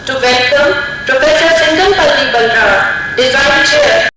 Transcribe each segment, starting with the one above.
to welcome Professor Singalpalli Balram, Design Chair.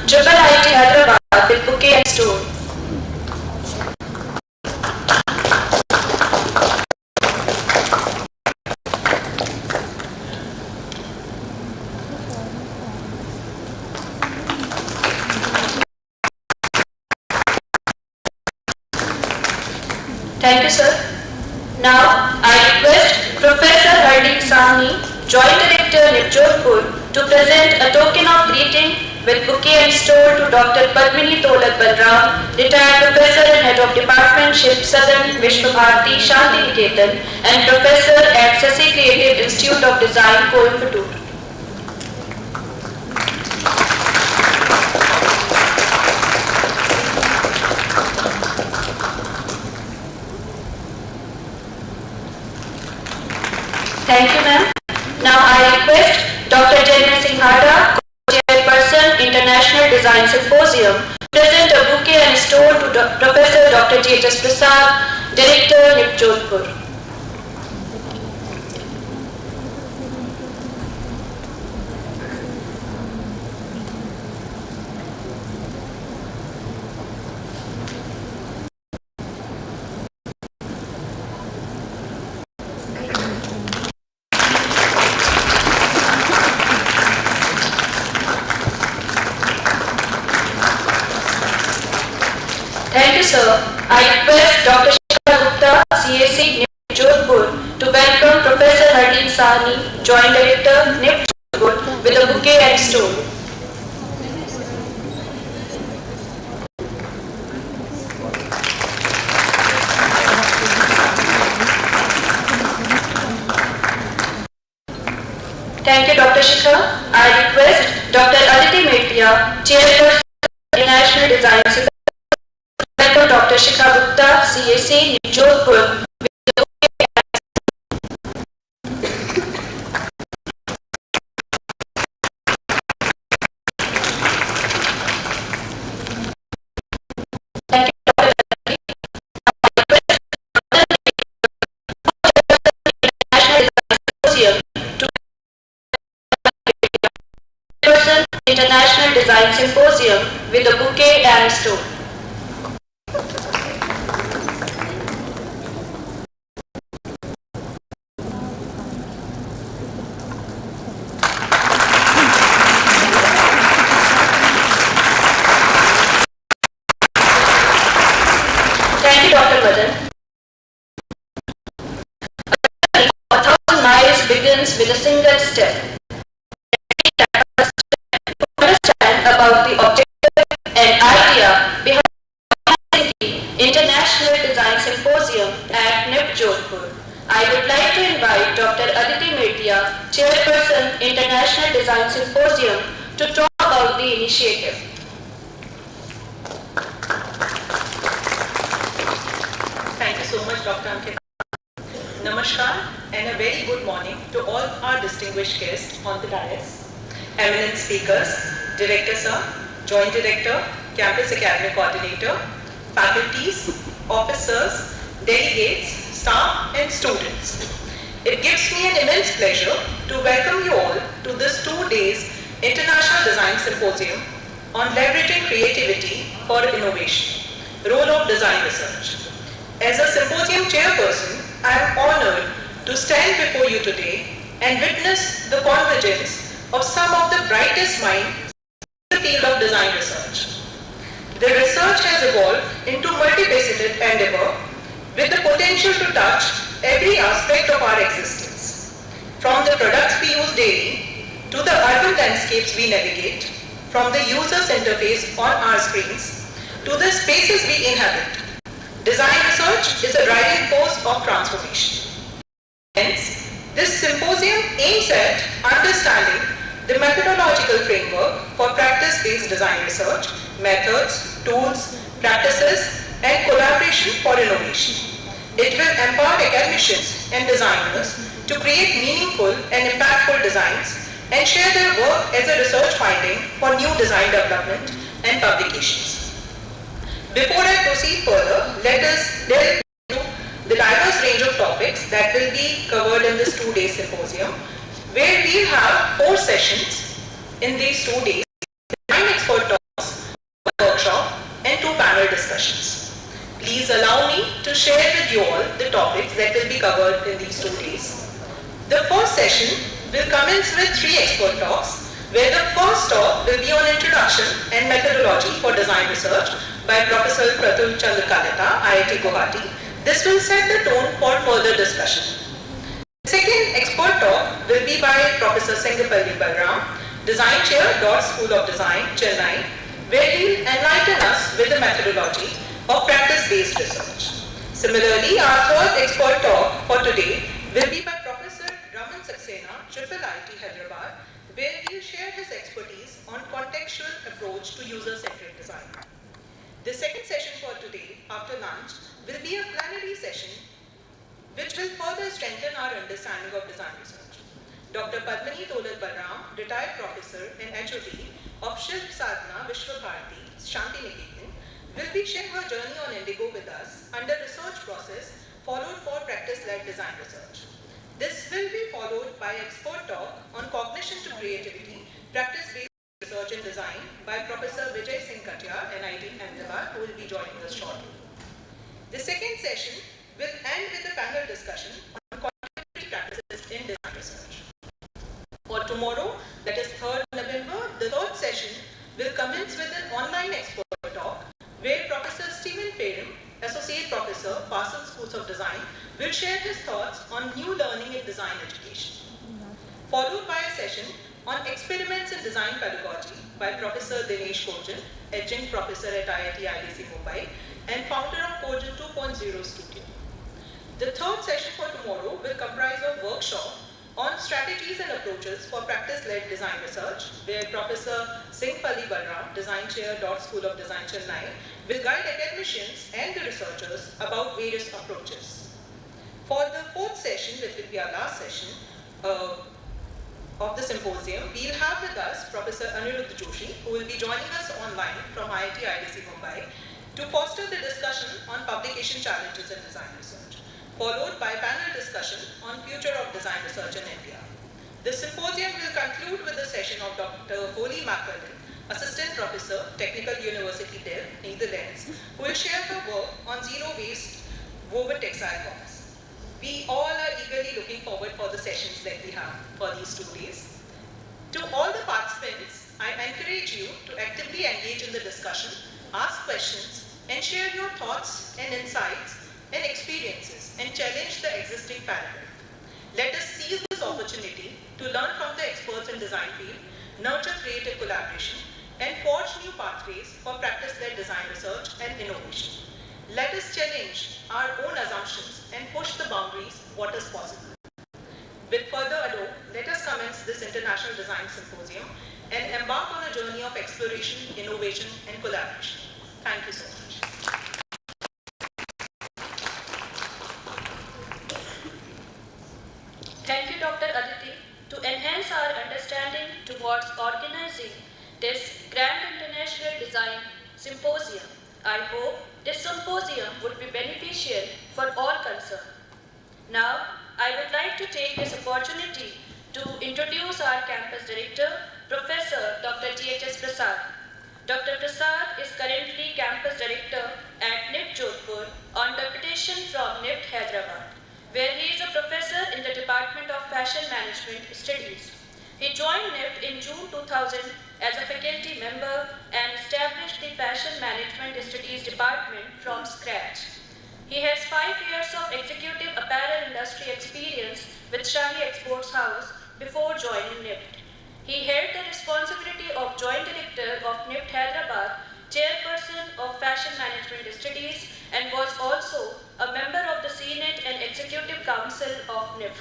Triple IT Hyderabad with bouquet and stone. Thank you, sir. Now, I request Professor Hardeep Sahni, Joint Director, Jodhpur, to present a token of greeting with bouquet and stole to Dr. Padmini Tolak Balram, retired Professor and Head of Departmentship, Southern Vishwa Bharati Shanti Niketan, and Professor at Sasi Creative Institute of Design, Coimbatore. Thank you, ma'am. Now I request Dr. Jayant Singh Hada, Chairperson, International Design Symposium, present a bouquet and stole to Professor Dr. Tejas Prasad, Director, Jodhpur. Thank you, sir. I request Dr. Shikha Gupta, CAC, Jodhpur, to welcome Professor Hardeep Sahni, Joint Director, Jodhpur, with a bouquet and stole. Thank you, Dr. Shikha. I request Dr. Aditi Mehtia, Chairperson, International Design Symposium, Dr. Shikha Gupta, CAC, Jodhpur. Thank you, Dr. International Design Symposium with a bouquet and stone. Thank you, Dr. Madan. 1,000 miles begins with a single step. Understand about the objective and idea behind the International Design Symposium at Jodhpur. I would like to invite Dr. Aditi Mehtia, Chairperson, International Design Symposium, to talk about the initiative. Thank you so much, Dr. Ankita. Namaskar and a very good morning to all our distinguished guests on the dais, eminent speakers, Director Sir, Joint Director, Campus Academic Coordinator, faculties, officers, delegates, staff and students. It gives me an immense pleasure to welcome you all to this 2 days International Design Symposium on Leveraging Creativity for Innovation, Role of Design Research. As a symposium chairperson, I am honored to stand before you today and witness the convergence of some of the brightest minds in the field of design research. The research has evolved into multifaceted endeavor with the potential to touch every aspect of our existence, from the products we use daily to the urban landscapes we navigate, from the user's interface on our screens to the spaces we inhabit. Design research is a driving force of transformation. Hence, this symposium aims at understanding the methodological framework for practice-based design research, methods, tools, practices, and collaboration for innovation. It will empower academicians and designers to create meaningful and impactful designs and share their work as a research finding for new design development and publications. Before I proceed further, let us delve into the diverse range of topics that will be covered in this 2-day symposium, where we have 4 sessions in these 2 days, 9 expert talks, 1 workshop, and 2 panel discussions. Please allow me to share with you all the topics that will be covered in these 2 days. The first session will commence with 3 expert talks, where the first talk will be on Introduction and Methodology for Design Research by Professor Pratul Chandra Kalata, IIT Guwahati. This will set the tone for further discussion. The second expert talk will be by Professor Singapalli Balram, Design Chair, School of Design, Chennai, where he will enlighten us with the methodology of practice-based research. Similarly, our third expert talk for today will be by Professor Raman Saxena, IIIT Hyderabad, where he will share his expertise on contextual approach to user-centric design. The second session for today, after lunch, will be a plenary session which will further strengthen our understanding of design research. Dr. Padmini Tolal Balram, retired professor and HOD of Shilp Sadhana Vishwa Bharati, Shanti Niketan, will be sharing her journey on Indigo with us under research process followed for practice-led design research. This will be followed by expert talk on cognition to creativity, practice-based research and design by Professor Vijay Singh Katyar, NIT Ahmedabad, who will be joining us shortly. The second session will end with a panel discussion on contemporary practices in design research. For tomorrow, that is 3rd November, the third session will commence with an online expert talk where Professor Stephen Ferum, Associate Professor, Parsons Schools of Design, will share his thoughts on new learning in design education. Followed by a session on experiments in design pedagogy by Professor Dinesh Kojan, adjunct professor at IIT IDC Mumbai and founder of Kojan 2.0 Studio. The third session for tomorrow will comprise of workshop on strategies and approaches for practice-led design research, where Professor Singapalli Balram, Design Chair, School of Design, Chennai, will guide academicians and the researchers about various approaches. For the fourth session, which will be our last session, of the symposium, we'll have with us Professor Aniruddha Joshi, who will be joining us online from IIT IDC Mumbai to foster the discussion on publication challenges in design research, followed by panel discussion on future of design research in India. The symposium will conclude with a session of Dr. Holly McCullen, Assistant Professor, Technical University Delft, Netherlands, who will share her work on zero-waste woven textile forms. We all are eagerly looking forward for the sessions that we have for these 2 days. To all the participants, I encourage you to actively engage in the discussion, ask questions, and share your thoughts and insights and experiences and challenge the existing paradigm. Let us seize this opportunity to learn from the experts in design field, nurture creative collaboration, and forge new pathways for practice-led design research and innovation. Let us challenge our own assumptions and push the boundaries what is possible. With further ado, let us commence this International Design Symposium and embark on a journey of exploration, innovation, and collaboration. Thank you so much. Thank you, Dr. Aditi. To enhance our understanding towards organizing this Grand International Design Symposium, I hope this symposium would be beneficial for all concerned. Now, I would like to take this opportunity to introduce our campus director, Professor Dr. G.H.S. Prasad. Dr. Prasad is currently campus director at NIFT Jodhpur on deputation from NIFT Hyderabad, where he is a professor in the Department of Fashion Management Studies. He joined NIFT in June 2000 as a faculty member and established the Fashion Management Studies department from scratch. He has 5 years of executive apparel industry experience with Shahi Exports House before joining NIFT. He held the responsibility of Joint Director of NIFT Hyderabad, Chairperson of Fashion Management Studies, and was also a member of the Senate and Executive Council of NIFT.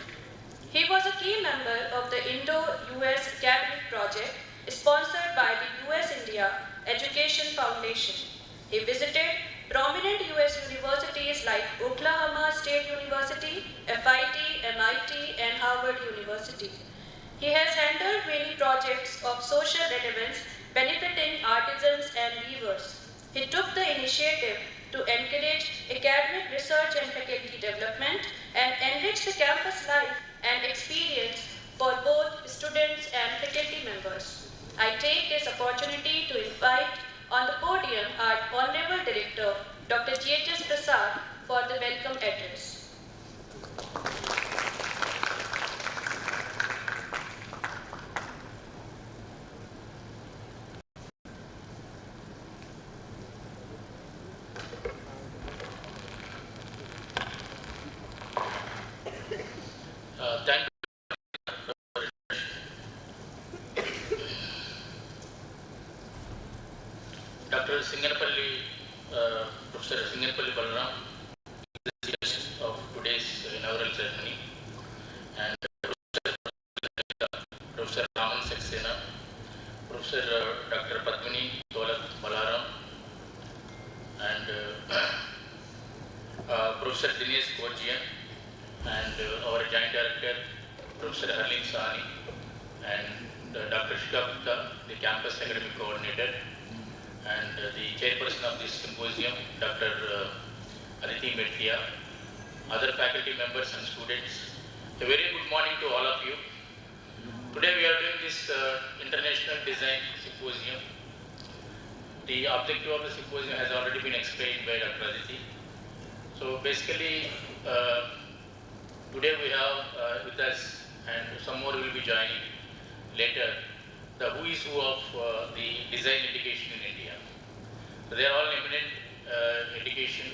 He was a key member of the Indo-US Cabinet Project sponsored by the US-India Education Foundation. He visited prominent US universities like Oklahoma State University, FIT, MIT, and Harvard University. He has handled many projects of social relevance benefiting artisans and weavers. He took the initiative to encourage academic research and faculty development and enrich the campus life and experience for both students and faculty members. I take this opportunity to invite on the podium our Honorable Director, Dr. G.H.S. Prasad, for the welcome address. Thank you, Dr. Singanapalli, Professor Singanapalli Balaram, the guest of today's inaugural ceremony, and Professor Raman Saxena, Professor Dr. Padmini Tolat Balaram, and Professor Dinesh Kojian, and our Joint Director, Professor Harleen Sahani, and Dr. Shika Gupta, the Campus Academic Coordinator, and the Chairperson of this symposium, Dr. Aditi Metia, other faculty members and students. A very good morning to all of you. Today we are doing this International Design Symposium. The objective of the symposium has already been explained by Dr. Aditi. So basically, today we have with us, and some more will be joining later, the who is who of the design education in India. So they are all eminent education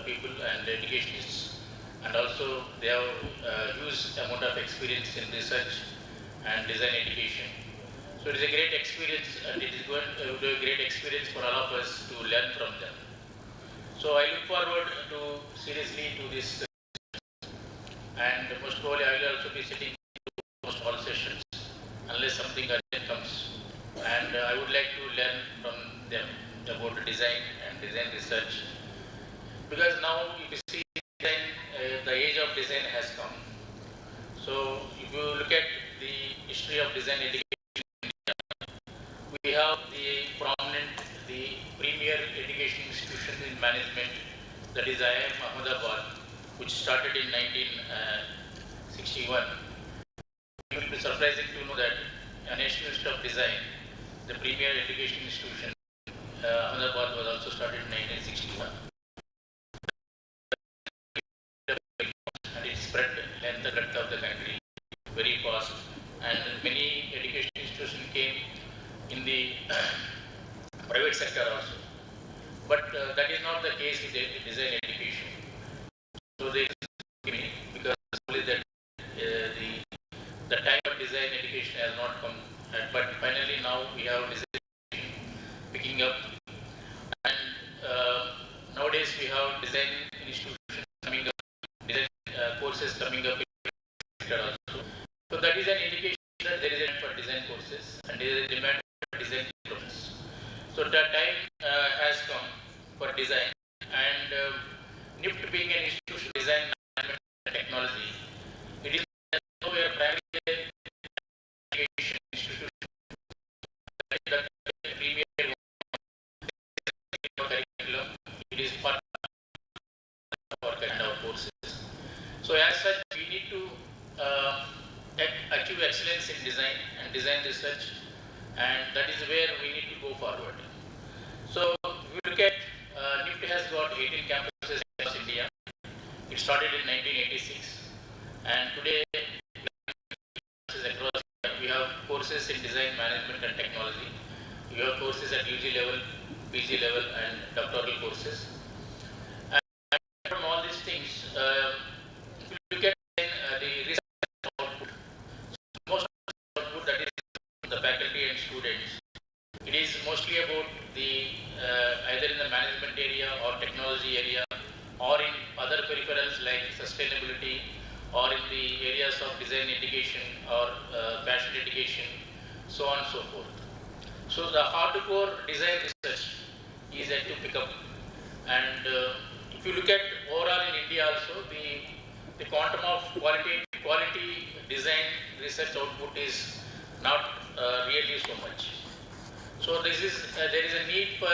people and educationists, and also they have huge amount of experience in research and design education. So it is a great experience, and it is going to be a great experience for all of us to learn from them. So I look forward to seriously to this, and most probably I will also be sitting almost all sessions unless something urgent comes, and I would like to learn from them about design and design research, because now if you see design, the age of design has come. So if you look at the history of design education in India, we have the prominent, the premier education institution in management, that is IIM Ahmedabad, which started in 1961. It will be surprising to know that a National Institute of Design, the premier education institution, Ahmedabad, was also started in 1961. And it spread length and breadth of the country very fast. And many education institutions came in the private sector also. But that is not the case with design education. So they because only that the time of design education has not come, but finally now we have design education picking up, and nowadays we have design institutions coming up, design courses coming up also. So that is an indication that there is a demand for design courses and there is a demand for design programs. So that time has come for design, and NIFT being an institution of design management and technology, it is nowhere So as such, we need to achieve excellence in design and design research, and that is where we need to go forward. So we look at NIFT has got 18 campuses across India. It started in 1986, and today across we have courses in design management and technology. We have courses at UG level, PG level, and doctoral courses. And from all these things, if you look at the research output, most of the output that is the faculty and students, it is mostly about the either in the management area or technology area, or in other peripherals like sustainability, or in the areas of design education or fashion education, so on and so forth. So the hardcore design research is yet to pick up, and if you look at overall in India also, the quantum of quality design research output is not really so much. So this is there is a need for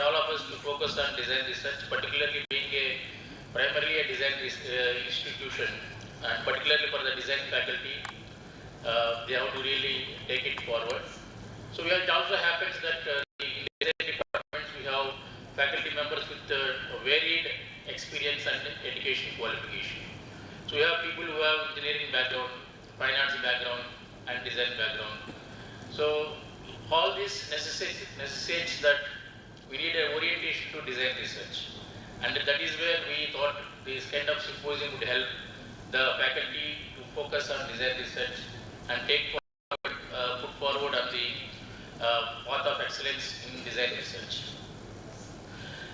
all of us to focus on design research, particularly being primarily a design institution, and particularly for the design faculty, they have to really take it forward. So it also happens that in design departments we have faculty members with varied experience and education qualification. So we have people who have engineering background, finance background, and design background. So all this necessitates that we need an orientation to design research, and that is where we thought this kind of symposium would help the faculty to focus on design research and put forward on the path of excellence in design research.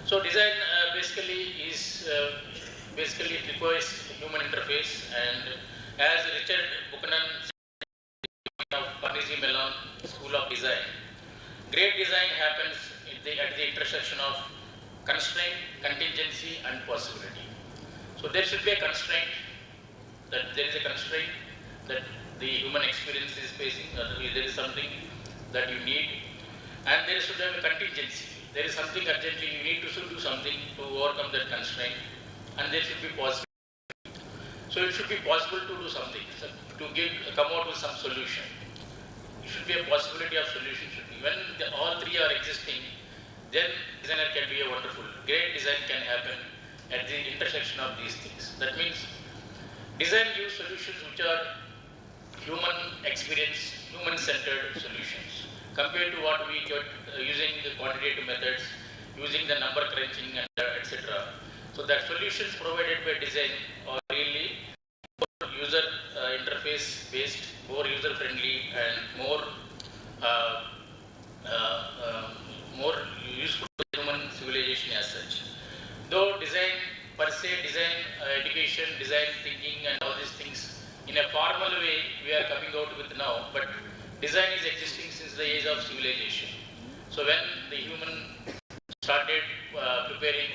So design basically it requires human interface, and as Richard Buchanan of Carnegie Mellon School of Design, great design happens at the intersection of constraint, contingency, and possibility. So there should be a constraint, that there is a constraint that the human experience is facing, there is something that you need, and there should have a contingency. There is something urgently you need to do something to overcome that constraint, and there should be possibility. So it should be possible to do something, to come out with some solution. It should be a possibility of solution. When all three are existing, then designer can be a wonderful. Great design can happen at the intersection of these things. That means design gives solutions which are human experience, human-centered solutions, compared to what we get using the quantitative methods, using the number crunching, and etc. So that solutions provided by design are really more user interface based, more user friendly, and more useful to human civilization as such. Though design per se, design education, design thinking, and all these things in a formal way we are coming out with now, but design is existing since the age of civilization. So when the human started preparing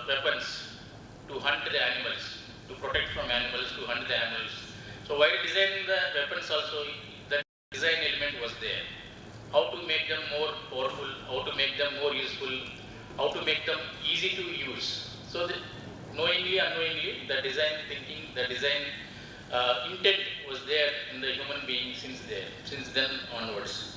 weapons to hunt the animals, to protect from animals, to hunt the animals. So while designing the weapons also, the design element was there. How to make them more powerful, how to make them more useful, how to make them easy to use. So knowingly, unknowingly, the design thinking, the design intent was there in the human being since then onwards.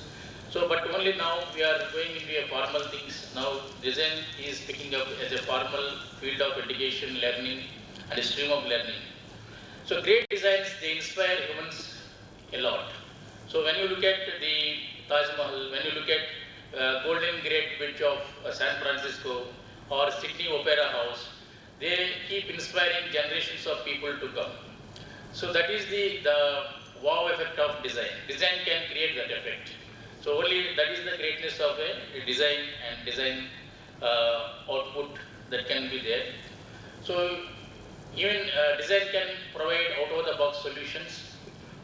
So, but only now we are going into a formal things. Now design is picking up as a formal field of education, learning, and a stream of learning. So great designs, they inspire humans a lot. So when you look at the Taj Mahal, when you look at Golden Gate Bridge of San Francisco or Sydney Opera House, they keep inspiring generations of people to come. So that is the wow effect of design. Design can create that effect. So only that is the greatness of a design and design output that can be there. So even design can provide out-of-the-box solutions.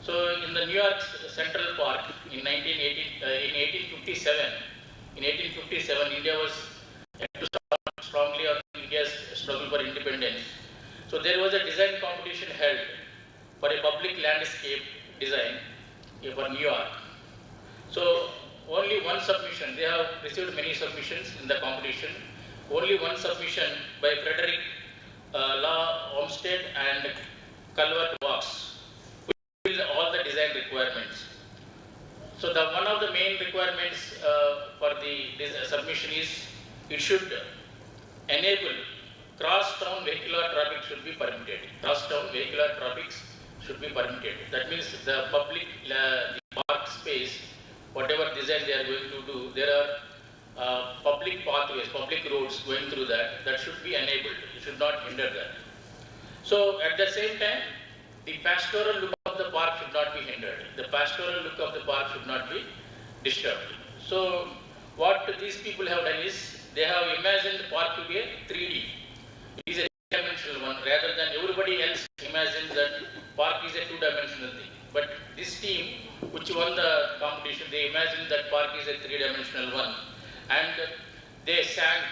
So in the New York Central Park in 1857, India was to start strongly on India's struggle for independence. So there was a design competition held for a public landscape design for New York. So only one submission, they have received many submissions in the competition. Only one submission by Frederick Law Olmsted and Calvert Walks, fulfill all the design requirements. So one of the main requirements for the submission is it should enable cross-town vehicular traffic should be permitted. Cross-town vehicular traffic should be permitted. That means the public, the park space, whatever design they are going to do, there are public pathways, public roads going through that. That should be enabled. It should not hinder that. So at the same time, the pastoral look of the park should not be hindered. The pastoral look of the park should not be disturbed. So what these people have done is they have imagined the park to be a 3D. It is a three-dimensional one rather than everybody else imagines that park is a two-dimensional thing. But this team which won the competition, they imagined that park is a three-dimensional one, and they sank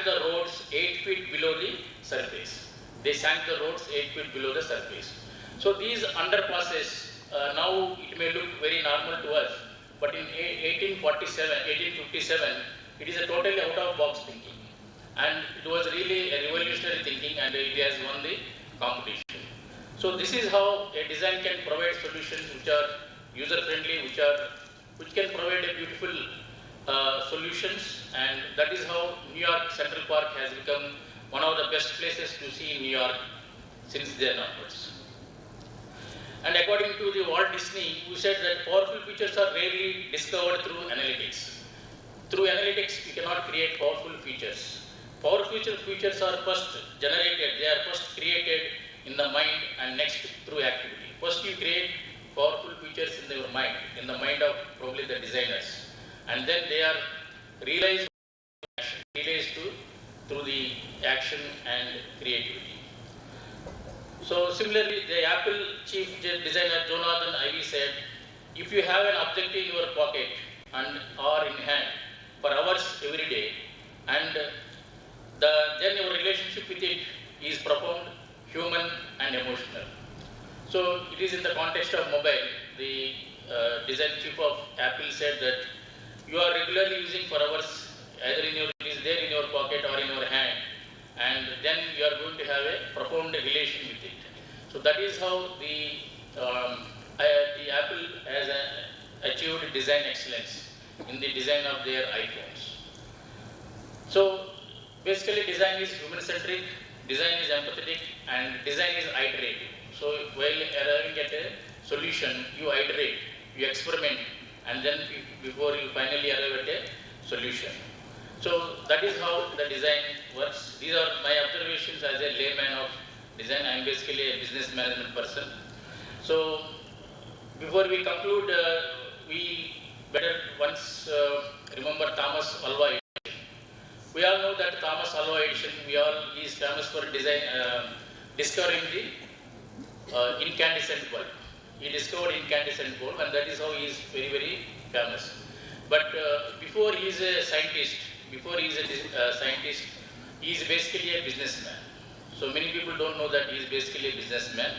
the roads 8 feet below the surface. They sank the roads 8 feet below the surface. So these underpasses, now it may look very normal to us, but in 1857, it is a totally out-of-box thinking. And it was really a revolutionary thinking, and it has won the competition. So this is how a design can provide solutions which are user-friendly, which can provide a beautiful solutions, and that is how New York Central Park has become one of the best places to see in New York since then onwards. And according to the Walt Disney, who said that powerful features are rarely discovered through analytics. Through analytics, you cannot create powerful features. Powerful features are first generated, they are first created in the mind and next through activity. First you create powerful features in your mind, in the mind of probably the designers. And then they are realized through the action and creativity. So similarly, the Apple chief designer Jonathan Ive said, if you have an object in your pocket and or in hand for hours every day, and then your relationship with it is profound, human and emotional. So it is in the context of mobile. The design chief of Apple said that you are regularly using for hours, either it is there in your pocket or in your hand, and then you are going to have a profound relation with it. So that is how the Apple has achieved design excellence in the design of their iPhones. So basically design is human-centric, design is empathetic, and design is iterative. So while arriving at a solution, you iterate, you experiment, and then before you finally arrive at a solution. So that is how the design works. These are my observations as a layman of design. I am basically a business management person. So before we conclude, we better once remember Thomas Alva Edison. We all know that Thomas Alva Edison, he is famous for discovering the incandescent bulb. He discovered incandescent bulb, and that is how he is very, very famous. But before he is a scientist, he is basically a businessman. So many people don't know that he is basically a businessman.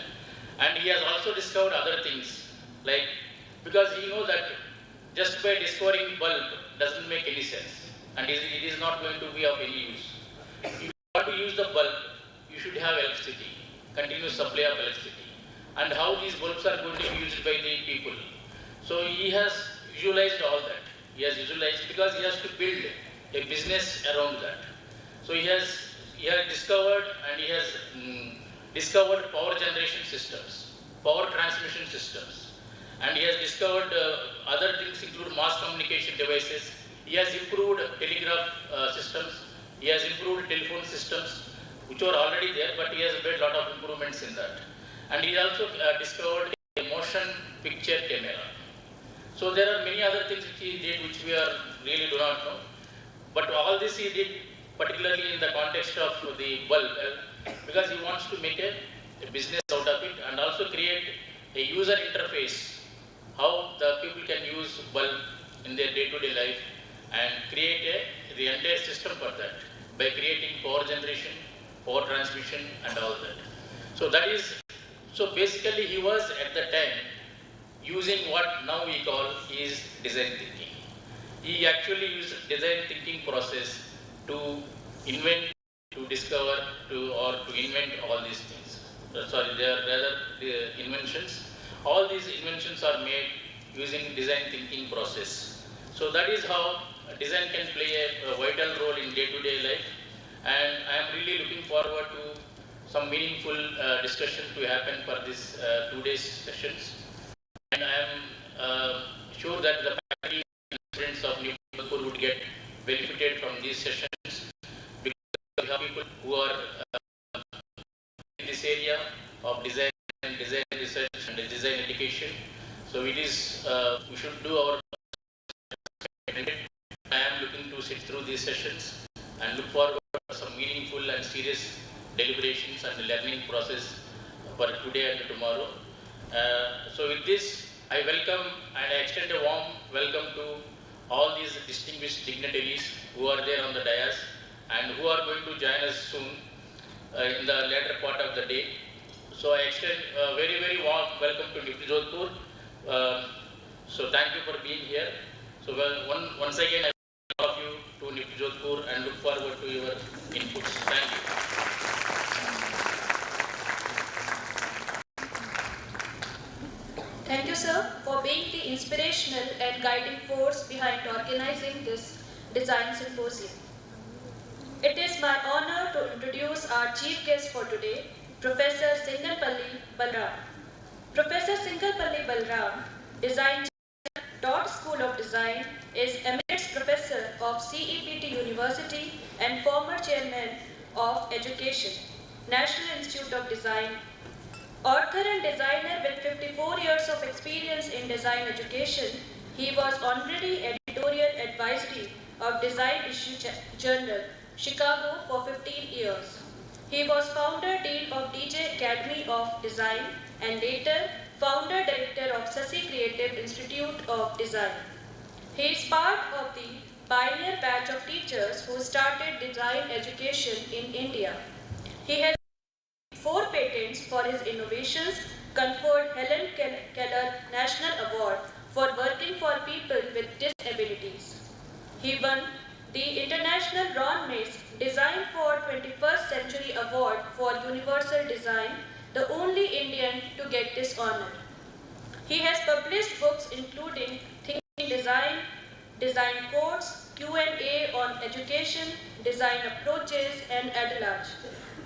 And he has also discovered other things, like, because he knows that just by discovering bulb doesn't make any sense, and it is not going to be of any use. If you want to use the bulb, you should have electricity, continuous supply of electricity, and how these bulbs are going to be used by the people. So he has visualized all that. He has visualized because he has to build a business around that. So he has discovered, and he has discovered power generation systems, power transmission systems, and he has discovered other things include mass communication devices. He has improved telegraph systems. He has improved telephone systems, which were already there, but he has made a lot of improvements in that. And he also discovered a motion picture camera. So there are many other things which he did, which we really do not know. But all this he did particularly in the context of the bulb, because he wants to make a business out of it, and also create a user interface, how the people can use bulb in their day-to-day life, and create the entire system for that by creating power generation, power transmission, and all that. So basically he was at the time using what now we call is design thinking. He actually used design thinking process to invent to discover to invent all these things. They are rather the inventions. All these inventions are made using design thinking process. So that is how design can play a vital role in day-to-day life. And I am really looking forward to some meaningful discussion to happen for this 2 days sessions. And I am sure that the faculty and students of New Jodhpur would get benefited from these sessions, because we have people who are in this area of design and design research and design education. So it is we should do our. I am looking to sit through these sessions and look forward to some meaningful and serious deliberations and learning process for today and tomorrow. So with this, I welcome and I extend a warm welcome to all these distinguished dignitaries who are there on the dais and who are going to join us soon in the later part of the day. So I extend a very, very warm welcome to New Jodhpur. So thank you for being here. So once again, I welcome all of you to New Jodhpur and look forward to your inputs. Thank you. Thank you, sir, for being the inspirational and guiding force behind organizing this design symposium. It is my honor to introduce our chief guest for today, Professor Singalpalli Balram. Professor Singalpalli Balram, Design Dot School of Design, is Emeritus Professor of CEPT University and former Chairman of Education, National Institute of Design. Author and designer with 54 years of experience in design education, he was honorary editorial advisory of Design Issue Journal, Chicago for 15 years. He was founder dean of DJ Academy of Design and later founder director of Sasi Creative Institute of Design. He is part of the pioneer batch of teachers who started design education in India. He has 4 patents for his innovations, conferred Helen Keller National Award for working for people with disabilities. He won the International Ron Mace Design for 21st Century Award for Universal Design, the only Indian to get this honor. He has published books including Thinking Design, Design Codes, Q&A on Education, Design Approaches, and Adage.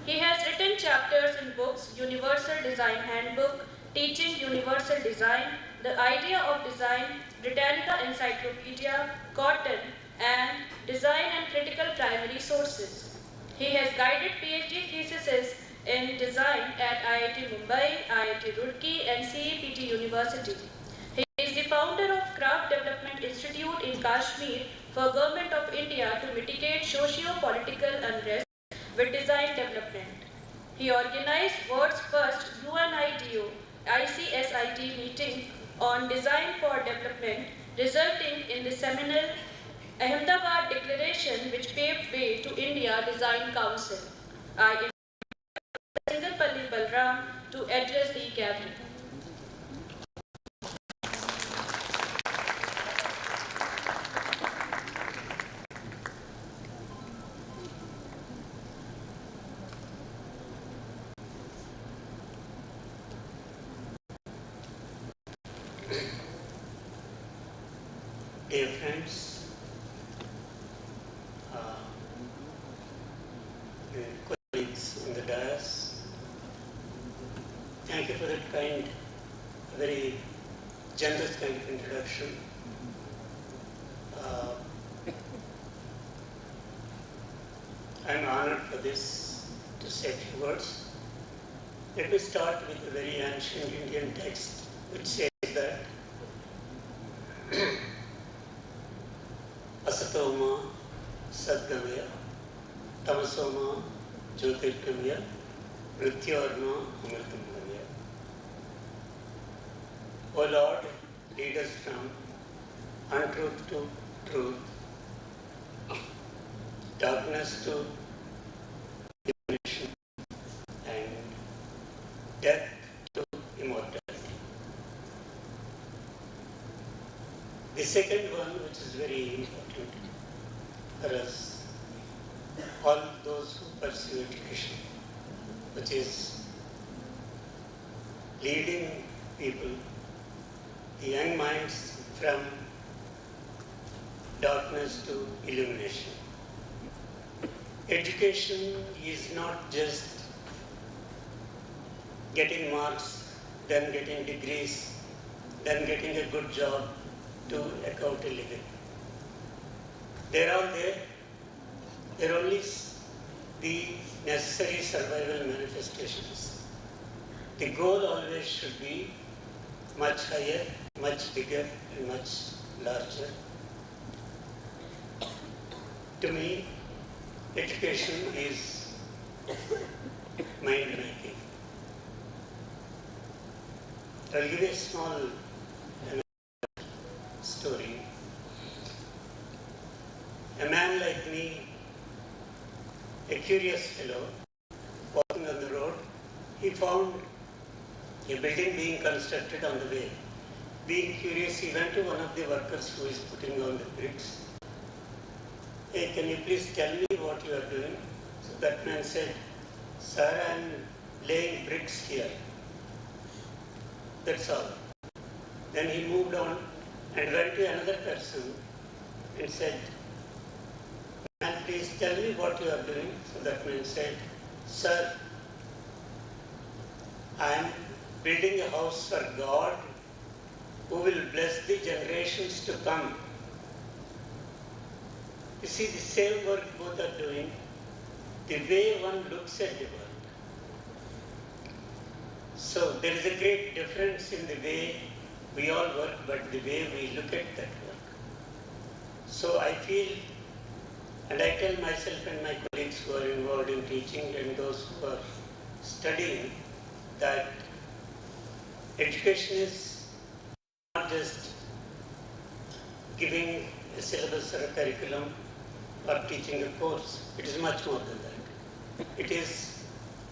He has written chapters in books Universal Design Handbook, Teaching Universal Design, The Idea of Design, Britannica Encyclopedia, Cotton, and Design and Critical Primary Sources. He has guided PhD theses in design at IIT Mumbai, IIT Roorkee, and CEPT University. He is the founder of Craft Development Institute in Kashmir for Government of India to mitigate socio-political unrest with design development. He organized world's first UNIDO ICSID meeting on design for development, resulting in the seminal Ahmedabad Declaration, which paved way to India Design Council. I invite Singalpalli Balram to address the gathering. Dear friends, colleagues on the dais, thank you for that kind, very generous kind of introduction. I'm honored for this to say a few words. Let me start with a very ancient Indian text which says that Asatoma Sadgamaya Tamasoma Jyotirgamaya Mrityorma Amritamaya. O Lord, lead us from untruth to truth, darkness to illumination, and death to immortality. The second one, which is very important for us, all those who pursue education, which is leading people, the young minds, from darkness to illumination. Education is not just getting marks, then getting degrees, then getting a good job to account a living. They're all there. They're only the necessary survival manifestations. The goal always should be much higher, much bigger, and much larger. To me, education is mind-making. I'll give you a small story. A man like me, a curious fellow, walking on the road, he found a building being constructed on the way. Being curious, he went to one of the workers who is putting on the bricks. Hey, can you please tell me what you are doing? So that man said, sir, I am laying bricks here. That's all. Then he moved on and went to another person and said, man, please tell me what you are doing. So that man said, sir, I am building a house for God who will bless the generations to come. You see, the same work both are doing, the way one looks at the work. So there is a great difference in the way we all work, but the way we look at that work. So I feel, and I tell myself and my colleagues who are involved in teaching and those who are studying, that education is not just giving a syllabus or a curriculum or teaching a course. It is much more than that. It is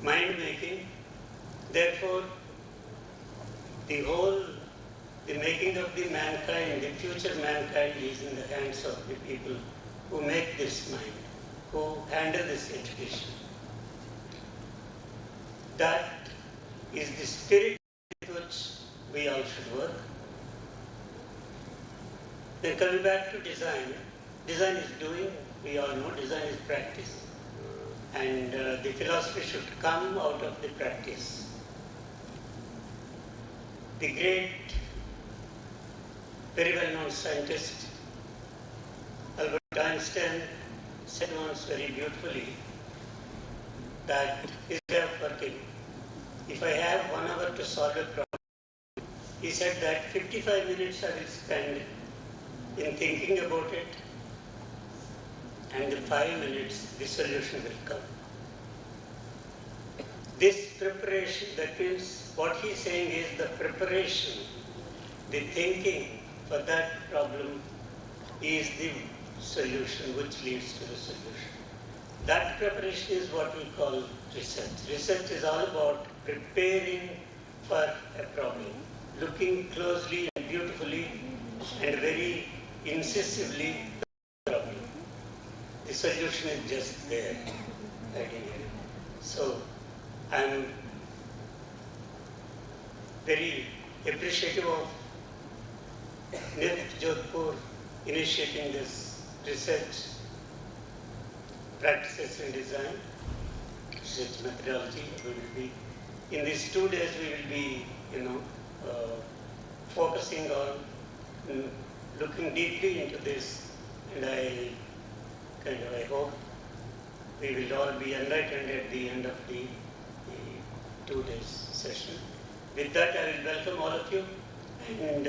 mind-making. Therefore, the making of the mankind, the future mankind is in the hands of the people who make this mind, who handle this education. That is the spirit with which we all should work. Then coming back to design, design is doing, we all know, design is practice. And the philosophy should come out of the practice. The great, very well-known scientist, Albert Einstein, said once very beautifully that his way of working, if I have 1 hour to solve a problem, he said that 55 minutes I will spend in thinking about it, and in 5 minutes the solution will come. This preparation, that means what he is saying is the preparation, the thinking for that problem is the solution which leads to the solution. That preparation is what we call research. Research is all about preparing for a problem, looking closely and beautifully and very incisively at the problem. The solution is just there, right in here. So I am very appreciative of Jodhpur initiating this research practices in design, research methodology. We will be, in these 2 days, we will be, focusing on looking deeply into this, and I hope we will all be enlightened at the end of the 2 days session. With that, I will welcome all of you and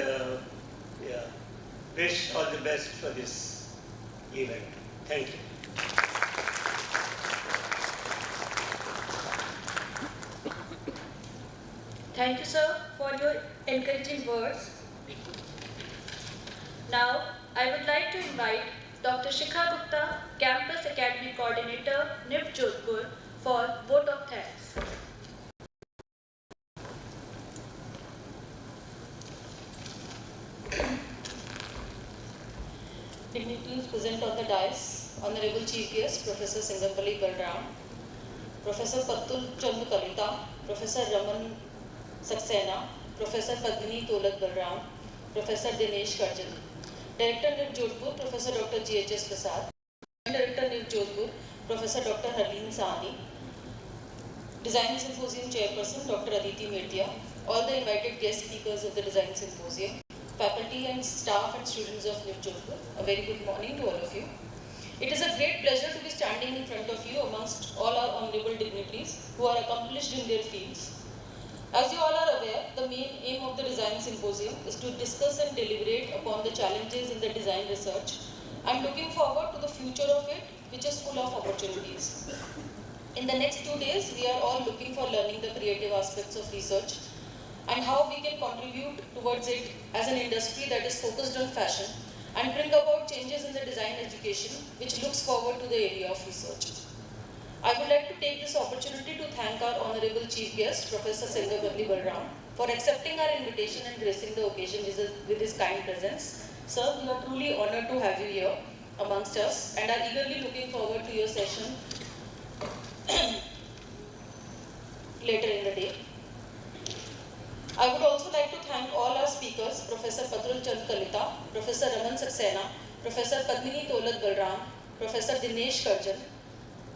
wish all the best for this event. Thank you. Thank you, sir, for your encouraging words. Now, I would like to invite Dr. Shikha Gupta, Campus Academy Coordinator, NIP Jodhpur, for vote of thanks. Dignitaries present on the dais. Honorable Chief Guest, Professor Singapali Balram, Professor Patul Chandu Kalita, Professor Raman Saxena, Professor Padmini Tolat Balram, Professor Dinesh Karjan, Director NIF Jodhpur, Professor Dr. G.H.S. Prasad, Director NIF Jodhpur, Professor Dr. Harleen Sahni, Design Symposium Chairperson Dr. Aditi Mirtia, all the invited guest speakers of the Design Symposium, faculty and staff and students of NIF Jodhpur, a very good morning to all of you. It is a great pleasure to be standing in front of you amongst all our honorable dignitaries who are accomplished in their fields. As you all are aware, the main aim of the Design Symposium is to discuss and deliberate upon the challenges in the design research and looking forward to the future of it, which is full of opportunities. In the next 2 days, we are all looking for learning the creative aspects of research and how we can contribute towards it as an industry that is focused on fashion and bring about changes in the design education which looks forward to the area of research. I would like to take this opportunity to thank our Honorable Chief Guest, Professor Singapali Balram, for accepting our invitation and gracing the occasion with his kind presence. Sir, we are truly honored to have you here amongst us and are eagerly looking forward to your session later in the day. I would also like to thank all our speakers, Professor Patul Chand Kalita, Professor Raman Saxena, Professor Padmini Tolat Balram, Professor Dinesh Karjan,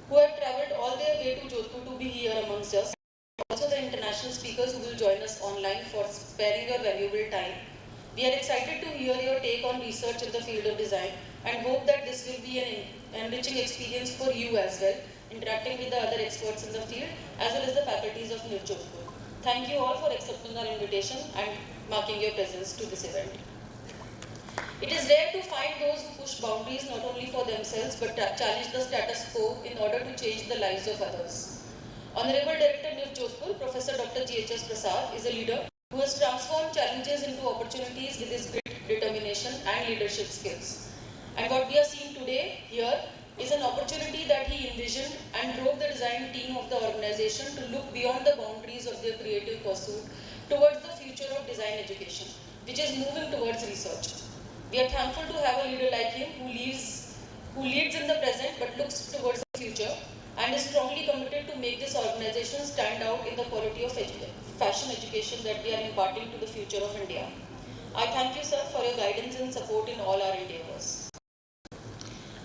who have travelled all their way to Jodhpur to be here amongst us. Also the international speakers who will join us online for sparing your valuable time. We are excited to hear your take on research in the field of design and hope that this will be an enriching experience for you as well, interacting with the other experts in the field as well as the faculties of NIF Jodhpur. Thank you all for accepting our invitation and marking your presence to this event. It is rare to find those who push boundaries not only for themselves but challenge the status quo in order to change the lives of others. Honorable Director NIF Jodhpur, Professor Dr. G.H.S. Prasad is a leader who has transformed challenges into opportunities with his grit, determination and leadership skills. And what we are seeing today here is an opportunity that he envisioned and drove the design team of the organization to look beyond the boundaries of their creative pursuit towards the future of design education, which is moving towards research. We are thankful to have a leader like him who leads in the present but looks towards the future and is strongly committed to make this organization stand out in the quality of fashion education that we are imparting to the future of India. I thank you, sir, for your guidance and support in all our endeavors.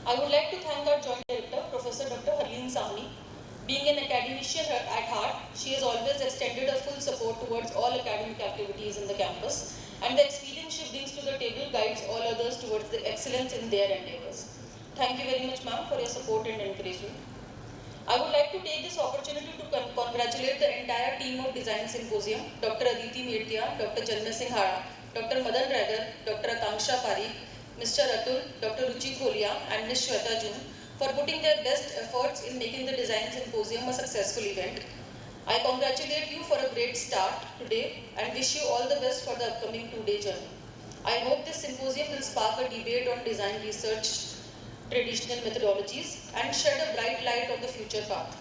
I would like to thank our Joint Director, Professor Dr. Harleen Sahni. Being an academician at heart, she has always extended her full support towards all academic activities in the campus, and the experience she brings to the table guides all others towards the excellence in their endeavors. Thank you very much, ma'am, for your support and encouragement. I would like to take this opportunity to congratulate the entire team of Design Symposium, Dr. Aditi Mirtia, Dr. Janma Singh Hara, Dr. Madan Ragar, Dr. Akanksha Parikh, Mr. Atul, Dr. Ruchi Kholia and Ms. Shweta June for putting their best efforts in making the Design Symposium a successful event. I congratulate you for a great start today and wish you all the best for the upcoming 2-day journey. I hope this symposium will spark a debate on design research, traditional methodologies and shed a bright light on the future path.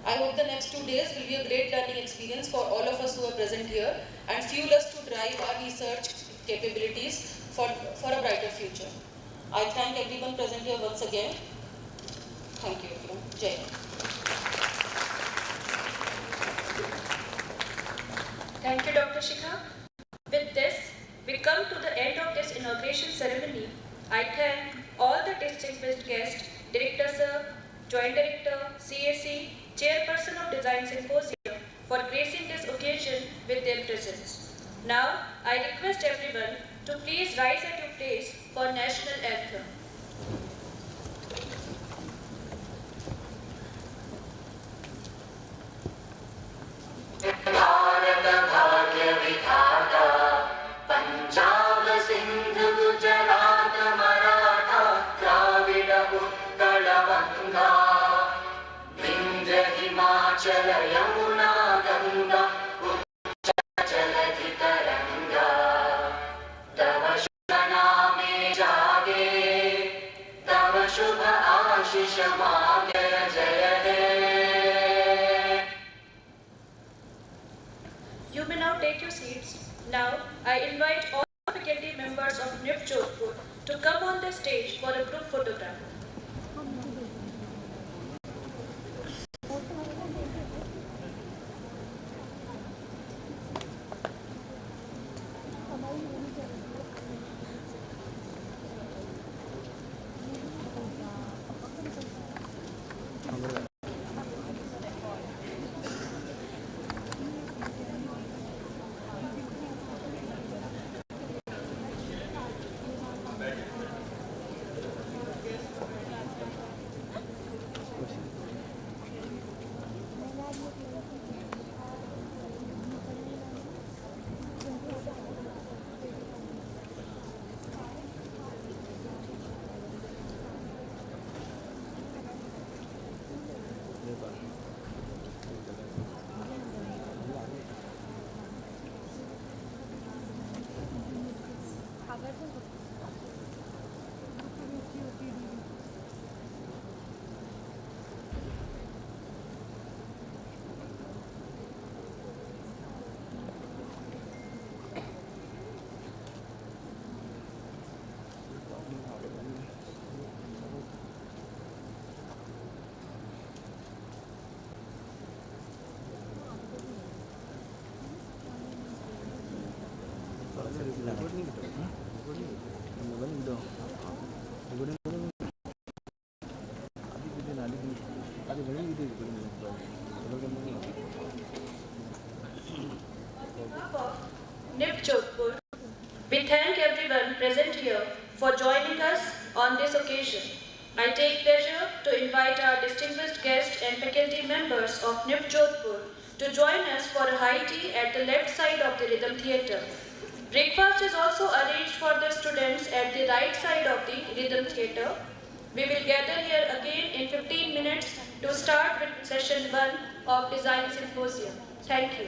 I hope the next 2 days will be a great learning experience for all of us who are present here and fuel us to drive our research capabilities for a brighter future. I thank everyone present here once again. Thank you everyone. Jai Hind. Thank you, Dr. Shikha. With this, we come to the end of this inauguration ceremony. I thank all the distinguished guests, Director Sir, Joint Director, CAC, Chairperson of Design Symposium for gracing this occasion with their presence. Now, I request everyone to please rise at your place for National Anthem. You may now take your seats. Now, I invite all faculty members of NIF Jodhpur to come on the stage for a group photograph. NIP Jodhpur, we thank everyone present here for joining us on this occasion. I take pleasure to invite our distinguished guests and faculty members of NIP Jodhpur to join us for a high tea at the left side of the Rhythm Theatre. Breakfast is also arranged for the students at the right side of the Rhythm Theatre. We will gather here again in 15 minutes to start with session 1 of Design Symposium. Thank you.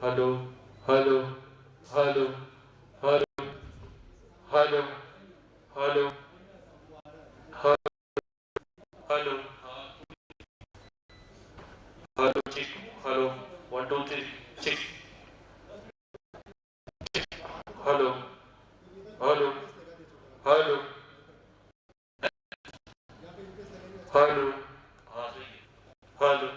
hello, hello, hello, hello, hello, hello, hello, hello, hello, check, hello, 1, 2, 3, check, hello, hello, hello, hello, hello.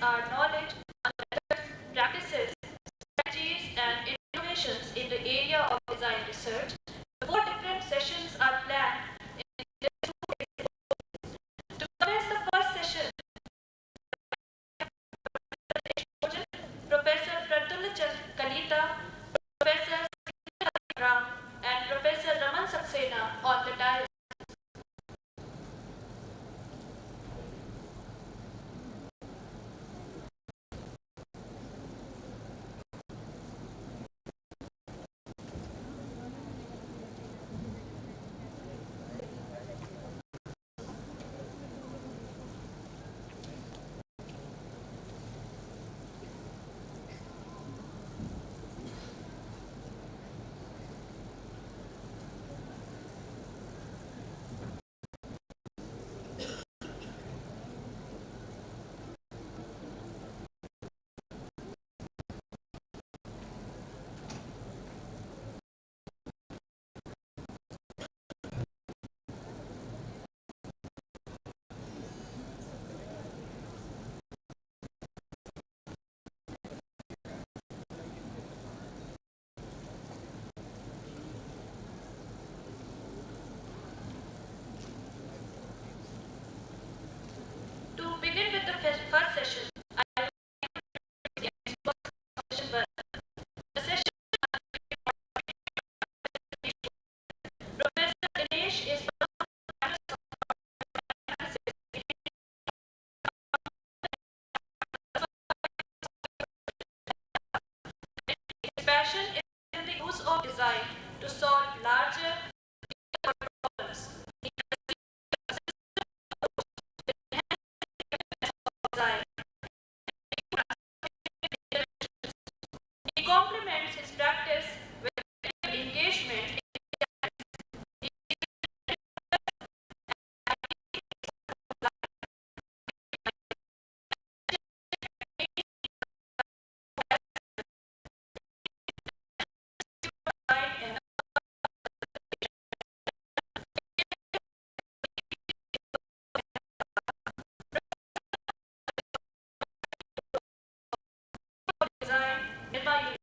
our knowledge on methods, practices, strategies, and innovations in the area of design research. 4 different sessions are planned in this 2 days. To commence the first session, Professor Prafulla Kalita, Professor Ram, and Professor Raman Saxena on the dais. To begin with the first session, I will session 1. The session Professor Dinesh is his passion is in the use of design to solve larger problems. He complements his practice with engagement and design in my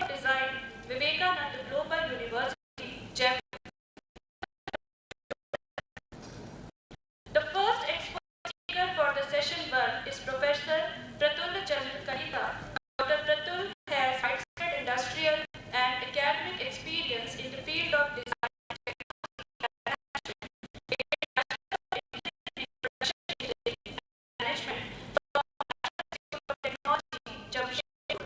design Vivekananda Global University, Jaipur. The first expert speaker for the session 1 is Professor Prafulla Kalita. Dr. Prafulla has widespread industrial and academic experience in the field of design management from technology, Jamshedpur,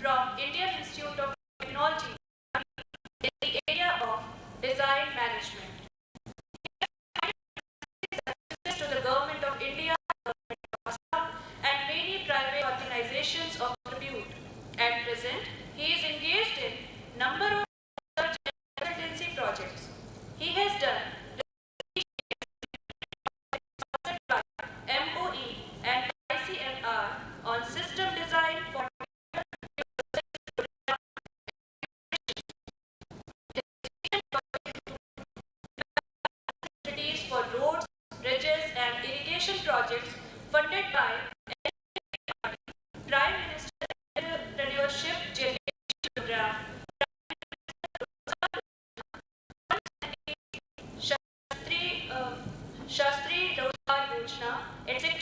from Indian Institute of Technology in the area of design management. To the Government of India, and many private organizations of repute. At present, he is engaged in number of research and consultancy projects. He has done MOE and ICMR on system design for for roads, bridges, and irrigation projects funded by Prime Minister Entrepreneurship Generation Program, Shastri Rozgar Yojana, etc.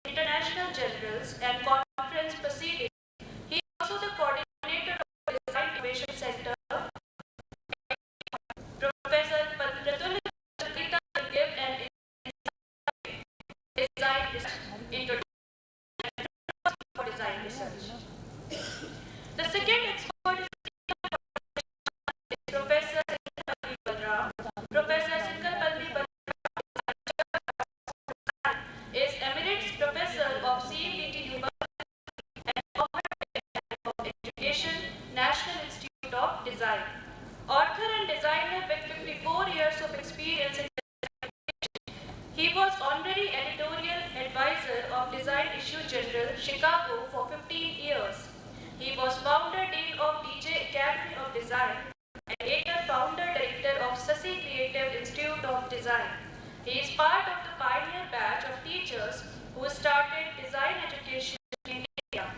International generals and conference proceedings. He is also the coordinator of the Design Innovation Center. Professor Prafulla Kalita will give an design introduction for design research. The second expert is Professor Sinkalpalli Balram. Professor Sinkalpalli Balram is Emeritus Professor of CMBT University and of Education, National Institute of Design. Author and designer with 54 years of experience in design. He was honorary editorial advisor Design Issue General, Chicago for 15 years. He was founder dean of DJ Academy of Design and later founder director of Sasi Creative Institute of Design. He is part of the pioneer batch of teachers who started design education in India.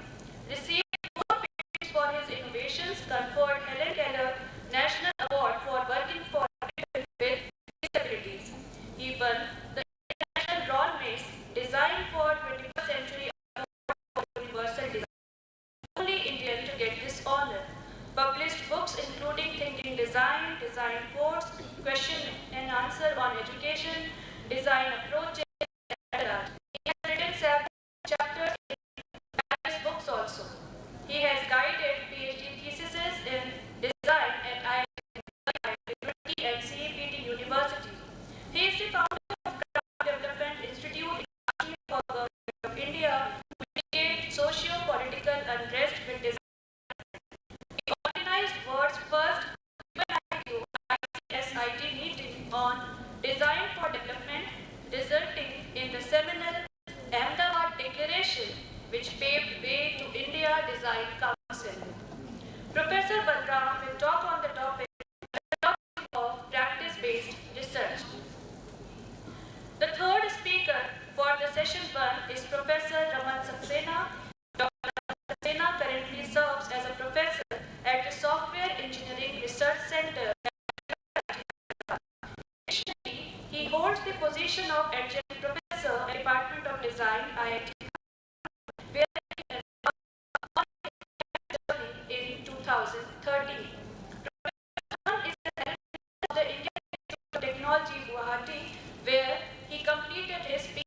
Received 4 patents for his innovations, conferred Helen Keller National Award for working for people with disabilities. He won the International Ron Mace Design for 21st Century Award for Universal Design. Only Indian to get this honor. Published books including Thinking Design, Design Codes, Question and Answer on Education, Design Approaches, etc. He has written several chapters in various books also. He has guided PhD theses in design at IIT and CEPT University. He is the founder of Craft Development Institute for Government of India, who mitigate socio-political unrest with design. He organized world's first ICSIT meeting on design for development, resulting in the seminal Ahmedabad Declaration, which paved way to India Design Council. Professor Balram will talk on the topic of practice-based research. The third speaker for the session 1 is Professor Raman Saxena. Dr. Saxena currently serves as a professor at the Software Engineering Research Center. Additionally, he holds the position of adjunct professor at the Department of Design, IIT, where he in 2013. Professor is the head of the Indian Institute of Technology, Guwahati, where he completed his PhD.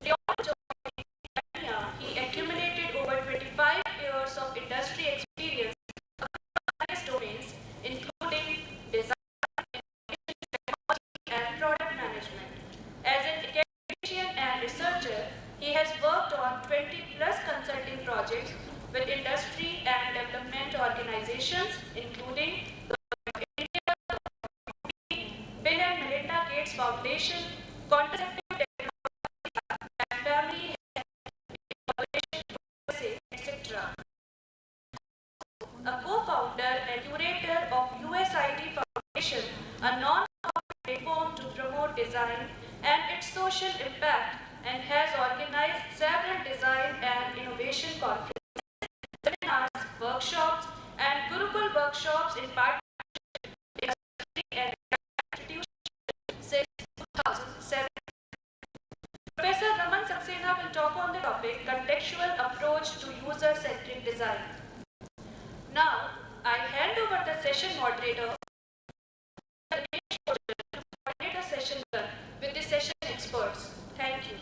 Beyond joining academia, he accumulated over 25 years of industry experience across various domains, including design, technology, and product management. As an academician and researcher, he has worked on 20+ consulting projects with industry and development organizations, including India, Bill and Melinda Gates Foundation, Contraceptive Technology, and Family Health, etc. A co-founder and curator of USID Foundation, a non-profit platform to promote design and its social impact, and has organized several design and innovation conferences, webinars, workshops, and Gurukul workshops in partnership with industry and institutions since 2007. Professor Raman Saxena will talk on the topic Contextual Approach to User-Centric Design. Now, I hand over the session moderator to coordinate the session with the session experts. Thank you.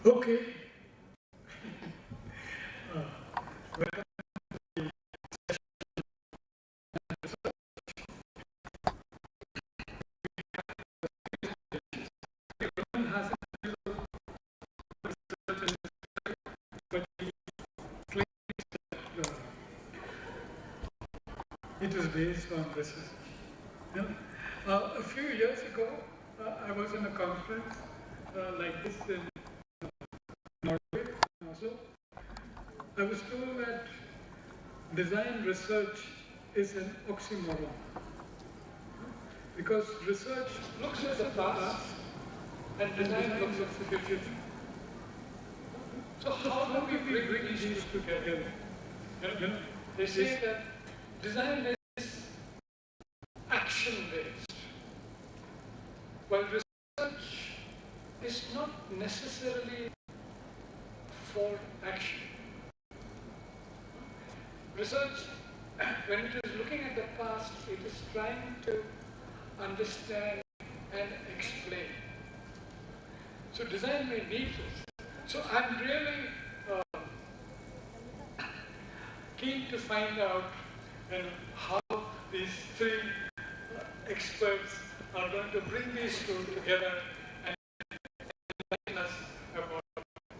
Okay. It is based on research. Yeah. A few years ago, I was in a conference like this in Norway, also. I was told that design research is an oxymoron. Because research looks at the past and design looks at the future. So how do we bring these together? You know, they say that design is action-based, while research is not necessarily for action. Research, when it is looking at the past, it is trying to understand and explain. So design may need this. So I'm really to find out how these three experts are going to bring these two together and enlighten us about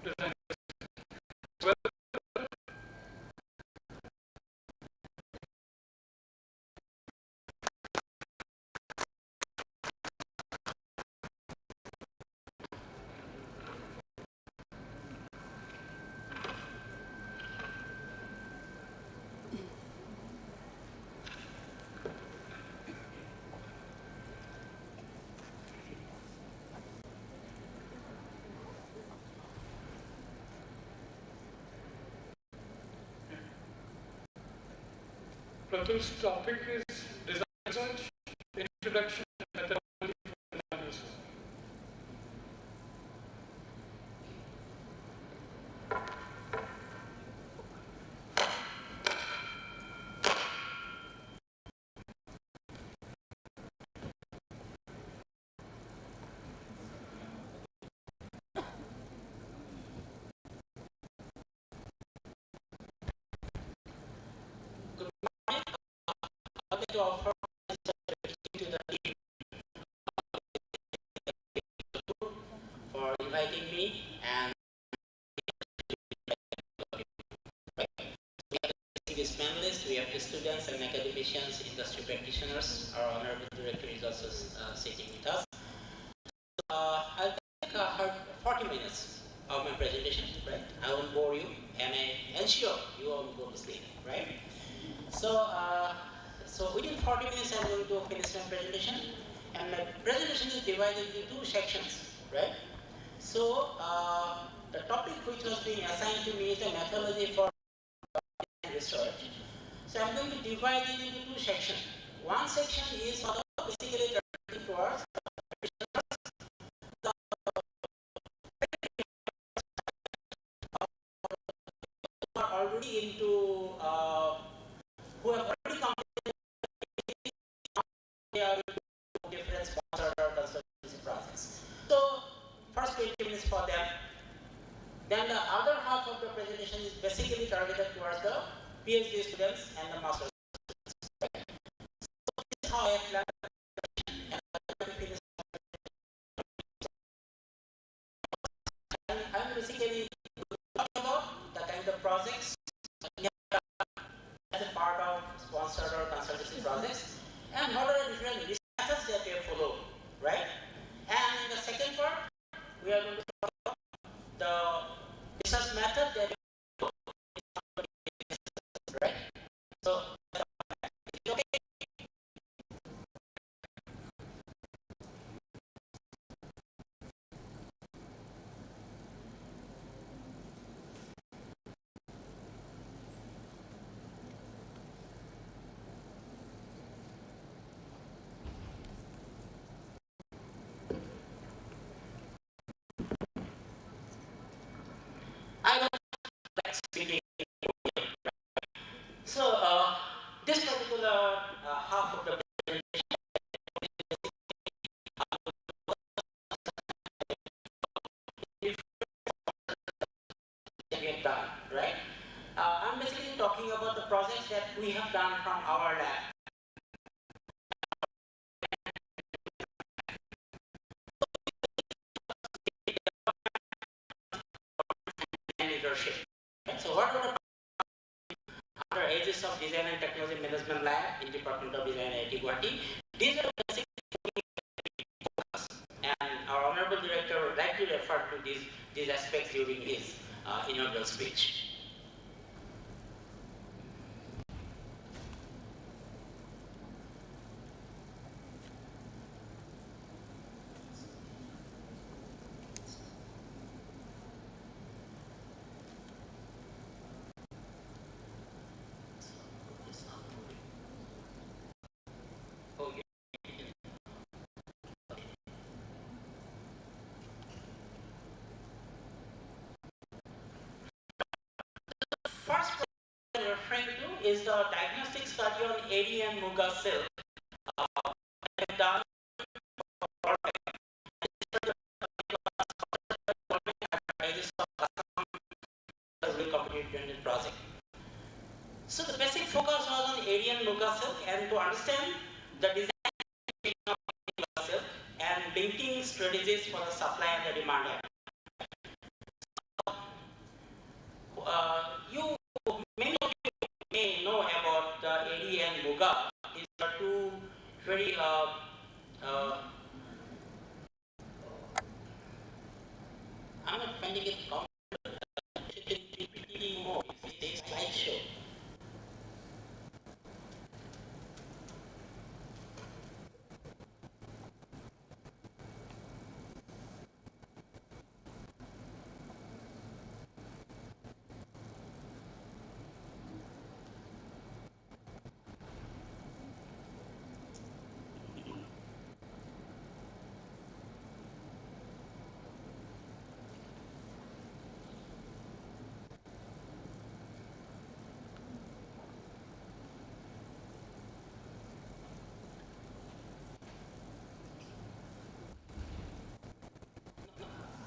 design. Well, Pratul's topic is design research, introduction to methodology for design research. I'd like to offer to the team for inviting me, and we have these panelists, we have the students and academicians, industry practitioners. Our honorable director is also sitting with us. I'll take 40 minutes of my presentation, right? I won't bore you, and I ensure you won't go to sleep, right? So within 40 minutes, I'm going to finish my presentation, and my presentation is divided into two sections, right? So the topic which was being assigned to me is the methodology for research. So I'm going to divide it into two sections. One section is basically directed towards who are already into who have already completed different sponsored or consultancy projects. So first 20 minutes for them. Then the other half of the presentation is basically targeted towards the PhD students and the master's students. So this is how I have planned and I'm basically talking about the kind of projects as a part of sponsored or consultancy projects, and what are the different methods that they follow, right? And in the second part, we are going to talk about the research method that they follow, right? So, okay. I don't like speaking. So this particular half of the presentation we have done, right? I'm basically talking about the projects that we have done from our lab. And leadership. Right? So what are the under aegis of Design and Technology Management Lab in Department of Design at Guwahati? These are basically focus, and our honorable director rightly referred to these aspects during his inaugural speech. First project I'm referring to is the diagnostic study on AD and Muga cell done for the project. So the basic focus was on AD and Muga silk, and to understand the design of Muga silk and linking strategies for the supply and the demand. You many of you may know about AD and Muga. These are two very I'm not finding it complicated more. It's a slideshow.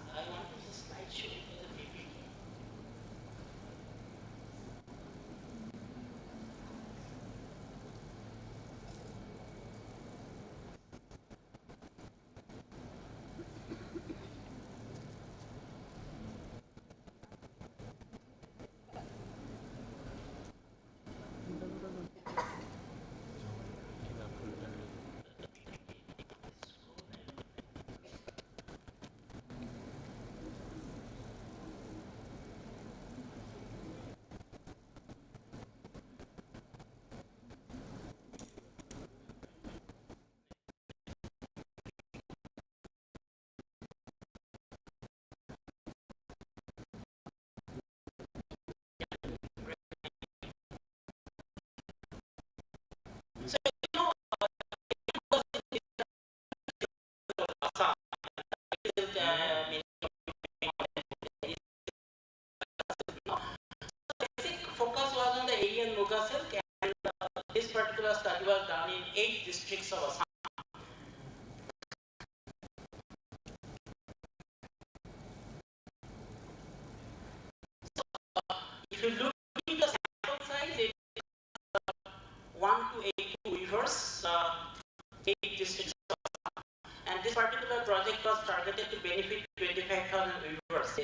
I want to use a slideshow as a PPT. So you know, basic focus was on the AD and Muga silk, and this particular study was done in 8 districts of Assam. If you look into the sample size, it is 1 to 8 weavers, 8 districts. And this particular project was targeted to benefit 25,000 weavers.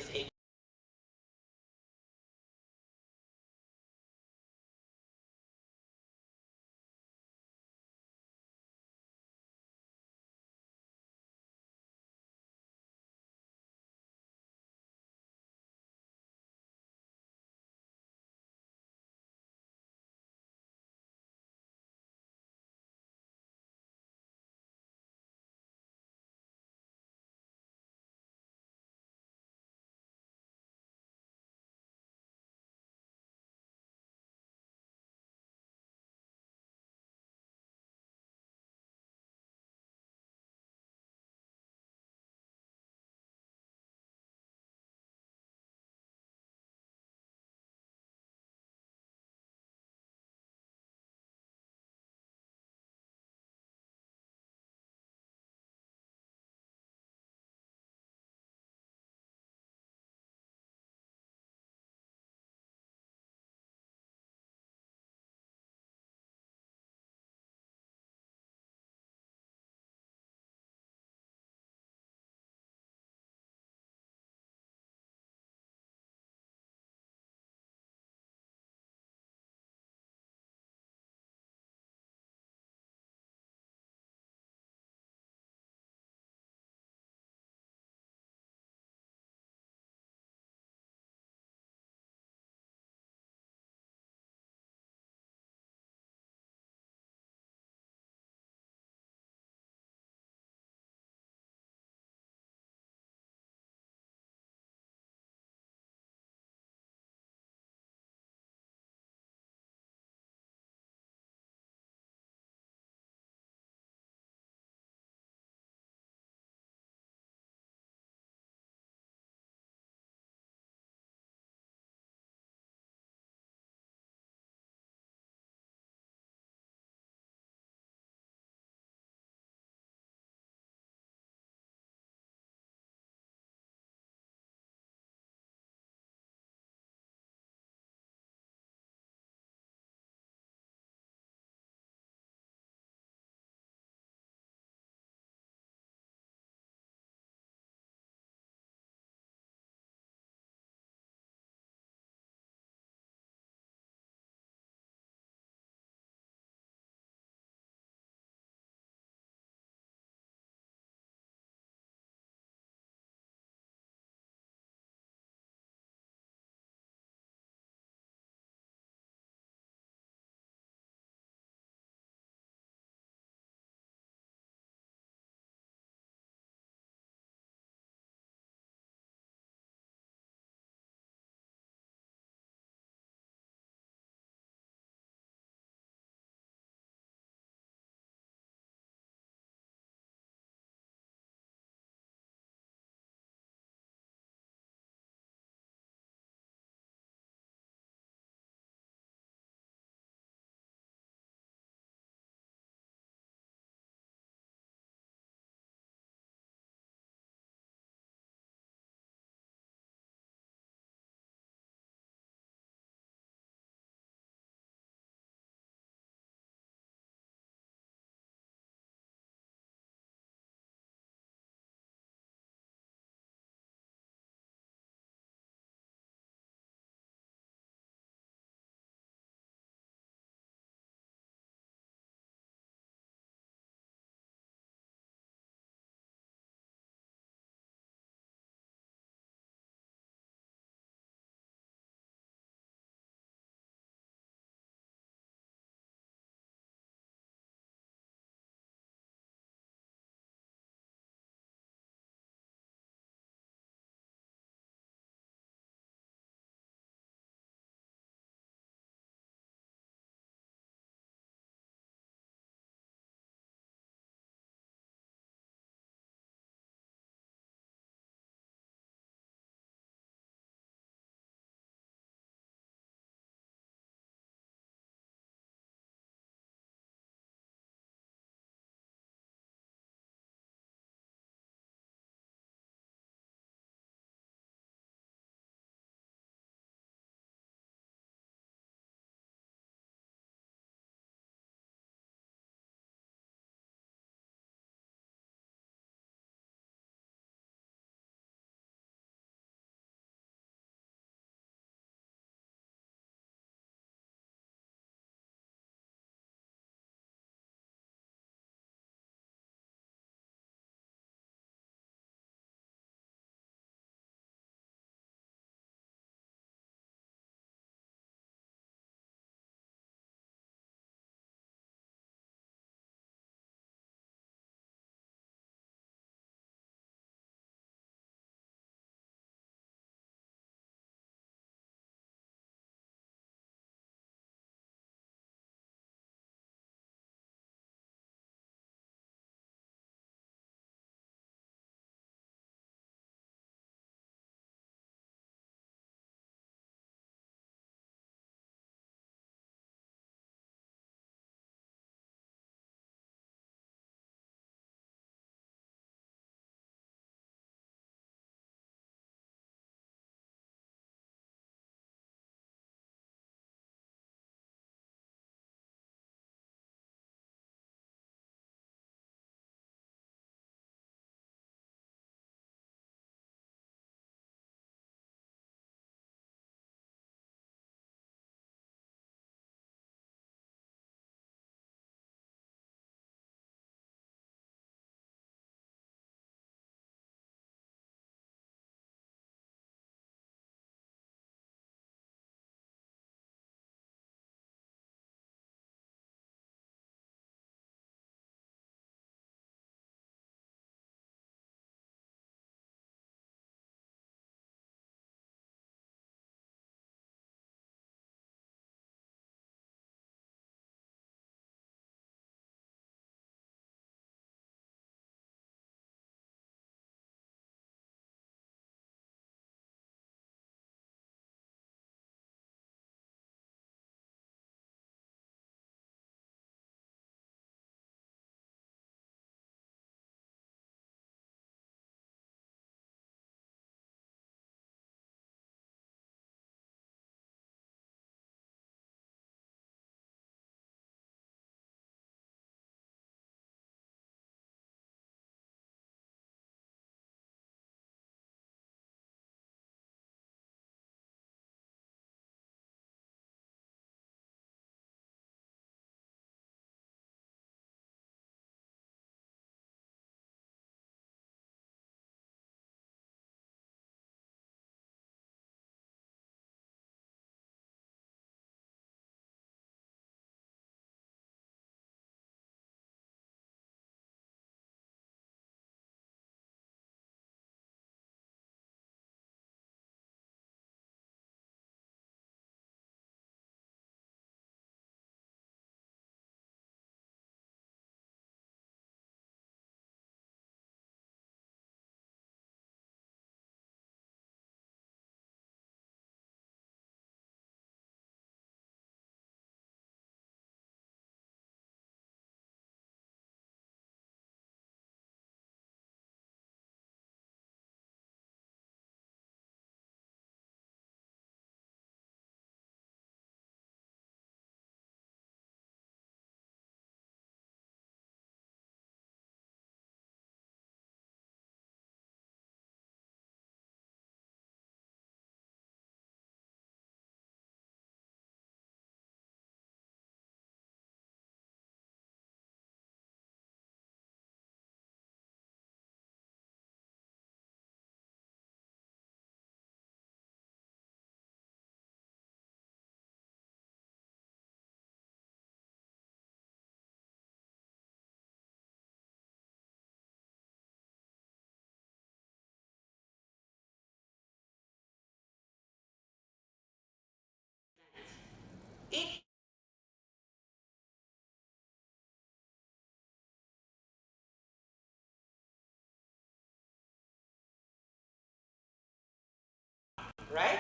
right?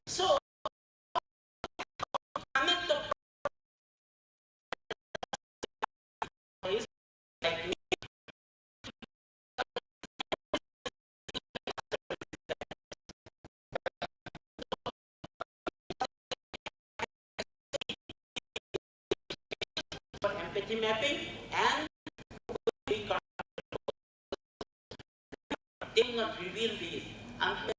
So connect the is like for empathy mapping and they will not reveal these until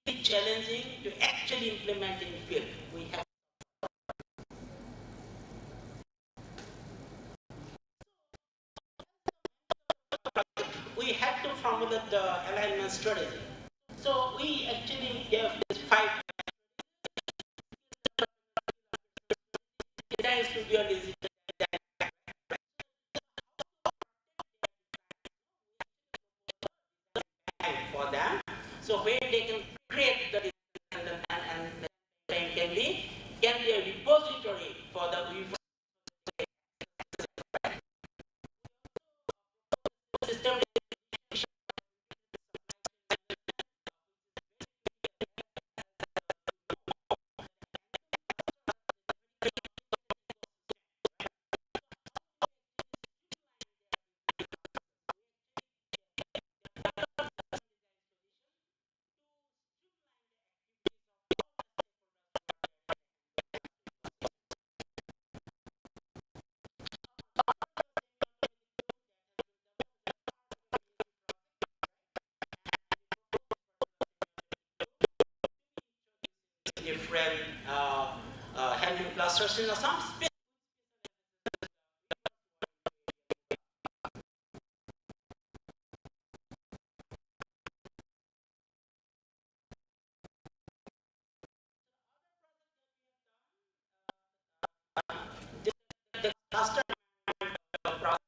it's challenging to actually implement in field. We had to formulate the alignment strategy. So we actually gave this 5 design studio digital for them. So where they can create the design and can be a repository for the system. Different handling clusters in some space. The cluster process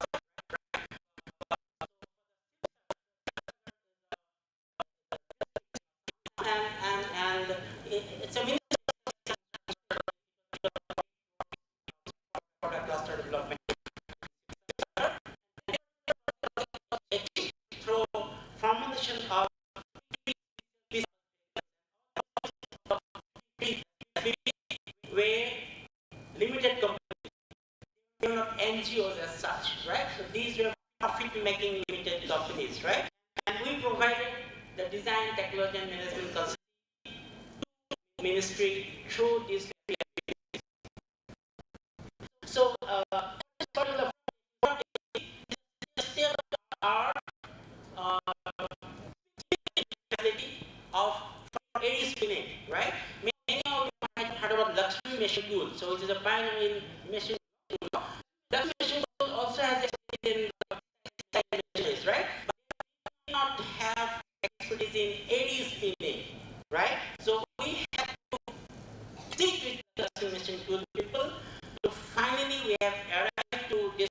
and it's a mini cluster development through formulation of where limited companies, they are not NGOs as such, right? So these were profit-making limited companies, right? And we provided the design, technology, and management consulting ministry through this. So, particular still our of air spinning, right? Many of you might have heard about Lakshmi machine tool. So it is a pioneering machine tool. Lakshmi machine tool also has expertise in machines, right? But they do not have expertise in air spinning, right? So we have to stick with the Lakshmi machine tool people. So finally we have arrived to this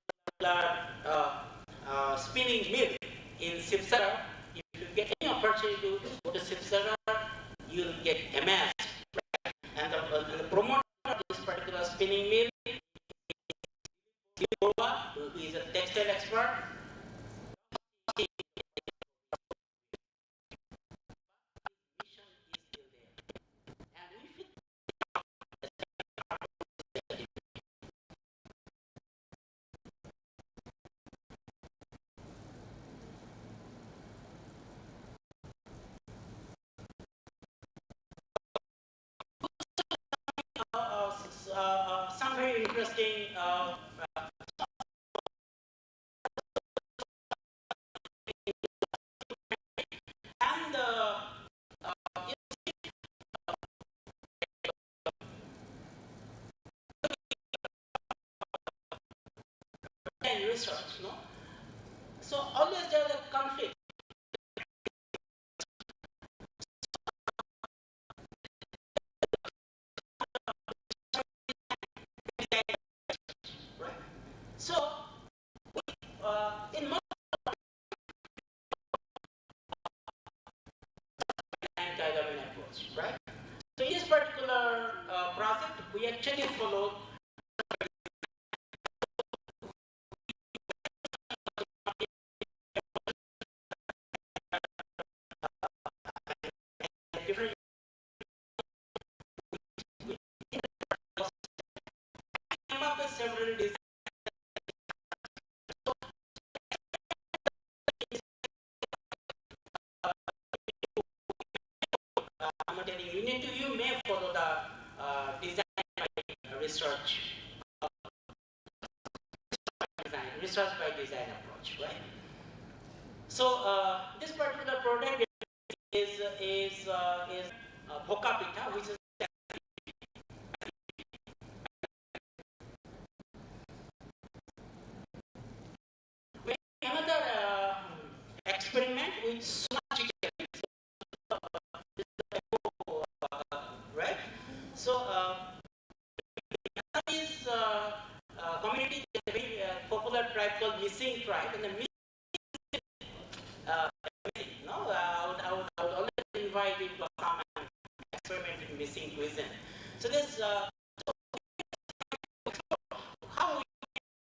spinning mill in Sipsara. If you get any opportunity to go to Sipsara, you'll get MS. Right? And the promoter of this particular spinning mill is who is a textile expert. Some very interesting and research, no? So always there is a conflict. Right? So in most anti-government approach, right? So in this particular project, we actually followed telling you may follow the design by research, research by design approach, right? So this particular product is Bhoka Pita, which is another experiment with sugar chicken, right? So this community is a very popular tribe called Missing tribe, and the I would always invite you to come and experiment in missing cuisine. So this how we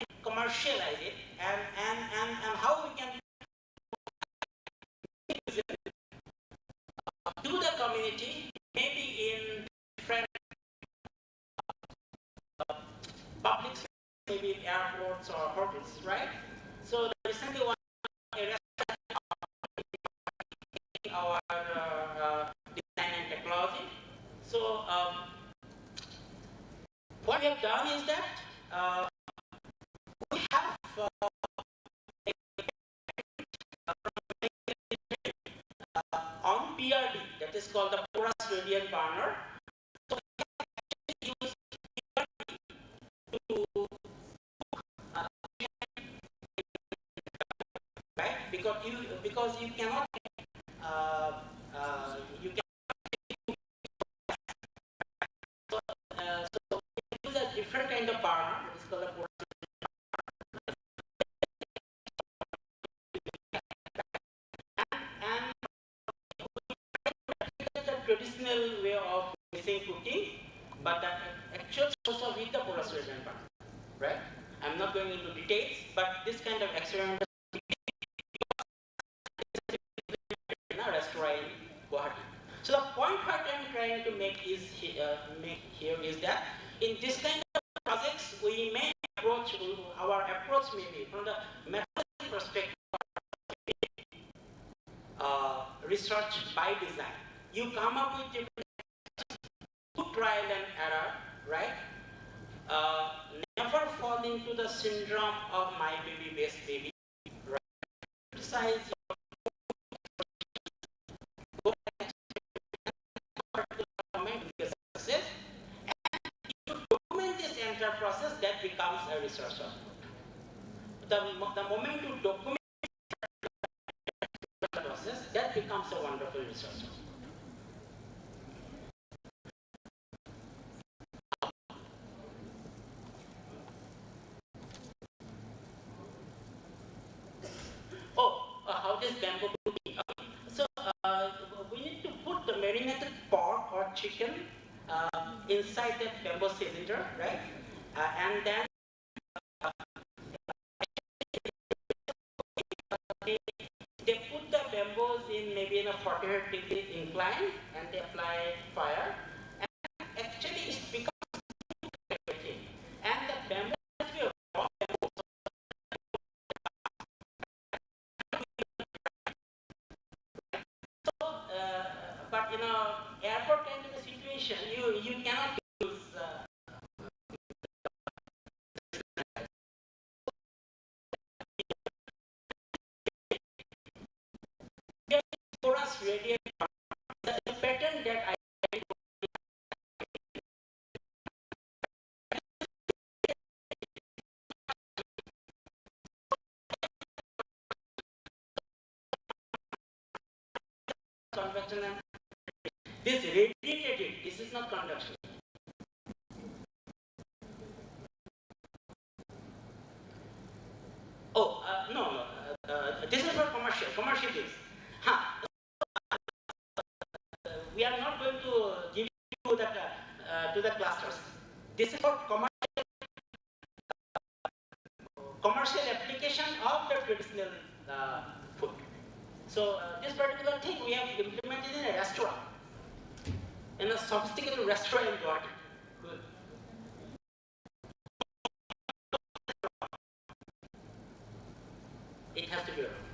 can commercialize it and how we can to the community, maybe in different public spaces, maybe in airports or hotels, right? So recently one our design and technology. So what we have done is that we have on PRD, that is called the porous radiant burner. So we use PRD to right, because you cannot you can so we use a different kind of burner. It is called a porous and the traditional way of missing cooking, but the actual source of with the porous radiant burner, right? I'm not going into details, but this kind of experiment in a restaurant in Guwahati. So the point what I'm trying to make here is that in this kind of projects we may approach our approach maybe from the methodological perspective, research by design. You come up with different trial and error, right? Never fall into the syndrome of my baby best baby. Right? Exercise success, and if you document this entire process, that becomes a research output. The moment you document the process, that becomes a wonderful research output. How does bamboo cooking? So we need to put the marinated pork or chicken inside that bamboo cylinder, right? And then they put the bamboos in maybe in a 48-degree incline, and they apply fire, and actually it becomes everything. And the bamboo but in a airport kind of a situation, you cannot use porous radiant. The pattern that I convection and this radiated, this is not conduction. No, this is for commercial use. We are not going to give you to the clusters. This is for commercial application of the traditional food. So this particular thing we have implemented in a restaurant, in a sophisticated restaurant in Guwahati. Good. It has to be around.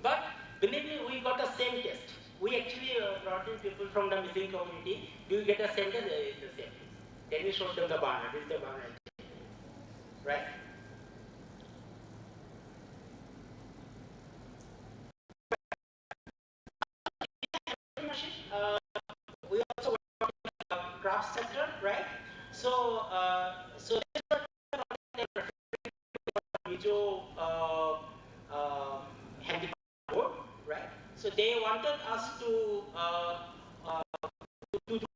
But believe me, we got the same test. we actually brought in people from the missing community. Do you get a sentence? It's the same. Then we showed them the banner. This is the banner. Right? We also work in the craft sector, right? So, so this was visual handicap board, right? So they wanted us to do the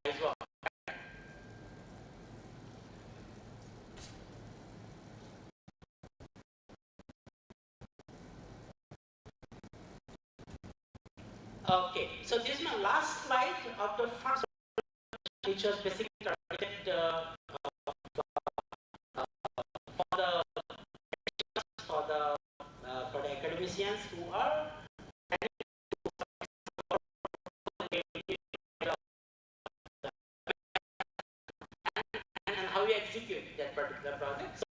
as well. Okay, so this is my last slide of the first, which was basically targeted for the academicians who are and how we execute that particular project. So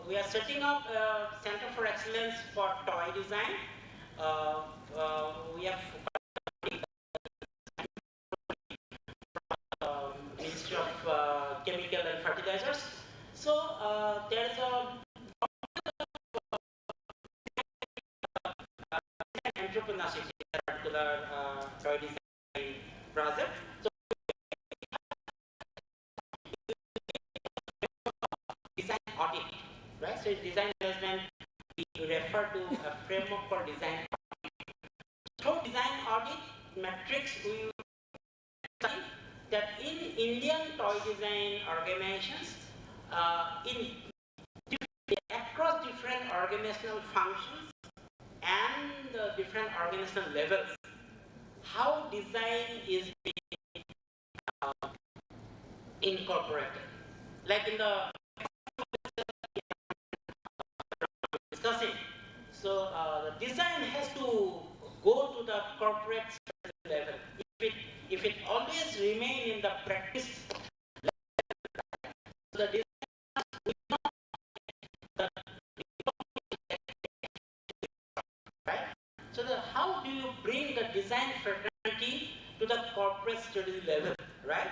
we are setting up a Center for Excellence for Toy Design. We have Ministry of Chemical and Fertilizers. So there is a entrepreneurship in that particular toy design project. So design audit, right? So design management, we refer to a framework for design. Through design audit metrics, we study that in Indian toy design organizations, across different organizational functions and different organizational levels, how design is being incorporated. Like in the discussing, so the design has to go to the corporate level. If it always remain in the practice level, the design right? So how do you bring the design fraternity to the corporate study level, right?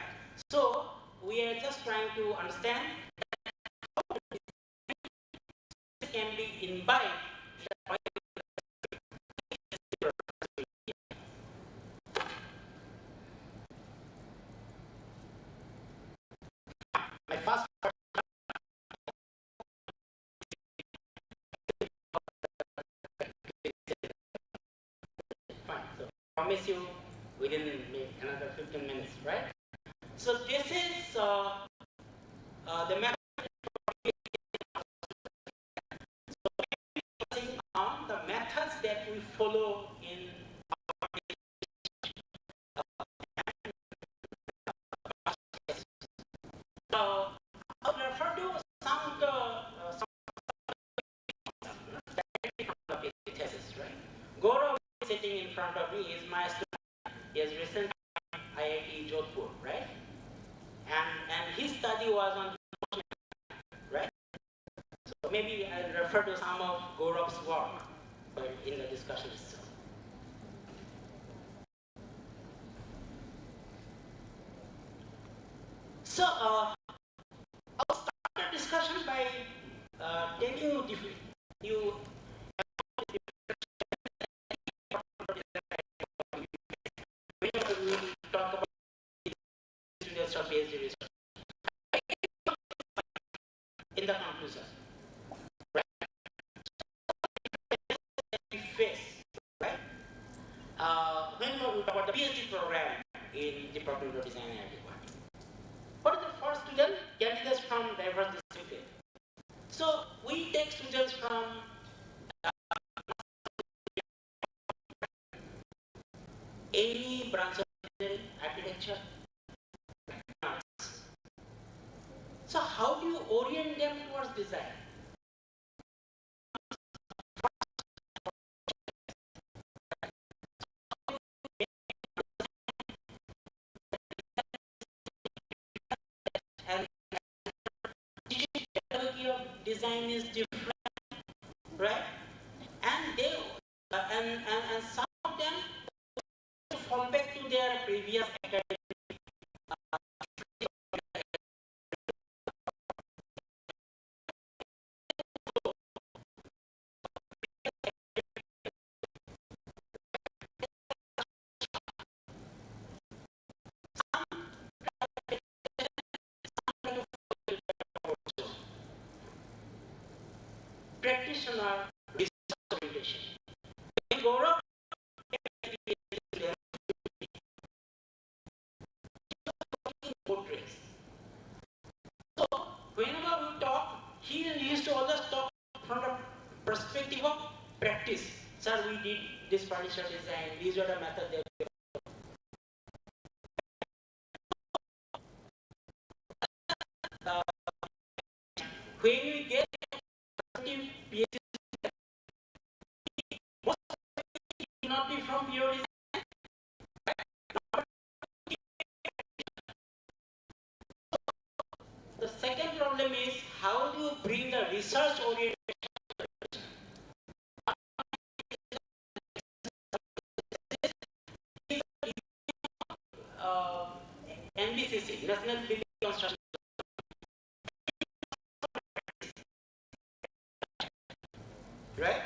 So we are just trying to understand how this can be imbibed. My first fine. So promise you within another 15 minutes, right? So this is the method on the methods that we follow in I'll refer to some thesis, right? Gaurav sitting in front of me is my student. He has recently IIT Jodhpur, right? And his study was on right? So maybe I'll refer to some of Gaurav's work in the discussion itself. So I'll start the discussion by telling you when we talk about students or PhD research. In the conclusion, right? We face, right? When we talk about the PhD program in Department of Design and Architecture, what is the first student? Candidates from diverse disciplines. So we take students from any branch of engineering, architecture. So how do you orient them towards design? And design is different, right? And they and some of them fall back to their previous academic. Practitioner research orientation. In Gaurav, portraits. So whenever we talk, he used to always talk from the perspective of practice. Sir, we did this furniture design. These were the methods they were. When we get PhD, most of it will not be from pure design. The second problem is how do you bring the research oriented NBCC, National Building Construction, right?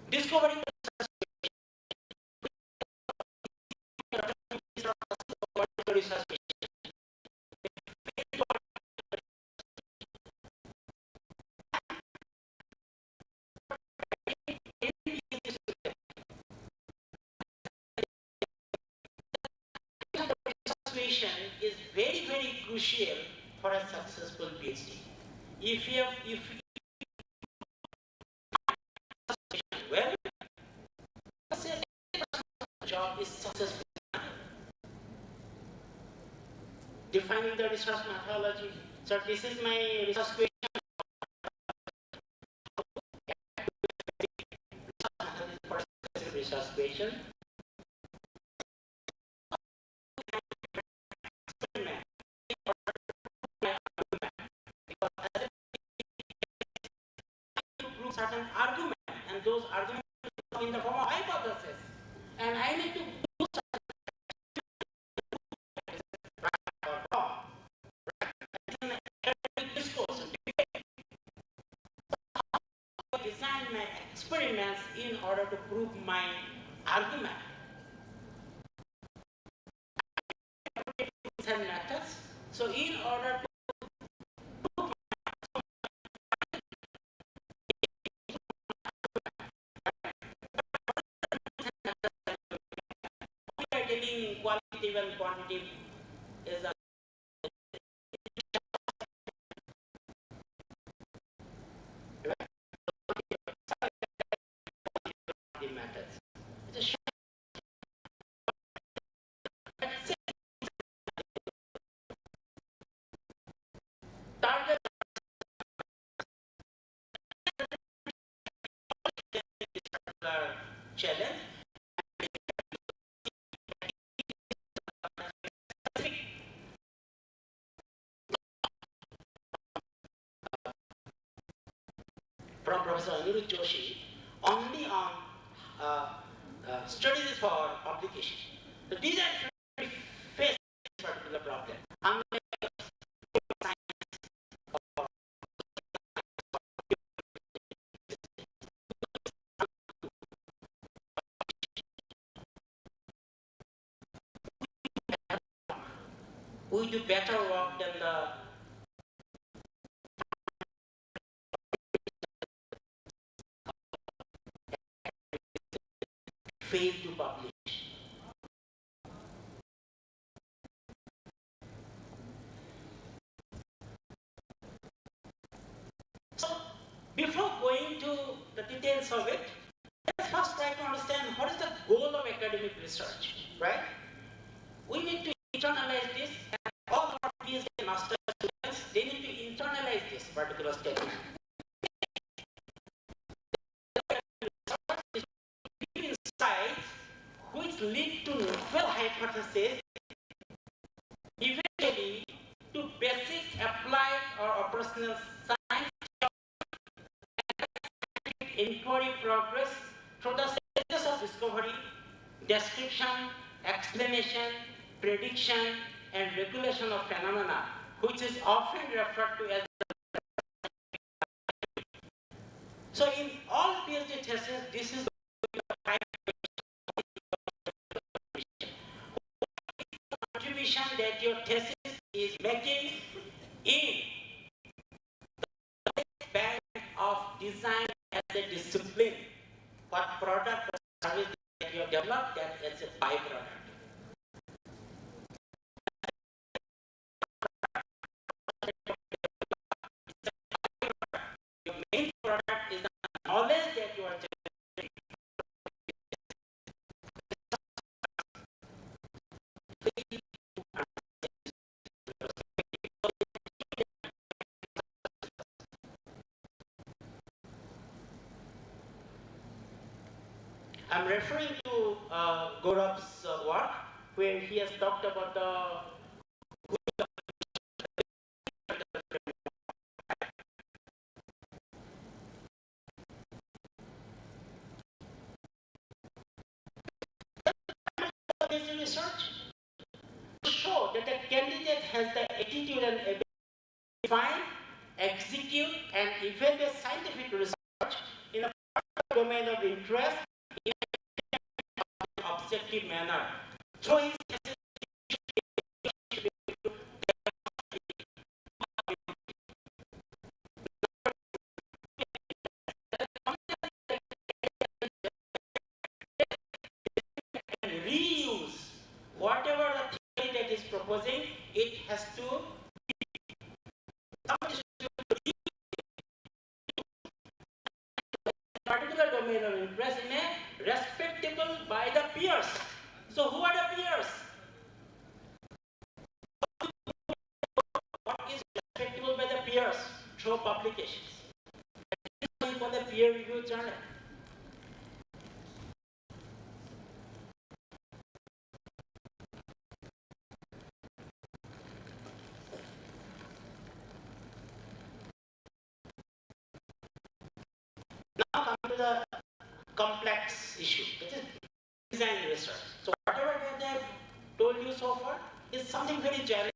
Discovering the research. Situation is very, very crucial for a successful PhD. If you well, job is successful. Defining the research methodology. So this is my research question. Research question. Certain argument, and those arguments come in the form of hypothesis, and I need to do something right or wrong. In the academic discourse, I design my experiments in order to prove my argument. And methods. So in order to getting qualitative and quantitative is a methods. It's a target challenge. From Professor Anirudh Joshi, only on studies for publication. The design face this particular problem. We do better work than the fail to publish. So, before going to the details of it, let's first try to understand what is the goal of academic research, right? We need to internalize this, and all our PhD and master students, they need to internalize this particular statement. Insights which lead to novel hypotheses, eventually to basic applied or operational science inquiry progress through the stages of discovery, description, explanation, prediction, and regulation of phenomena, which is often referred to as. So in all PhD theses, this is the contribution that your thesis is making in the bank of design as a discipline. What product or service that you have developed, that is a byproduct. Your main product is the knowledge that you are generating. I'm referring to Gaurav's work, where he has talked about the research to show that the candidate has the attitude and ability to define, execute, and evaluate scientific research in a domain of interest in an objective manner. Through his reuse whatever the theory that is proposing, it has to particular domain of interest in a respectable by the peers. So who are the peers? What is respectable by the peers? Through publications. That is for the peer review journal. Now come to the complex issue, which is design research. So whatever that I have told you so far is something very challenging.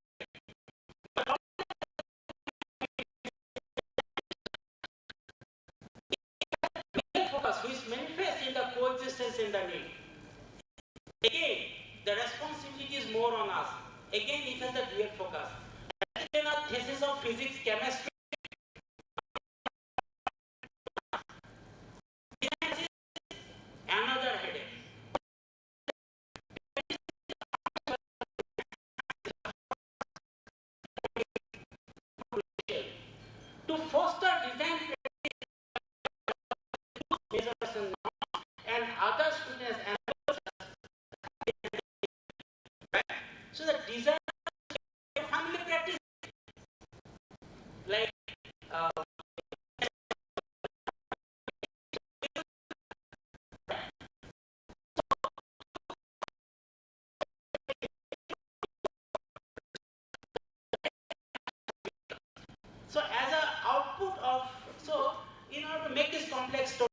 Focus which manifests in the coexistence in the need. Again, the responsibility is more on us. Again, it has the dual focus. In a thesis of physics, chemistry, another headache. To foster design measures and other students and so the design family practice like so as an output of, so in order to make this complex story,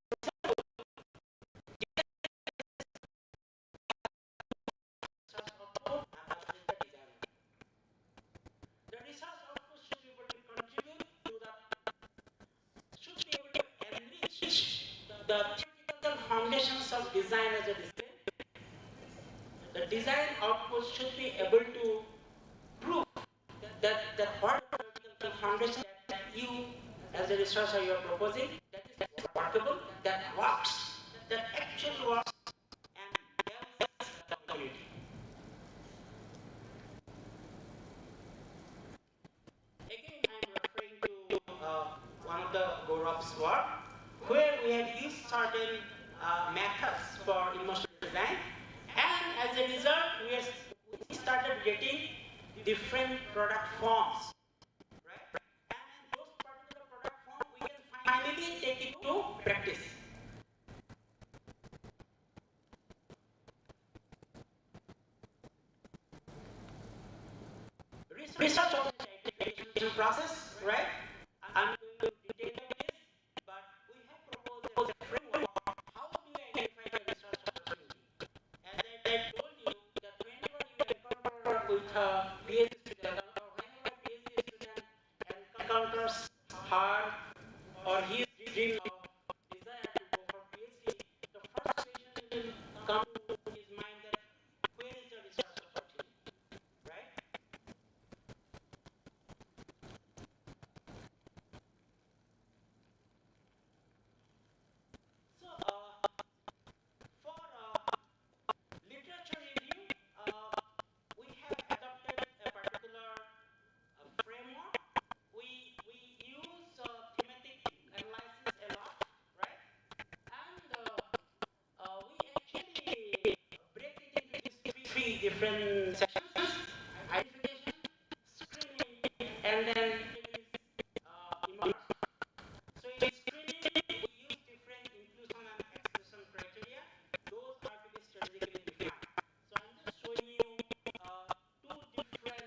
the research output should be able to contribute to the, should be able to enrich the theoretical foundations of design as a discipline. The design output should be able to prove that what the foundation that you as a researcher you are proposing, that is workable, that works, that actually works and helps the community. Again, I am referring to one of the Gaurav's work, where we have used certain methods for emotional design, and as a result, we started getting different product forms, right? And those particular product forms we can finally take it to practice. Research of the identification process, right? I'm going to detail this, but we have proposed a framework. How do you identify the research opportunity? As I told you, that whenever you encounter with a PhD student, or whenever a PhD student encounters her or his dream of desire to go for PhD, the first question will come to his mind that where is the research opportunity, right? So, for literature review, we have adopted a particular framework. We use thematic analysis a lot, right? And we actually break it into these three different sections: identification, screening, and then immersion. So in screening, we use different inclusion and exclusion criteria. Those are to be strategically defined. So I'm just showing you two different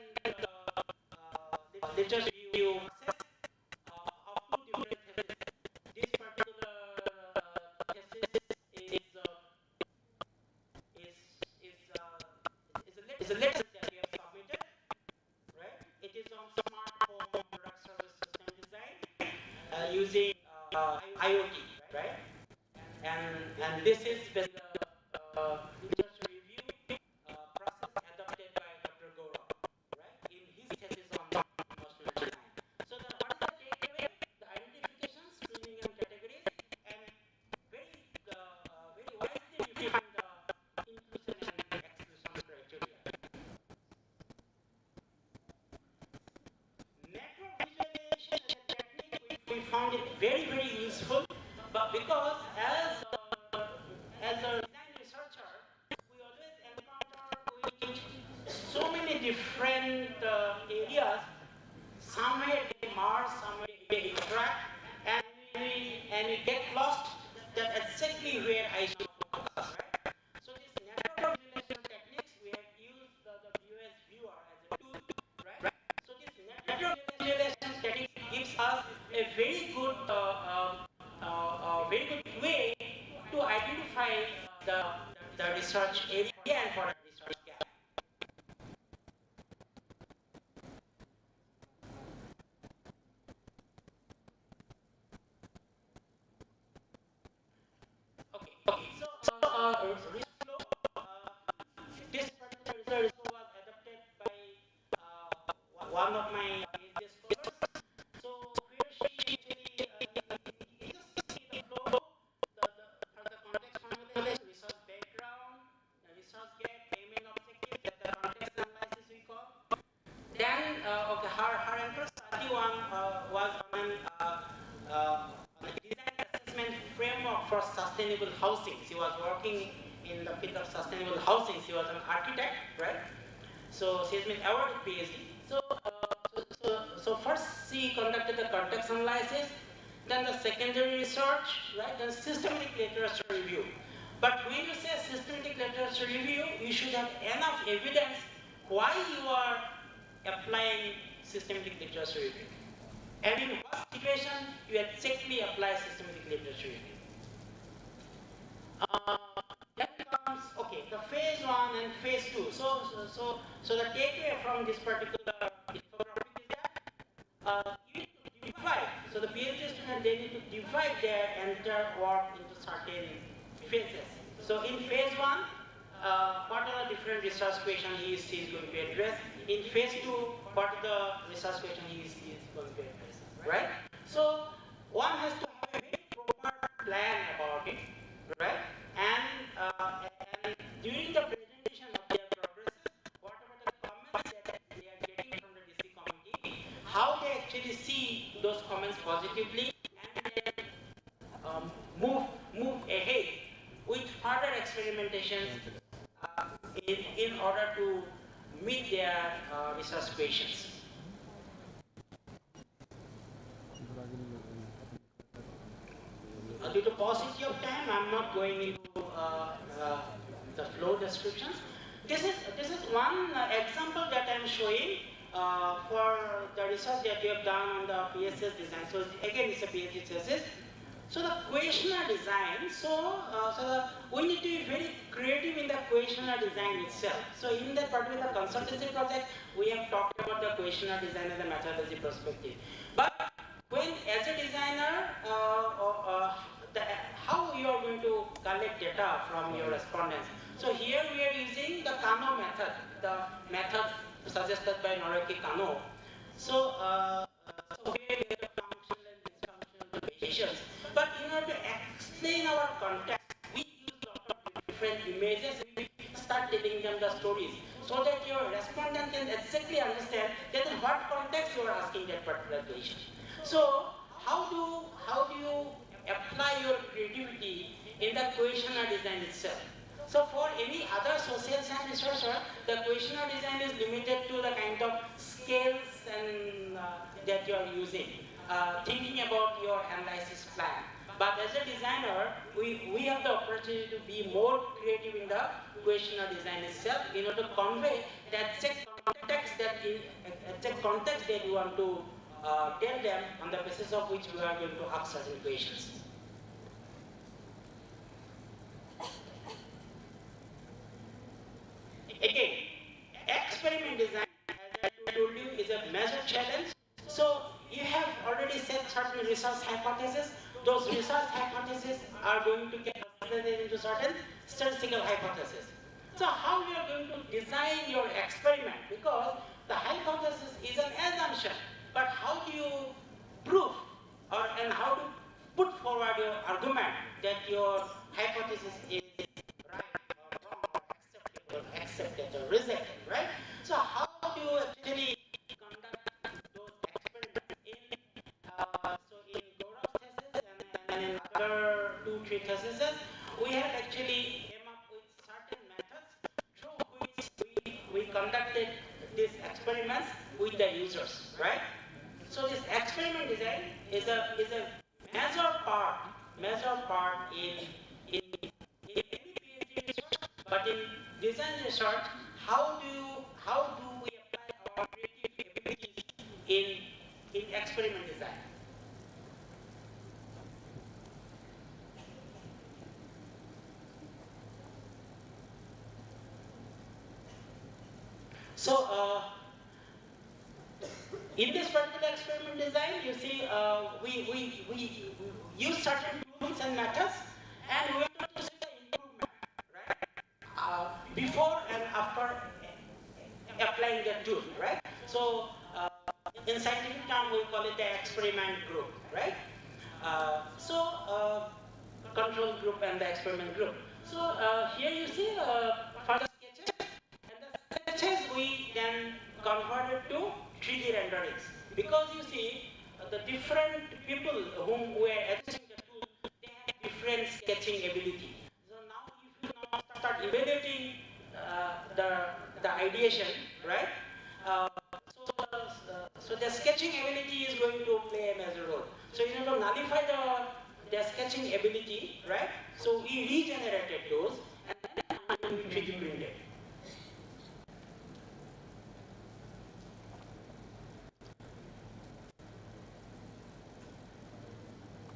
literature review process of two different theses. This particular thesis is a latest that we have submitted, right? It is on smart home product service system design using IoT, right? And this is the literature review process adopted by Dr. Gaurav, right? In his thesis on emotional design. So what is the takeaway? The identification, screening, and categories, and very wisely define the inclusion and exclusion criteria. Network visualization as a technique, we found it very, very useful, but because as a design researcher, we always encounter with so many different areas. Somewhere they merge, somewhere they interact, and we get lost that exactly where I should focus, right? So this network visualization techniques, we have used the VOS viewer as a tool, right? So this network visualization technique gives us a very good way to identify the research area and for the research gap. Okay. So research flow. This particular research flow was adopted by one of my PhD scholars. So where she actually you just see the flow, the context formulation, research background, the research gap, payment objective, that the context analysis we call. Then her interest one was on a design assessment framework for sustainable housing. She was working in the field of sustainable housing. She was an architect, right? So she has been awarded PhD. So first she conducted the context analysis, then the secondary research, right? Then systematic literature review. But when you say systematic literature review, you should have enough evidence why you are applying systematic literature review. And in what situation you exactly apply systematic literature review. Then comes, okay, the phase 1 and phase 2. So the takeaway from this particular infographic is that you need to divide. So the PhD student, they need to divide their entire work into certain phases. So in phase 1, what are the different research questions he is going to address? In phase 2, what are the research questions he is going to address, right? So one has to have a very proper plan about it, right? And during the presentation of their progresses, whatever the comments that they are getting from the DC committee, how they actually see those comments positively and then move ahead further experimentations in order to meet their research questions. Due to paucity of time, I'm not going into the flow descriptions. This is one example that I'm showing for the research that we have done on the PSS design. So again, it's a PhD thesis. So the questionnaire design, so we need to be very creative in the questionnaire design itself. So in that particular consultancy project, we have talked about the questionnaire design as a methodology perspective. But when, as a designer, how you are going to collect data from your respondents. So here we are using the Kano method, the method suggested by Noreki Kano. So, so here we have functional and dysfunctional behaviors. But in order to explain our context, we use a lot of different images and we start telling them the stories so that your respondent can exactly understand that in what context you are asking that particular question. So how do you apply your creativity in the questionnaire design itself? So for any other social science researcher, the questionnaire design is limited to the kind of scales and that you are using, thinking about your analysis plan. But as a designer, we have the opportunity to be more creative in the questionnaire design itself in order to convey that context that you want to tell them, on the basis of which we are going to ask certain questions. Again, experiment design, as I told you, is a major challenge. So you have already set certain research hypotheses. Those research hypotheses are going to get translated into certain statistical hypotheses. So how you are going to design your experiment? Because the hypothesis is an assumption, but how do you prove and how to put forward your argument that your hypothesis is right or wrong or accepted or rejected, right? So how do you actually conduct those experiments in Gaurav's thesis and in other 2-3 theses, we have actually came up with certain methods through which we conducted these experiments with the users, right? So this experiment design is a major part in any PhD research, but in design research, how do we apply our creative abilities in experiment design? So in this particular experiment design, you see, we use certain tools and methods, and we want to see the improvement, right? Before and after applying the tool, right? So in scientific term, we call it the experiment group, right? Control group and the experiment group. So here you see further sketches, and the sketches we then converted to 3D renderings, because you see the different people whom we are assessing the tool, they have different sketching ability. So now if you now start evaluating the ideation, right? So the sketching ability is going to play a major role. So in order to nullify the sketching ability, right? So we regenerated those and then we 3D printed.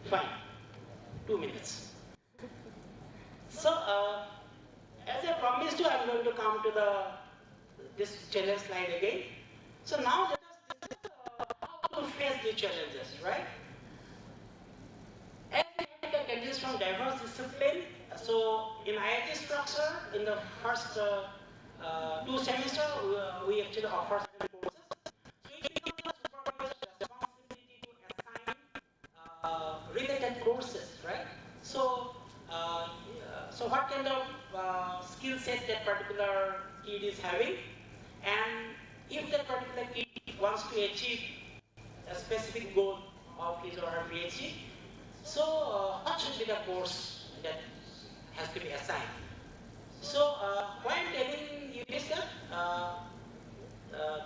Fine, 2 minutes. So, as I promised you, I'm going to come to this challenge slide again. So now let us discuss how to face these challenges, right? As we have the candidates from diverse disciplines, so in IIT structure, in the first 2 semesters, we actually offer certain courses. So it becomes a supervisor's responsibility to assign related courses, right? So, so what kind of skill set that particular kid is having, and if that particular kid wants to achieve a specific goal of his or her PhD, so what should be the course that has to be assigned. So why I'm telling you is that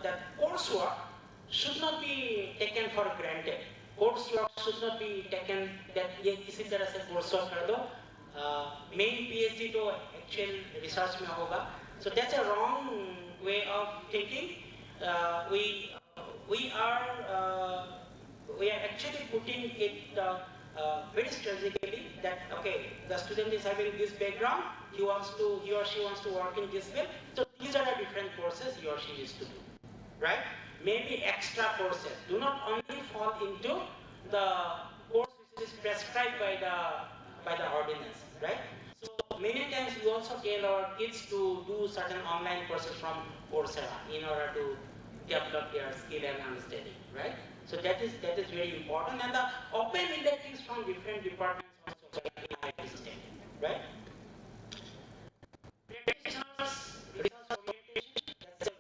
that coursework should not be taken for granted. Coursework should not be taken that ये किसी तरह से coursework कर दो, main PhD तो actual research में होगा. So that's a wrong way of thinking. We are actually putting it very strategically that okay, the student is having this background, he or she wants to work in this field. So these are the different courses he or she is to do, right? Maybe extra courses. Do not only fall into the course which is prescribed by the ordinance, right? So many times we also tell our kids to do certain online courses from Coursera in order to develop their skill and understanding, right? So that is very important, and the open electives from different departments also very understanding, right? Practitioners, research orientation, that's a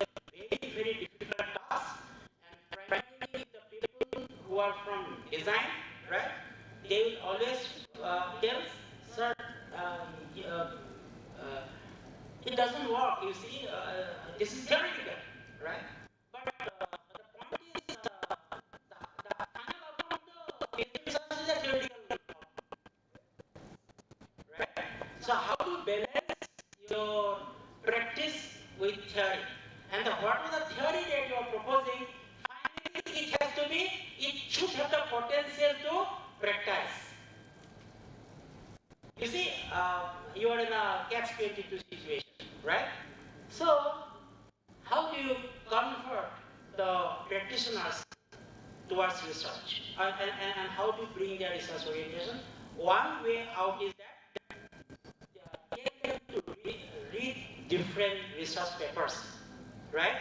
very difficult task, and primarily the people who are from design, right? They will always tell, sir, it doesn't work. You see, this is theoretical, right? But the point is, the final outcome of the research is a theoretical outcome, right? So how to balance your practice with theory, and what is the theory that you are proposing? Finally, it should have the potential to practice. You see, you are in a catch-22 situation, right? So, how do you convert the practitioners towards research, and how to bring their research orientation? One way out is that get them to read different research papers, right?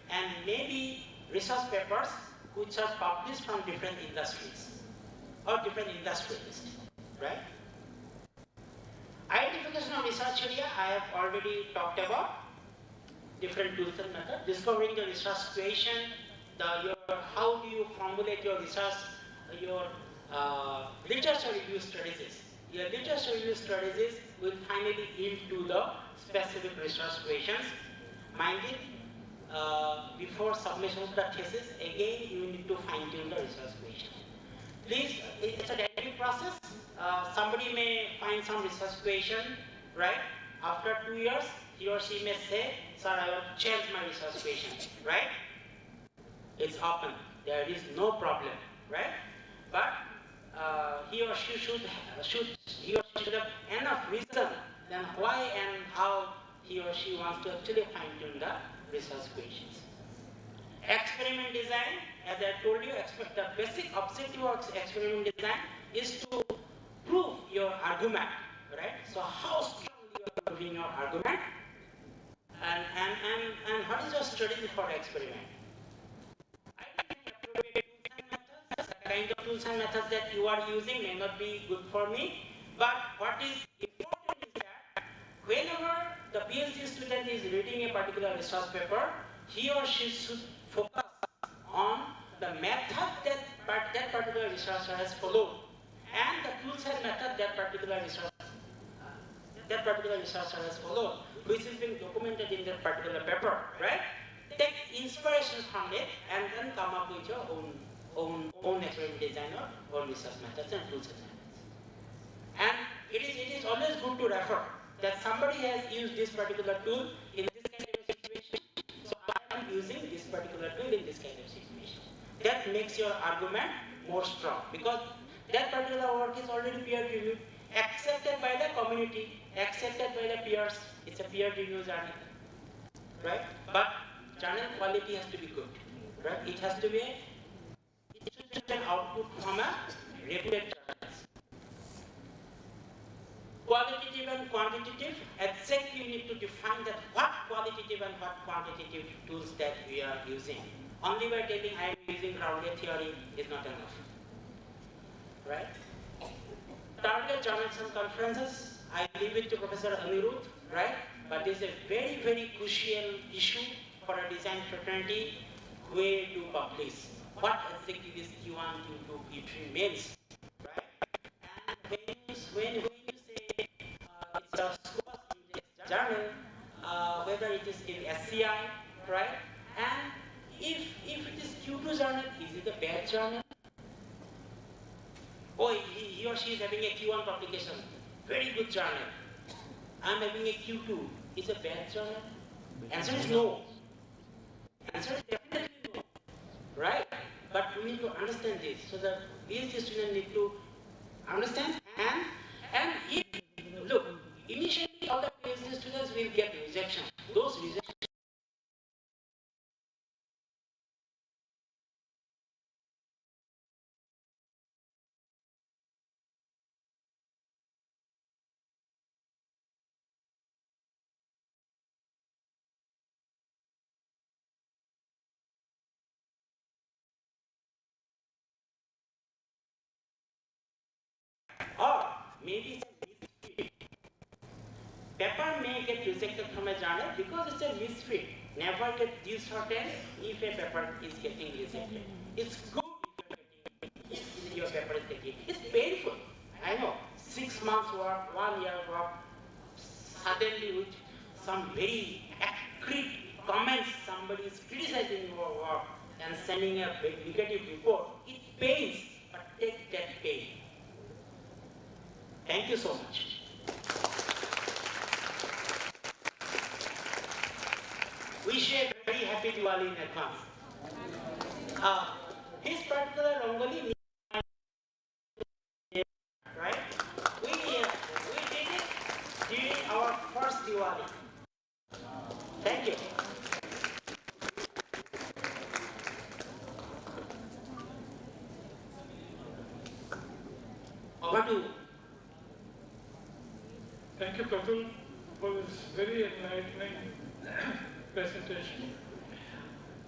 And maybe research papers which are published from different industries or different industrialists, right? Identification of research area, I have already talked about. Different tools and methods. Discovering the research situation, how do you formulate your research, your literature review strategies. Your literature review strategies will finally yield to the specific research questions. Mind it, before submission of the thesis, again you need to fine-tune the research question. Please, it's a dynamic process. Somebody may find some research question, right? After 2 years, he or she may say, sir, I will change my research question, right? It's open. There is no problem, right? But he or she should have enough reason then why and how he or she wants to actually fine-tune the research questions. Experiment design, as I told you, the basic objective of experiment design is to prove your argument, right? So how strongly you are proving your argument, and what is your strategy for experiment? Appropriate tools and methods. The kind of tools and methods that you are using may not be good for me, but what is important is that whenever the PhD student is reading a particular research paper, he or she should focus on the method that particular researcher has followed, and the tools and method that particular researcher has followed, which is being documented in that particular paper, right? Take inspiration from it and then come up with your own experiment design or research methods and tools and methods. And it is always good to refer that somebody has used this particular tool in this kind of situation, so I am using this particular tool in this kind of situation. That makes your argument more strong, because that particular work is already peer-reviewed, accepted by the community, accepted by the peers. It's a peer-reviewed journal, right? But journal quality has to be good, right? It should be an output from a reputed journal. Qualitative and quantitative, exactly you need to define that what qualitative and what quantitative tools that we are using. Only by telling I am using grounded theory is not enough, right? Target journals and conferences, I leave it to Professor Anirudh, right? But this is a very, very crucial issue for a design fraternity, where to publish. What exactly is you want you to remains, right? And when you say it's a journal, whether it is in SCI, right? And if it is Q2 journal, is it a bad journal? Oh, he or she is having a Q1 publication, very good journal. I'm having a Q2, is a bad journal? Answer is no. Answer is definitely no, right? But we need to understand this, so that PhD students need to understand, and if, look, initially all the PhD students will get rejection. Those rejections or maybe it's a misfit. Paper may get rejected from a journal because it's a misfit. Never get disheartened if a paper is getting rejected. It's good if your paper is getting. It's painful. I know. 6 months work, 1 year work, suddenly with some very acrid comments, somebody is criticizing your work and sending a negative report. It pains, but take that pain. Thank you so much. Wish you a very happy Diwali in advance. This particular Rangoli, right? We did it during our first Diwali. Thank you. Over to you. Thank you, Kapil, for this very enlightening presentation.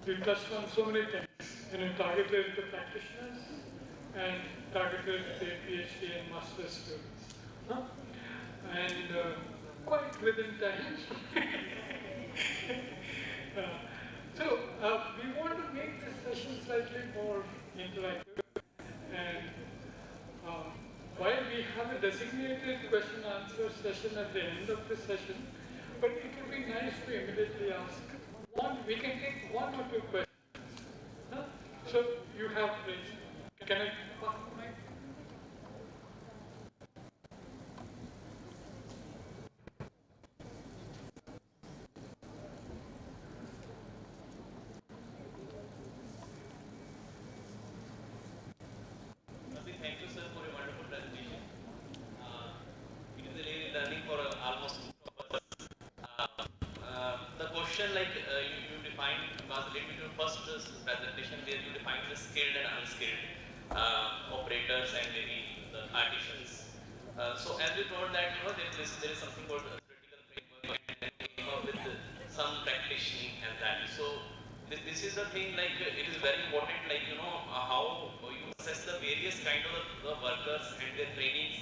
You touched on so many things, targeted to practitioners and targeted to PhD and master's students. Huh? And quite within time. So we want to make this session slightly more interactive, and while we have a designated question answer session at the end of the session, but it would be nice to immediately ask one, we can take 1 or 2 questions. Huh? So you have raised, can I pass the mic? Thank you, sir, for a wonderful presentation. It is really learning for almost all of us. The question, like you defined, was related to first presentation where you defined the skilled and unskilled operators and maybe the artisans. So as you told that there is something called a theoretical framework, and then we came up with some practicing and that. So this is the thing, like it is very important, like how you assess the various kind of the workers and their trainings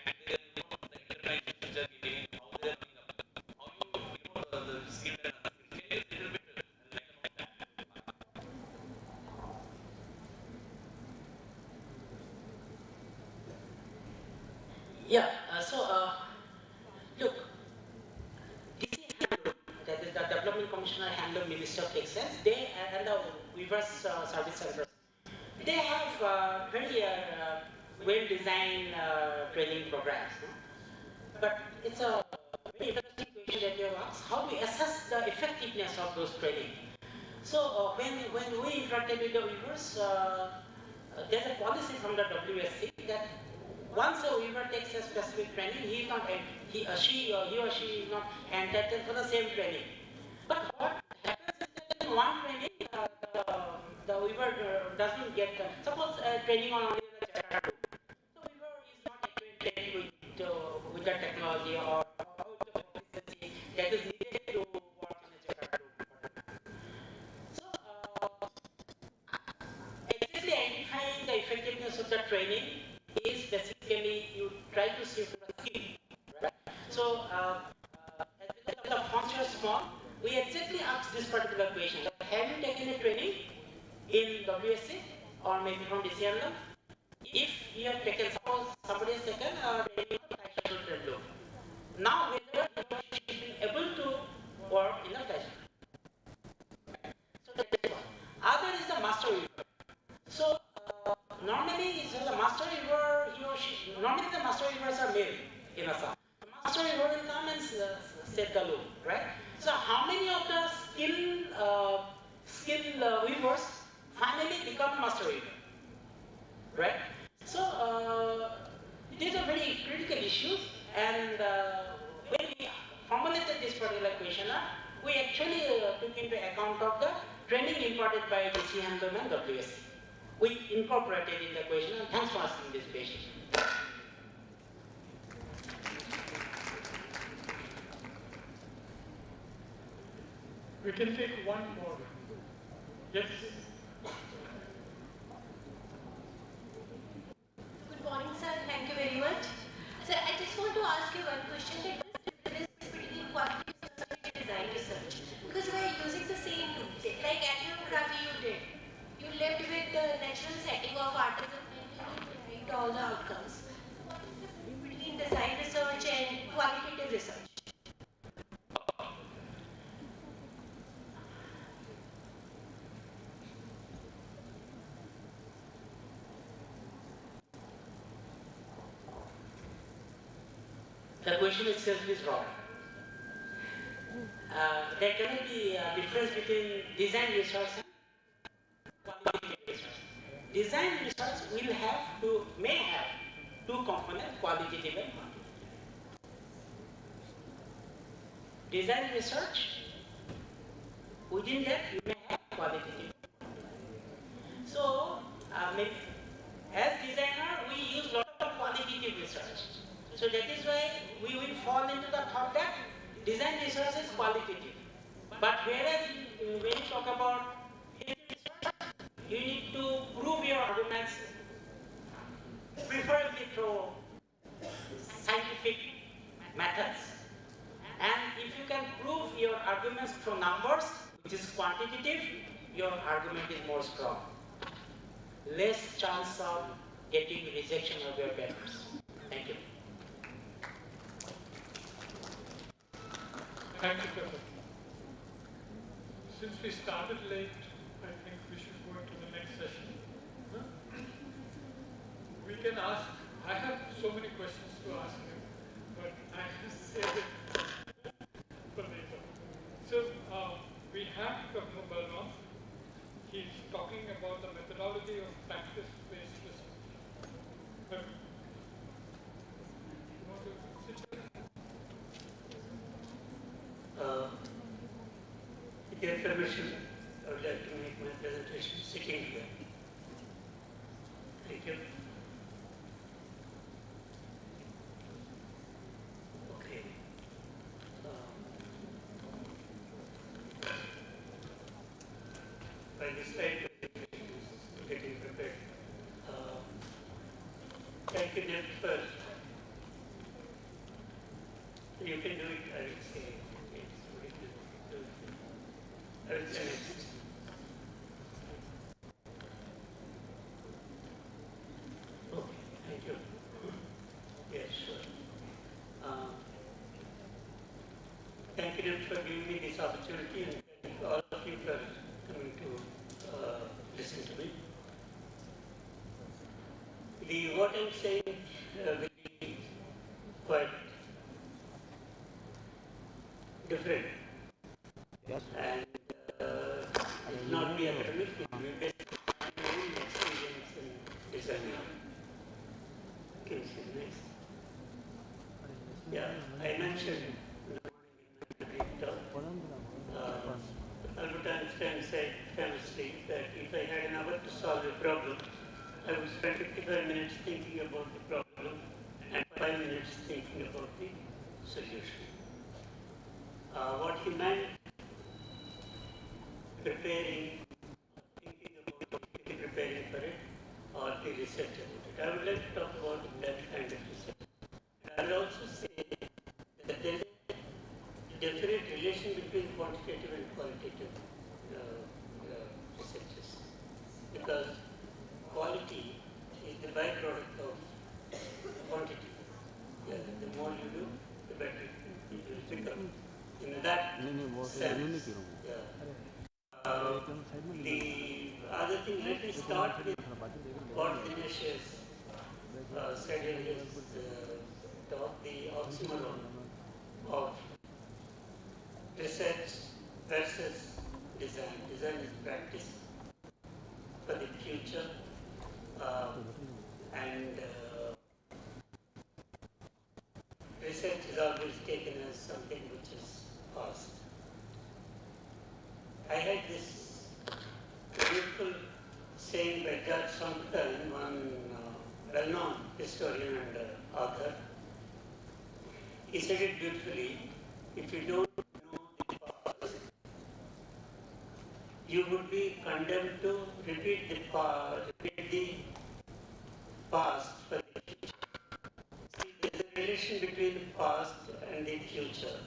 and their the interventions they are giving, how they are coming up, how you the skill and unskilled. Can you a little bit like that? Yeah. Look, that is the Development Commissioner Handloom Minister of Textiles, they and the Weavers Service Centers, they have very well-designed training programs. But it's a very interesting question that you have asked. How do we assess the effectiveness of those training? So when we interacted with the weavers, there's a policy from the WSC that once a weaver takes a specific training, he or she is not entitled for the same training. But what happens is that in one training, the weaver doesn't get, suppose training on only the chapter 2. The weaver is not acquainted with the technology or with the proficiency that is needed to work in a chapter 2. So, exactly identifying the effectiveness of the training is basically you try to see from the skill, right? So, as the fonts are small, we exactly ask this particular question: have you taken a training in WSC or maybe from DCNL? If you have taken, suppose somebody has taken a training on textual trend loop. Now, whether you should be able normally the master weavers are male in Assam. The master weaver will come and set the loom, right? So how many of the skilled weavers finally become master weaver, right? So these are very critical issues, and when we formulated this particular questionnaire, we actually took into account of the training imparted by DC Handloom and WSC. We incorporated in the questionnaire. Thanks for asking this question. We can take one more. Yes. Good morning, sir. Thank you very much. Sir, I just want to ask you one question. That what is the difference between quality research and design research? Because we are using the same tools. Like ethnography you did. You lived with the natural setting of artisan and you derived all the outcomes. So what is the difference between design research and qualitative research? The question itself is wrong. There cannot be a difference between design research and qualitative research. Design research may have two components, qualitative and quantitative. Design research, within that you may have qualitative. So, as designer, we use a lot of qualitative research. So that is why we will fall into the thought that design research is qualitative. But whereas when you talk about research, you need to prove your arguments, preferably through scientific methods. And if you can prove your arguments through numbers, which is quantitative, your argument is more strong. Less chance of getting rejection of your papers. Thank you. Thank you, Professor. Since we started late, I think we should go into the next session. We can ask, I have so many questions to ask you, but I will save it for later. So, we have Dr. Balram. He's talking about the methodology of practice-based research. You want to sit down? With your permission, I would like to make my presentation sitting here. Thank you. Okay. By this slide presentation is getting prepared. Thank you, Jeff, first. You can do it, I would say. I would say next. Okay, thank you. Yes, sure. Thank you for giving me this opportunity, and thank all of you for coming to listen to me. What I'm saying will be quite different. Yes. And it will not be academic, it will be based on experience in designing. Can you see the next? Yeah, I mentioned in the brief talk, Albert Einstein said famously that if I had an hour to solve a problem, I would spend 55 minutes thinking about the problem and 5 minutes thinking about the solution. What he meant, preparing, thinking about it, preparing for it, or the research about it. I would like to talk about that kind of research. I will also say that there is a definite relation between quantitative and qualitative researches, because quality is the byproduct of quantity. The more you do, the better it will become. In that sense, the other thing, let me start with what Dinesh has said in his talk, the oxymoron of research versus design. Design is practice for the future, and research is always taken as something which is past. I had this beautiful saying by George Sumter, one well-known historian and author. He said it beautifully: if you don't know the past, you would be condemned to repeat the past for the future. See, there is a relation between the past and the future.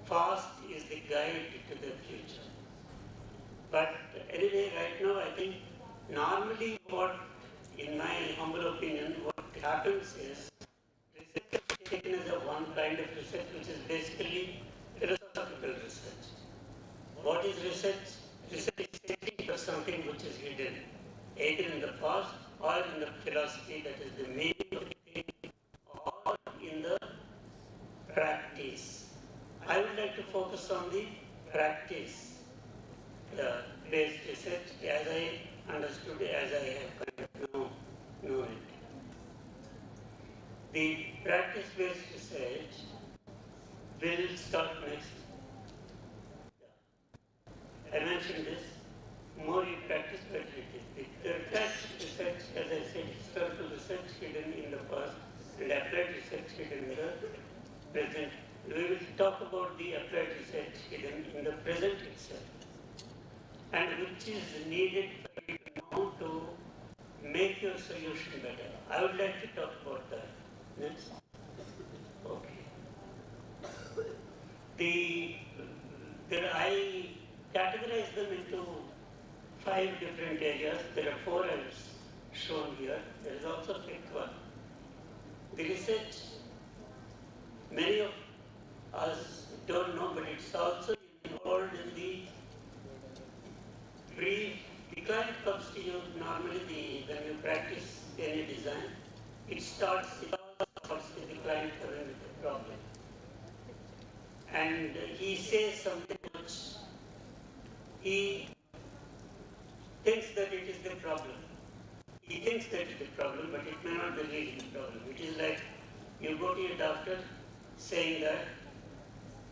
Past is the guide to the future. But anyway, right now I think normally what, in my humble opinion, what happens is research is taken as a one kind of research, which is basically philosophical research. What is research? Research is searching for something which is hidden, either in the past or in the philosophy, that is the meaning of the thing, or in the practice. I would like to focus on the practice based research as I understood, as I have kind of known it. The practice-based research will start next. I mentioned this. More you practice, better it is. The practice research, as I said, historical research hidden in the past and applied research hidden in the present. We will talk about the applied research hidden in the present itself, and which is needed for you to know to make your solution better. I would like to talk about that. Next. Okay. I categorize them into 5 different areas. There are 4 I've shown here. There is also a 5th one. The research, many of us don't know, but it's also involved in the brief. The client comes to you normally when you practice any design. It starts with the client coming with a problem. And he says something which he thinks that it is the problem. He thinks that it is the problem, but it may not be really the problem. It is like you go to your doctor saying that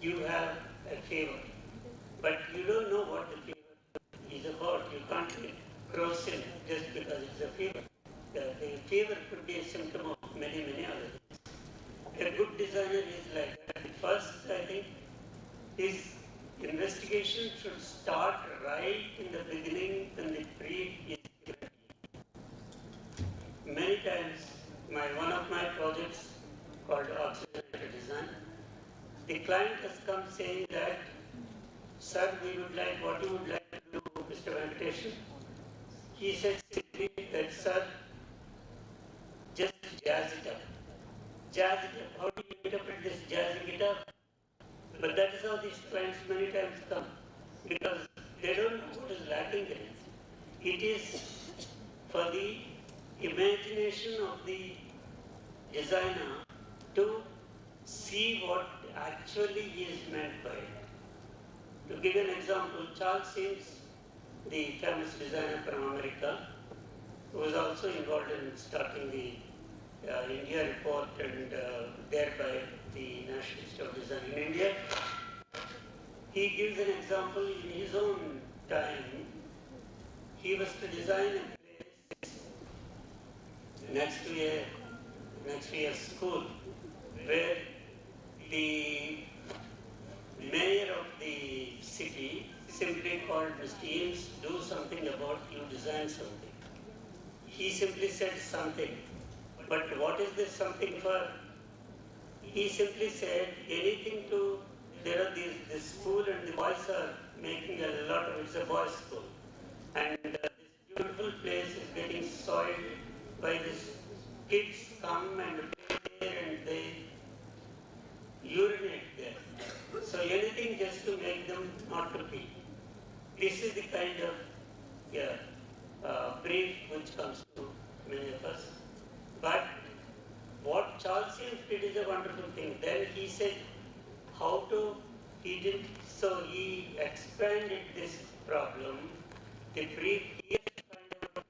you have a fever, but you don't know what the fever is about. You can't cross it just because it's a fever. The fever could be a symptom of many, many other things. A good designer is like that. First, I think, his investigation should start right in the beginning when the brief is given. Many times, one of my projects called Oxygenator Design, the client has come saying that, sir, we would like what you would like to do, Mr. Venkatesh. He said simply that, sir, just jazz it up. Jazz it up. How do you interpret this jazzing it up? But that is how these clients many times come, because they don't know what is lacking in it. It is for the imagination of the designer to see what actually is meant by it. To give an example, Charles Sims, the famous designer from America, who was also involved in starting the India report and thereby the National Institute of Design in India. He gives an example in his own time. He was to design a place next to a school where the mayor of the city simply called Mr. Eames, do something about you design something. He simply said something. But what is this something for? He simply said anything to, there are this school and the boys are making a lot of, it's a boys' school. And this beautiful place is getting soiled by this kids come and play there and they urinate there. So anything just to make them not to pee. This is the kind of brief which comes to many of us. But seems it is a wonderful thing. Then he said, how to, he didn't, so he expanded this problem. The brief, he has to find out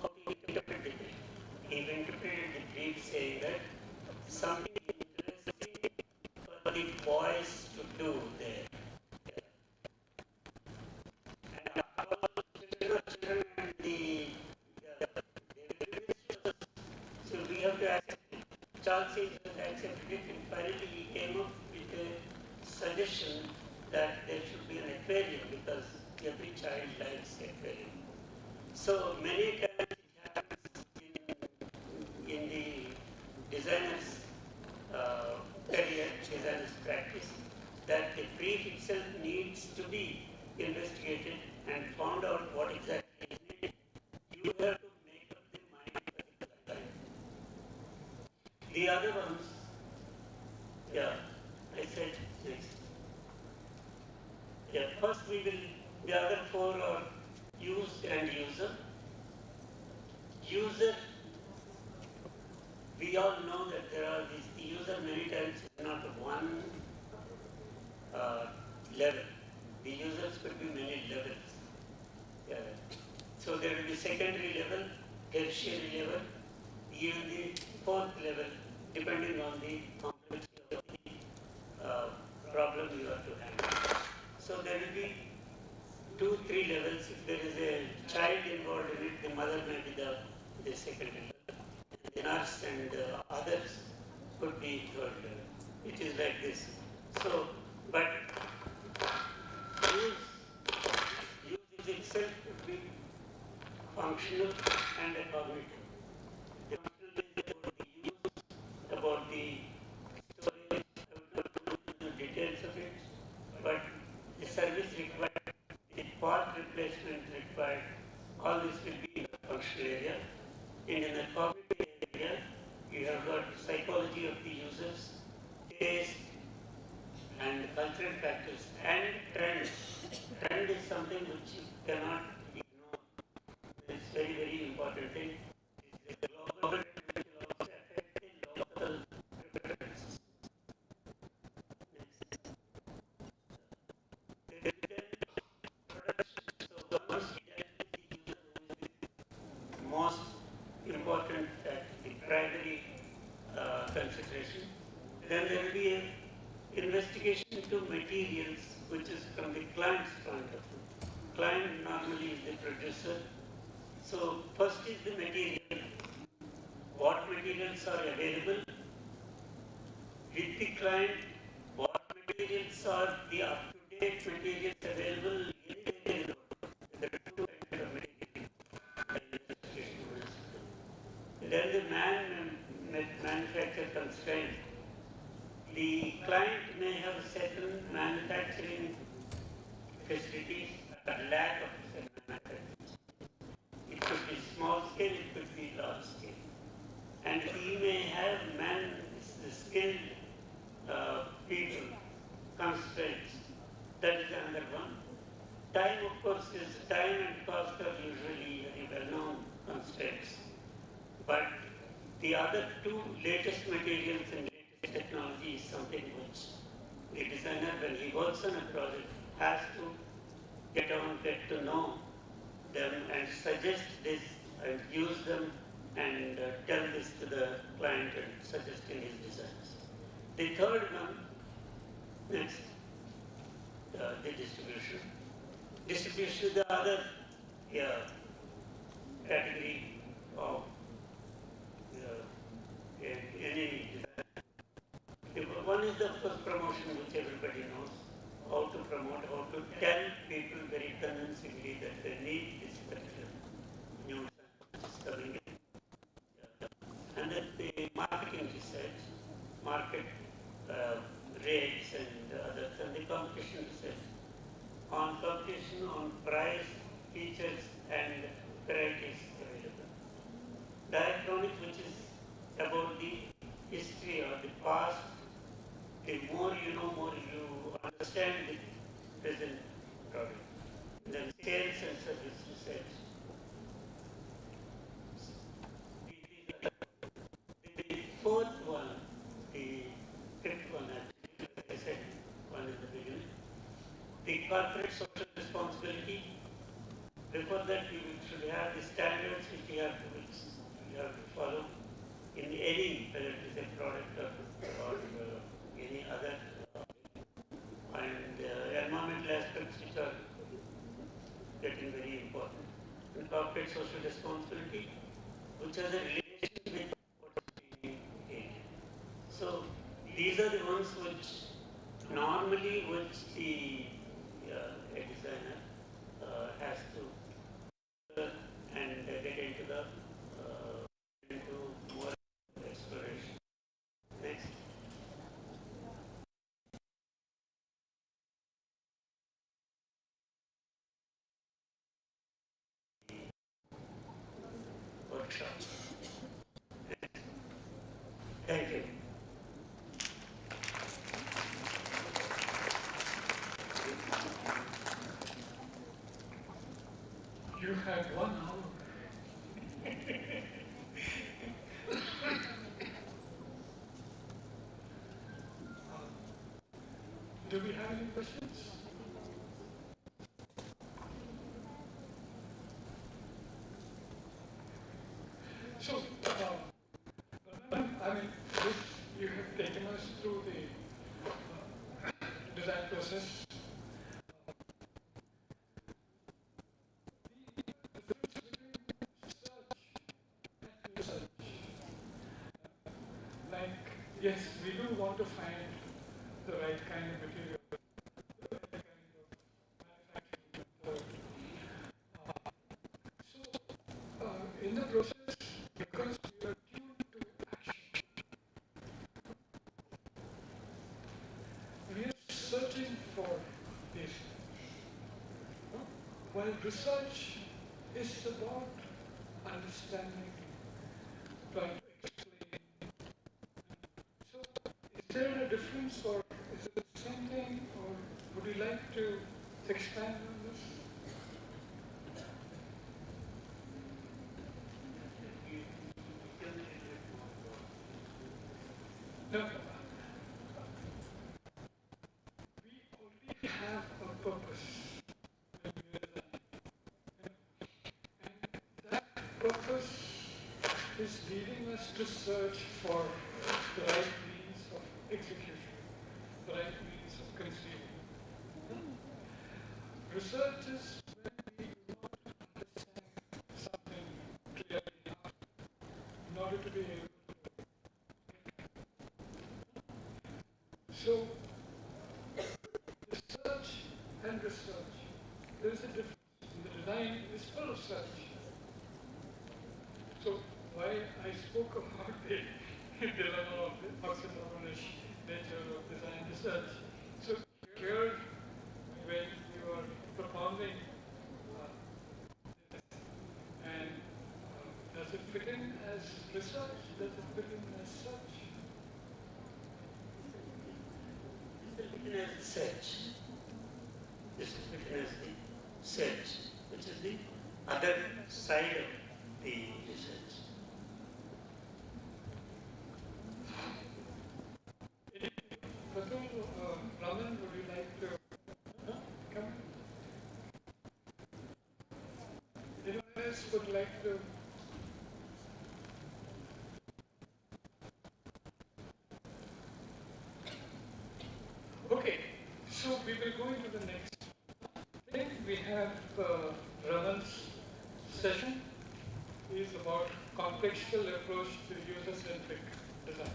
how to interpret the brief. He interpreted the brief saying that something interesting for the boys to do there. And all children and the so we have to accept it. Charles says accepted it, and finally he came up with a suggestion that there should be an aquarium because every child likes aquarium. So many times it happens in the designer's career, designer's practice, that the brief itself needs to be investigated and found out what exactly is needed. You have to make up the mind for the client. The other ones, yeah, I said next. Yeah, first we will, the other four are use and user. User, we all know that there are these, the user many times is not one level. The users could be many levels. Yeah. So there will be secondary level, tertiary level, even the fourth level, depending on the complexity of the problem you have to handle. So there will be 2-3 levels. If there is a child involved in it, the mother may be the second level. And the nurse and others could be third level. It is like this. So, but use itself could be functional and a cognitive. The functional is about the use, about the storage. I will not go into the details of it, but the service required, the part replacement required, all this will be in the functional area. And in the cognitive area, you have got psychology of the users, taste, and cultural factors, and trend. Trend is something which you cannot ignore. It's very, very important thing. It's the global trend which will also affect the local preferences. Next. Then production. So once we deal with the user who is the most important factor, the primary consideration, then there will be an investigation into materials which is from the client's point of view. Client normally is the producer. So first is the material. What materials are available with the client? What materials are the up-to-date materials available anywhere in the world? There are two kinds of materials. Then the manufacturer constraint. The client may have certain manufacturing facilities, but lack of certain manufacturing. It could be small scale, it could be large scale. And he may have skilled people, constraints. That is another one. Time, of course, is time and cost are usually very well-known constraints. But the other two latest materials and latest technology is something which the designer, when he works on a project, has to get to know them and suggest this and use them and tell this to the client and suggest in his designs. The third one, next, the distribution. Distribution is the other category of any design. One is the first promotion, which everybody knows, how to promote, how to tell people very convincingly that they need this particular new design which is coming in. And then the marketing research, market rates and others, and the competition research. On competition, on price, features and varieties available. Diachronic, which is about the history or the past. The more you know, more you understand the present product. Then sales and service research. The fourth one skipped one actually, like I said one in the beginning. The corporate social responsibility. Before that, you should have the standards which you have to follow in any, whether it is a product or any other, and environmental aspects which are getting very important. And corporate social responsibility, which has a relation with what's being created. So these are the ones which normally the a designer has to and get into more exploration. Next. Workshop. Thank you. You had 1 hour. Do we have any questions? So, I mean, you have taken us through the design process. Like, yes, we do want to find the right kind of material, the right kind of manufacturing method. In the process, because we are tuned to action, we are searching for this. While research is about understanding, trying to explain. So, is there a difference, or is it the same thing, or would you like to expand on this? No. We already have a purpose when we design. And that purpose is leading us to search for the right means of execution, the right means of conceiving. Research is when we do not understand something clearly enough in order to be able to. So, research and research, there is a difference. The design is full of search. So, why I spoke about the dilemma of the oxymoronish nature of design research. So, here, when you are performing this, and does it fit in as research? Does it fit in as such? This is written as search. This is written as the search, which is the other side of the research. Raman, would you like to come? Anyone else would like to? Okay, so we will go into the next thing. We have Raman's session is about contextual approach to user-centric design.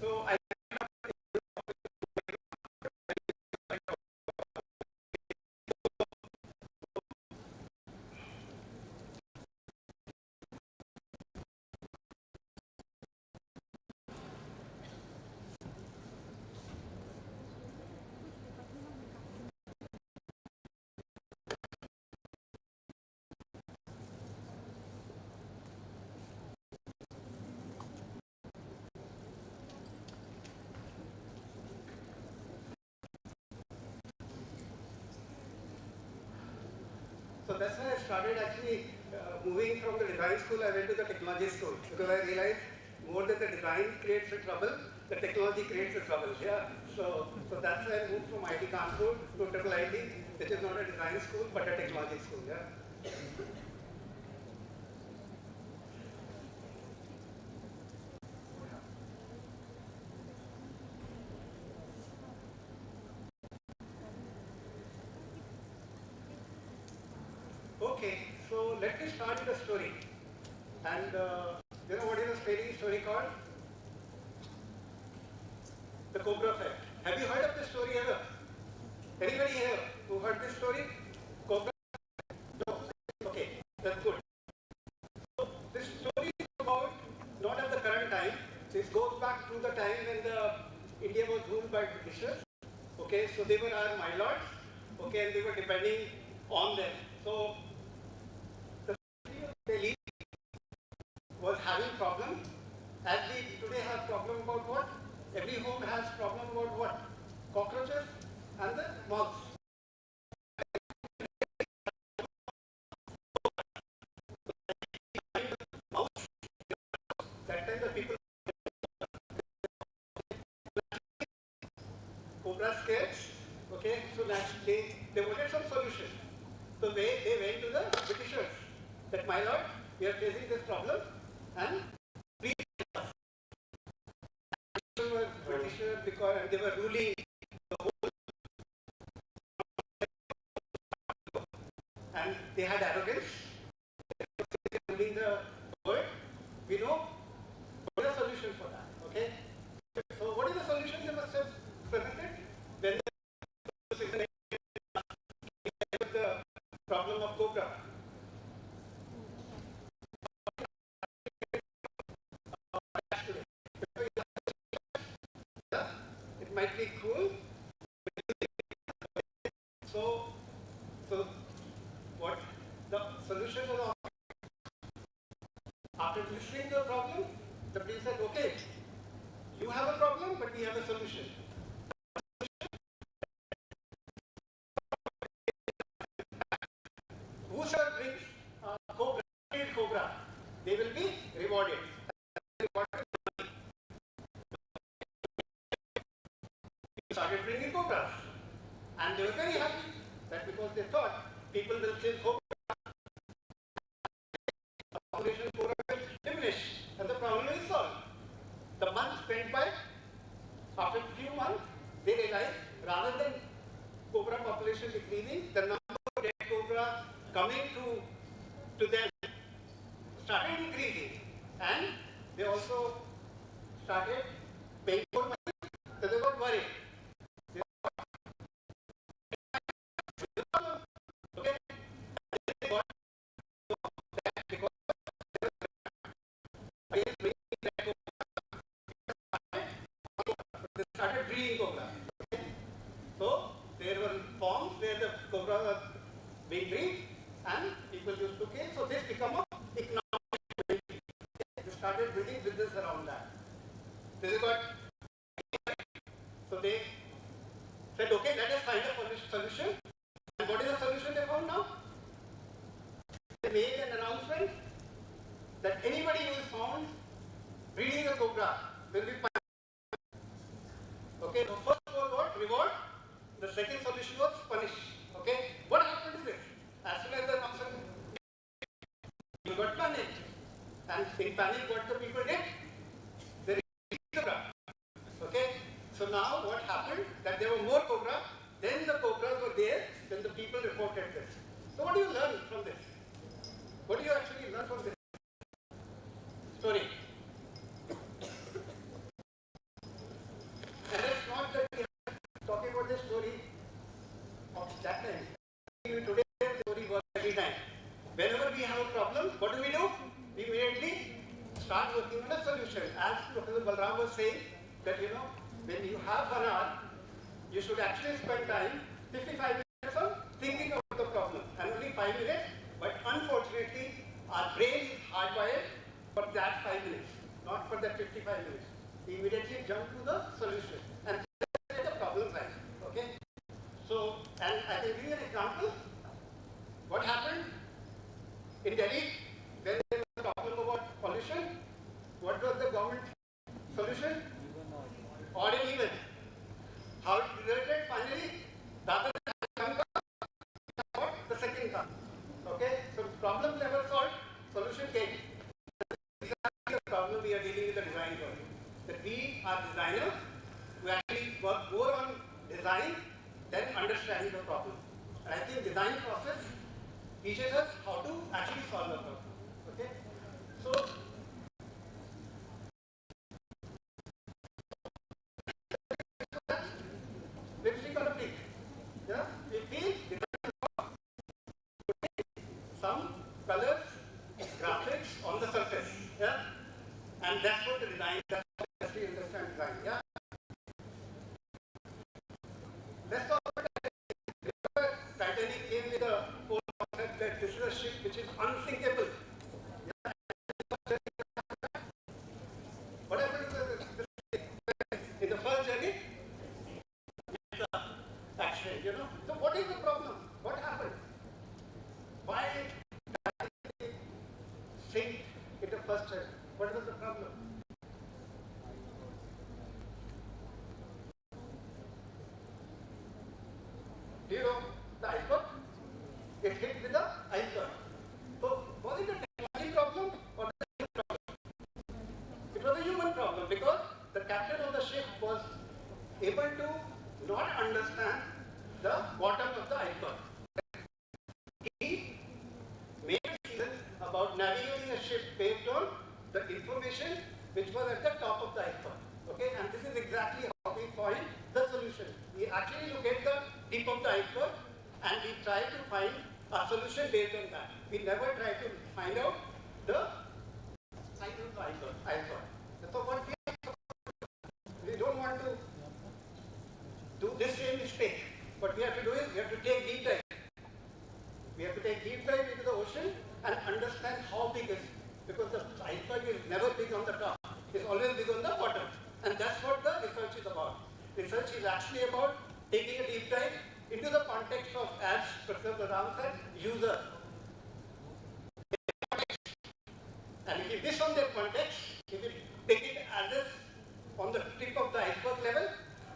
So I So that's why I started actually moving from the design school, I went to the technology school because I realized more than the design creates the trouble, the technology creates the trouble. Yeah. So that's why I moved from IT Kanpur to Triple IT, which is not a design school but a technology school. Yeah. Okay, so let me start with a story. And you know what is the story called? The Cobra Effect. Have you heard of this story ever? Anybody here who heard this story? Cobra? No. Okay, that's good. So this story is about not at the current time. This goes back to the time when India was ruled by Britishers. Okay, so they were our my lords. Okay, and they were depending on them. So the Delhi was having problem, as we today have problem about what? Every home has problem about what? Cockroaches and the moths. That time the people cobra scared. Okay, so they wanted some solution. So they went to the Britishers that my lord, we are facing this problem and we were Britishers because they were ruling the whole and they had arrogance. They were ruling the world. We know what is the solution for that. Okay. So what is the solution they must have presented when the problem of cobra? It might be cool. So what the solution was after listening to the problem, the priest said, okay, you have a problem, but we have a solution. Whosoever brings cobra, they will be rewarded. They started bringing cobras. And they were very happy that because they thought people will kill cobra, the population of cobra will diminish and the problem is solved. The months went by. After a few months, they realized rather than cobra population decreasing, the number of dead cobra coming to them started increasing, and they also started paying more money, so they got worried. Okay, they got that because they started breeding cobra. Okay? So there were farms where the cobra was being bred and people used to kill. So this became an economic activity. They started building business around that. This is what. So they said, okay, let us find a solution. And what is the solution they found now? They made an announcement that anybody who is found breeding a cobra will be punished. Okay, the first was what? Reward. The second solution was punish. Okay, what happened to this? As soon as the announcement, people got panicked. And in panic, what the people did? They released the cobra. Okay, so now what happened? That there were more cobra, then the cobras were there, then the people reported this. So what do you learn from this? What do you actually learn from this story? every time. Whenever we have a problem, what do? We immediately start working on a solution. As Professor Balram was saying, that when you have 1 hour, you should actually spend time, 55 minutes on thinking about the problem, and only 5 minutes, but unfortunately, our brain is hardwired for that 5 minutes, not for that 55 minutes. We immediately jump to the solution, and that's where the problem lies, okay? So, and I can give you an example. What happened in Delhi when there was a problem about pollution? What was the government solution? Odd and even. How it resulted finally? Rather than the second car. Okay? So problem never solved, solution came. This is the problem we are dealing with the design world. That we are designers who actually work more on design than understanding the problem. And I think design process teaches us how to actually solve the problem. Okay? So lipstick on a pig. Yeah? We feel some colors, graphics on the surface. Yeah? And that's what the design, that's how we understand design. Yeah? Let's talk about Titanic came with a whole concept that this is a ship which is unsinkable. Yeah? What happened to in the first journey? Accident, So what is the problem? What happened? Why did they sink in the first journey? What was the problem? Do you know the iceberg? It hit with the iceberg. So was it a technology problem or the human problem? It was a human problem because the captain of the ship was able to not understand the bottom of the iceberg. He made a decision about navigating a ship based on the information which was at the top of the iceberg. Okay, and this is exactly how we find the solution. We actually look at the tip of the iceberg and we try to find a solution based on that. We never try to find out the size of the iceberg. So what we don't want to do this same mistake. What we have to do is we have to take deep dive. We have to take deep dive into the ocean and understand how big it is. Because the iceberg is never big on the top. It's always big on the bottom. And that's what the research is about. Research is actually about taking a deep dive into the context of, as Professor Balram said, user. And if you miss on that context, if you take it as is on the tip of the iceberg level,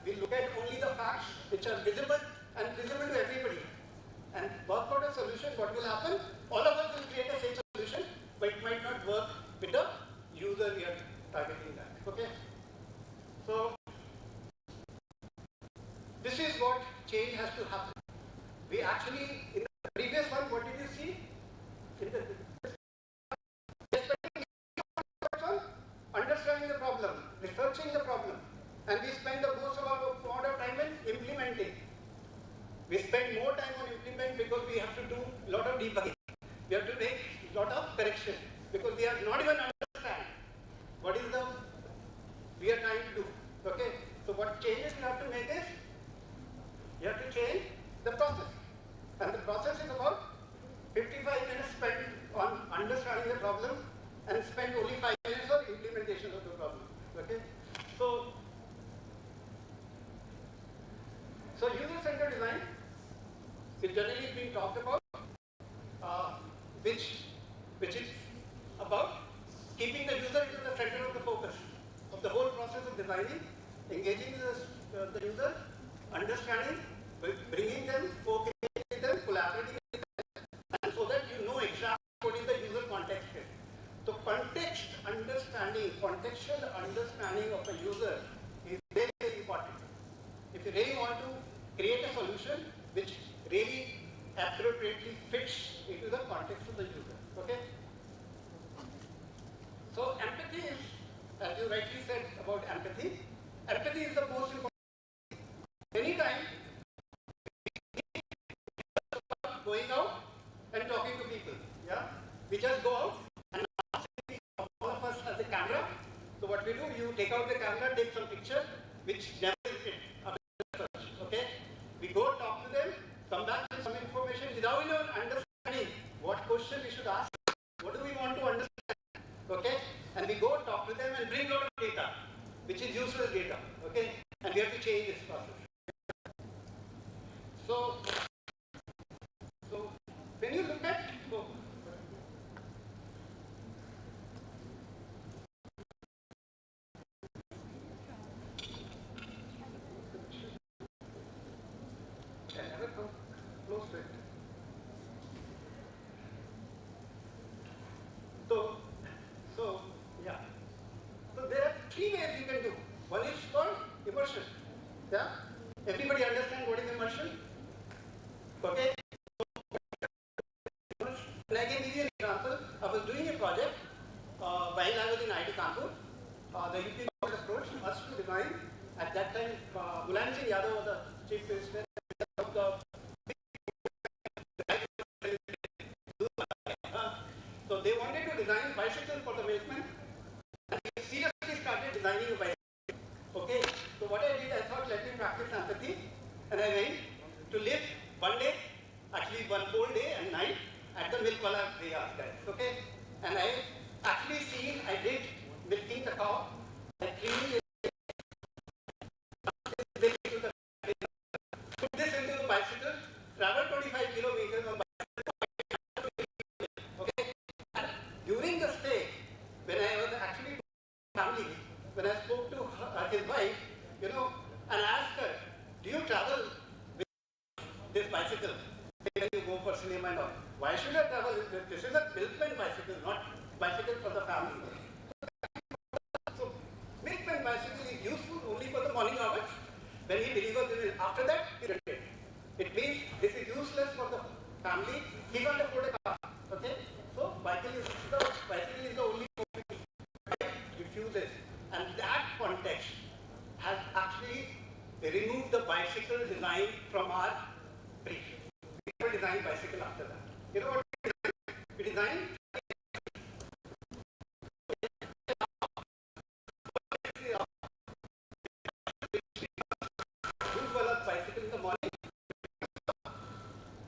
we look at only the facts which are visible and visible to everybody. And work out a solution, what will happen? All of us will create the same solution, but it might not work with the user we are targeting that. Okay? So, this is what change has to happen. We actually, in the previous one, what did you see? In the understanding the problem, researching the problem, and we spend the most amount of time in implementing. We spend more time on implement because we have to do a lot of debugging. We have to make a lot of correction because we are not even understand what is the we are trying to do. Okay, so what changes you have to make is you have to change the process, and the process is about 55 minutes spent on understanding the problem and spend only 5 minutes on implementation of the problem. Okay, so user-centered design is generally being talked about, which is about keeping the user into the center of the focus of the whole process of designing, engaging the user, understanding, bringing them, co-creating with them, collaborating with them, and so that you know exactly what is the user context is. So contextual understanding of the user is very, very important. If you really want to create a solution which really appropriately fits into the context of the user. Okay? So empathy is, as you rightly said about empathy, empathy is the most important. Anytime going out and talking Yeah? We just go out and all of us has a camera. So what we do, you take out the camera, take some picture, which never is it. Okay? We go talk to them, come back with some information without even understanding what question we should ask, what do we want to understand. Okay? And we go talk to them and bring a lot of data, which is useless data. Okay? And we have to change this process. So when you look at never come close to it. So yeah. So there are three ways you can do. One is called immersion. Yeah? Everybody understand what is immersion? Okay? And I can give you an example. I was doing a project while I was in IT Kanpur. The UP government approached us to design. At that time, Mulayam Singh Yadav was the chief minister of the. So they wanted to design bicycles for the milkmen, and we seriously started designing a bicycle. Okay. So what I did, I thought, let me practice empathy, and I went to live one day, actually one whole day and night at the milk wala guys. Okay. And I actually seen, I did milking the cow, I cleaned it. Put this into the bicycle, travel 25 kilometers on bicycle. Okay? And during the stay, when I was actually family, when I spoke to his wife, you know, and asked her, do you travel with this bicycle when you go for cinema and all? Why should I travel with this? This is a milkman bicycle, not bicycle for the family. So, milkman bicycle is useful only for the morning hours. When he delivers the milk, after that, he returns. It means this is useless for the family. He can't afford a car. Okay? So, bicycle is the only mobility. Refuses. And that context has actually removed the bicycle design from our brief. We never designed bicycle after that. You know what we designed? Bicycle in the morning,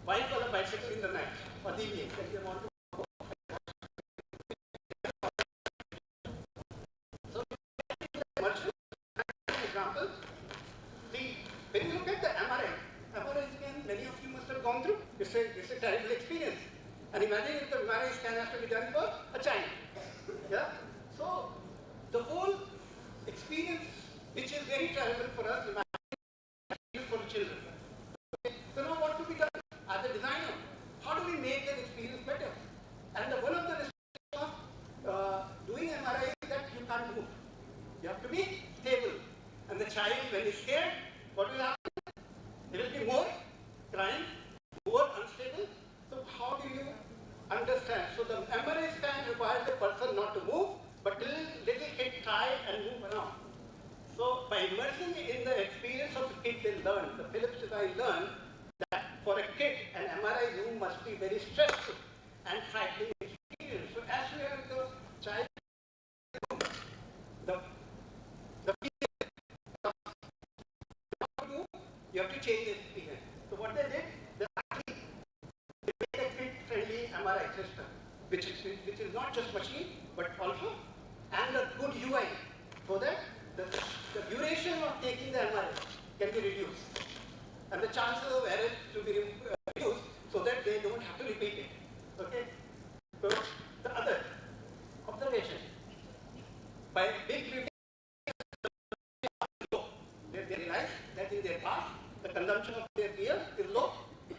white color bicycle in the night or the evening. So, example, when you look at the MRI scan, many of you must have gone through. It's a terrible experience. And imagine if the MRI scan has to be done for a child. Yeah? So, the whole experience, which is very terrible for us, for children. Okay. So now what to be done as a designer? How do we make that experience better? And one of the restrictions of doing MRI is that you can't move. You have to be stable. And the child, when he's scared, what will happen? He will be more crying, more unstable. So how do you understand? So the MRI scan requires the person not to move, but little kid try and move around. So by immersing in the experience of the kid, they learn. The Philips design learned that for a kid, an MRI room must be very stressful and frightening experience. So as you have the child, you have to change the experience. So what they did, they actually made a kid-friendly MRI system, which is not just machine, but also and a good UI, so that the duration of taking the MRI can be reduced, and the chances of error to be reduced, so that they don't have to repeat it. Okay. So the other observation, by big they realize that in their past the consumption of their beer is low,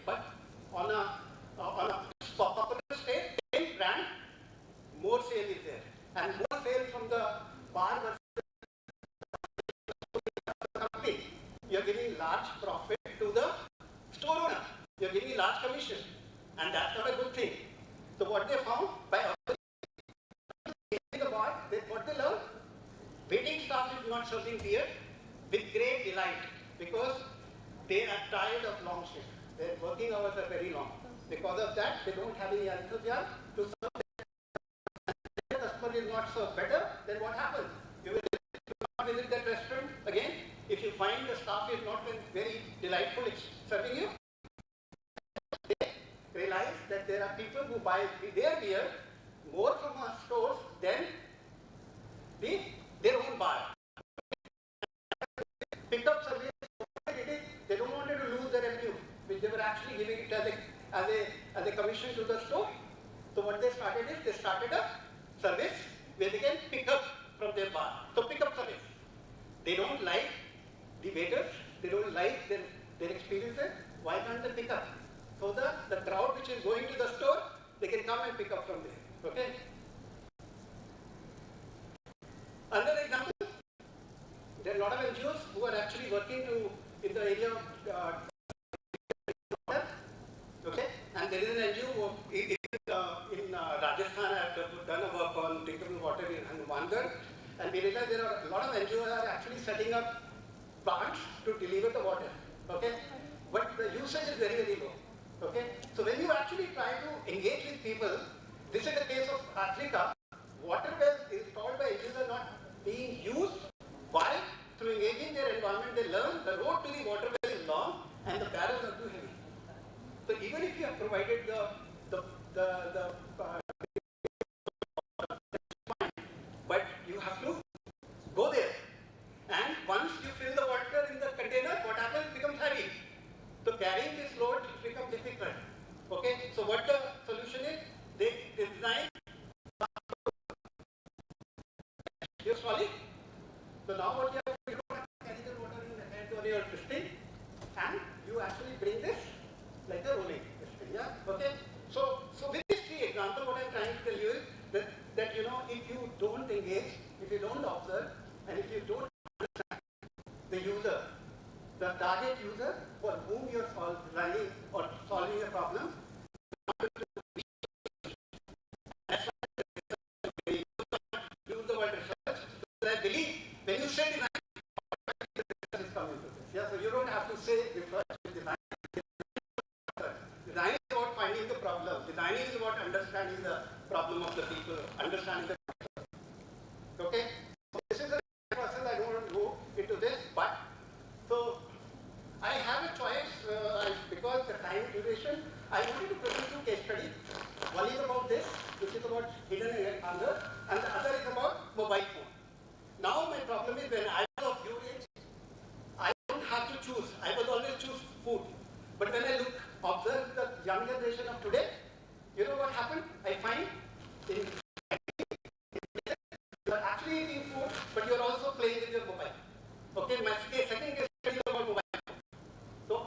but on a popular state, same brand, more sale is there, and more sale from the bar versus company. You're giving large profit to the store owner. You're giving large commission, and that's not a good thing. So what they found by the bar, what they learned, waiting staff is not serving beer with great delight because they are tired of long shifts. Their working hours are very long. Because of that, they don't have any enthusiasm to serve. If the customer is not served better, then what happens? You will not visit that restaurant again if you find the staff is not very delightful serving you. They realize that there are people who buy their beer more from our stores than their own bar. Pickup service, they don't want to lose their revenue, which they were actually giving it as a commission to the store. So what they started is, they started a service where they can pick up from their bar. So pickup service. They don't like the waiters, they don't like their experiences. Why can't they pick up? So the crowd which is going to the store, they can come and pick up from there. Okay? Another example, there are a lot of NGOs who are actually working in the area of okay, and there is an NGO in Rajasthan. I have done a work on drinkable water in Hanumangarh, and we realize there are a lot of NGOs are actually setting up plants to deliver the water. Okay, but the usage is very, very low. Okay, so when you actually try to engage with people, this is the case of Africa. Water wells installed by NGOs are not being used. Why? Through engaging their environment, they learn the road to the water well is long and the barrels are too heavy. So even if you have provided but you have to go there. And once you fill the water in the container, what happens? It becomes heavy. So carrying this load becomes difficult. Okay. So what the solution is? They design. You're solid. So now what you have to do is carry the water in the hand or your piston, and you actually bring this like a rolling piston. Yeah. Okay. So with these three examples, what I'm trying to tell you is that you know, if you don't engage, if you don't observe, and if you don't understand the user, the target user for whom you are designing or solving a problem, use the word research. So I believe when you say design, research is coming to this. Yeah, so you don't have to say research is design. Design is about finding the problem. Designing is about understanding the problem of the people, understanding the problem. Okay? So this is a process. I don't want to go into this, but so I have a choice because the time duration. I wanted to present two case studies. One is about this, which is about hidden hunger, and the other is about mobile phone. Now my problem is when I was of your age, I don't have to choose. I was always choose food. But when I observe the young generation of today, you know what happened? I find you are actually eating food, but you are also playing with your mobile. Okay, my second case study is about mobile. So,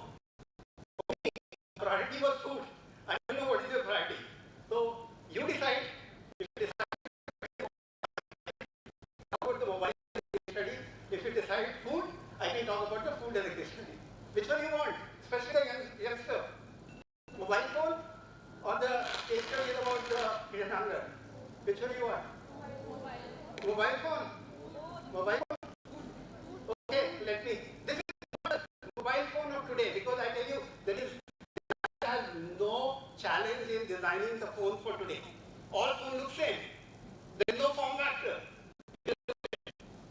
priority was food. I don't know what is your priority. So, you decide. If you decide about the mobile study, if you decide food, I can talk about the food as a case study. Which one you want? Especially the youngster. Mobile phone or the case study is about the hidden hunger? Which one you want? Mobile phone. Mobile phone. Okay, let me. This is the mobile phone of today, because I tell you there has no challenge in designing the phone for today. All phones look same. There is no form factor.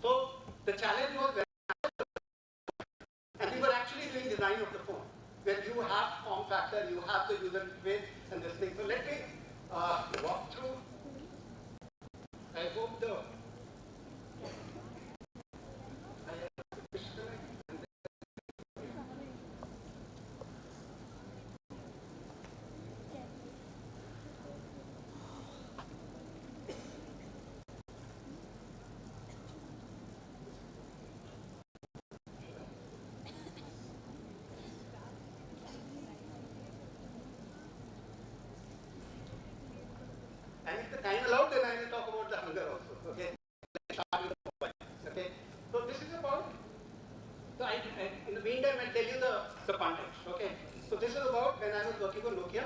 So the challenge was and we were actually doing design of the phone, where you have form factor, you have the user interface and this thing. So let me walk through. I hope the and if the time allowed, then I will talk about the hunger also. Okay. Okay. So this is about. So in the meantime, I'll tell you the context. Okay. So this is about when I was working for Nokia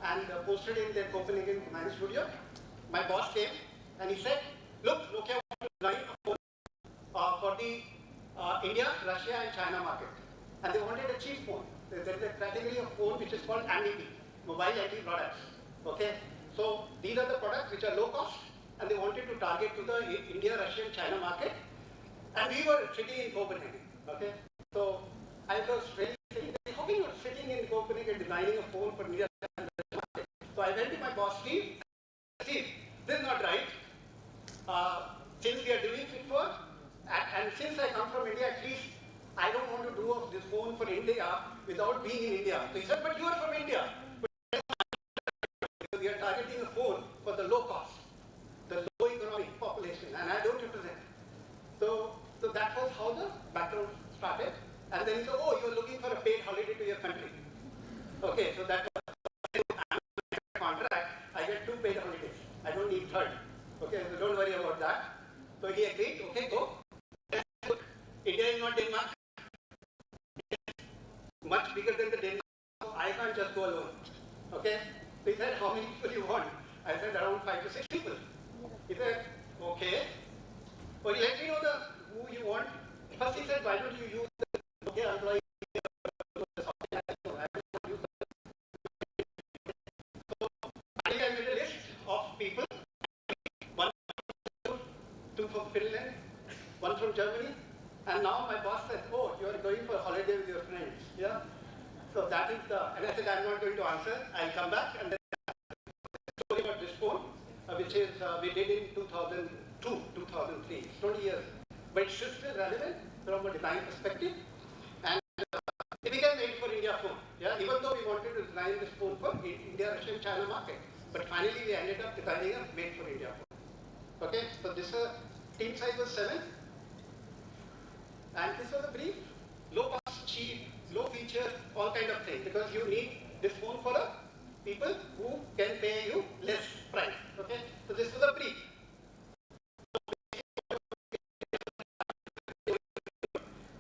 and posted in their Copenhagen design studio. My boss came and he said, "Look, Nokia wants to design a phone for the India, Russia, and China market, and they wanted a cheap phone. There is a category of phone which is called MVP, mobile IT products. Okay, so these are the products which are low cost, and they wanted to target to the India, Russia, and China market. And we were sitting in Copenhagen. Okay, so I was really saying, how can you are sitting in Copenhagen designing a phone for India? So I went to my boss, Steve. Steve, this is not right. Since we are doing it for, and since I come from India, at least I don't want to do this phone for India without being in India. So he said, but you are from India. We are targeting a phone for the low cost, the low economic population, and I don't represent. So that was how the background started. And then he said, oh, you're looking for a paid holiday to your country. Okay, so that was contract. I get 2 paid holidays. I don't need 3rd. Okay, so don't worry about that. So he agreed, okay, go. India is not Denmark. It's much bigger than the Denmark. So I can't just go alone. Okay? So he said, how many people you want? I said, around 5 to 6 people. He said, okay. Well, let me know who you want. First he said, why don't you use the Nokia employee? So I made a list of people. 2 from Finland, 1 from Germany, and now my boss said, oh, you are going for a holiday with your friends, yeah? So that is and I said, I'm not going to answer, I'll come back, and then story about this phone, which is, we did in 2002, 2003, it's 20 years, but it's still relevant from a design perspective, and it became made for India phone, yeah? Even though we wanted to design this phone for India, Russia, and China market, but finally we ended up designing a made for India phone. Okay, so this team size was 7, and this was a brief, low cost, cheap, low feature, all kind of things, because you need this phone for people who can pay you less price. Okay, so this was a brief.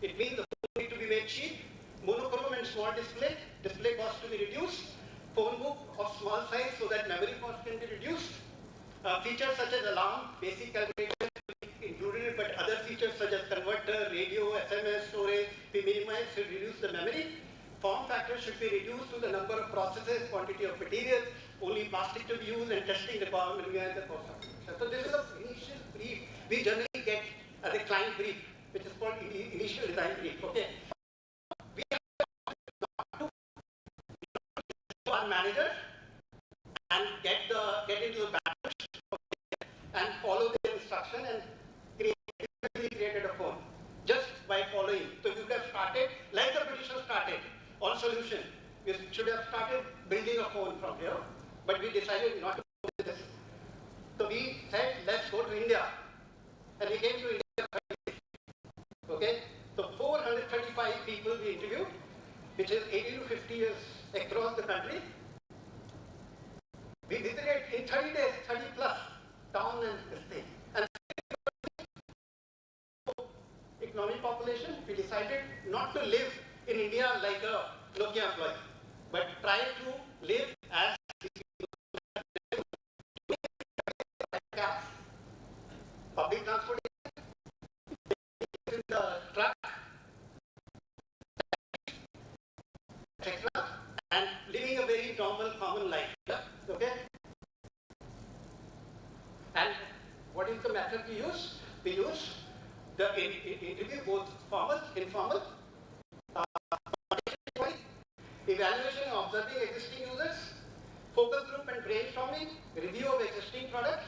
It means the phone need to be made cheap, monochrome and small display cost to be reduced, phone book of small size so that memory cost can be reduced. Features such as alarm, basic calculator included, but other features such as converter, radio, SMS, storage, be minimized to reduce the memory. Form factor should be reduced to the number of processes, quantity of material, only plastic to be used, and testing requirement and the cost of. So this is the initial brief we generally get as a client brief, which is called initial design brief. Okay. We have to our manager and get into the and follow the instruction and created a phone just by following. So you could have started like the Britishers started on solution. We should have started building a phone from here, but we decided not to do this. So we said, let's go to India, and we came to India. Okay, so 435 people we interviewed, which is 80 to 50 years across the country. We visited in 30 days, 30 plus town and this thing. And economic population, we decided not to live in India like a Nokia employee, but try to live as public transportation, in the truck, etc., and living a very normal, common life. Okay? And what is the method we use? We use the interview, both formal, informal, evaluation and observing existing users, focus group and brainstorming, review of existing products,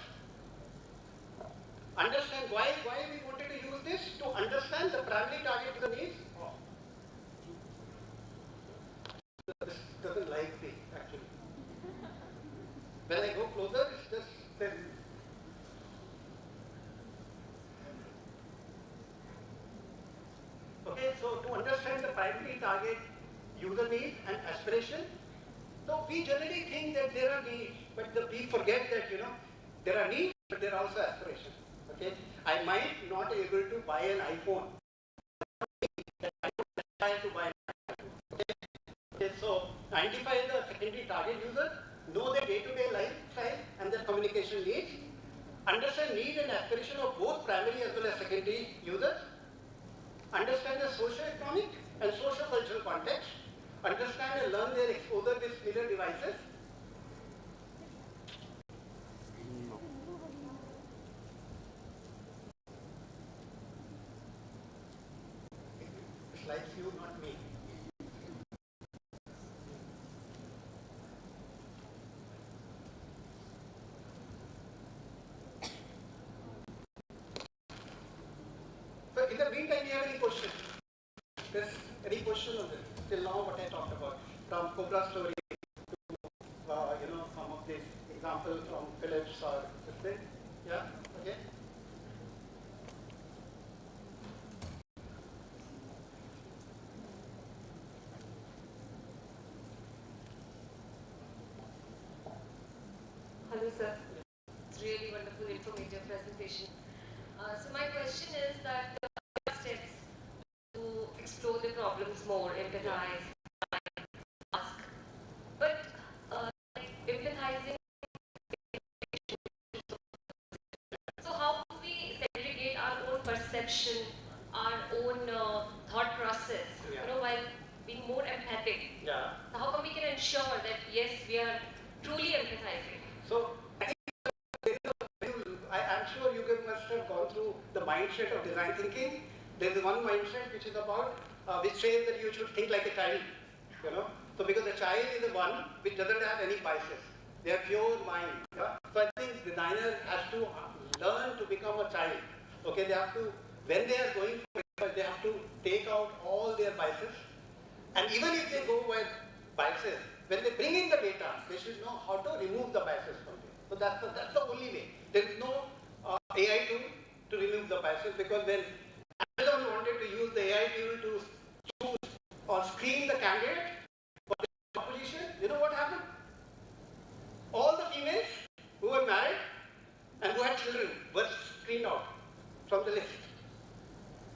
understand why we wanted to use this, to understand the primary target to the needs. This doesn't like me, actually. When I go closer, it's just then. Okay, so to understand the primary target, user need and aspiration, so we generally think that there are needs, but we forget that, there are needs, but there are also aspirations. Okay, I might not be able to buy an iPhone. I don't to buy an iPhone. Okay, so identify the secondary target user, know their day-to-day lifestyle and their communication needs, understand need and aspiration of both primary as well as secondary users, understand the socio-economic and socio-cultural context, understand and learn their exposure with similar devices, likes you, not me. So in the meantime, do you have any questions? There's any question on this? Till now, what I talked about, from Cobra story to some of these examples from Phillips or this thing. Yeah. Okay. Hello, sir. It's really wonderful, informative presentation. So my question is that the steps to explore the problems more, empathize, ask, but empathizing. So how do we segregate our own perception, our own thought process, while being more empathic? Yeah. So how come we can ensure that yes, we are truly empathizing? So I'm sure you must have gone through the mindset of design thinking. There is one mindset which is about, which says that you should think like a child, So because the child is the one which doesn't have any biases. They are pure mind. Yeah? So I think designer has to learn to become a child. Okay, they have to, when they are going for research, they have to take out all their biases. And even if they go with biases, when they bring in the data, they should know how to remove the biases from there. So that's the only way. There is no AI tool to remove the biases, because when Amazon wanted to use the AI tool to choose or screen the candidate for the proposition, you know what happened? All the females who were married and who had children were screened out from the list.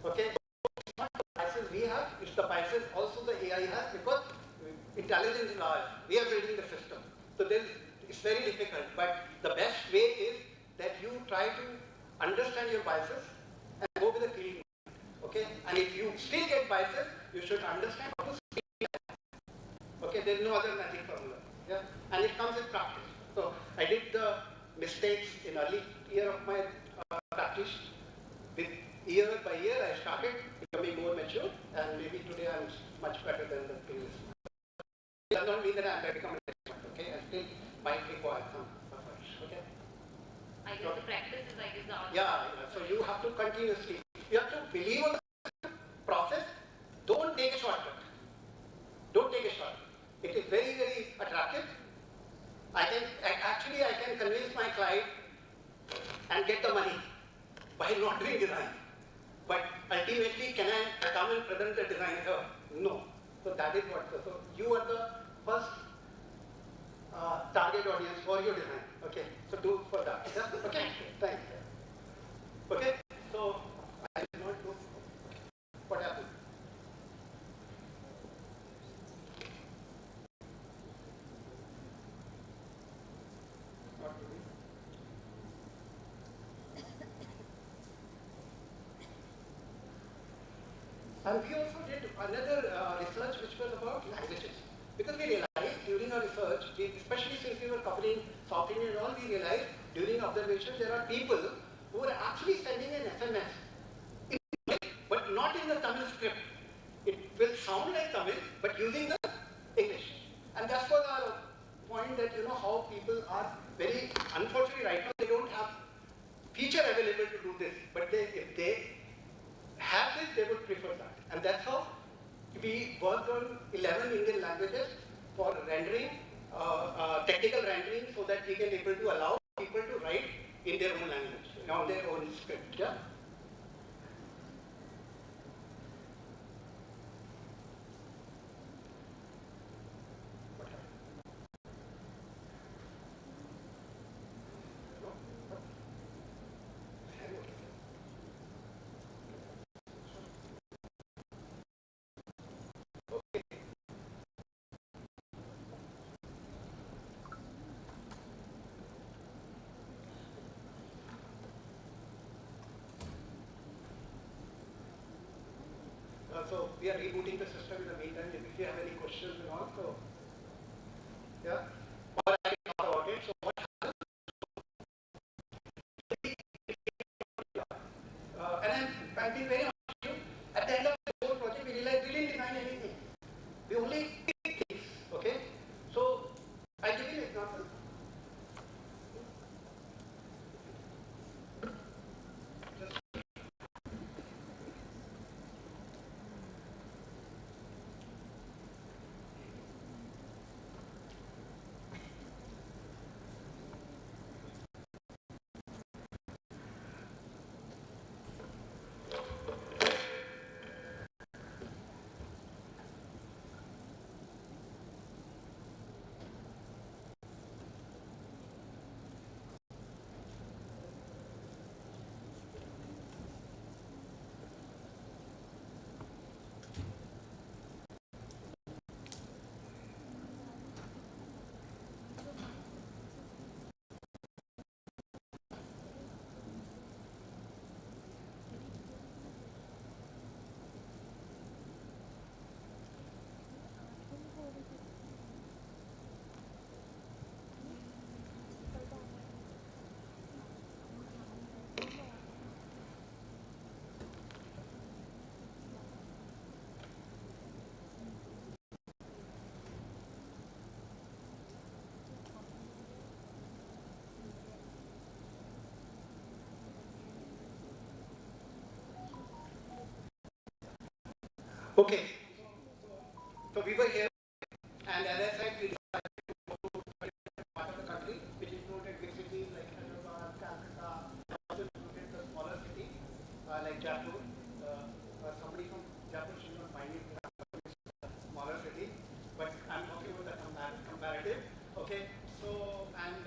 Okay? It's not the biases we have, it's the biases also the AI has, because intelligence is ours. We are building the system. So it's very difficult. But the best way is that you try to understand your biases and go with a clean mind. Okay? And if you still get biases, you should understand how to screen them. Okay? There's no other magic formula. Yeah? And it comes with practice. So I did the mistakes in early year of my practice. With year by year, I started becoming more mature, and maybe today I'm much better than the previous one. It does not mean that I'm becoming an expert, okay? I still might require some effort, okay? I guess the practice is like the answer. Yeah, so you have to continuously, you have to believe on the process. Don't take a shortcut. Don't take a shortcut. It is very, very attractive. I can convince my client and get the money by not doing design. But ultimately, can I come and present the design here? No. So that is what. So you are the first target audience for your design. Okay. So do for that. Yeah? Okay. Thank you. Okay. So I will not do. What happened? Not doing. And we also did another research which was about languages. Because we realized during our research, especially since we were covering South India and all, we realized during observation there are people who are actually sending an SMS, but not in the Tamil script. It will sound like Tamil, but using the English. And that's what our point, that how people are very, unfortunately right now they don't have feature available to do this, but if they have this, they would prefer that. And that's how we worked on 11 Indian languages for rendering, technical rendering, so that we can able to allow people to write in their own language, on their own script. Yeah? So we are rebooting the system in the meantime. If you have any questions and all, so yeah. Or I can talk about it. So what happens? And I'm being very honest with you. At the end of the whole project, we realized Okay. So we were here, and as I said, we decided to go to part of the country, which included big cities like Hyderabad, Calcutta, also included the smaller cities like Jaipur. Somebody from Jaipur should not find it smaller city, but I'm talking about the comparative. Okay, so and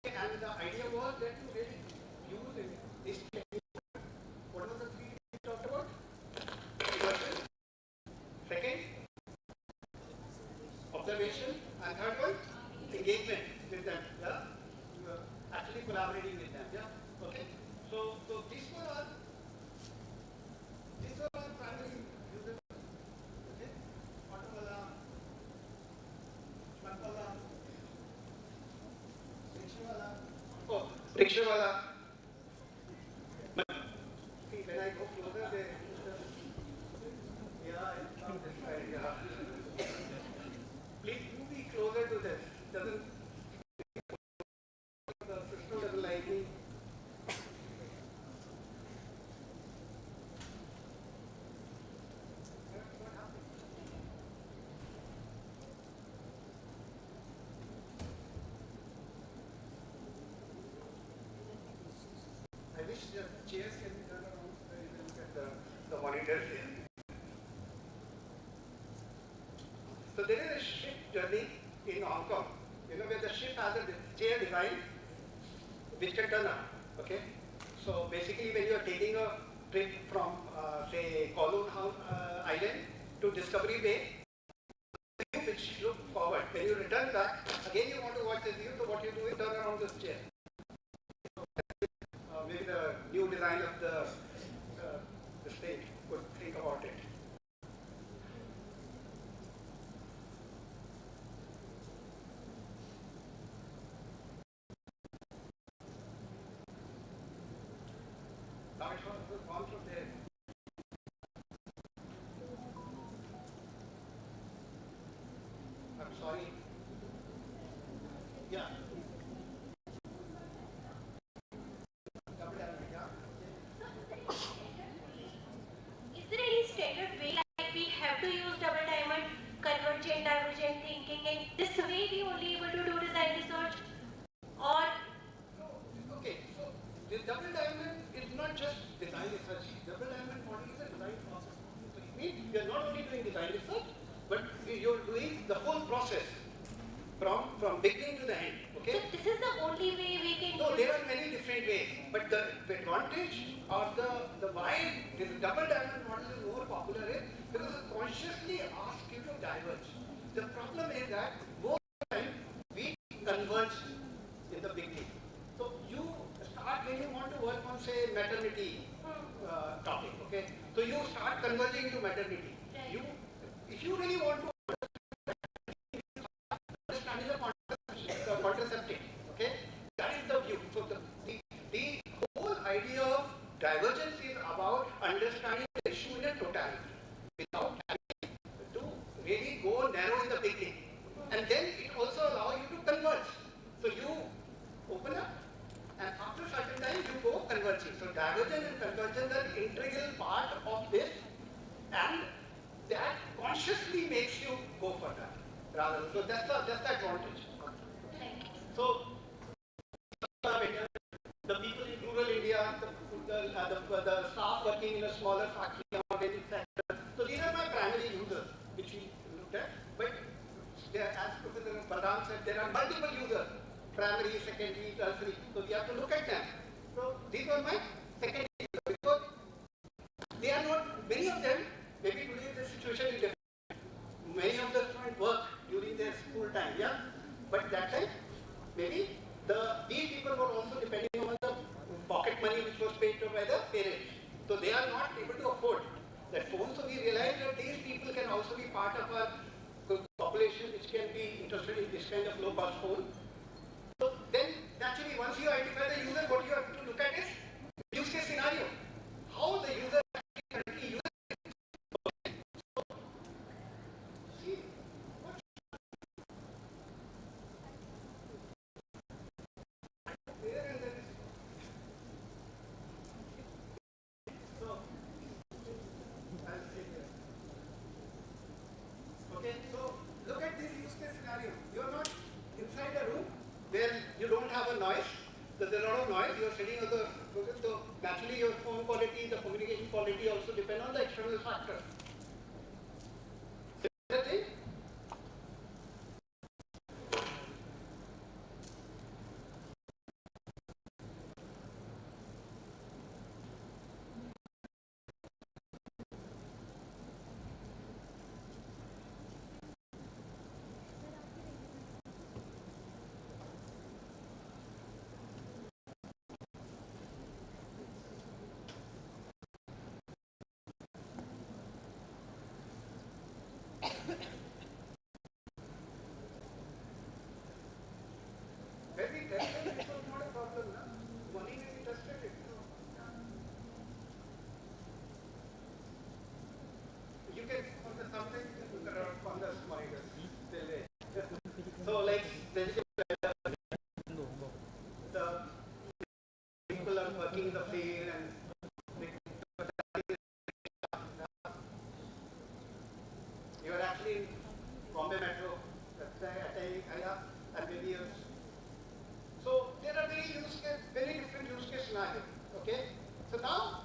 okay, and the idea was that to really use this technique. What was the three we talked about? Immersion. Second, observation, and third one, engagement with them. Yeah, actually collaborating with them. Yeah. Okay. So these were our primary users. Okay. Automala, Shwantala, Rikshavala. Oh, Rikshavala. See, when I go closer, they. Yeah, it's not this side. Yeah. Please do be closer to this. Doesn't the system doesn't like me. What happened? I wish the chairs can be turned around so you can look at the monitors here. So there is a ship journey in Hong Kong, you know, where the ship has a chair design which can turn up. Okay, so basically when you are taking a trip from say Kowloon Island to Discovery Bay, which look forward. When you return back, again you want to watch the view. So what you do is turn around this chair. Maybe the new design of the thing could think about it. Now it was gone from there. I'm sorry. Yeah. Is there any standard way, like we have to use double diamond, convergent, divergent thinking, and this way we only able to do design research? Or Okay, so the double diamond is not just design research. Double diamond model is a design process. So it means you're not only doing design research, but you're doing the whole process from beginning to the end. Okay? so this is the only way we can No, there are many different ways, but the advantage or the why this double diamond model is more popular is because it consciously asks you to diverge. The problem is that most of the time we converge in the beginning. So you start when you want to work on say maternity topic. Okay, so you start converging to maternity. You, if you really want to understand the contraceptive, okay, that is the view. So the whole idea of divergence is about understanding the issue in a totality without having to really go narrow in the beginning. And then it also allows you to converge. So you open up and after a certain time you go converging. So divergence and convergence are an integral part of this, and that consciously makes you go further. Rather, so that's the advantage. So the people in rural India, the staff working in a smaller factory or any sector. So these are my primary users, which we looked at. But there, as Professor Badam said, there are multiple users, primary, secondary, tertiary. So we have to look at them. So these are my secondary users because they are not, many of them, maybe today the situation is different. Many of the students work during their school time, yeah? But that time, maybe these people were also depending on the pocket money which was paid to by the parents. So they are not able to afford that phone. So we realized that these people can also be part of our population which can be interested in this kind of low cost phone. So then naturally once you identify the user, what you have to look at is use case scenario. How the user actually uses it. So, see, where you don't have a noise. So there's a lot of noise. You're sitting on the, so naturally your phone quality, the communication quality also depend on the external factor. Similar thing. When we tested it, it was not a problem. No? Morning when we tested it. You can, on the something, on the monitors. So like, the people are working in the field and you are actually in Bombay Metro, and maybe years. So there are very different use case scenarios. Okay. So now,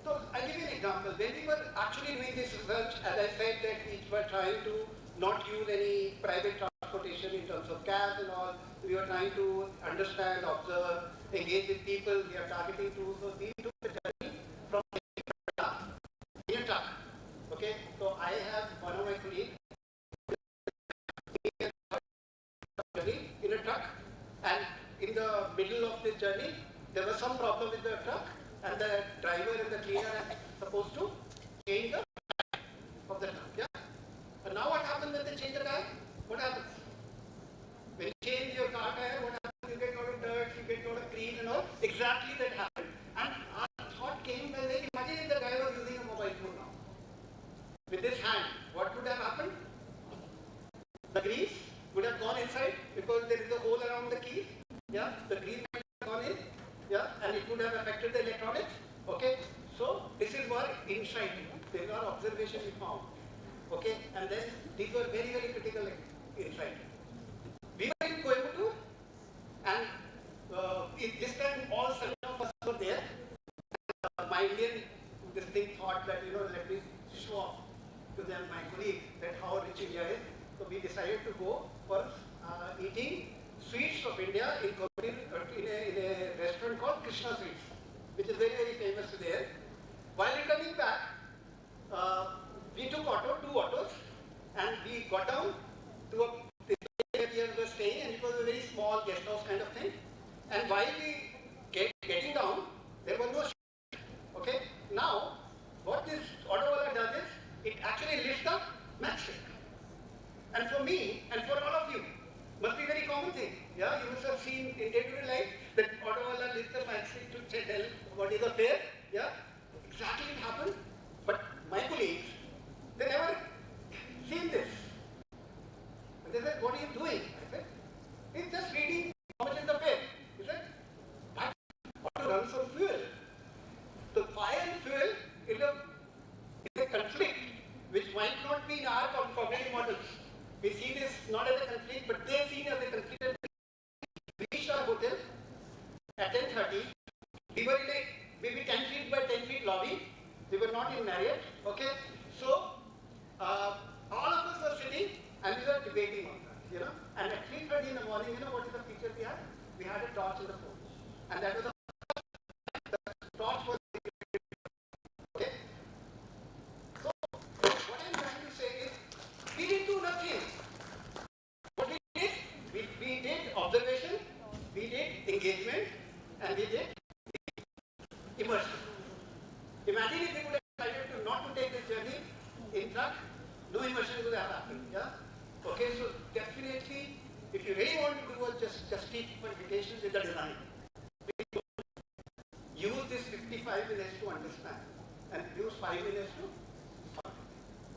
so I'll give you an example. When we were actually doing this research, as I said that we were trying to not use any private transportation in terms of cabs and all. We were trying to understand, observe, engage with people. We are targeting to. So we took the journey from in a truck. Okay. So I have one of my colleagues in a truck, and in the middle of this journey, there was some problem with the truck, and the driver and the cleaner are supposed to change the tire of the truck. Yeah. And now what happens when they change the tire? What happens? When you change your car tire, what happens? You get a lot of dirt, you get a lot of grease and all. Exactly that happened. And our thought came when they imagine if the guy was using a mobile phone now. With this hand, what would have happened? The grease would have gone inside because there is a hole around the keys. Yeah, the grease might have gone in. Yeah, and it would have affected the electronics. Okay, so this is what insight. There are observations we found. Okay, and then these were very, very critical insight. We were in Coimbatore, and this time all 7 of us were there. My Indian this thing thought that let me show off to them, my colleagues, that how rich India is. So we decided to go for eating sweets of India in a restaurant called Krishna Sweets, which is very, very famous there. While returning back, we took 2 autos, and we got down to this place where we were staying, and it was a very small guest house kind of thing. And while we getting down, there was no street. Okay. Now, what this auto wala does is, it actually lifts the matchstick. And for me, and for all of you, must be a very common thing. Yeah, you must have seen in day-to-day life that auto wala lifts the matchstick to tell what is the fare. Yeah, exactly it happened. But my colleagues, they never seen this. And they said, what are you doing? I said, it's just reading how much is the fare. He said, but what to run some fuel? So fire and fuel is a conflict which might not be in our cognitive models. We see this not as a conflict, but they see it as a conflict. We reached our hotel at 10:30. We were in a maybe 10 feet by 10 feet lobby. We were not in Marriott. Okay, so all of us were sitting and we were debating on that. And at 3:30 in the morning, what is the feature we had? We had a torch in the phone, and that was the torch was okay. So what I'm trying to say is, we didn't do nothing. What we did, we did observation, we did engagement, and we did immersion. Imagine if we would have decided to not to take this journey in truck, no immersion would have happened. Yeah. Okay. So definitely, if you really want to do a just keep vacation with the design, use this 55 minutes to understand, and use 5 minutes to fun.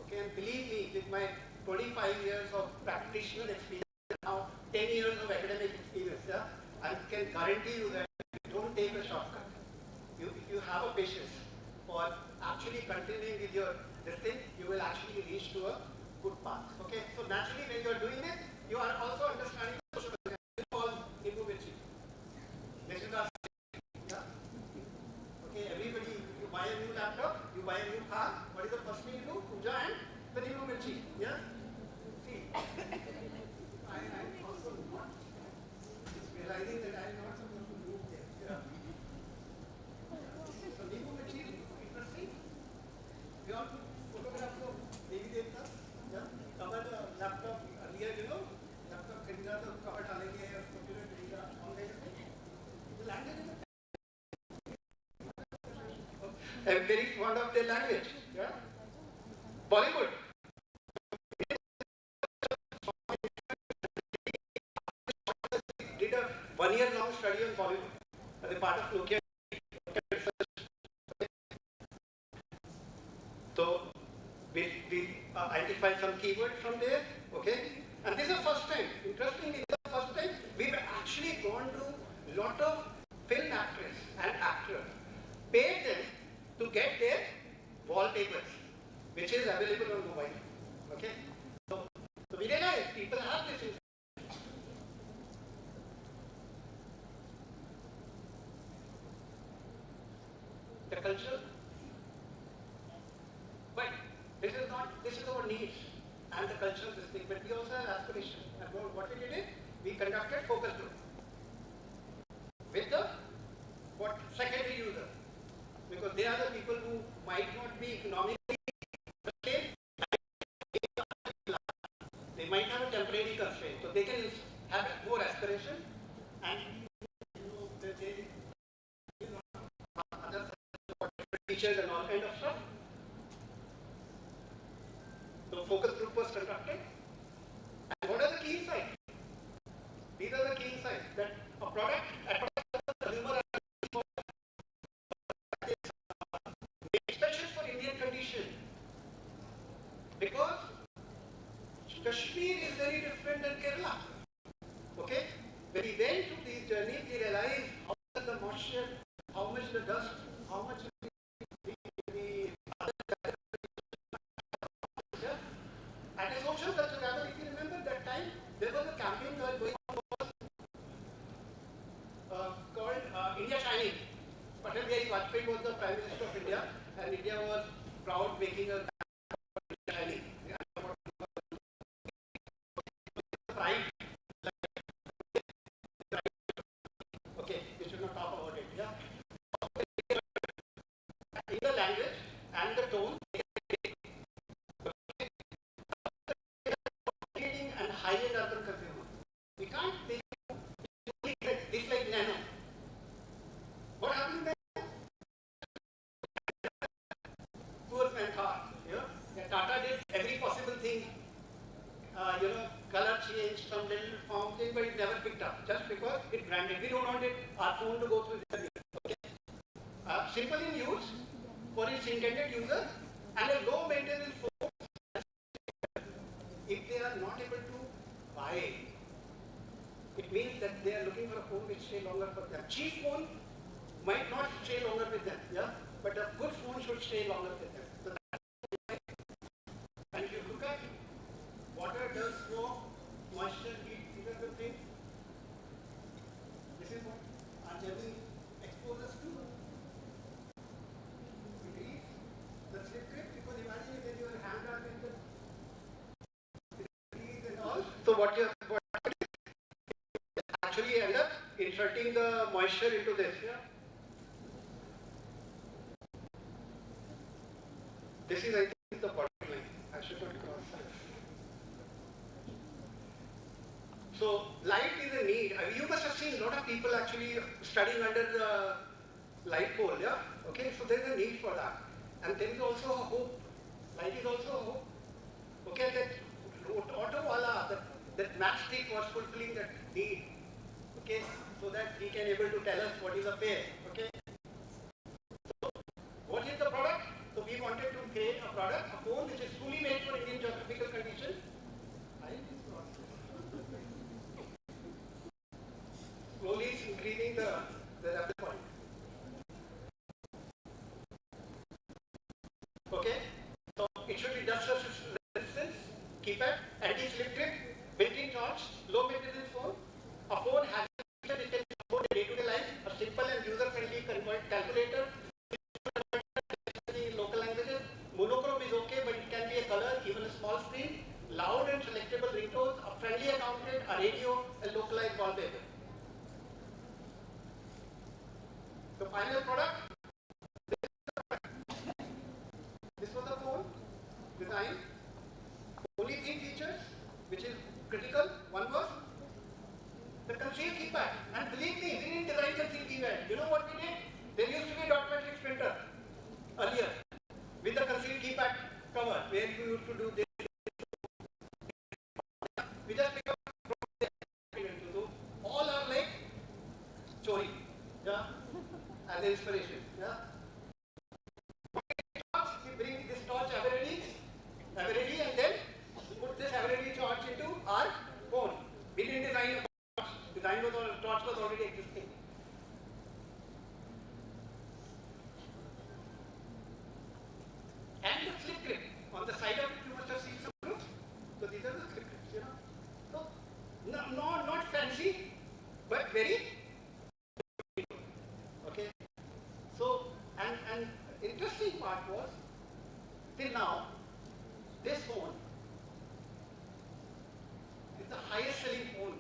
Okay. And believe me, with my 25 years of practitioner experience, now 10 years of academic experience, yeah, I can guarantee you that if you don't take a shortcut, if you have a patience for actually continuing with your this thing, you will actually reach to a good path. Okay, so naturally when you are doing it, you are also understanding the social I'm very fond of their language. Yeah? Bollywood. Did a 1-year-long study on Bollywood as a part of Nokia. So we identified some keywords from there, okay? And this is the first time, interestingly, this is the first time we've actually gone to a lot of film actors and actors, paid them to get their wallpapers, which is available on mobile, okay? So we realize people have this. The culture, but this is our needs and the cultural this thing, but we also have aspiration. And what we did is, we conducted focus group with the secondary user, because they are the people who might not be economically okay, they might have a temporary constraint, so they can have more aspiration and they other features and all kind of stuff. So focus group was conducted. And what are the key insights? These are the key insights that a product consumer especially for Indian condition. Because Kashmir is very different than Kerala. Okay? When we went through these journeys, we realized how much the moisture, how much the dust, how much the other. At a social culture level, if you remember that time, there was a campaign going on called India Shining. Patel Bihari Vajpayee was the Prime Minister of India, and India was proud making a India Shining. Pride. Okay, we should not talk about it. Yeah. In the language and the tone. And high-end urban consumer. We can't make this like nano. What happened then? Poor man car. Tata did every possible thing. Color change, some little form thing, but it never picked up. Just because it branded. We don't want our phone to go through this. Okay. Simple in use for its intended user and a low maintenance phone. If they are not able to buy, it means that they are looking for a phone which stay longer for them. Cheap phone might not stay longer with them, yeah, but a good phone should stay longer with them. So that's and if you look at water does flow, moisture, heat, these are the things. This is what our journey exposes to. The slip grip, because imagine if your hand are in the and all. So what actually end up inserting the moisture into this. Yeah? This is, I think, the bottom line. I should not cross this. So light is a need. You must have seen a lot of people actually studying under the light pole. Yeah. Okay. So there is a need for that, and there is also a hope. Light is also a hope. Okay. That auto wala, that matchstick was fulfilling that need. Okay, so that he can able to tell us what is a fare. Okay. So what is the product? So we wanted to create a product, a phone which is fully made for Indian geographical conditions. Slowly increasing the level point. Okay, so it should be dust resistance, keypad, anti-slip grip, built-in torch, low maintenance phone. A phone has it can support day-to-day life, a simple and user-friendly calculator, in local languages. Monochrome is okay, but it can be a color, even a small screen, loud and selectable ringtones, a friendly accountant, a radio, a localized wallpaper. The final product. This was the phone design. Only 3 features, which is critical. One was the concealed keypad. And believe me, we didn't design concealed keypad. You know what we did? There used to be a dot matrix printer. earlier with the concealed keypad cover where you used to do this. We just pick up from there. So all are like story, yeah, as inspiration, yeah. We bring this torch average, and then put this average torch into our phone. We didn't design a torch, torch was already existing. And the slip grip. On the side of it, you must have seen some grooves. So these are the slip grips, you know. So, not fancy, but very okay. So, and interesting part was, till now, this phone is the highest selling phone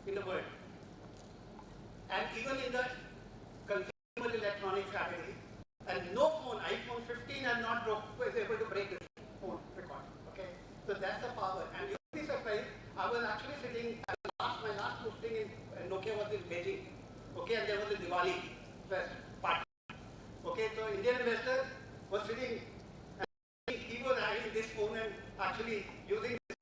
in the world. And even in the consumer electronics category, and no phone, iPhone 15 was able to break this phone record. Okay, so that's the power. And you'll be surprised. I was actually sitting my last posting in Nokia was in Beijing. Okay, and there was a Diwali party. Okay, so Indian investor was sitting, and he was having this phone and actually using this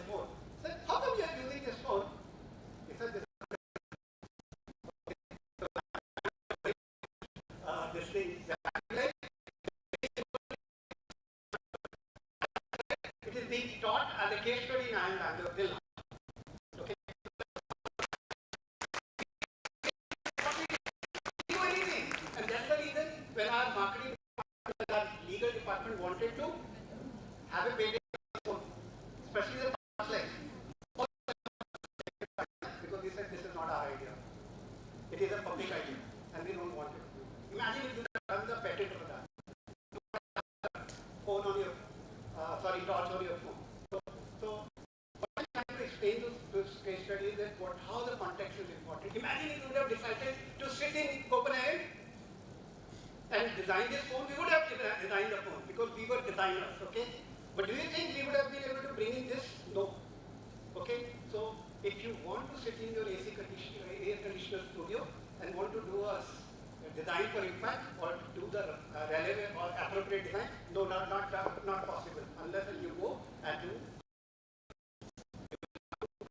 phone. So how come you are using this phone? He said, this thing. It is being taught as a case study in Bangalore till now. Okay. Do anything, and that's the reason when our marketing department, our legal department wanted to have a patent phone, especially the parts like, because we said this is not our idea. It is a public idea, and we don't want it. Imagine if you have the patent for that. Phone on your, torch on your phone. So what I'm trying to explain to this case study is that how the context is important. Imagine if you would have decided to sit in Copenhagen and design this phone. We would have designed the phone because we were designers, okay? But do you think we would have been able to bring in this? No. Okay? So if you want to sit in your air conditioner studio and want to do a design for impact or do the relevant or appropriate design, no, not possible unless you go and do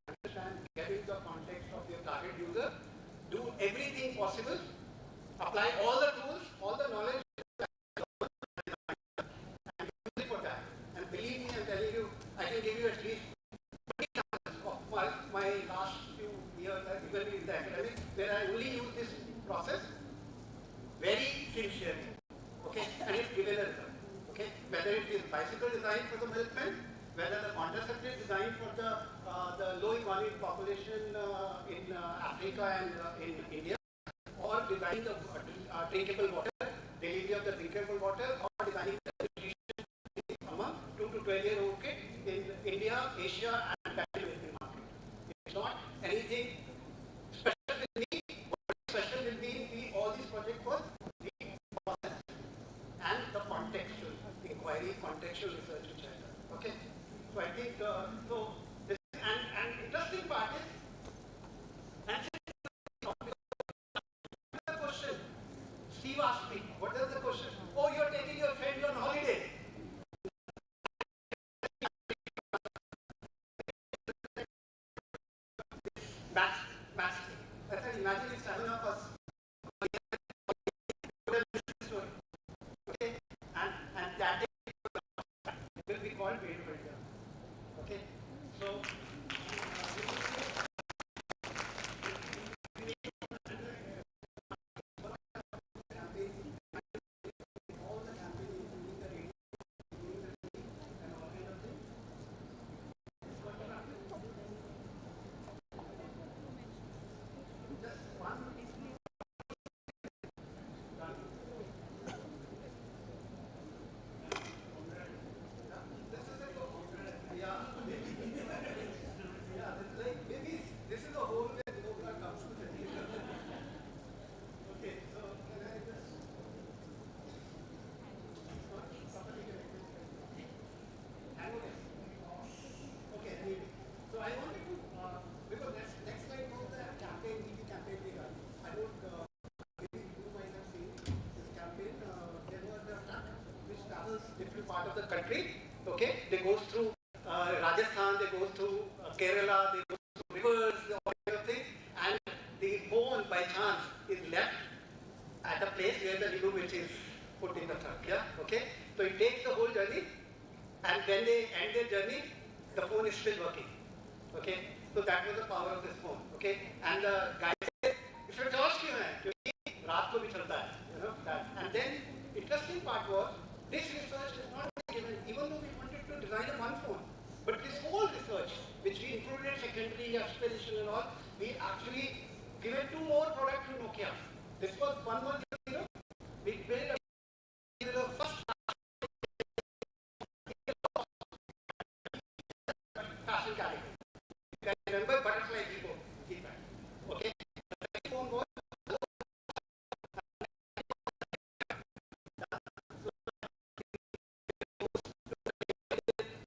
understand, get into the context of your target user, do everything possible, apply all the tools, all the knowledge, and use it for that. And believe me, I'm telling you, I can give you at least 20 examples of my last few years, even in the academic, where I only use this process very sincerely, okay, and it's given a result, okay, whether it is bicycle design for the milkman, whether the contraceptive design for the low economic population in Africa and in India, or designing the drinkable water, delivery of the drinkable water, or designing the nutrition among 2 to 12-year-old kids in India, Asia, and Latin American market. It's not anything special with me. What is special with me, all these projects was the process and the contextual inquiry, contextual research which I done. Okay, so I think so. This and interesting part is, and the question Steve asked me, what is the question? Oh, you're taking your friends on holiday. Maths. I said, imagine if 7 of us okay, and that day will be called Wade Filter. Okay, so all the campaigns, including the radio, including the TV, and all kind of things. Just one. This is a yeah, this is like country, okay? They go through Rajasthan, they go through Kerala, they go through rivers, all kind of things, and the phone by chance is left at a place where the needle which is put in the truck, yeah, okay? So it takes the whole journey, and when they end their journey, the phone is still working, okay? So that was the power of this phone, okay? And the guy said, इसमें torch क्यों है? क्योंकि रात को भी चलता है, you know that. And then interesting part was this research is not given, even though we wanted to design a one phone, but this whole research, which we included secondary expedition and all, we actually given 2 more products to Nokia. This was 1100. We built a first fashion category. You can remember butterfly keypad. Okay. The second phone was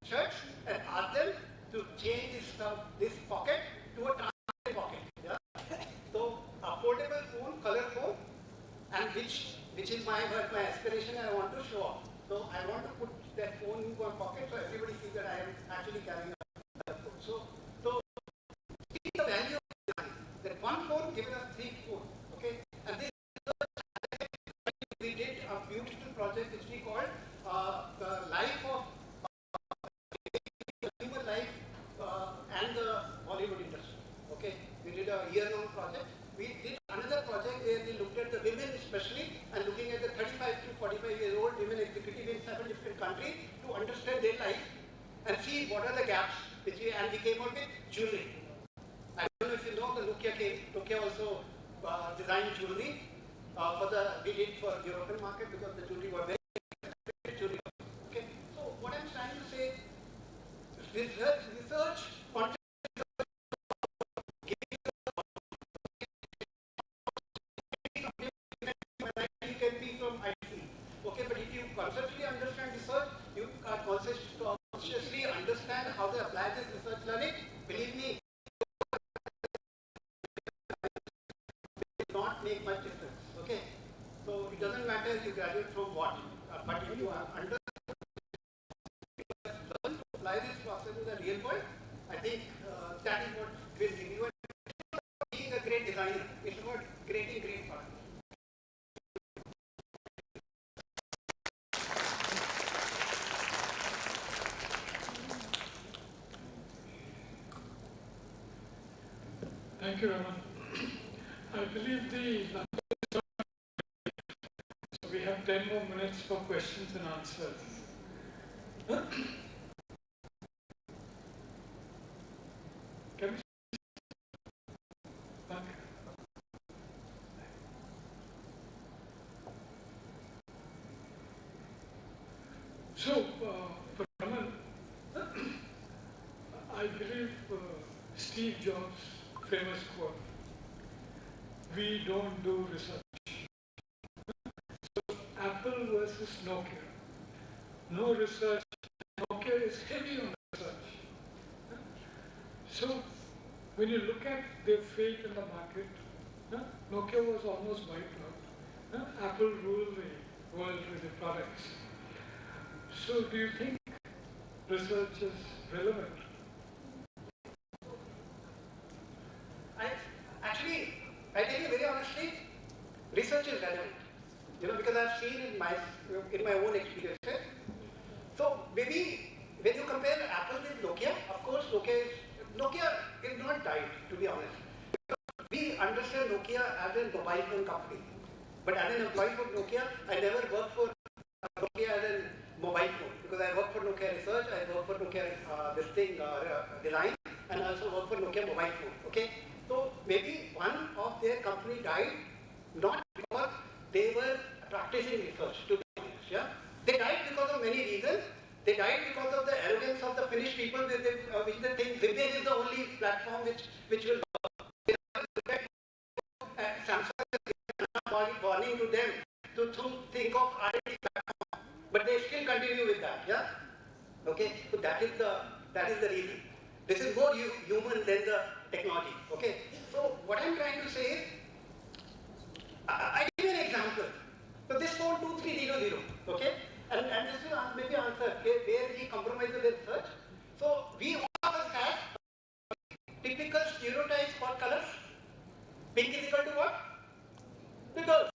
shirts and ask them to change this pocket to a transparent pocket. Yeah. So affordable phone, color phone, and which is my aspiration I want to show off. So I want to put that phone in my pocket so everybody sees that I am actually carrying a phone. So see the value of design. That one phone given us 3 phones. Okay, and this we did a beautiful project which we called the life of human life and the Bollywood industry. Okay, we did a year-long project. We did another project where we looked at the women especially and looking at the 35 to 45-year-old women executives in 7 different countries to understand their life and see what are the gaps and we came out with jewelry. I don't know if you know the Nokia also designed jewelry we did for European market because the jewelry were very expensive jewelry. Okay, so what I'm trying to say, research can be from IT. Okay, but if you conceptually understand research, you can consciously understand how to apply this research learning. Believe me, it will not make much difference. Okay, so it doesn't matter if you graduate from what, but if you understand learn to apply this process in the real world, I think that is what will give you. Being a great designer, it's about creating great products. Thank you, Raman. I believe the so we have 10 more minutes for questions and answers. Can we So, for Raman, I believe Steve Jobs' famous quote, we don't do research. So Apple versus Nokia, no research. Nokia is heavy on research. So when you look at their fate in the market, Nokia was almost wiped out. Apple ruled the world with the products. So do you think research is relevant? I tell you very honestly, research is relevant. Because I've seen in my own experiences. So maybe when you compare Apple with Nokia, of course Nokia is not died, to be honest. We understand Nokia as a mobile phone company. But as an employee for Nokia, I never worked for Nokia as a mobile phone. Because I worked for Nokia Research, I worked for Nokia design, and I also worked for Nokia mobile phone. Okay? So maybe one of their company died not because they were practicing research, to be honest. Yeah? They died because of many reasons. They died because of the arrogance of the Finnish people, which they think Windows is the only platform which will work. Samsung is warning to them to think of R&D platform, but they still continue with that. Yeah. Okay. So that is the reason. This is more human than the technology. Okay. So what I'm trying to say is, I give you an example. So this phone 2300. Okay. and this will maybe answer where we compromise the research. So we all of us have typical stereotypes for colors. Pink is equal to what? The girl.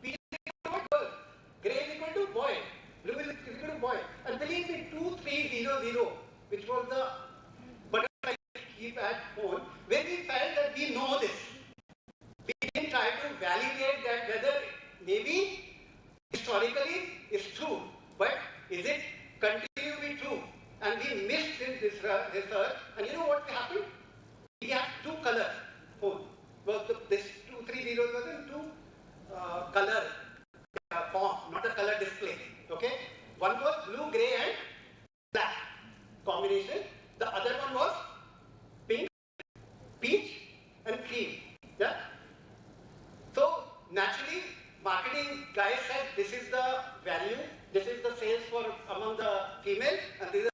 Peach is equal to what? Girl. Grey is equal to boy. Blue is equal to boy. And believe me, 2300, which was the butterfly keep at home, where we felt that we know this. We didn't try to validate that whether maybe historically it's true, but is it continue to be true? And we missed this research. And you know what happened? We have two color phone. Well, this 230 was in two color form, not a color display. Okay, one was blue, gray, and black combination. The other one was pink, peach, and cream. Yeah. So naturally, marketing guys said this is the value, this is the sales for among the female, and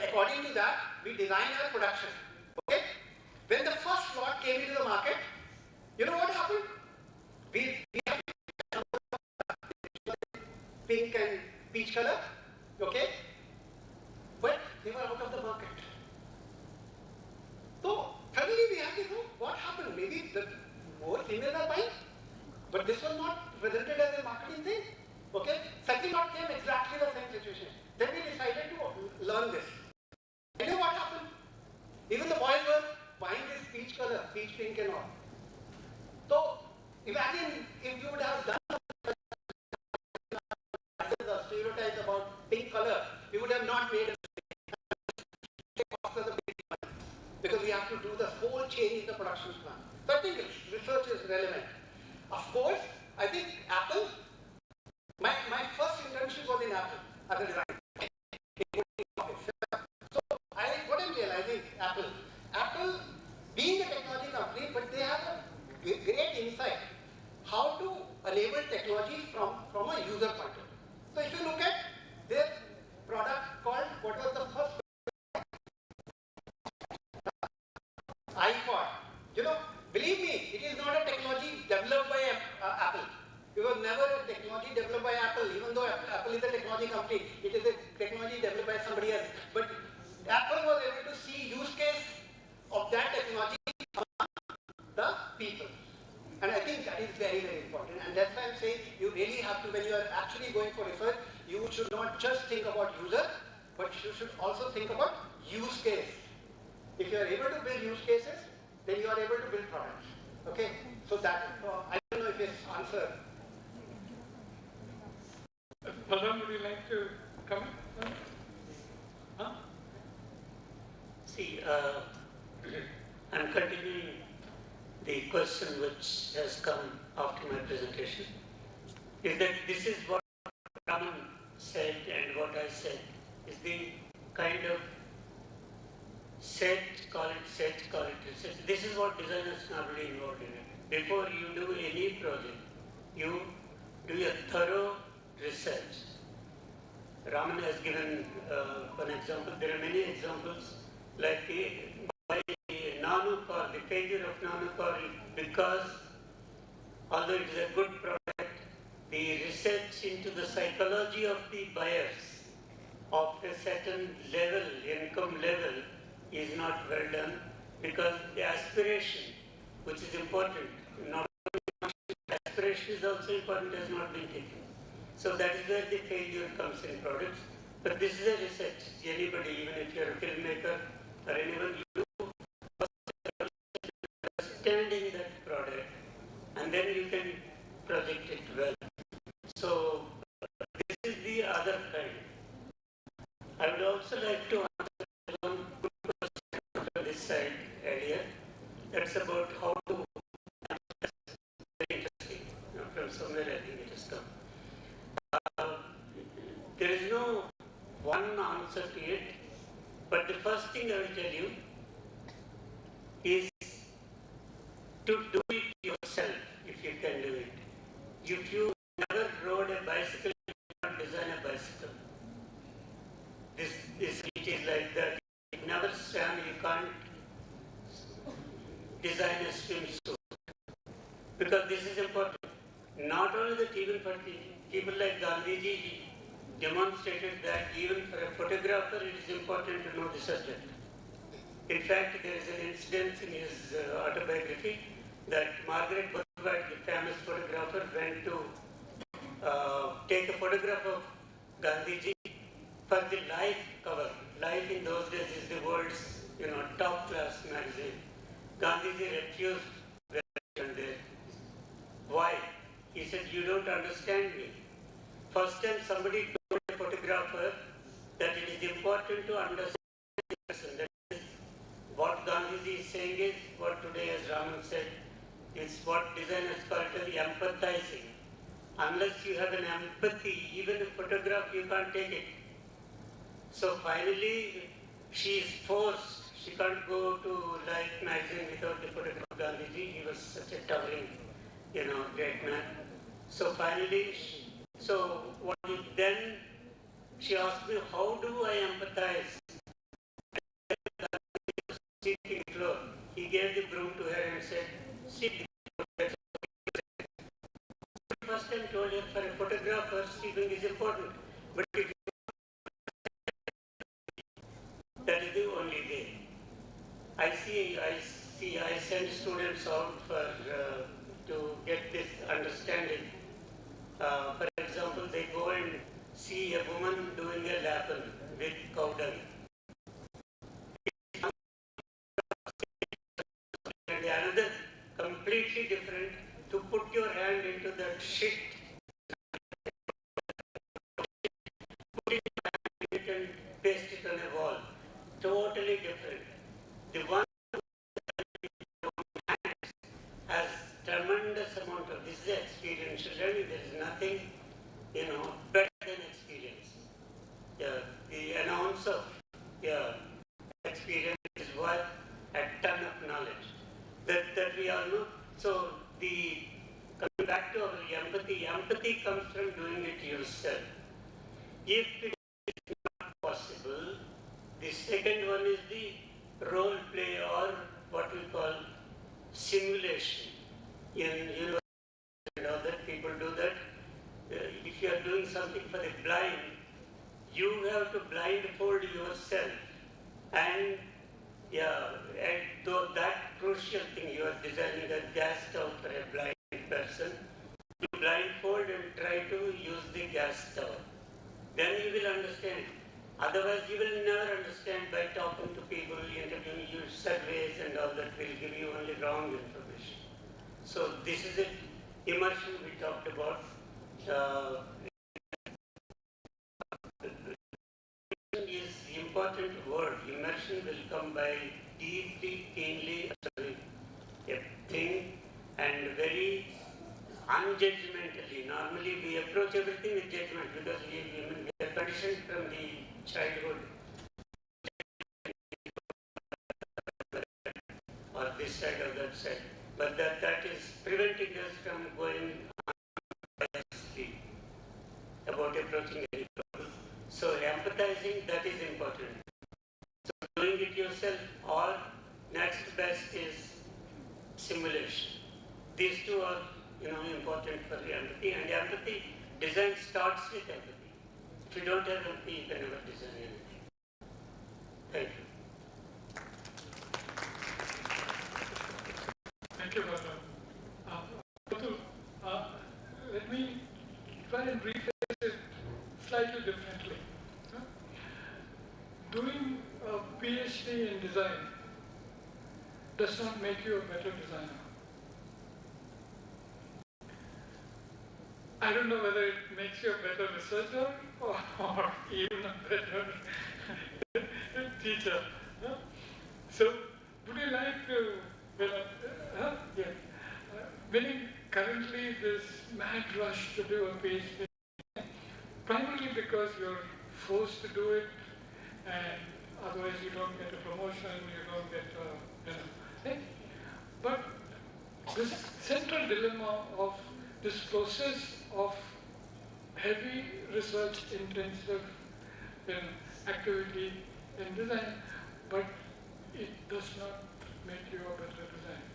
according to that, we design our production. Okay. When the first lot came into the market, you know what happened? We have pink and peach color, okay? But they were out of the market. So suddenly we have to know what happened. Maybe the more females are buying, but this was not presented as a marketing thing. Okay? Second lot came exactly the same situation. Then we decided to learn this. You know what happened? Even the boys were buying this peach color, peach pink and all. So imagine if you would have done the stereotypes about pink color, we would have not made a because we have to do the whole change in the production plan. So I think research is relevant. Of course, I think Apple, my first internship was in Apple as a designer. So what I'm realizing, Apple being a technology company, but they have a great insight how to enable technology from a user point of view. So if you look at their product called, what was the first iPod? You know, believe me, it is not a technology developed by Apple. It was never a technology developed by Apple, even though Apple is a technology company. It is a technology developed by somebody else. But Apple was able to see use case of that technology among the people. And I think that is very, very important. And that's why I'm saying you really have to, when you are actually going for research, you should not just think about user, but you should also think about use case. If you are able to build use cases, then you are able to build products. Okay? So that, I don't know if it's answered. Balram, would you like to comment? Huh? See, I'm continuing the question which has come after my presentation, is that this is what Raman said and what I said, is the kind of set, call it research. This is what designers are normally involved in it. Before you do any project, you do a thorough research. Raman has given one example. There are many examples, like the nanocar, the failure of nanocar, because although it is a good product, the research into the psychology of the buyers of a certain level, income level, is not well done, because the aspiration, which is important, not only aspiration is also important, has not been taken. So that is where the failure comes in products. But this is a research. Anybody, even if you are a filmmaker or anyone, you do understanding that product, and then you can project it well. So this is the other kind. I would also like to answer one good question from this side earlier. That's about how to. Very interesting. From somewhere I think it has come. There is no one answer to it, but the first thing I will tell you is to do it yourself if you can do it. If you never rode a bicycle, you cannot design a bicycle. This it is like that. If you never swam, you can't design a swimsuit. Because this is important. Not only that, even for people like Gandhiji demonstrated that even for a photographer it is important to know the subject. In fact, there is an incident in his autobiography that Margaret Burward, the famous photographer, went to take a photograph of Gandhiji for the Life cover. Life in those days is the world's, top class magazine. Gandhiji refused on there. Why? He said, "You don't understand me." First time somebody told a photographer that it is important to understand the person. That is, what Gandhiji is saying is what today, as Raman said, is what designers call it as empathizing. Unless you have an empathy, even a photograph, you can't take it. So finally, she is forced. She can't go to Life magazine without the photograph of Gandhiji. He was such a towering, great man. So finally, then she asked me, how do I empathize? Sweeping the floor. He gave the broom to her and said, "Sweep the floor." First time told her, for a photographer, sweeping is important. But if that is the only way. I send students out to get this understanding. For example, they go and see a woman doing a lapen with cow dung. And another completely different, to put your hand into that shit, put it and paste it on a wall. Totally different. The one has tremendous amount of, this is experiential learning. There is nothing, better than experience. The announce of experience is worth a ton of knowledge that we all know. So coming back to our empathy comes from doing it yourself. If it is not possible, the second one is the role play, or what we call simulation. In university and other people do that. If you are doing something for the blind, you have to blindfold yourself. And though that crucial thing, you are designing a gas stove for a blind person, you blindfold and try to use the gas stove. Then you will understand. Otherwise, you will never understand by talking to people, interviewing you, surveys and all that will give you only wrong information. So this is it. Immersion we talked about. Is the important word. Immersion will come by deeply, keenly observing a thing and very unjudgmentally. Normally we approach everything with judgment because we are conditioned from the childhood, or this side or that side. But that is preventing us from going honestly about approaching any problem. So empathizing, that is important. So doing it yourself, or next best is simulation. These two are important for the empathy, and empathy design starts with empathy. If you don't have empathy, you can never design anything. Thank you. Thank you, Bharat. Let me try and rephrase it slightly differently. Doing a PhD in design does not make you a better designer. I don't know whether it makes you a better researcher or even a better teacher. So, would you like to, meaning currently this mad rush to do a PhD, primarily because you're forced to do it, and otherwise you don't get a promotion, you don't get thing. But this central dilemma of this process of heavy research intensive activity in design, but it does not make you a better designer.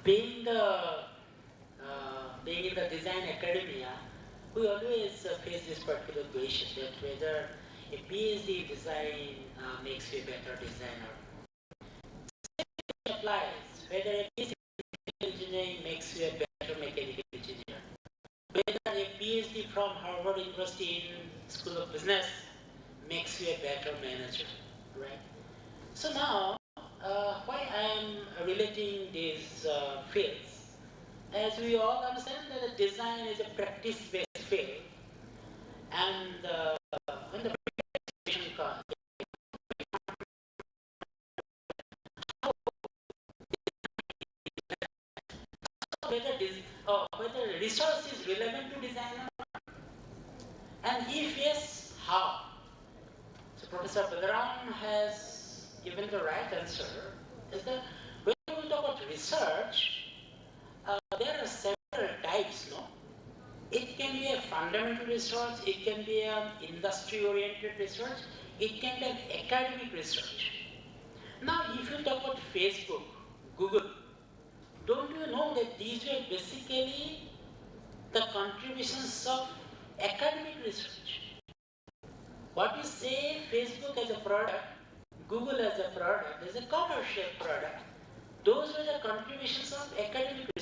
Being the being in the design academia, we always face this particular question that whether a PhD in design makes you a better designer. It applies whether a PhD in engineering makes you a better mechanical engineer, whether a PhD from Harvard University in School of Business makes you a better manager, right? So now, why I am relating these fields, as we all understand that the design is a practice-based field, and when the practice comes, whether research is relevant to design or not, and if yes, how? So Professor Balaram has given the right answer, is that when we talk about research, there are several types, no? It can be a fundamental research, it can be an industry-oriented research, it can be an academic research. Now, if you talk about Facebook, Google, don't you know that these were basically the contributions of academic research? What we say Facebook as a product, Google as a product, as a commercial product, those were the contributions of academic research.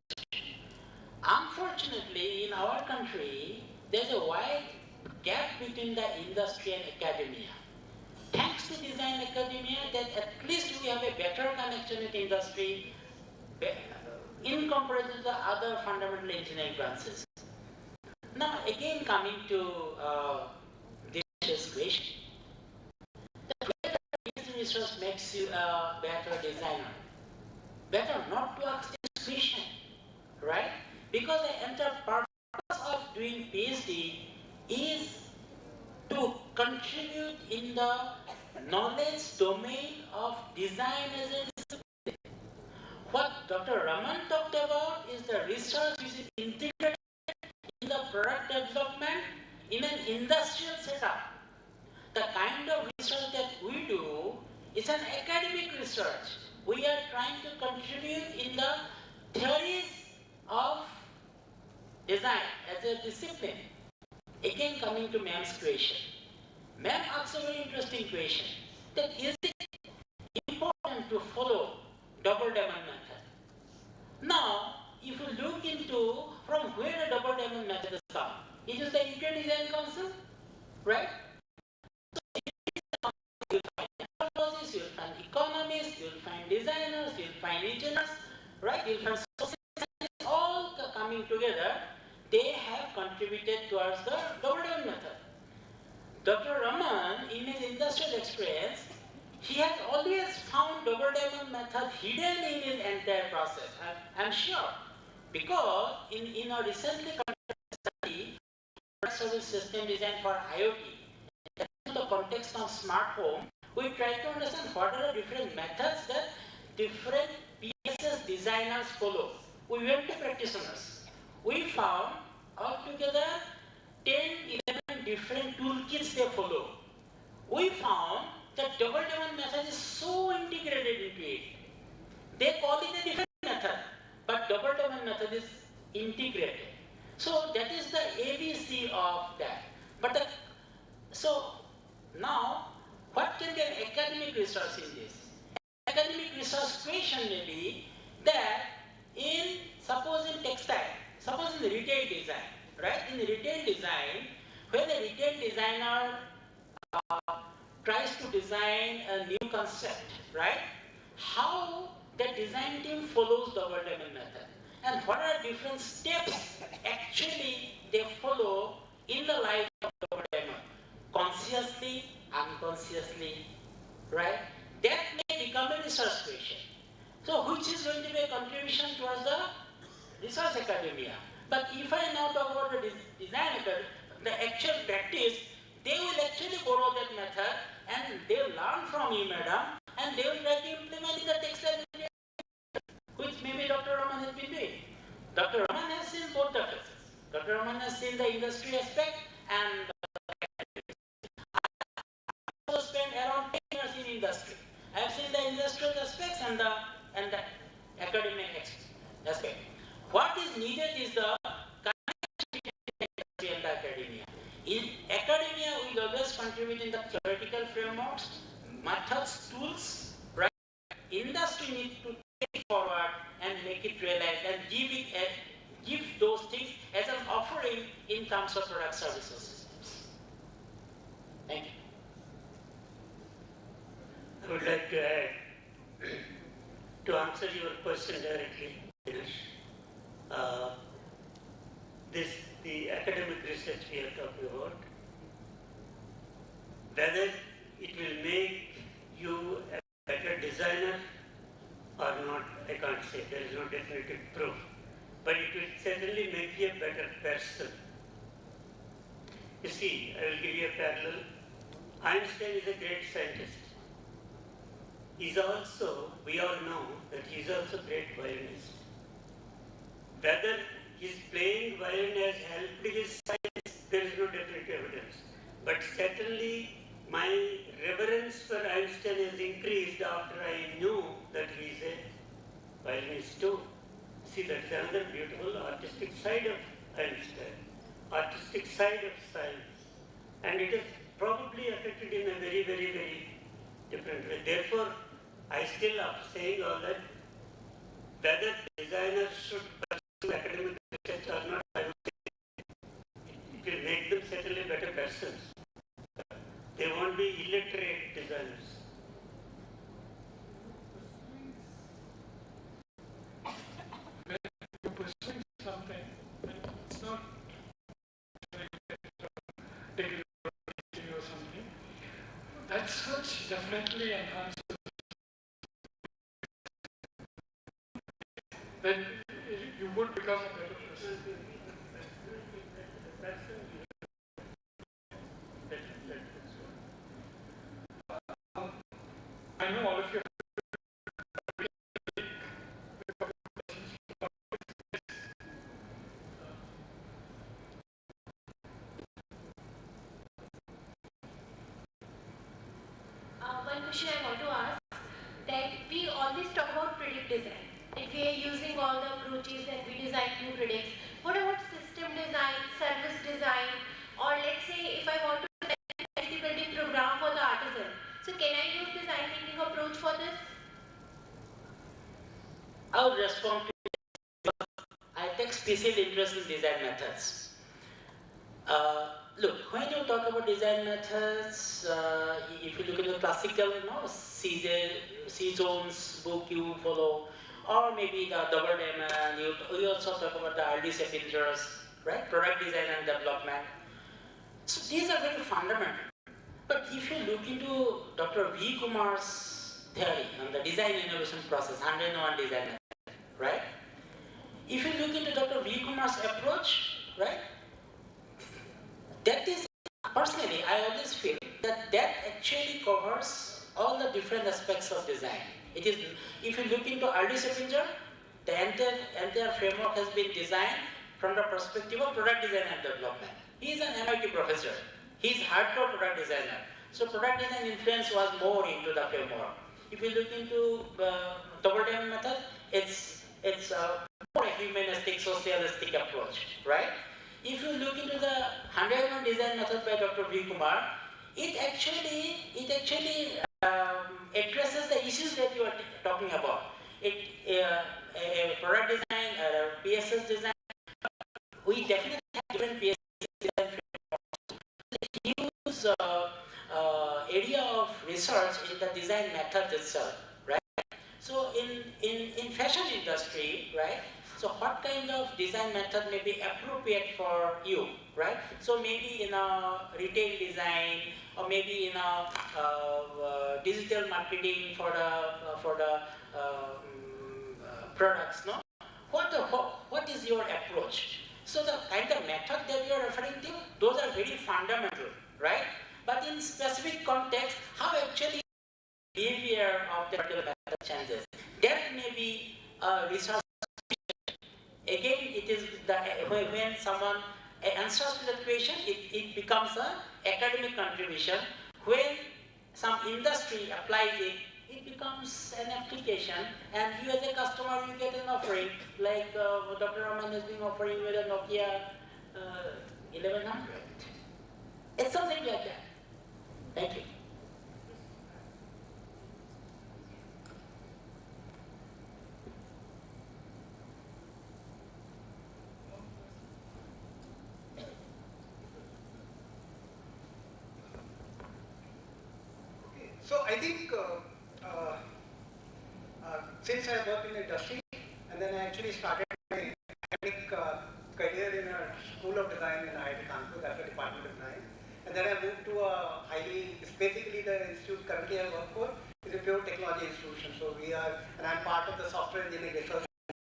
Unfortunately, in our country, there's a wide gap between the industry and academia. Thanks to design academia, that at least we have a better connection with industry in comparison to the other fundamental engineering branches. Now, again coming to this question, whether this research makes you a better designer, better not to ask this question, right? Because the entire purpose of doing PhD is to contribute in the knowledge domain of design as a discipline. What Dr. Raman talked about is the research which is integrated in the product development in an industrial setup. The kind of research that we do is an academic research. We are trying to contribute in the theories of design as a discipline. Again, coming to ma'am's question. Ma'am asks a very interesting question, that is it important to follow double diamond method? Now, if you look into from where the double diamond method has come, it is the Indian Design Council, right? So you'll find anthropologists, you'll find economists, you'll find designers, you'll find engineers, right? You'll find social scientists, all coming together. They have contributed towards the double diamond method. Dr. Raman, in his industrial experience, he has always found double diamond method hidden in his entire process. I'm sure, because in a recently conducted study, service system design for IoT, in the context of smart home, we try to understand what are the different methods that different PSS designers follow. We went to practitioners. We found altogether 10, 11 different toolkits they follow. We found that double diamond method is so integrated into it. They call it a different method, but double diamond method is integrated. So that is the ABC of that. But so now, what can be an academic research in this? Academic research question may be that suppose in textile, suppose in the retail design, right? In the retail design, when a retail designer tries to design a new concept, right? How the design team follows the double diamond method, and what are different steps actually they follow in the life of double diamond, consciously, unconsciously, right? That may become a research question. So which is going to be a contribution towards the research academia? But if I now talk about the design academia, the actual practice, they will actually borrow that method and they will learn from you, madam, and they will try to implement in the textile area, which maybe Dr. Raman has been doing. Dr. Raman has seen both the phases. Dr. Raman has seen the industry aspect and I also spent around 10 years in industry. I have seen the industrial aspects and the academic aspect. What is needed is the In academia, we always contribute in the theoretical frameworks, methods, tools, right? Industry needs to take it forward and make it realize and give those things as an offering in terms of product services. Thank you. I would like to add, to answer your question directly, the academic research we are talking about, whether it will make you a better designer or not, I can't say. There is no definitive proof. But it will certainly make you a better person. You see, I will give you a parallel. Einstein is a great scientist. He's also, we all know that he's also a great violinist. Whether his playing violin has helped his science, there is no definite evidence. But certainly my reverence for Einstein has increased after I knew that he is a violinist too. See, that's another beautiful artistic side of Einstein, artistic side of science. And it is probably affected in a very, very, very different way. Therefore, I still, after saying all that, whether designers should pursue academic research or not, I would say it will make them certainly better persons. They won't be illiterate designers. You're pursuing something, and it's not taking or something. That search definitely enhances. Then you would become a better person. I know all of you. One question I want to ask, that we always talk about predict design. If we are using all the approaches and we design new products, what about system design, service design, or let's say if I want to design a 3D printing program for the artisan, so can I use design thinking approach for this? I would respond to I take special interest in design methods. Look, when you talk about design methods, if you look at the classical, C zones book you follow, or maybe the double diamond, we also talk about the early Sappingers, right? Product design and development. So these are very fundamental. But if you look into Dr. V. Kumar's theory on the design innovation process, 101 design method, right? If you look into Dr. V. Kumar's approach, right? That is, personally, I always feel that actually covers all the different aspects of design. It is, if you look into early Sappinger, the entire framework has been designed from the perspective of product design and development. He is an MIT professor. He is hardcore product designer. So product design influence was more into the framework. If you look into double diamond method, it's more a humanistic, socialistic approach, right? If you look into the 101 design method by Dr. V. Kumar, it actually addresses the issues that you are talking about. Product design, PSS design, we definitely have different PSS design frameworks. Use area of research in the design method itself, right? So in fashion industry, right? So what kind of design method may be appropriate for you, right? So maybe in a retail design, or maybe in a digital marketing for the products, no? What is your approach? So the kind of method that you are referring to, those are very fundamental, right? But in specific context, how actually behavior of the particular method changes, that may be research. Again, it is when someone answers to the question, it becomes an academic contribution. When some industry applies it, it becomes an application, and you as a customer, you get an offering, like Dr. Raman has been offering with a Nokia 1100. Thank you. So I think since I worked in the industry and then I actually started my academic career in a school of design in IIT Kanpur as a department of design, and then I moved to a it's basically the institute currently I work for is a pure technology institution. So we are, and I'm part of the software engineering research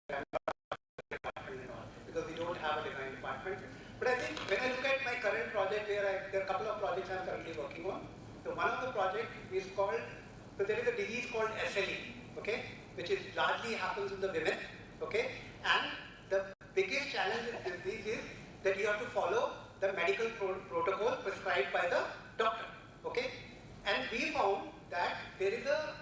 department and all, because we don't have a design department. But I think when I look at my current project, there are a couple of projects I'm currently working on. So one of the projects is called, so there is a disease called SLE, okay, which is largely happens in the women, okay, and the biggest challenge in this disease is that you have to follow the medical protocol prescribed by the doctor, okay, and we found that there is a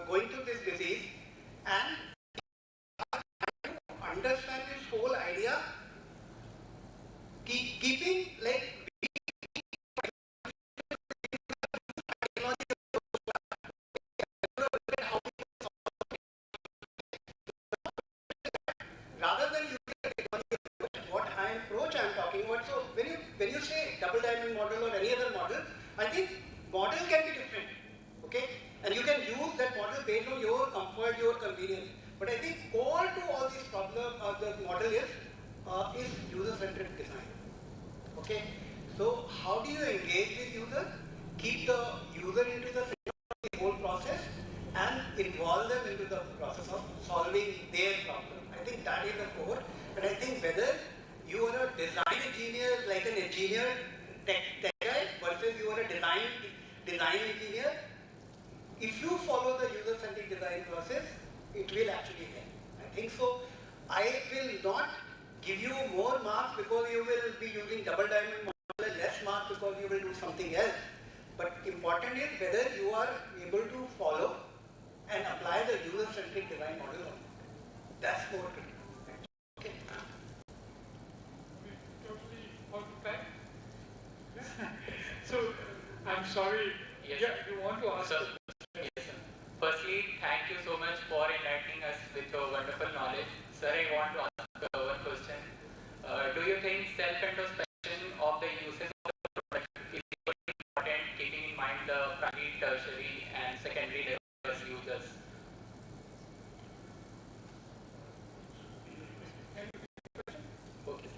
going through this disease and understand this whole idea, keeping like rather than using the technology, what approach I'm talking about. So when you say double diamond model or any other model, I think model can be different, okay, and you can use that model based on your comfort, your convenience. But I think core to all these problems of the model is user-centric design. Okay, so how do you engage with user, keep the user into the center of the whole process, and involve them into the process of solving their problem? I think that is the core. And I think whether you are a design engineer, like an engineer tech guy, versus you are a design engineer, if you follow the user-centric design process, it will actually help. I think so. I will not give you more marks because you will be using double diamond model and less marks because you will do something else. But important is whether you are able to follow and apply the user-centric design model or not. That's more critical. Okay. Totally out of time. So, I'm sorry. Yes, Yeah, you want to ask? Sir, yes, sir. Firstly, thank you so much for enlightening us with your wonderful knowledge. Sir, I want to ask one question. Do you think self-introspection of the uses of the product is important, keeping in mind the primary, tertiary, and secondary levels users? Okay.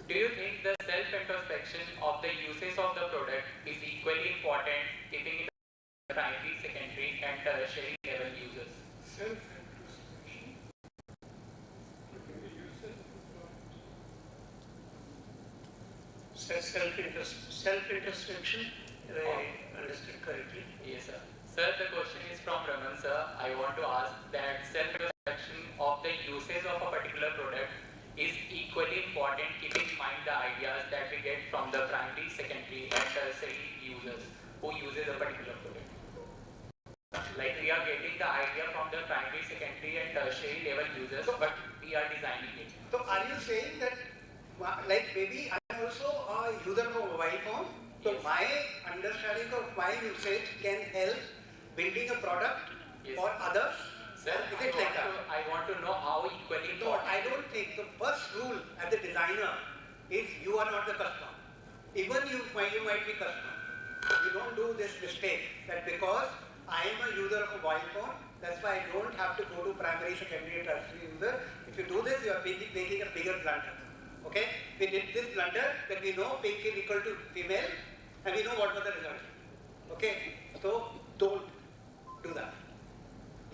Do you think the self-introspection of the uses of the product is equally important, keeping in mind the primary, secondary, and tertiary level users? Self-introspection. Looking at the users of the product. Self-introspection, I understood correctly. Yes, sir. Sir, the question is from Raman, sir. I want to ask that self-introspection of the usage of a particular product is equally important, keeping in mind the ideas that we get from the primary, secondary, and tertiary users who uses a particular product. Like we are getting the idea from the primary, secondary, and tertiary level users, but we are designing it. So are you saying that, like maybe I'm also a user of a mobile phone, so Yes. my understanding of my usage can help building a product Yes. for others? Sir, Is it like that? I want to know how equally No, important. I don't think the first rule as a designer is you are not the customer. Even you might be customer. You don't do this mistake that because I am a user of a mobile phone, that's why I don't have to go to primary, secondary, and tertiary user. If you do this, you are making a bigger blunder. Okay? We did this blunder that we know pink is equal to female, and we know what was the result. Okay? So don't do that.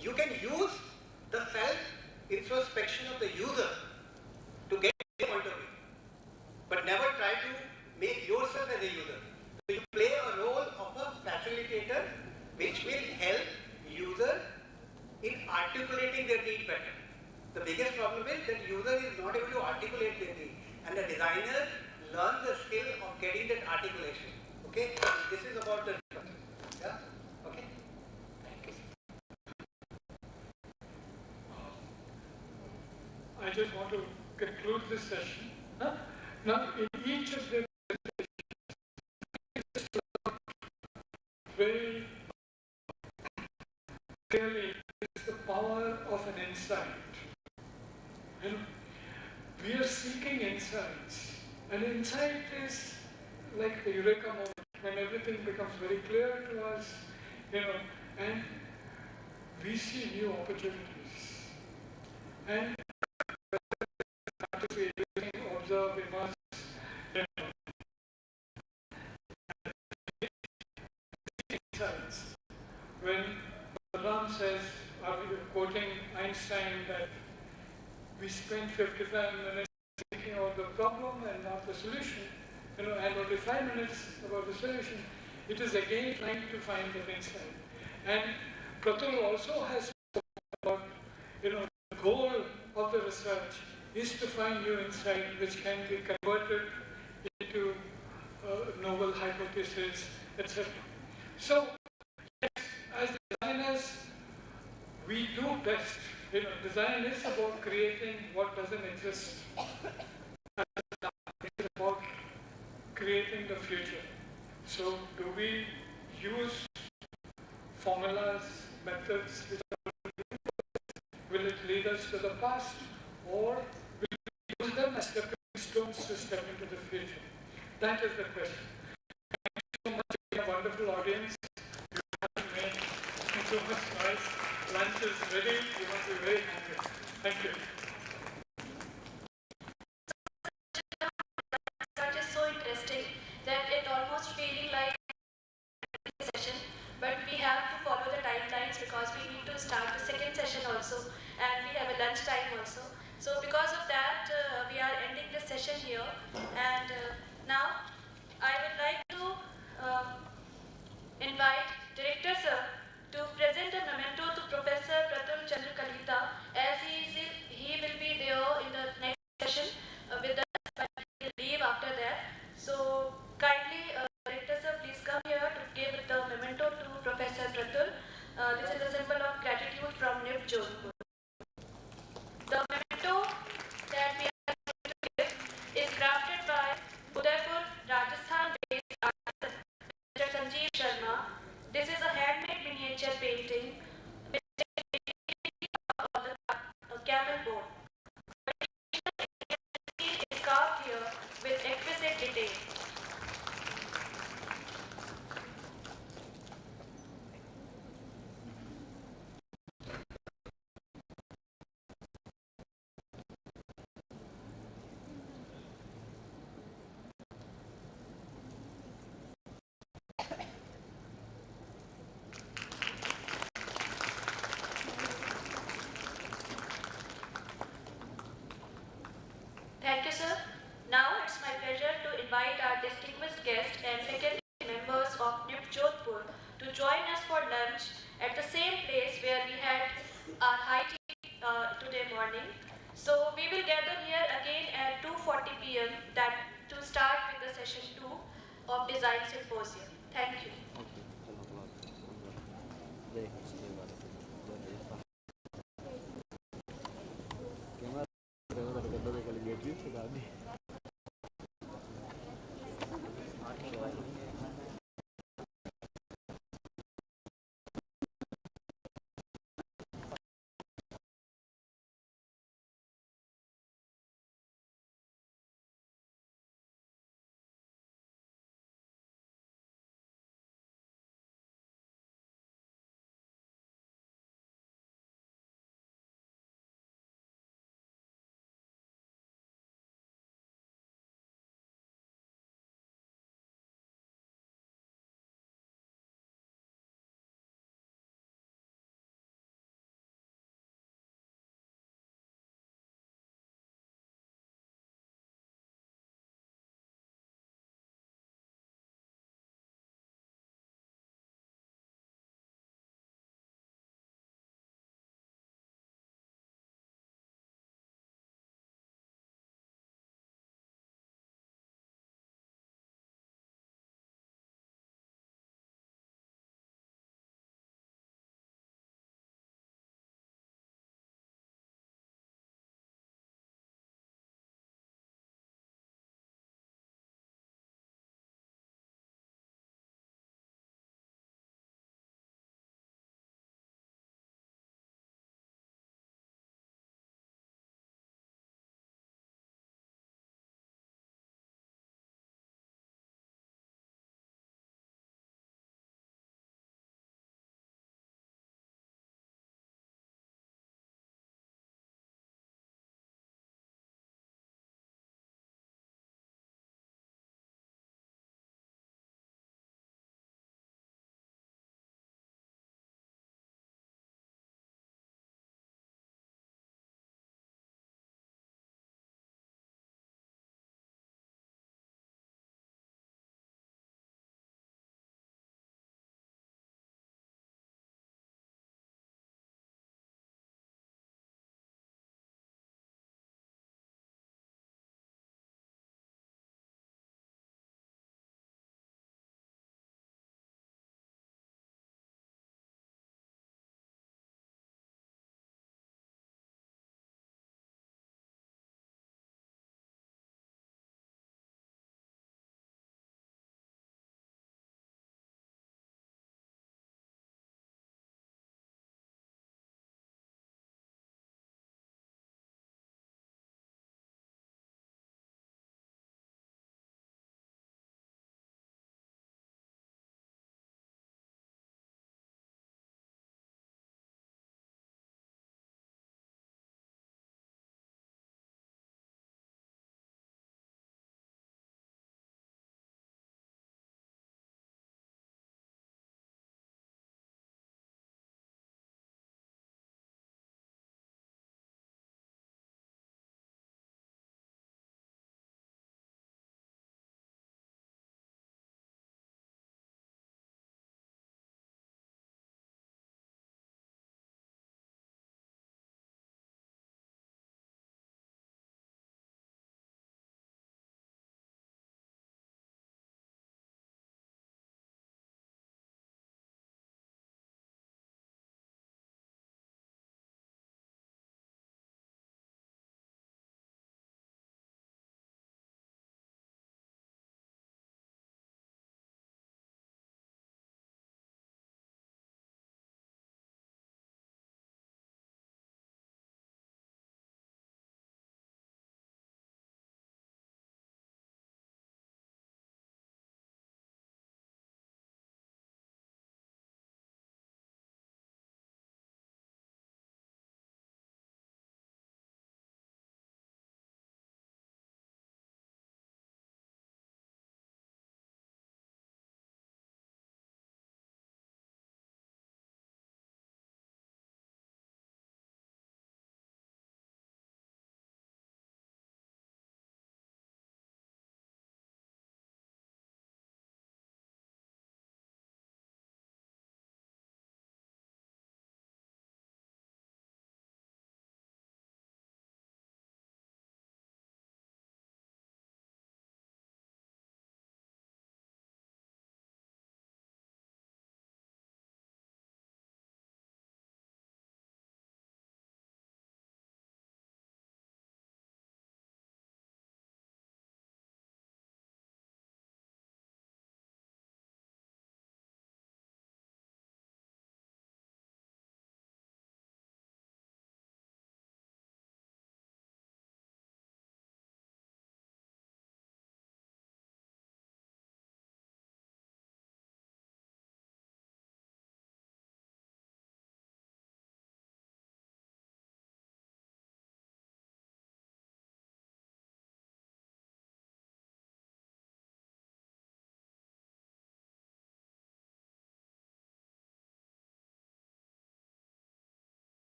You can use the self-introspection of the user to get a point of view, but never try to make yourself as a user. So you play a role of a facilitator which will help user in articulating their need better. The biggest problem is that user is not able to articulate their need, and the designer learns the skill of getting that articulation. Okay? This is about the I just want to conclude this session. Now, in each of the very clearly is the power of an insight. You know, we are seeking insights. An insight is like the eureka moment when everything becomes very clear to us, and we see new opportunities. And we observe, we must, insights. When Ram says, quoting Einstein, that we spend 55 minutes thinking about the problem and not the solution, and only 5 minutes about the solution, it is again trying to find that insight. And Pratul also has spoken about, the goal of the research is to find new insight which can be converted into novel hypotheses, etc. So, yes, as designers, we do best. Design is about creating what doesn't exist. It's about creating the future. So, do we use formulas, methods, will it lead us to the past, or will we use them as stepping stones to step into the future? That is the question. Thank you so much. A wonderful audience. You have made so much noise. Lunch is ready. You must be very hungry. Thank you. That is so interesting that it almost feeling like a session, but we have to follow the timelines because we need to start the second session also, and we have a lunch time also. So because of that, we are ending the session here, and now I would like to invite Director Sir to present a memento to Professor Pratul Chandra Kalita, as he will be there in the next session with us, but he will leave after that. So kindly, Director Sir, please come here to give the memento to Professor Pratul. This is a symbol of gratitude from NIP Jodhpur. The memento that we are going to give is crafted by Udaipur, Rajasthan-based artist Mr. Sanjeev Sharma. This is a handmade miniature painting which is on the camel bone. It is carved here with exquisite detail. Thank you, sir. Now it's my pleasure to invite our distinguished guests and faculty members of NIP Jodhpur to join us for lunch at the same place where we had our high tea today morning. So we will gather here again at 2:40 p.m. to start with the session 2 of Design Symposium. Thank you.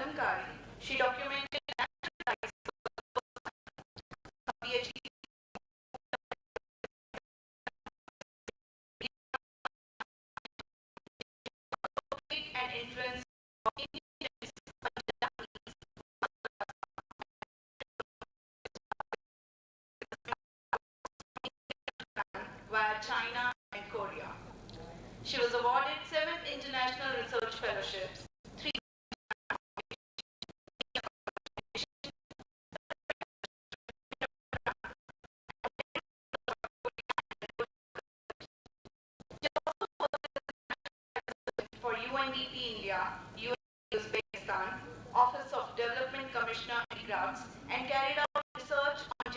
Kalamkari, she documented national rights of the achievement and influence of Indians via China and Korea. She was awarded 7 international research fellowships, 3 for UNDP India, UNDP Uzbekistan, Office of Development Commissioner Handicrafts, and carried out research on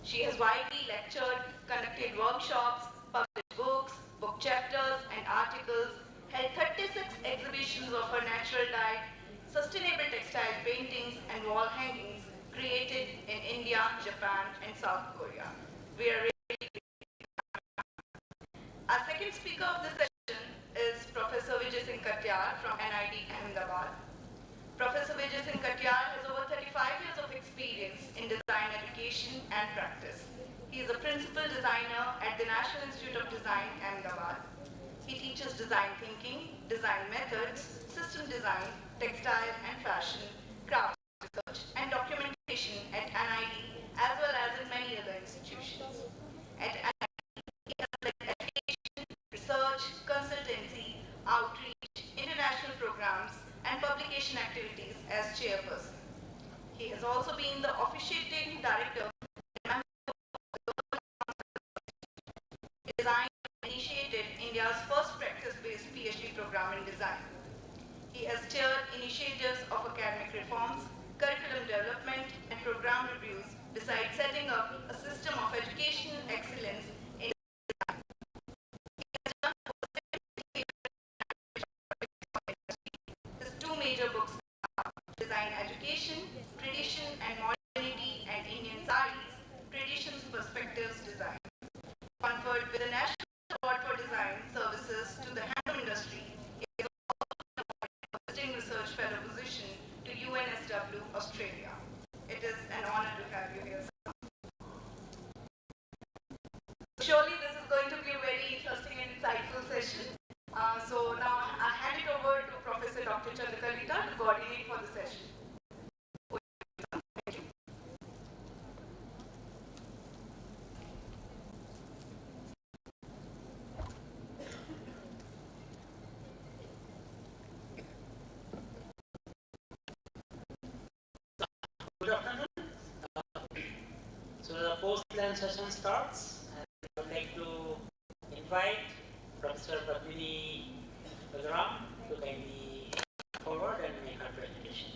She has widely lectured, conducted workshops, published books, book chapters and articles, held 36 exhibitions of her natural dye, sustainable textile paintings and wall hangings created in India, Japan and South Korea. We are really Our second speaker of this session is Professor Vijay Singh Katyar from NIT Ahmedabad. Professor Vijay Singh Katyar has over 35 years of experience in design education and practice. He is a principal designer at the National Institute of Design, Ahmedabad. He teaches design thinking, design methods, system design, textile and fashion, craft research and documentation at NIT as well as in many other institutions. At NIT, he has led education, research, consultancy, outreach, international programs, and publication activities as chairperson. He has also been the officiating director and design and initiated India's first practice-based PhD program in design. He has chaired initiatives of academic reforms, curriculum development, and program reviews, besides setting up a system of education excellence in design. His 2 major books are Design Education, Tradition and Modernity and Indian Saris, Traditions, Perspectives, Design. Conferred with the National Award for Design Services to the handloom industry, he is also awarded a visiting research fellow position to UNSW, Australia. It is an honor to have you here, sir. Surely this is going to be a very interesting and insightful session. So now I hand it over to Professor Dr. Chandrakalita to coordinate for the session. Thank you. Good afternoon. So the post-lunch session starts, and I would like to invite Professor Padmini Balram to kindly forward and make her presentation.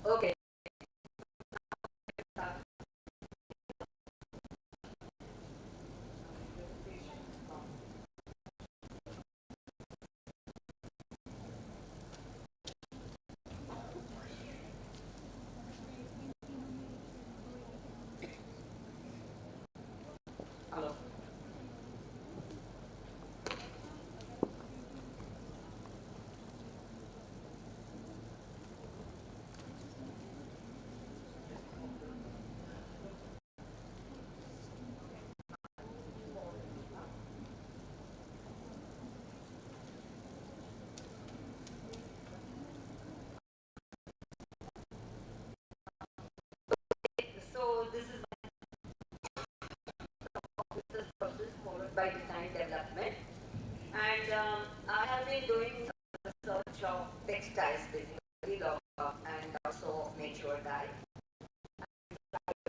Okay. Hello. So this is this process followed by design development, and I have been doing research of textiles basically, and also nature dye.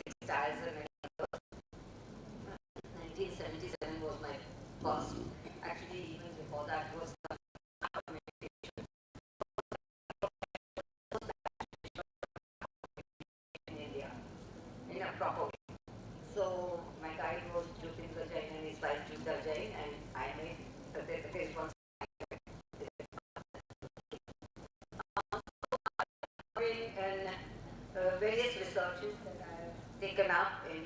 Textiles and many others. 1977 was my first. Actually, even before that was in India in a proper way. So my guide was Jyotin Jain and his wife Juda surging, and I made certificates from in various researches that I have taken up in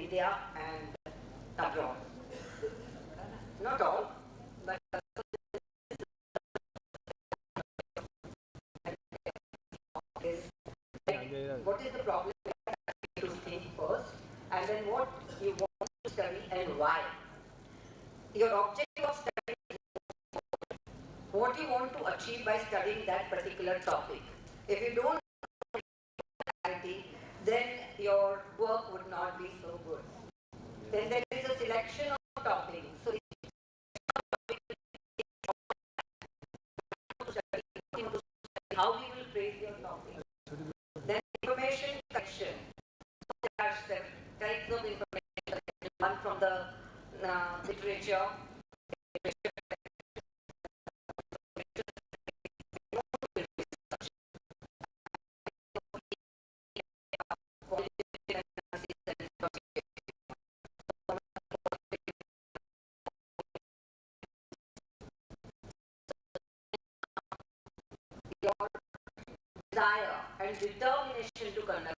India and abroad. Not all, but what is the problem to think first, and then what you want to study and why. Your objective of studying is what you want to achieve by studying that particular topic. If you don't have clarity, then your work would not be so good. Then there is a selection of topics. So how we will praise your topic. Then information collection. So there are types of information. One from the literature. Your desire and determination to conduct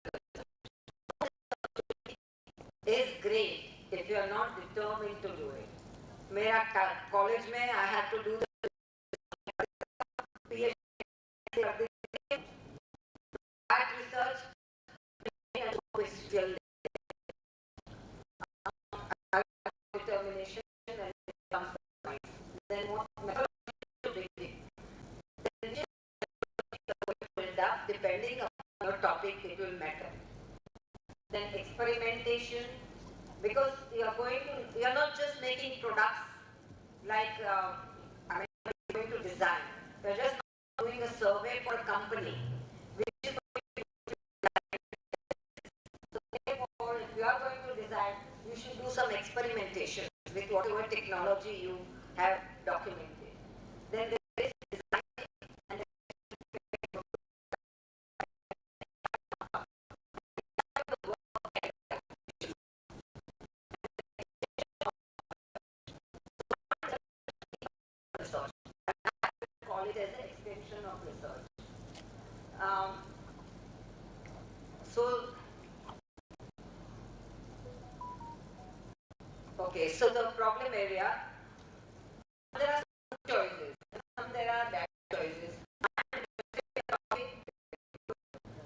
is great if you are not determined to do it. मेरा college में I had to do the PhD that research and still determination and compromise. Then what methodology to degree? Then build up depending on your topic, it will matter. Then experimentation, because you are not just making products like you're going to design. You're just not doing a survey for a company, which is going to design. So therefore, if you are going to design, you should do some experimentation with whatever technology you have documented. Then there is design and research. I call it as an extension of research. So the problem area, there are some choices, there are bad choices.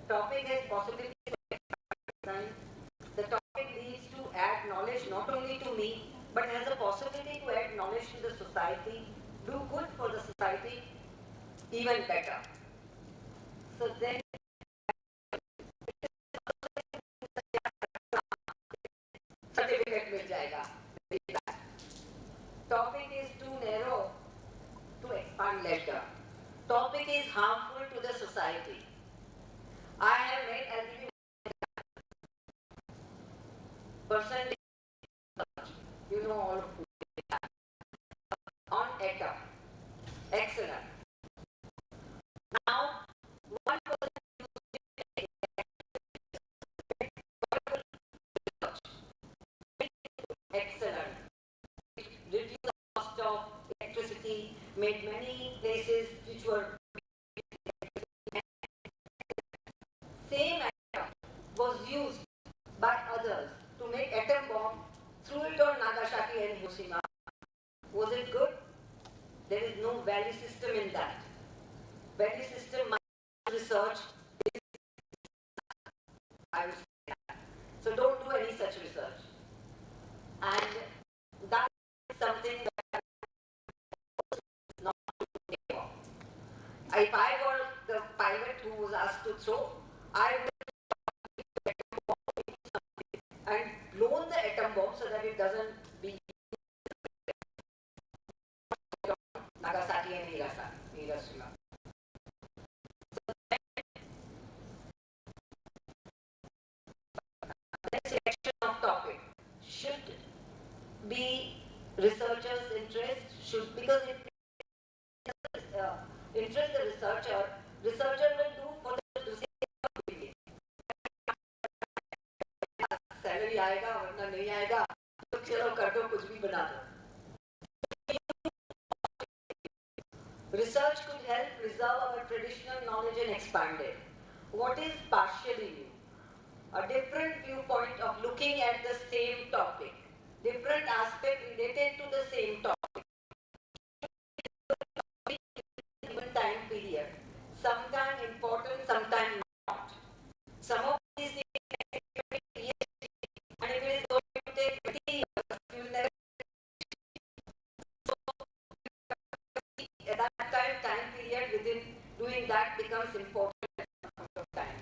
Topic has possibility to expand. The topic needs to add knowledge not only to me, but has a possibility to add knowledge to the society, do good for the society, even better. So then certificate मिल जाएगा. Topic is too narrow to expand later. Topic is harmful to the society. I have made person, you know all on atom. Excellent. Now, one person excellent. Reduce the cost of electricity, made many places which were same atom was used by others to make atom bomb, threw it on Nagasaki and Hiroshima. Was it good? There is no value system in that. Value system, my research is, I would say that. So don't do any such research. And that is something that is not to of. If I were the pilot who was asked to throw, I would and blown the atom bomb so that it doesn't be Nagasaki and Hiroshima. So the selection of topic should be researchers' interest, because it interests the researcher. Researcher will do for the sake of doing it. Salary आएगा वरना नहीं आएगा तो चलो कर दो कुछ भी बना दो Research could help preserve our traditional knowledge and expand it. What is partially new? A different viewpoint of looking at the same topic, different aspect related to the same topic, given time period, sometime important, sometime not. Some of these things and if it is going to take 20 years, you will never. So, at that time period within doing that becomes important of time.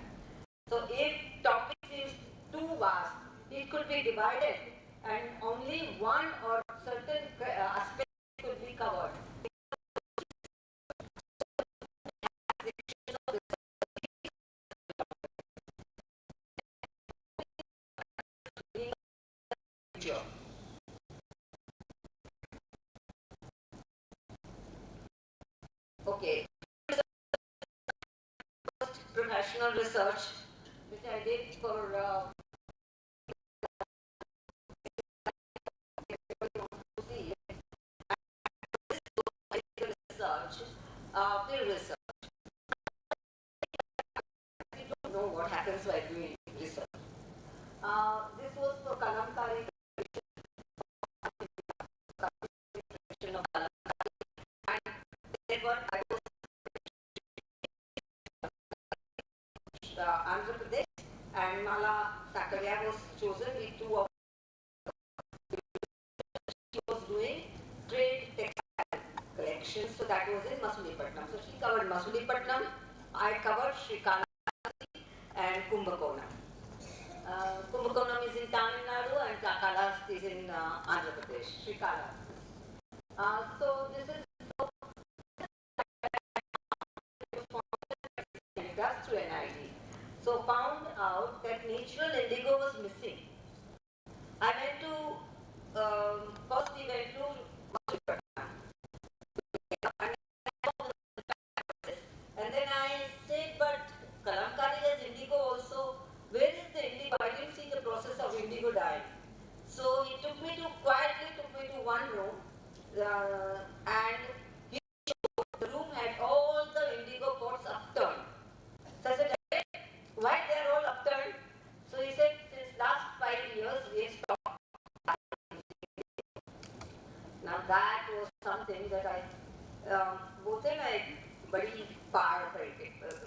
So if topic is too vast, it could be divided and only one or certain aspect could be covered. Okay. Professional research, which I did for research, field research. We don't know what happens while doing research. This was for Kalamkari of Kalamkari, and they were Andhra Pradesh, and Mala Sakaria was chosen with two of she was doing trade textile collections, so that was in Masulipattnam. So she covered Masulipattnam, I covered Srikalahasti and Kumbakonam. Kumbakonam is in Tamil Nadu and Kalahasti is in Andhra Pradesh, Srikalahasti. So this is through NID. So found out that natural indigo was missing. I went to, first we went to Masulipattnam. And then I said, but Kalamkari has indigo also. Where is the indigo? I didn't see the process of indigo dyeing. So he quietly took me to one room and he showed the room had all the indigo pots upturned. So I said, why they are all upturned? So he said, since last 5 years we have stopped. Now that was something that I, both in a body part of it, because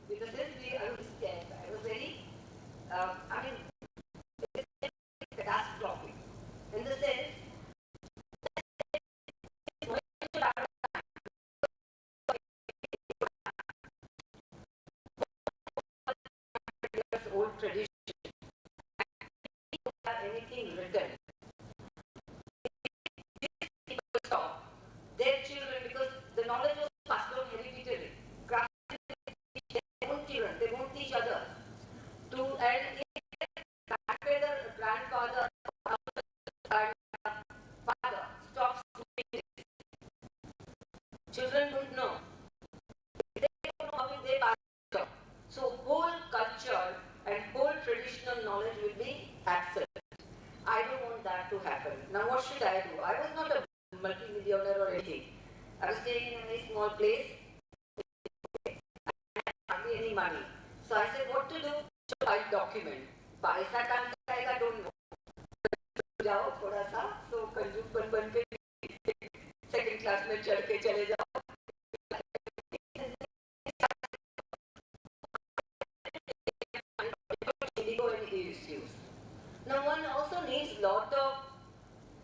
since I was scared, I was very, it's catastrophic in the sense old tradition have anything written. These people stop their children because the knowledge was passed on hereditary. They won't children, they won't teach others. And if grandfather and father stops doing this, children don't know. They don't know how they pass it on. So whole culture and whole traditional knowledge will be absent. I don't want that to happen. Now what should I do? I was not a multi-millionaire or anything. I was staying in a very small place. I had hardly any money. So I said, what to do? So I document. Paisa कहाँ से आएगा? Don't know. जाओ थोड़ा सा. So कंजूस बन के second class में चढ़ के चले जाओ. Indigo and issues. Now one also needs lot of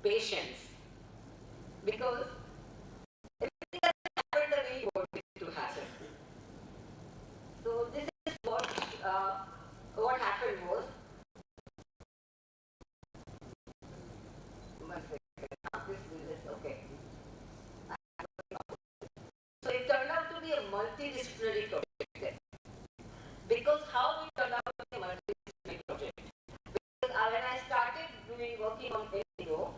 patience because everything has happened the way you want it to happen. So this is what happened was. Okay. So it turned out to be a multidisciplinary project. Because how it turned out to be a multidisciplinary project? Because when I started working on indigo,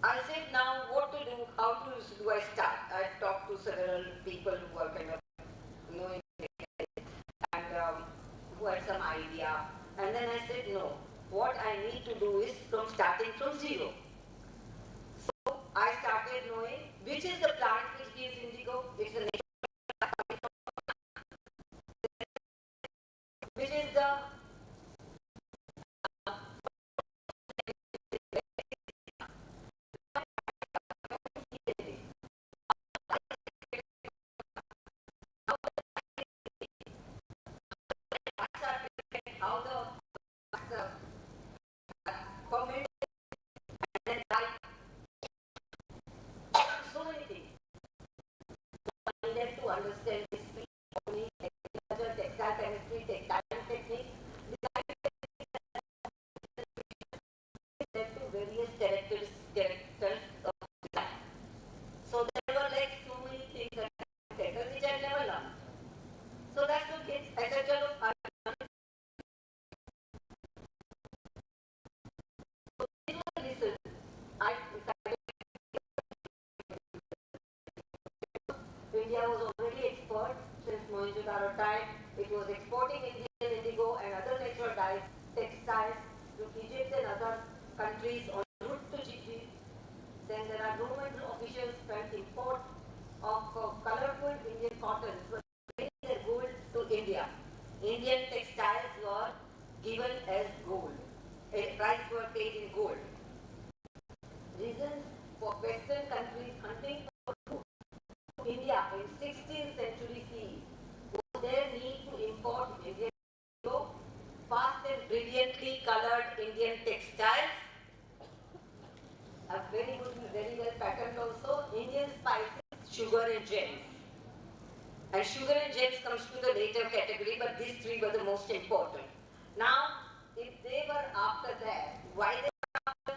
I said now what to do, how do I start? I talked to several people who are kind of knowing and who had some idea. And then I said no, what I need to do is starting from zero. So I started how the comment and like so many things. I needed to understand history, agriculture, textile chemistry, textile techniques, led to various characters of design. So there were like so many things that I settled which I never learned. So that's what kids, I said, chalo, I decided India was already expert since Mohenjo-daro time. It was exporting Indian indigo and other natural dyes, textiles to Egypt and other countries en route to Egypt. Then there are government officials felt import of colorful Indian cottons were bringing their gold to India. Indian textiles were given as gold. A price were paid in gold. Reasons for Western countries hunting for food to India in 16th century CE was their need to import Indian fast and brilliantly colored Indian textiles. A very good, very well patterned also, Indian spices, sugar and gems. And sugar and gems comes to the later category, but these three were the most important. Now, if they were after that, why they were after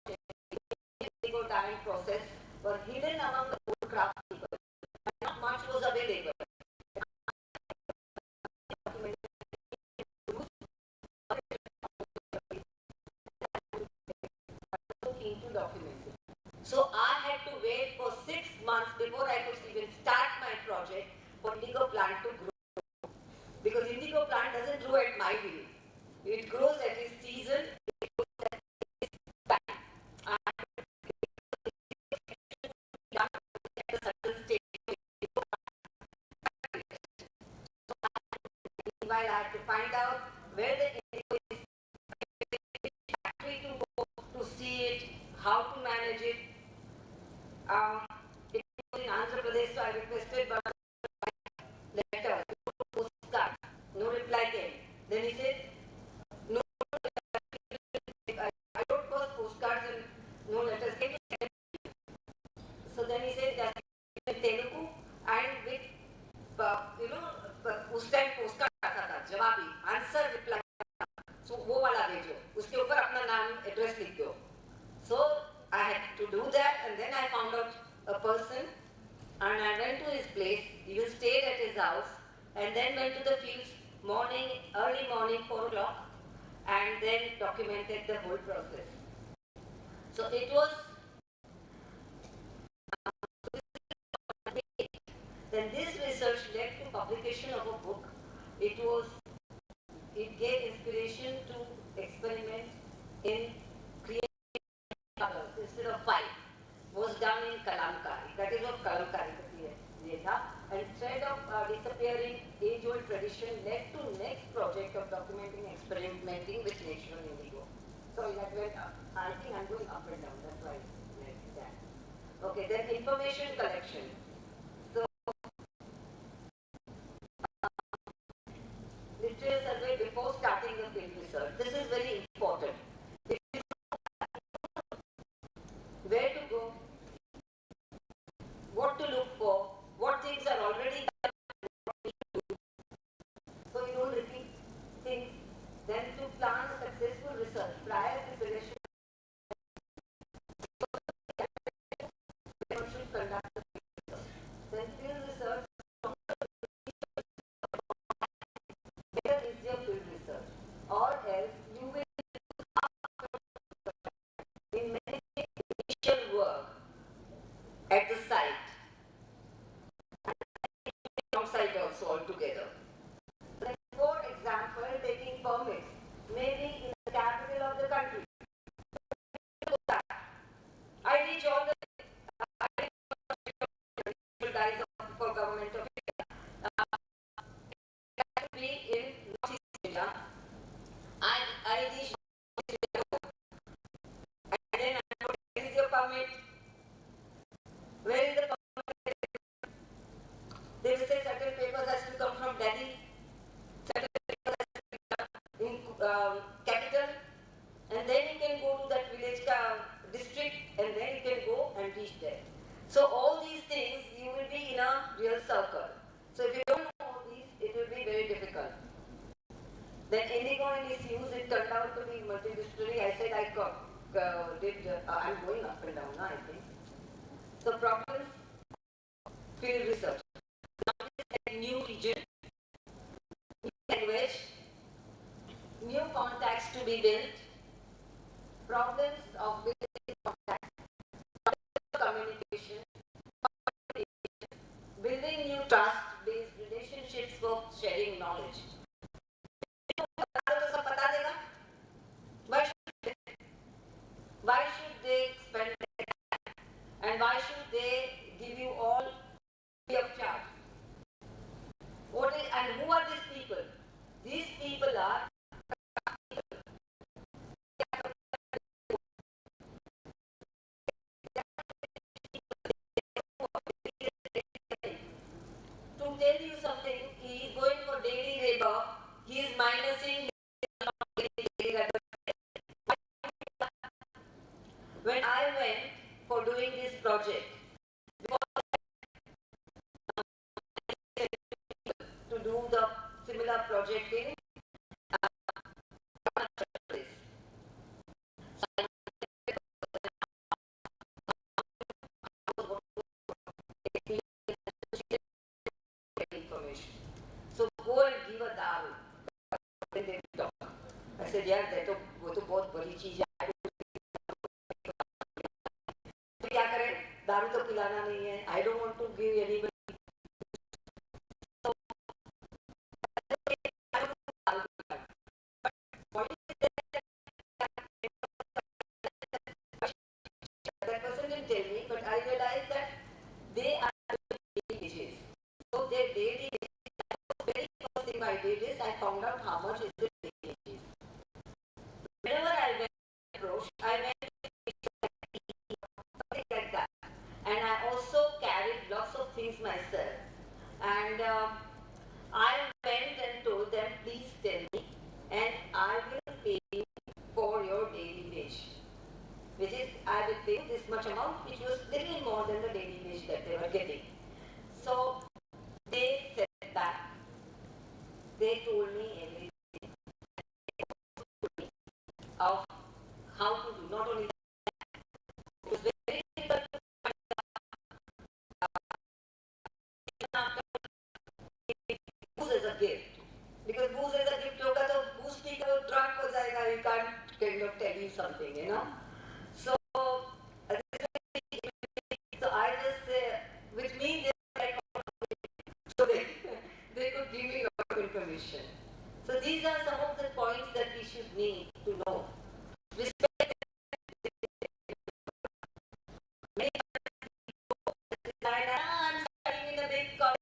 the indigo dyeing process were hidden among the old craft people. Not much was available. To document it. So I had to wait for 6 months before I could even start my project for indigo plant to grow. Because indigo plant doesn't grow at my will. It grows at its season, it grows at its time. At a certain stage. Meanwhile, I have to find out where the indigo is, factory to go to see it, how to manage it. It was in Andhra Pradesh, so I requested but letter, postcard, no reply came. Then he said, no, I wrote first postcards and no letters came. So then he said that in Telugu and with, उस time postcard आता था, जवाबी, answer reply. So वो वाला भेजो, उसके ऊपर अपना नाम, address लिख दो. So I had to do that, and then I found out a person, and I went to his place, even stayed at his house, and then went to the fields morning, early morning, 4 o'clock, and then documented the whole process. So it was, then this research led to publication of a book. It gave inspiration to experiment in creating colors instead of 5. Was done in Kalamkari. That is what Kalamkari did. And thread of disappearing age-old tradition led to next project of documenting experimenting with natural indigo. Sorry, that went up. I think I'm going up and down. That's why it's like that. Okay, then information collection. So, literature survey before starting the field research. This is very important. Where to go, what to look for, what things are already done, so you don't repeat things. Then to plan a successful research, prior preparation, should conduct the research. Then field research, better is your field research, or else you will in many initial work at the site, outside also altogether. Like for example, taking permits, maybe in the capital of the country. I reach all the guys for government of India. That will be in Northeast India. I reach and then I know where is your permit? Where is the permit? They will say certain papers has to come from Delhi, certain capital, and then you can go to that village district, and then you can go and reach there. So all these things, you will be in a real circle. So if you don't know all these, it will be very difficult. Then indigo in its use, it turned out to be multidisciplinary. I said I'm going up and down now, I think. So problems, field research. Now a new region, new language, new contacts to be built, problems of building contacts, communication, building new trust-based relationships for sharing knowledge. Why should they spend their time? And why should they give you all free of charge? And who are these people? These people are to tell you something, he is going for daily labor, he is minusing daily labor. When I went for doing this project, to do the similar project in information. So go and give a daru. I said, yeah, वो तो बहुत बड़ी चीज है. क्या करें? दारू तो पिलाना नहीं है. I don't want to give anybody. That person didn't tell me, but I realized that they are daily wages. So their daily wages, the very first thing I did is I found out how much is the daily wages. Whenever I went to approach, I went to something like that. And I also carried lots of things myself. And I went and told them, please tell me, and I will pay you for your daily wage. Which is, I will pay this much amount, which was little more than the daily wage that they were getting. So they said that, they told me everything of how to do, not only that, it was very difficult to find booze as a gift. Because booze as a gift होगा तो booze P कर वो drunk हो जाएगा, he can't kind of tell you something, you know. So I just say, with me they were like, so they could give me a lot of information. So these are some of the points that we should need to know. Respect. Many people, I'm studying in a big college,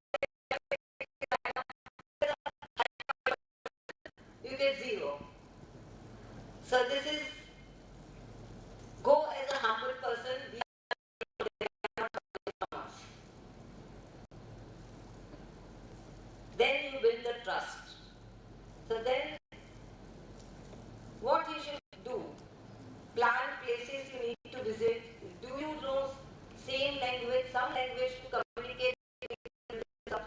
you get zero. So this is, go as a humble person, be then you build the trust. So then, what you should do, plan places you need to visit. Do you know same language, some language to communicate with people?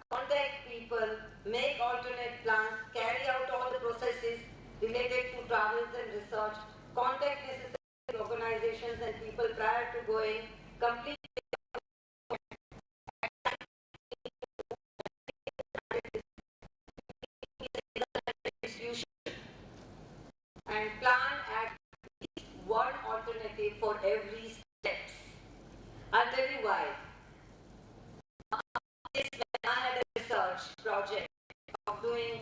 Contact people, make alternate plans, carry out all the processes related to travels and research, contact necessary organizations and people prior to going, complete and plan at least one alternative for every steps. I'll tell you why. When I had a research project of doing,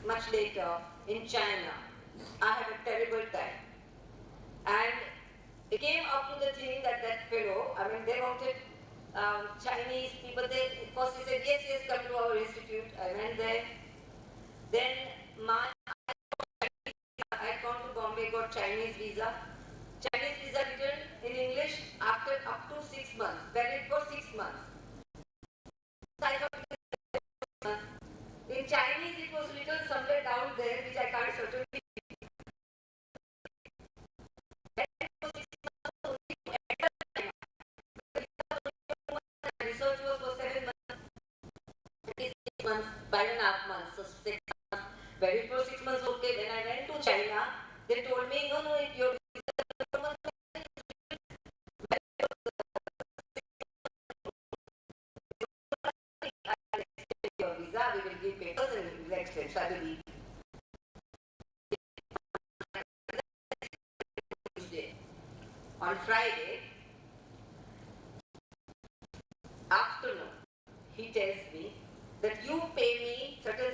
much later in China, I had a terrible time. And it came up to the thing that fellow, they wanted Chinese people. First he said, yes, come to our institute. I went there. Then I had gone to Bombay, got Chinese visa. Chinese visa written in English after up to 6 months, valid for 6 months. I thought in Chinese it was written something to China, they told me, no, your your visa, we will give papers and we will extend. So I will leave. On Friday afternoon, he tells me that you pay me certain,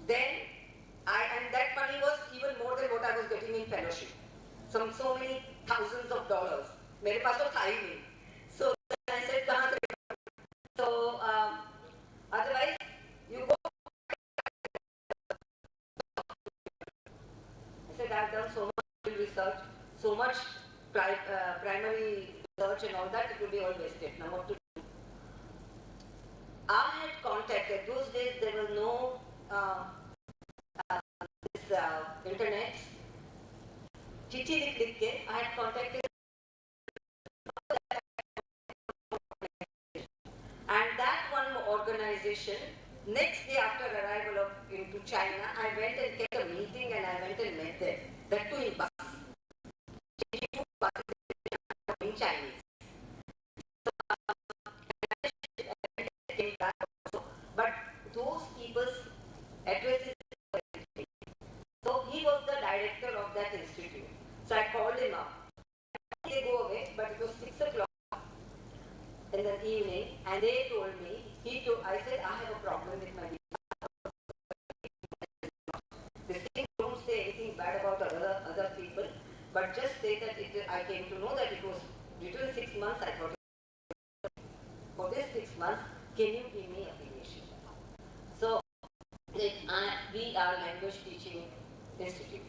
then and that money was even more than what I was getting in fellowship. So many thousands of dollars. मेरे पास तो था ही नहीं. So I said, कहाँ से? So otherwise you go. I said, I've done so much research, so much primary research and all that, it will be all wasted. Now what to do? I had contacted, those days there was no internet. Chithi likh ke, I had contacted and that one organization, next day after arrival into China, I went and kept a meeting and I went and met them. That too in bus. In Chinese. So, came back also. But those people's addresses were different. So he was the director of that institute. So I called him up. They go away, but it was 6 o'clock in the evening, and they told me, I said, I have a problem with my visa. This thing don't say anything bad about other people, but just say that I came to know that it was written 6 months. I thought, for this 6 months, can you give me affiliation? So, we are language teaching institute.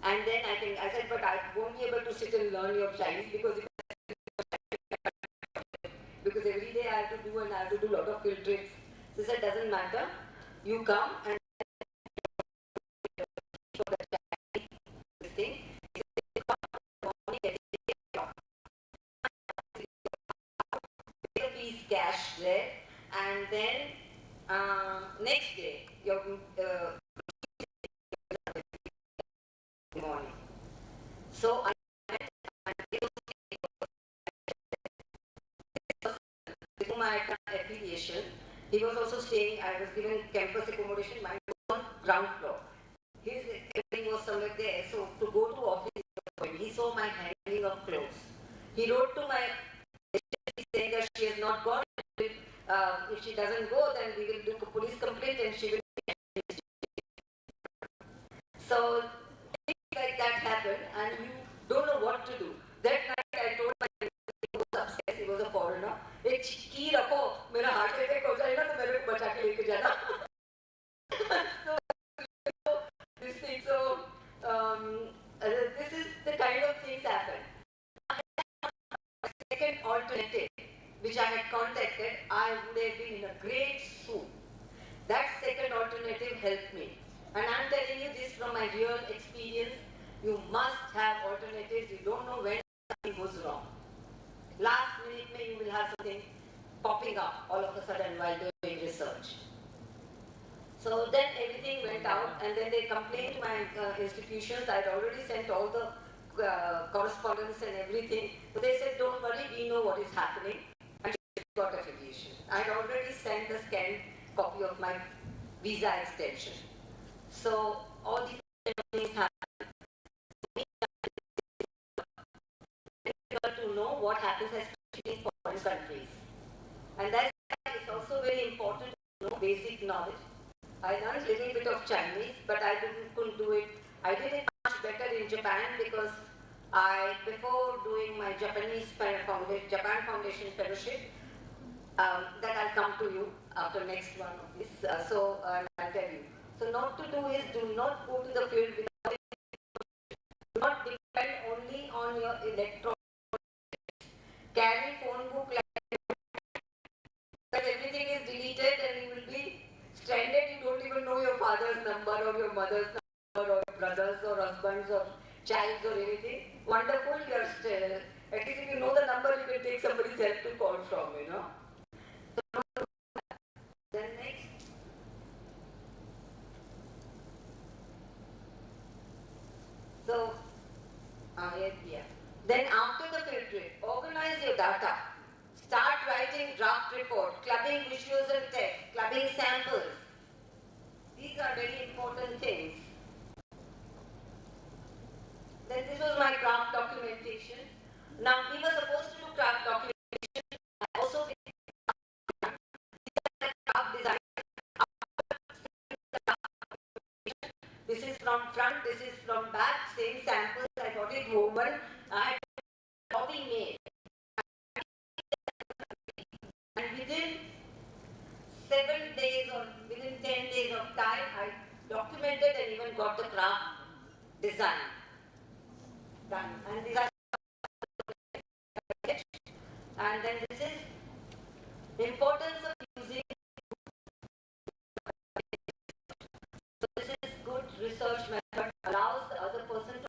And then I said, but I won't be able to sit and learn your Chinese because every day I have to do and I have to do a lot of field trips. So he said, doesn't matter. You come and this thing. Fees cash there, and then next day your morning. So I went and my affiliation. He was also staying. I was given campus accommodation. Mine was on ground floor. His everything was somewhere there. So to go to office, he saw my handling of clothes. He wrote to my saying that she has not gone. If she doesn't go, then we will do a police complaint and she will be. So things like that happen and you don't know what to do. That night I told my he was upstairs, he was a foreigner. एक की रखो, मेरा heart attack हो जाएगा तो मेरे को बचा के लेके जाना. So this thing, so this is the kind of things happen. Second alternative, which I had contacted, I would have been in a great soup. That second alternative helped me. And I'm telling you this from my real experience. You must have alternatives. You don't know when something goes wrong. Last minute, you will have something popping up all of a sudden while doing research. So then everything went out and then they complained to my institutions. I had already sent all the correspondence and everything. So they said, don't worry, we know what is happening. And she got affiliation. I had already sent the scanned copy of my visa extension. So all these things happen. To know what happens especially in foreign countries. And that's why it's also very important to know basic knowledge. I learned a little bit of Chinese, but I couldn't do it. I did it much better in Japan because before doing my Japan Foundation Fellowship, that I'll come to you after next one of this, so I'll tell you. So not to do is do not go to the field without do not depend only on your electronics. Carry phone book that everything is deleted and you will be stranded. You don't even know your father's number or your mother's number or your brothers or husbands or childs or anything. Wonderful, you are still. At least if you know the number, you can take somebody's help to call from, Then after the field trip, organize your data. Start writing draft report, clubbing visuals and text, clubbing samples. These are very important things. Then this was my craft documentation. Now we were supposed to do craft documentation. I also did craft design. This is from front, this is from back, same samples. I got it woven. I had a copy made. And within 7 days or within 10 days of time, I documented and even got the craft design done. And these are and then this is the importance of using. So this is good research method, allows the other person to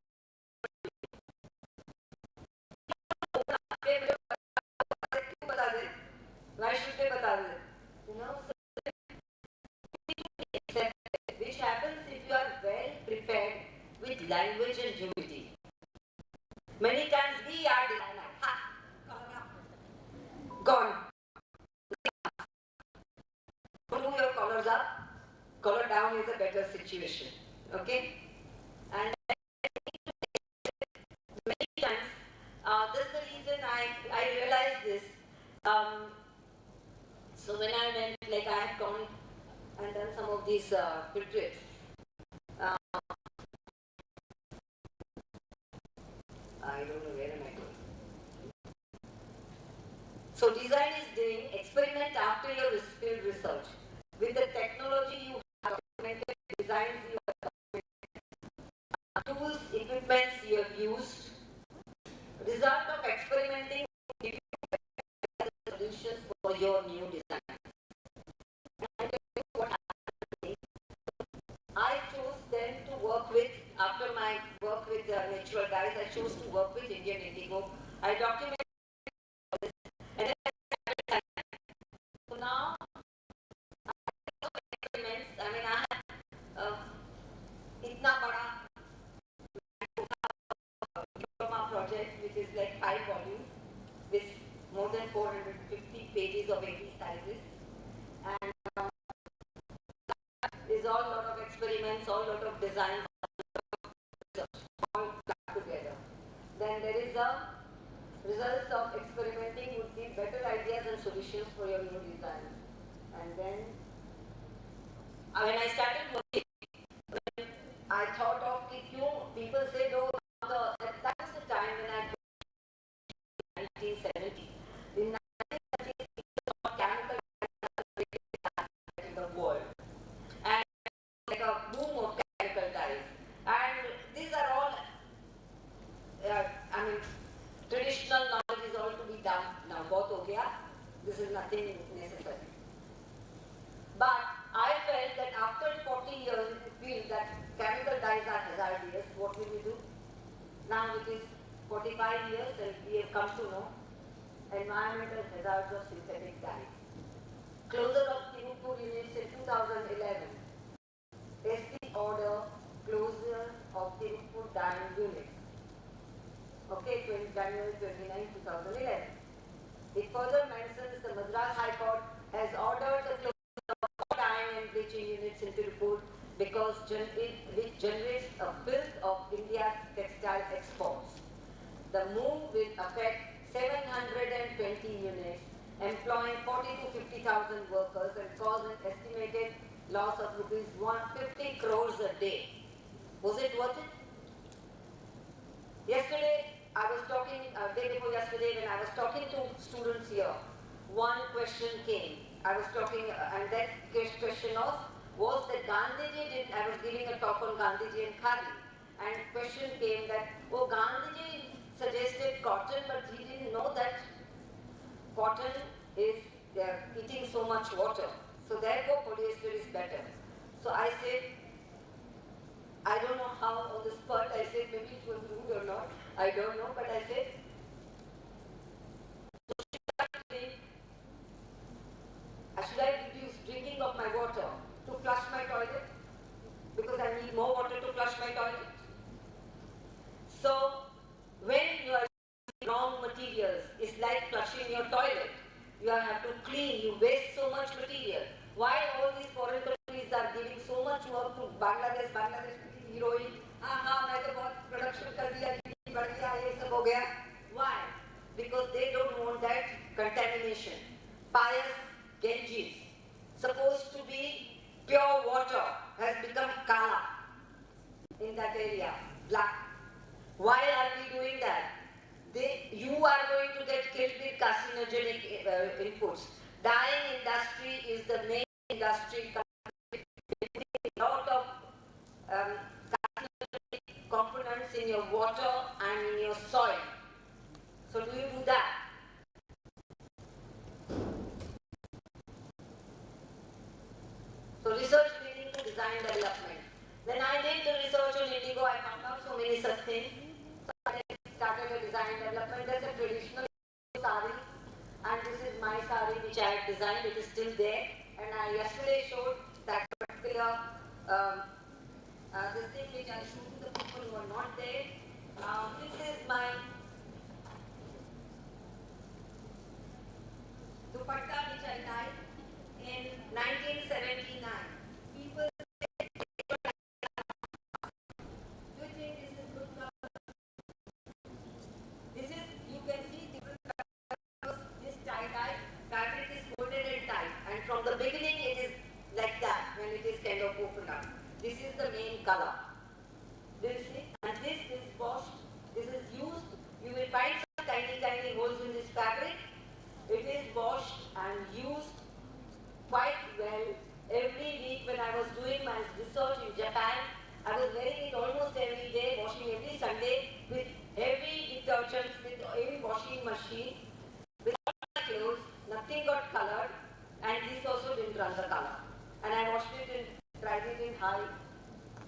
why should they bata de? You know, so which happens if you are well prepared with language and humility. Many times we are designer. Gone. Do your colors up. Color down is a better situation. Okay? And many times, that's the reason I realized this. So when I went, like I had gone and done some of these field trips. I don't know where am I going. So design is doing experiment after your field research. With the technology you have documented, designs you have documented, tools, equipments you have used, result of experimenting will give you solutions for your new design. I chose then to work with, after my work with natural dyes, I chose to work with Indian indigo. I documented this and then so now experiments, I mean I have itna bada diploma project which is like 5 volumes with more than 450 pages of 80 sizes, and is all lot of experiments, all lot of design, all put together. Then there is a results of experimenting would give better ideas and solutions for your new design. And then when I started working, when I thought of people say, oh, that was the time when I 1970. In 1970, people thought chemical in the world. And like a boom of chemical dyes. And these are all, I mean, traditional knowledge is all to be done now. Bahut ho gaya. This is nothing necessary. But I felt that after 40 years, if you feel that chemical dyes are hazardous, what will we do? Now it is 45 years and we have come to know environmental hazards of synthetic dyes. Closure of Tirupur units in 2011. SC order closure of Tirupur dyeing unit. Okay, January 29, 2011. It further mentions the Madras High Court has ordered the closure of all dyeing and bleaching units in Tirupur because it generates a filth of India's textile exports. The move will affect 720 units, employing 40 to 50,000 workers and cause an estimated loss of rupees 150 crores a day. Was it worth it? Yesterday, I was talking, day before yesterday, when I was talking to students here, one question came. I was talking, and that question was that Gandhiji did, I was giving a talk on Gandhiji and Khadi, and question came that, oh, Gandhiji suggested cotton, but he didn't know that cotton is eating so much water. So therefore, polyester is better. So I said, I don't know how on the spot, I said maybe it was rude or not, I don't know, but I said, should I reduce drinking of my water to flush my toilet? Because I need more water to flush my toilet. So when you are You have to clean, you waste so much material. Why all these foreign countries are giving so much work to Bangladesh, heroine, मैं तो बहुत production कर दिया, बढ़ गया, ये सब हो गया. Why? Because they don't want that contamination. Pious Ganges, supposed to be pure water, has become kala in that area, black. Why are we doing that? You are going to get killed with carcinogenic inputs. Dyeing industry is the main industry with a lot of carcinogenic components in your water and in your soil. So do you do that? So research leading to design development. When I did the research on indigo, I found out so many such things. So I started a design development. There's a traditional sari, and this is my sari which I had designed. It is still there. And I yesterday showed that particular this thing which I showed to the people who are not there. This is my dupatta which I dyed in 1979. People say, do you think this is good color? This is, you can see different colors. This tie-dye fabric is folded and tight, and from the beginning it is like that when it is kind of open up. This is the main color. Do you see? And this is washed. This is used. You will find some tiny holes in this fabric. It is washed and used quite well. Every week when I was doing my research in Japan, I was wearing it almost every day, washing every Sunday with heavy detergents, with heavy washing machine, with all my clothes. Nothing got colored, and this also didn't run the color. And I washed it and dried it in high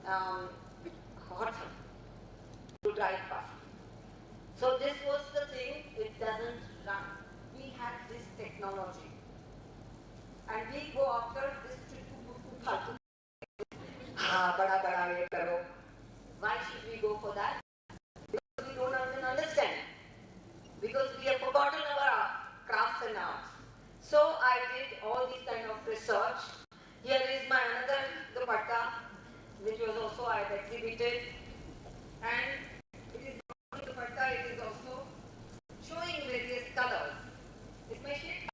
hot sun to dry it fast. So this was the thing, it doesn't run. We had this technology. And we go after this bada ye karo. Why should we go for that? Because we don't even understand. Because we have forgotten our crafts and arts. So I did all these kind of research. Here is my another dupatta, which was also I had exhibited. And it is not only dupatta, it is also showing various colors. Is my shade?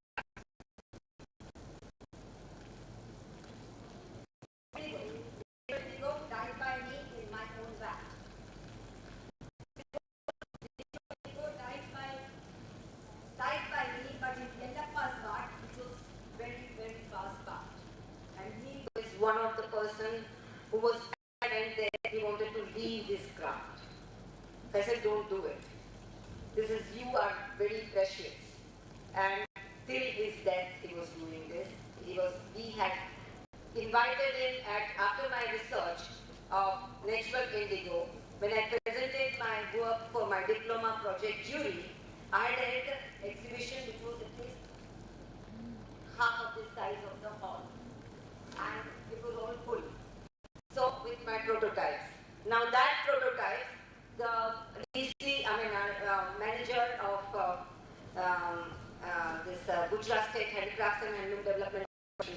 Indigo dyed by me in my own wax. Indigo dyed by me, but in Yellappa's part, which was very, very fast part. And he was one of the person who was adamant that he wanted to leave this craft. So I said, don't do it. You are very precious. And till his death, he was doing this. We had invited him after my research of natural indigo. When I presented my work for my diploma project jury, I had an exhibition which was at least half of the size of the hall. And it was all full. So with my prototypes. Now that prototype, the manager of this Gujarat State Handicrafts and Handloom Development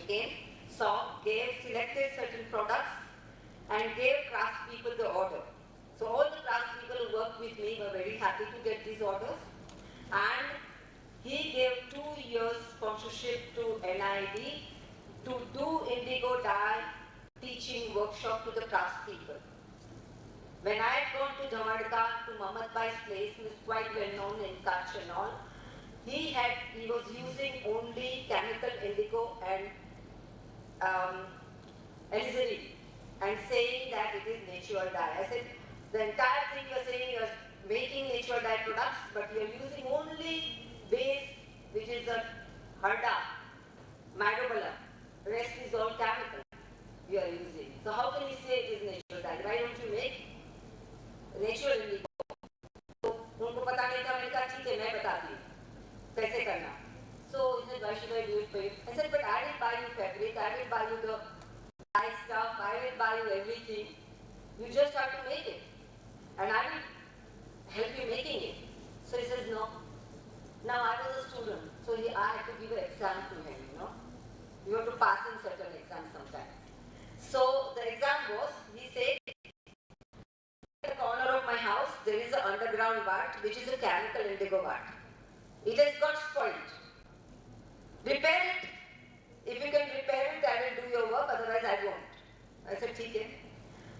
came, selected certain products and gave craftspeople the order. So all the craftspeople who worked with me were very happy to get these orders, and he gave 2 years sponsorship to NID to do indigo dye teaching workshop to the craftspeople. When I had gone to Dhamadka, to Mohammed Bhai's place, who is quite well known in Kutch and all, he was using only chemical indigo and alizarin and saying that it is natural dye. I said, the entire thing you are saying you are making natural dye products, but you are using only base, which is a harda, myrobalan. The rest is all chemical you are using. So how can you say it is natural dye? Why don't you make natural indigo? तो उनको पता नहीं था, मैंने कहा ठीक है मैं बताती हूँ कैसे करना. So he said, why should I do it for you? I said, but I will buy you fabric, I will buy you the dye stuff, I will buy you everything. You just have to make it, and I will help you making it. So he says, no. Now I was a student. So I had to give an exam to him, you know. You have to pass in certain exams sometimes. So the exam was, he said, in the corner of my house, there is an underground vat, which is a chemical indigo vat. It has got spoiled. Repair it. If you can repair it, I will do your work, otherwise I won't. I said, okay.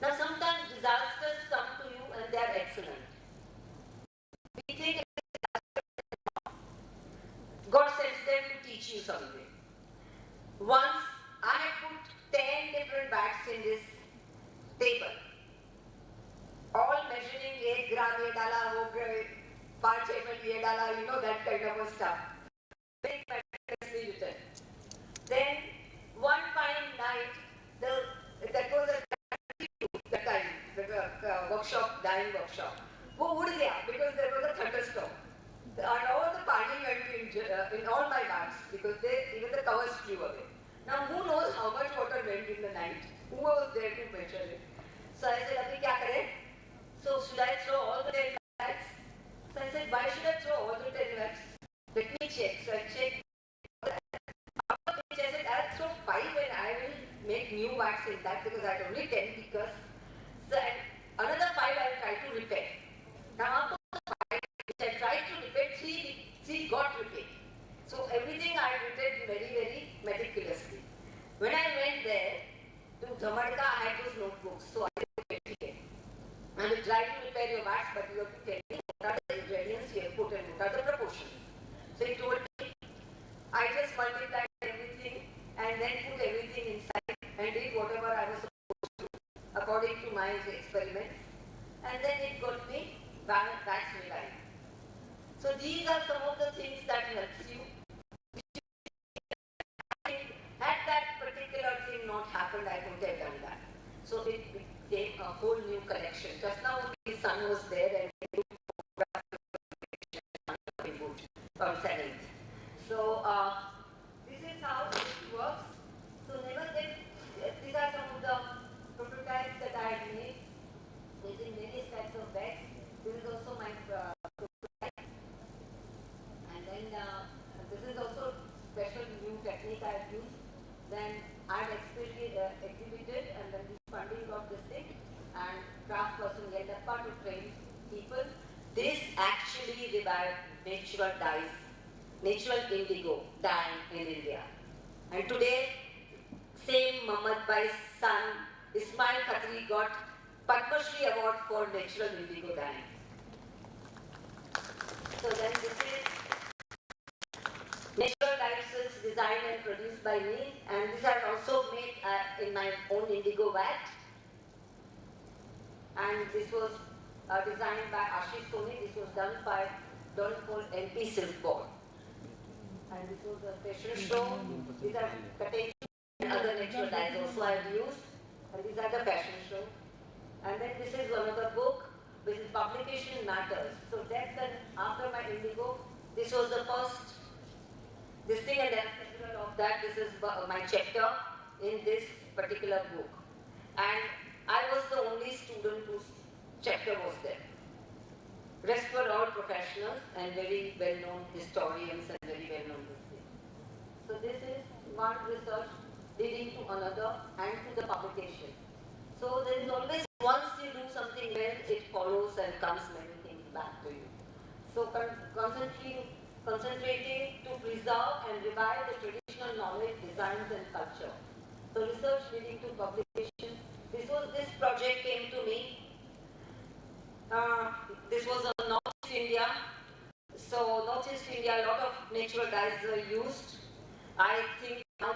Now sometimes disasters come to you and they are excellent. We think God sends them to teach you something. Once I had put 10 different bats in this table, all measuring 8 gram, ye dala, wo 5 ml, ye dala, you know, that kind of a stuff. Very meticulously written. Then one fine night, that was a time, the workshop, dying workshop. Wo ud gaya because there was a thunderstorm. And all the party went in all my bags because even the covers flew away. Now who knows how much water went in the night? Who was there to measure it? So I said, Abhi kya kare? So should I throw all the 10 bags? So I said, why should I throw all the 10 bags? Let me check. So I checked. After which I said, I'll throw 5 and I will make new bags in that because I had only 10 because. So another 5 I will try to repair. Now after the 5 which I tried to repair, 3 got repaired. So everything I did very, very meticulously. When I went there to Dhamadka, I had those notebooks. So I said, okay, I will try to repair your wax, but you have to tell me what are the ingredients you have put and what are the proportions. So he told me, I just multiplied everything and then put everything inside and did whatever I was supposed to according to my experiments. And then it got me wax reline. So these are some of the things that helps you. Had that particular thing not happened, I couldn't have done that. So it became a whole new collection. Just now his son was there and he from 7th. So this is how it works. So never think, these are some of the prototypes that I had made using various types of bags. This is also my prototype. And then this is also special new technique I have used. Then I had exhibited and then this funding got this thing and craft person Yendappa to train people. This actually revived natural dyes, natural indigo dyeing in India. And today, same Muhammad Bhai's son, Ismail Khatri, got Padma Shri Award for natural indigo dyeing. So then this is natural dye silks designed and produced by me, and these are also made in my own indigo vat. And this was designed by Ashish Soni. This was done by called MP Silk Board. And this was a fashion show. These are cottage and other natural dyes also I have used. And these are the fashion show. And then this is another book, which is Publication Matters. So that's after my indigo, this was the first. This thing and then of that, this is my chapter in this particular book. And I was the only student whose chapter was there. Rest were all professionals and very well-known historians and very well-known historians. So this is one research leading to another and to the publication. So there is always, once you do something well, it follows and comes many things back to you. So concentrating to preserve and revive the traditional knowledge, designs and culture. So research leading to publication. This project came to me. This was on Northeast India. So Northeast India, a lot of natural dyes were used. I think now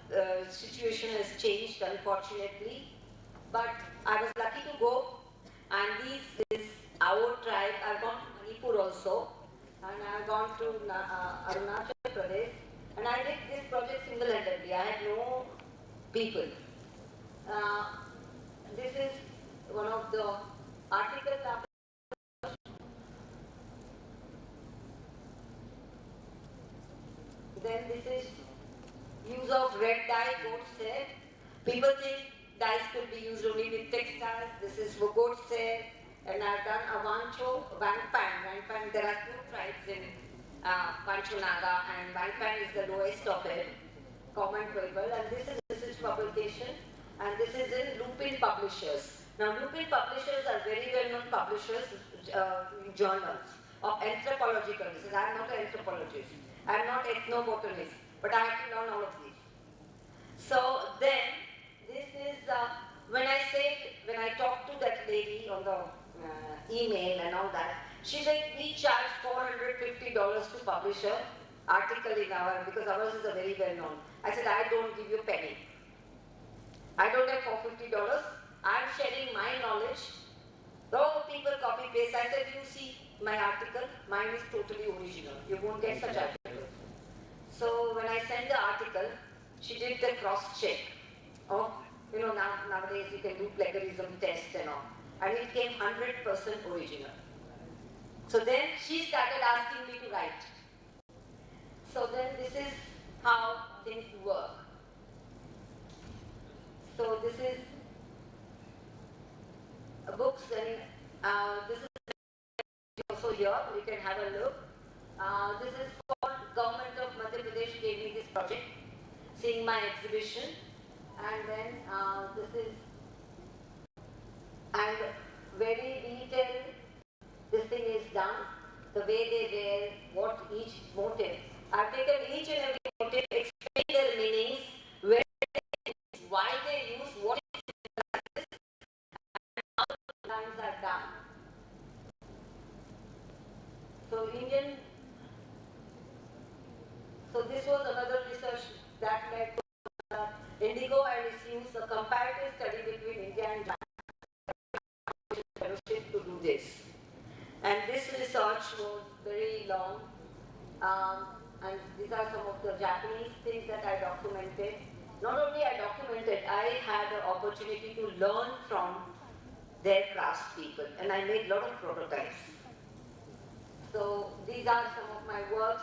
the situation has changed, unfortunately. But I was lucky to go. And this is our tribe. I've gone to Manipur also. And I've gone to Arunachal Pradesh. And I did this project single-handedly. I had no people. This is one of the articles. Then this is use of red dye, goat's hair. People think dyes could be used only with textiles. This is for goat's hair. And I've done a Wancho, Wangpan. There are 2 tribes in Panchunaga, and Mankind is the lowest of it, Common Quibble, and this is research publication, and this is in Lupin Publishers. Now, Lupin Publishers are very well-known publishers, journals of anthropological research. I am not an anthropologist, I am not ethnobotanist, but I have to learn all of these. So then, this is, when I talked to that lady on the email and all that, she said, we charge $450 to publish an article in our, because ours is a very well-known. I said, I don't give you a penny. I don't have $450. I'm sharing my knowledge. Though people copy paste, I said, you see my article, mine is totally original. You won't get such articles. So when I sent the article, she did the cross-check. Oh, you know, nowadays you can do plagiarism test and all. And it came 100% original. So then she started asking me to write. So then this is how things work. So this is books, and this is also here, you can have a look. This is for Government of Madhya Pradesh gave me this project, seeing my exhibition, and then this is, and very detailed, this thing is done, the way they wear, what each motive. I've taken each and every motive, explained their meanings, where they use, why they use, what is it, and how the lines are done. So so this was another research that led to indigo and its use, a comparative study between India and Japan fellowship to do this. And this research was very long, and these are some of the Japanese things that I documented. Not only I documented, I had the opportunity to learn from their craftspeople, and I made a lot of prototypes. So these are some of my works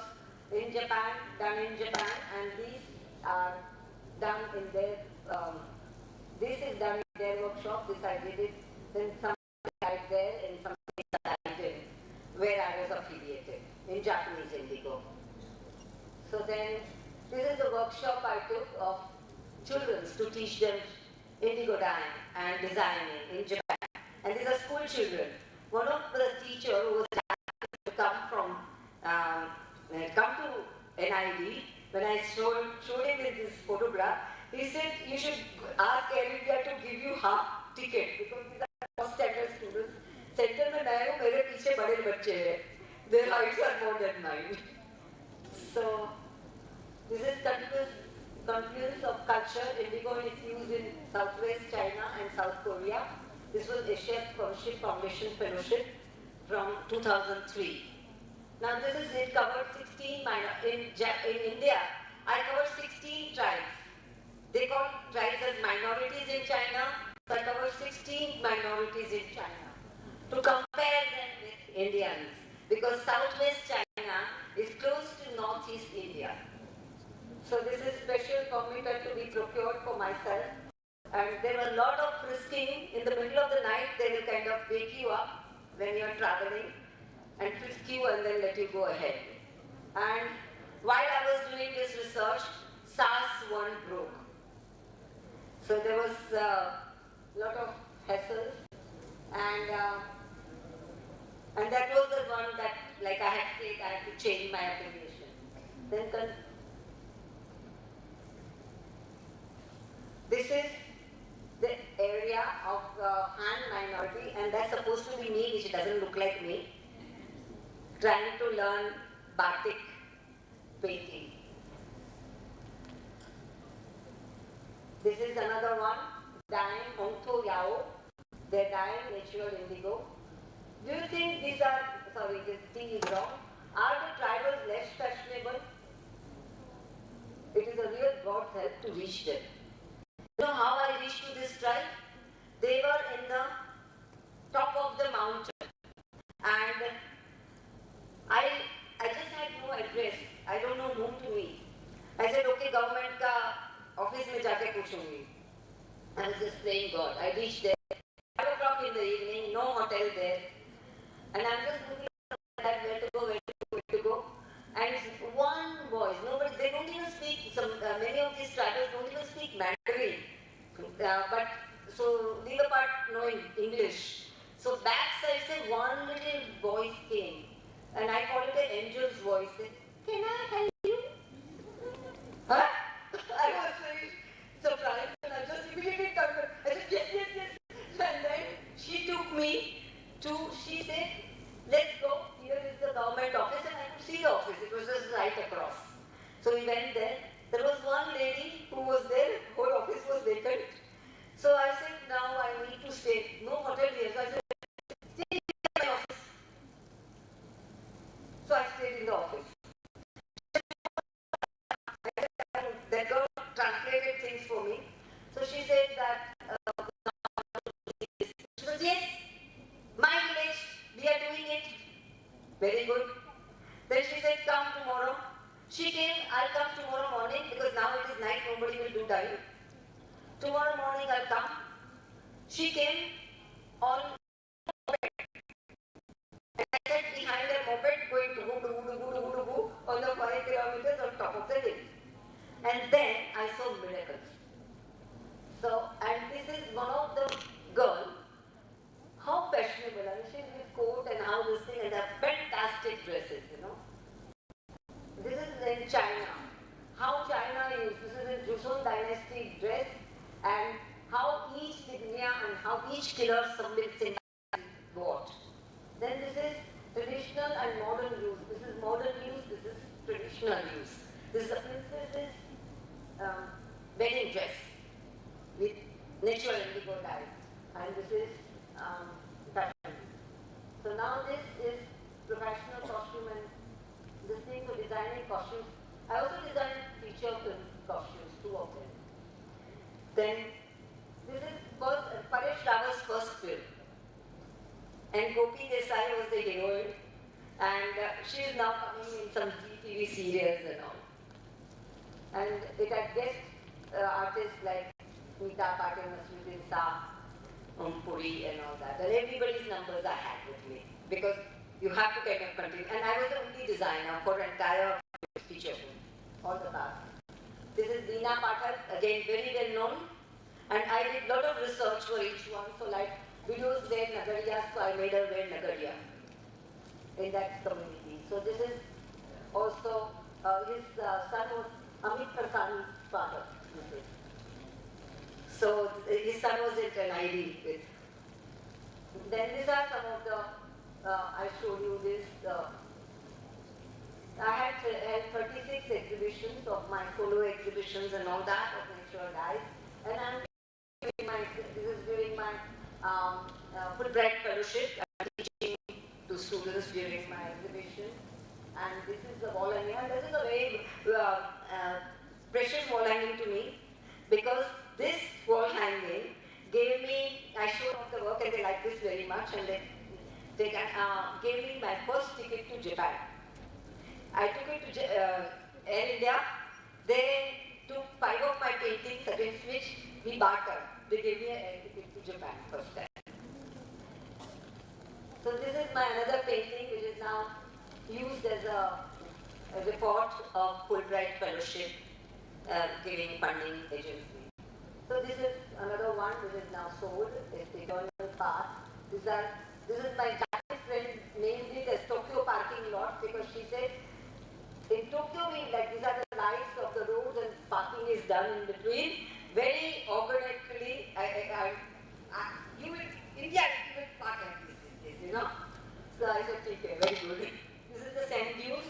in Japan, done in Japan, and these are done in their, this is done in their workshop, this I did it, then some right there, and some that I did, where I was affiliated, in Japanese indigo. So then, this is the workshop I took of children to teach them indigo dyeing and designing in Japan. And these are school children. One of the teachers who was come to NID, when I showed him with this photograph, he said, you should ask Air India to give you half ticket, because these are first standard students. Center mein main hu, mere piche bade bacche hai. Their heights are more than mine. So, this is confluence of culture. Indigo is used in Southwest China and South Korea. This was Asia's Foundation Fellowship from 2003. Now this is, it covered 16 in India, I covered 16 tribes. They call tribes as minorities in China, so I covered 16 minorities in China. To compare them with Indians, because Southwest China is close to Northeast India. So this is special computer to be procured for myself. And there were a lot of frisking. In the middle of the night, they will kind of wake you up when you are traveling and frisk you and then let you go ahead. And while I was doing this research, SARS-1 broke. So there was a lot of hassles, and that was the one that, like I had said, I had to change my affiliation. Then this is the area of Han minority, and that's supposed to be me, which doesn't look like me, trying to learn batik painting. This is another one, dyeing Hongto Yao. They're dyeing natural indigo. Do you think these are, sorry, this thing is wrong. Are the tribals less fashionable? It is a real God's help to reach them. You know how I reached to this tribe? They were in the top of the mountain, and I just had no address. I don't know whom to meet. I said, okay, government ka office mein jaake puchungi. I was just playing God. I reached there, 5 o'clock in the evening, no hotel there, and I'm just looking at where to go, where to go. Mandarin, but so leave apart knowing English. So backside, say one little voice came, and I call it an angel's voice. Can I help you? Huh? I was very surprised, and I just immediately turned. I said yes, yes, yes, and then she took me to. She said, "Let's go. Here is the government office," and I could see the office. It was just right across. So we went there. There was one lady who was there. Whole office was vacant. So I said, "Now I need to stay. No hotel here." So I said, "Stay in my office." So I stayed in the office. That girl translated things for me. So she said that, she said, "Yes, my village, we are doing it." Very good. Then she said, "Come tomorrow." She came, "I'll come tomorrow morning because now it is night, nobody will do time. Tomorrow morning I'll come." She came on moped. And I sat behind a moped going to go on the 5 kilometers on top of the hill. And then I saw miracles. So, and this is one of the girl, how fashionable, I mean, she's with coat and how this thing, and they have fantastic dresses, you know. This is in China. How China used, this is in Joseon dynasty dress, and how each signia and how each killer submits in what. Then this is traditional and modern use. This is modern use, this is traditional use. This is the princess's wedding dress with natural indigo dye, and this is fashion. So now this is professional costume and this thing for designing costumes. I also designed feature film costumes, 2 of them. Then this is Paresh Rawal's first film, and Gopi Desai was the heroine, and she is now coming in some TV serials and all. And it had guest artists like Meeta Patil, Masudin Shah, Puri and all that. And everybody's numbers I had with me because you have to kind of continue. And I was the only designer for entire feature film, all the cast. This is Meeta Patil, again very well known. And I did a lot of research for each one. So like videos wear Nagariya, so I made her wear Nagariya in that community. So this is also his son was Amit Prasan's father. So his son was in NID with. Then these are some of the, I showed you this. I had held 36 exhibitions of my solo exhibitions and all that of natural dyes. And this is during my Fulbright fellowship. I'm teaching to students during my exhibition. And this is the wall hanging. And this is a very precious wall hanging to me because this wall hanging gave me, I showed off the work and they liked this very much, and they gave me my first ticket to Japan. I took it to Air India. They took 5 of my paintings, against which we bartered. They gave me a ticket to Japan first time. So this is my another painting which is now used as a report of Fulbright Fellowship giving funding agency. So this is another one which is now sold. It's the Eternal Path. This is my Japanese friend named it as Tokyo parking lot because she said in Tokyo these are the lights of the roads and parking is done in between. Very organically, you will, India will park like this, you know. So I said, okay, very good. This is the sand dunes,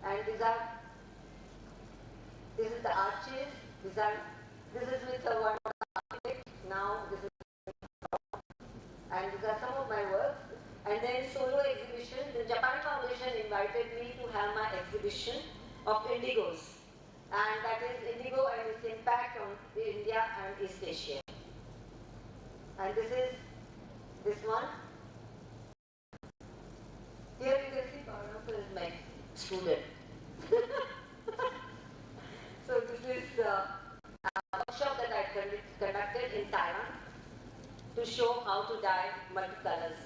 and this is the arches. This is with one architect. Now this is, and these are some of my works. And then solo exhibition. The Japan Foundation invited me to have my exhibition of indigos, and that is indigo and its impact on India and East Asia. And this is this one. Here you can see Paranasa is my student. So this is a workshop that I conducted in Thailand to show how to dye multicolors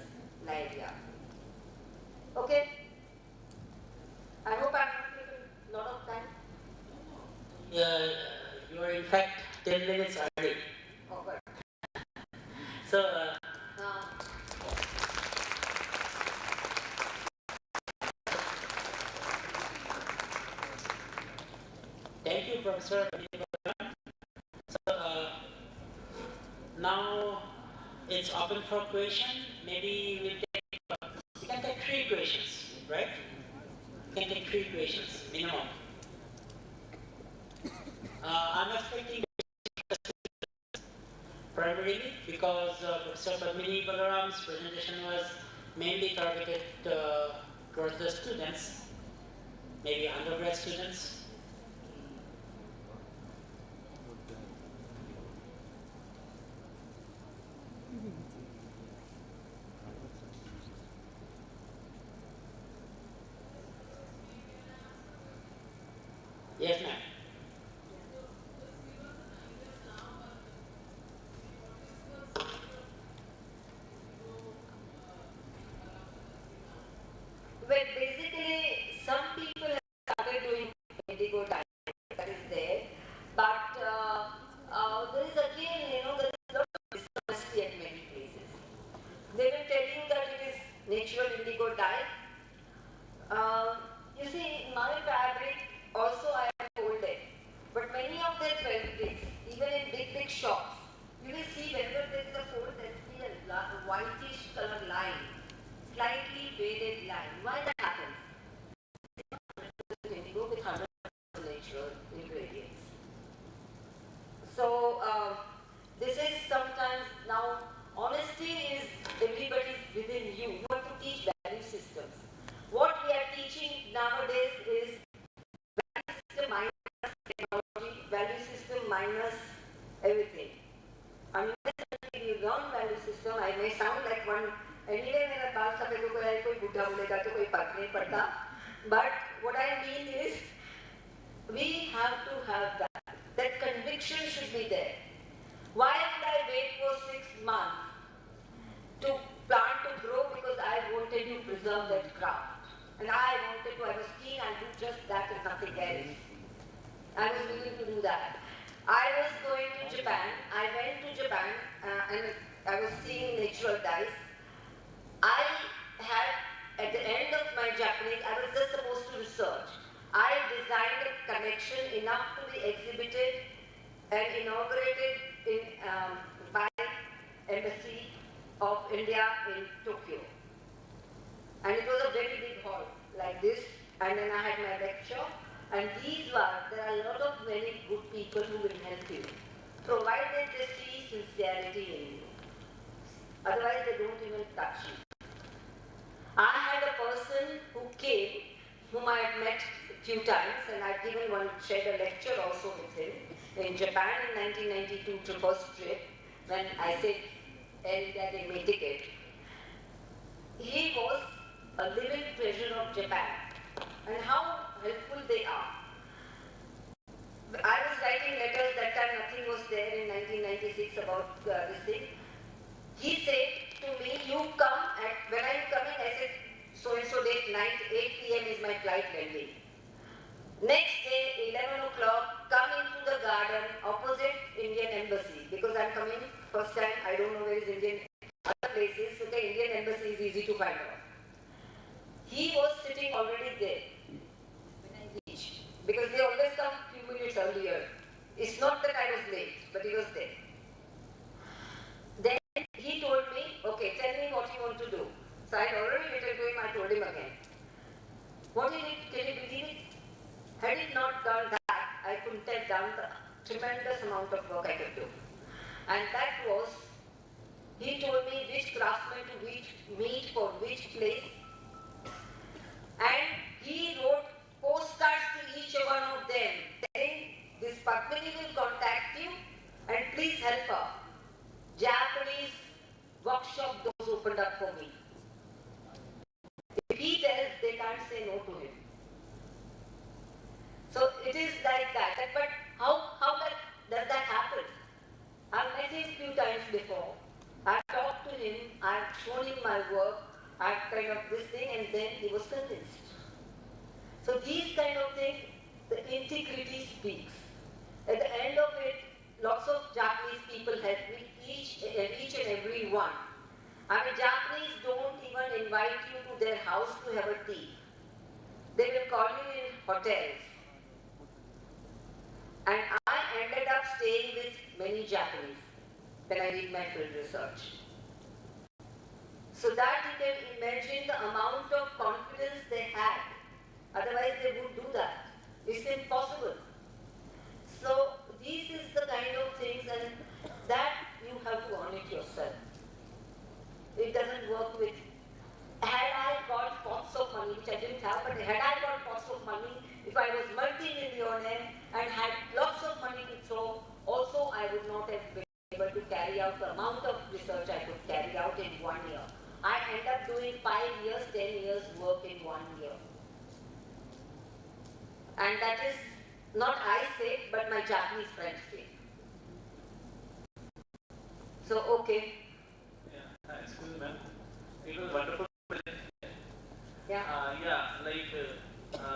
Nigeria. Okay? I hope I'm not taking a lot of time. You are in fact 10 minutes early. Oh, good. So, thank you, Professor. So, now it's open for question. Maybe we can take 3 questions, right? We can take 3 questions minimum. I'm expecting primarily because Professor Padmini Balaram's presentation was mainly targeted towards the students, maybe undergrad students. Yes, ma'am. Well, basically, some people have started doing indigo diet, that is there, but there is again, there is a lot of dishonesty at many places. They will tell you that it is natural indigo dye. You see, in my fabric, also I am told it, but many of their fabrics, even in big shops, you will see whenever there is a fold, there will be a whitish color line, slightly faded line. Why that happens? Indigo with 100% natural ingredients. So this is sometimes now honesty is everybody's within you. You have to teach value systems. What we are teaching nowadays is value system minus technology, value system minus everything. I mean, if you learn value system, I may sound like one. Anyway, मेरा बाल सफेद हो गया है, कोई बुढ़ा बोलेगा तो कोई फर्क नहीं पड़ता. But what I mean is, we have to have that. That conviction should be there. Why did I wait for 6 months to plant to grow? Because I wanted to preserve that craft. And I was keen and do just that and nothing else. I was willing to do that. I was going to Japan. I went to Japan and I was seeing natural dyes. I had, at the end of my Japanese, I was just supposed to research. I designed a connection enough to be exhibited and inaugurated by Embassy of India in Tokyo. And it was a very big hall, like this, and then I had my lecture. And there are a lot of very good people who will help you, provided they see sincerity in you. Otherwise, they don't even touch you. I had a person who came, whom I had met a few times, and I'd shared a lecture also with him in Japan in 1992 to first trip, when I said, that they may take it. He was a living treasure of Japan, and how helpful they are. I was writing letters that time, nothing was there in 1996 about this thing. He said to me, you come, when are you coming? I said, so-and-so date, 8 p.m. is my flight landing. Next day, 11 o'clock, come into the garden opposite Indian Embassy, because I'm coming first time, I don't know where is Indian, other places, so the Indian Embassy is easy to find out. He was sitting already there when I reached, because they always come a few minutes earlier. It's not that I was late, but he was there. Then he told me, okay, tell me what you want to do. So I had already written to him, I told him again. What he did, can you believe it? Had it not done that, I couldn't have done the tremendous amount of work I could do. And that was, he told me which craftsman to meet for which place. And he wrote postcards to each one of them, saying, this Padmini will contact you and please help her. Japanese workshop doors opened up for me. If he tells, they can't say no to him. So it is like that. But how does that happen? I've met him a few times before. I've talked to him, I've shown him my work, I've kind of this thing, and then he was convinced. So these kind of things, the integrity speaks. At the end of it, lots hotels. And I ended up staying with many Japanese when I did my field research. So that you can imagine the amount of confidence they had. Otherwise they would do that. It's impossible. So this is the kind of things, and that you have to own it yourself. It doesn't work with, had I got pots of money, which I didn't have, but had I got pots of money, if I was multi-millionaire and had lots of money to throw, also I would not have been able to carry out the amount of research I could carry out in 1 year. I end up doing 5 years, 10 years work in 1 year. And that is not I say, but my Japanese friends say. So, okay. Yeah, excuse me, ma'am. It was wonderful. Yeah.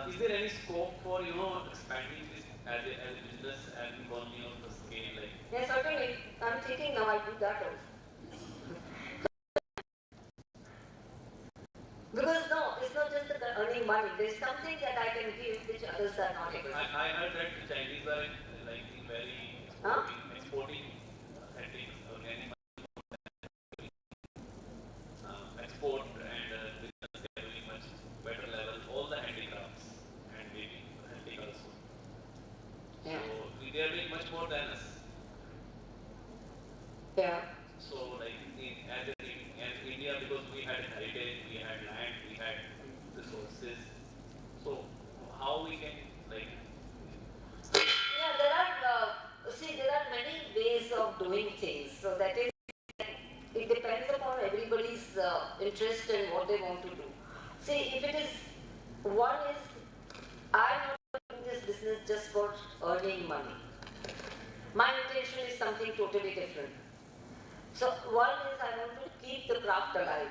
Is there any scope for, expanding this as a business and economy of the scale? Yes, certainly. I'm thinking now I'll do that also. Because no, it's not just the earning money. There's something that I can give which others are not able to. I heard that the Chinese are very exporting ethics, organic export and business at a very much better level. All the handicrafts and maybe handicrafts also. Yeah. So they are doing much more than us. Yeah. So as India, because we had heritage, we had land, we had resources. So how we can Yeah, there are many ways of doing things. So that is, it depends upon everybody's interest and what they want to do. See, if it is, one is, I'm not doing this business just for earning money. My intention is something totally different. So one is I want to keep the craft alive.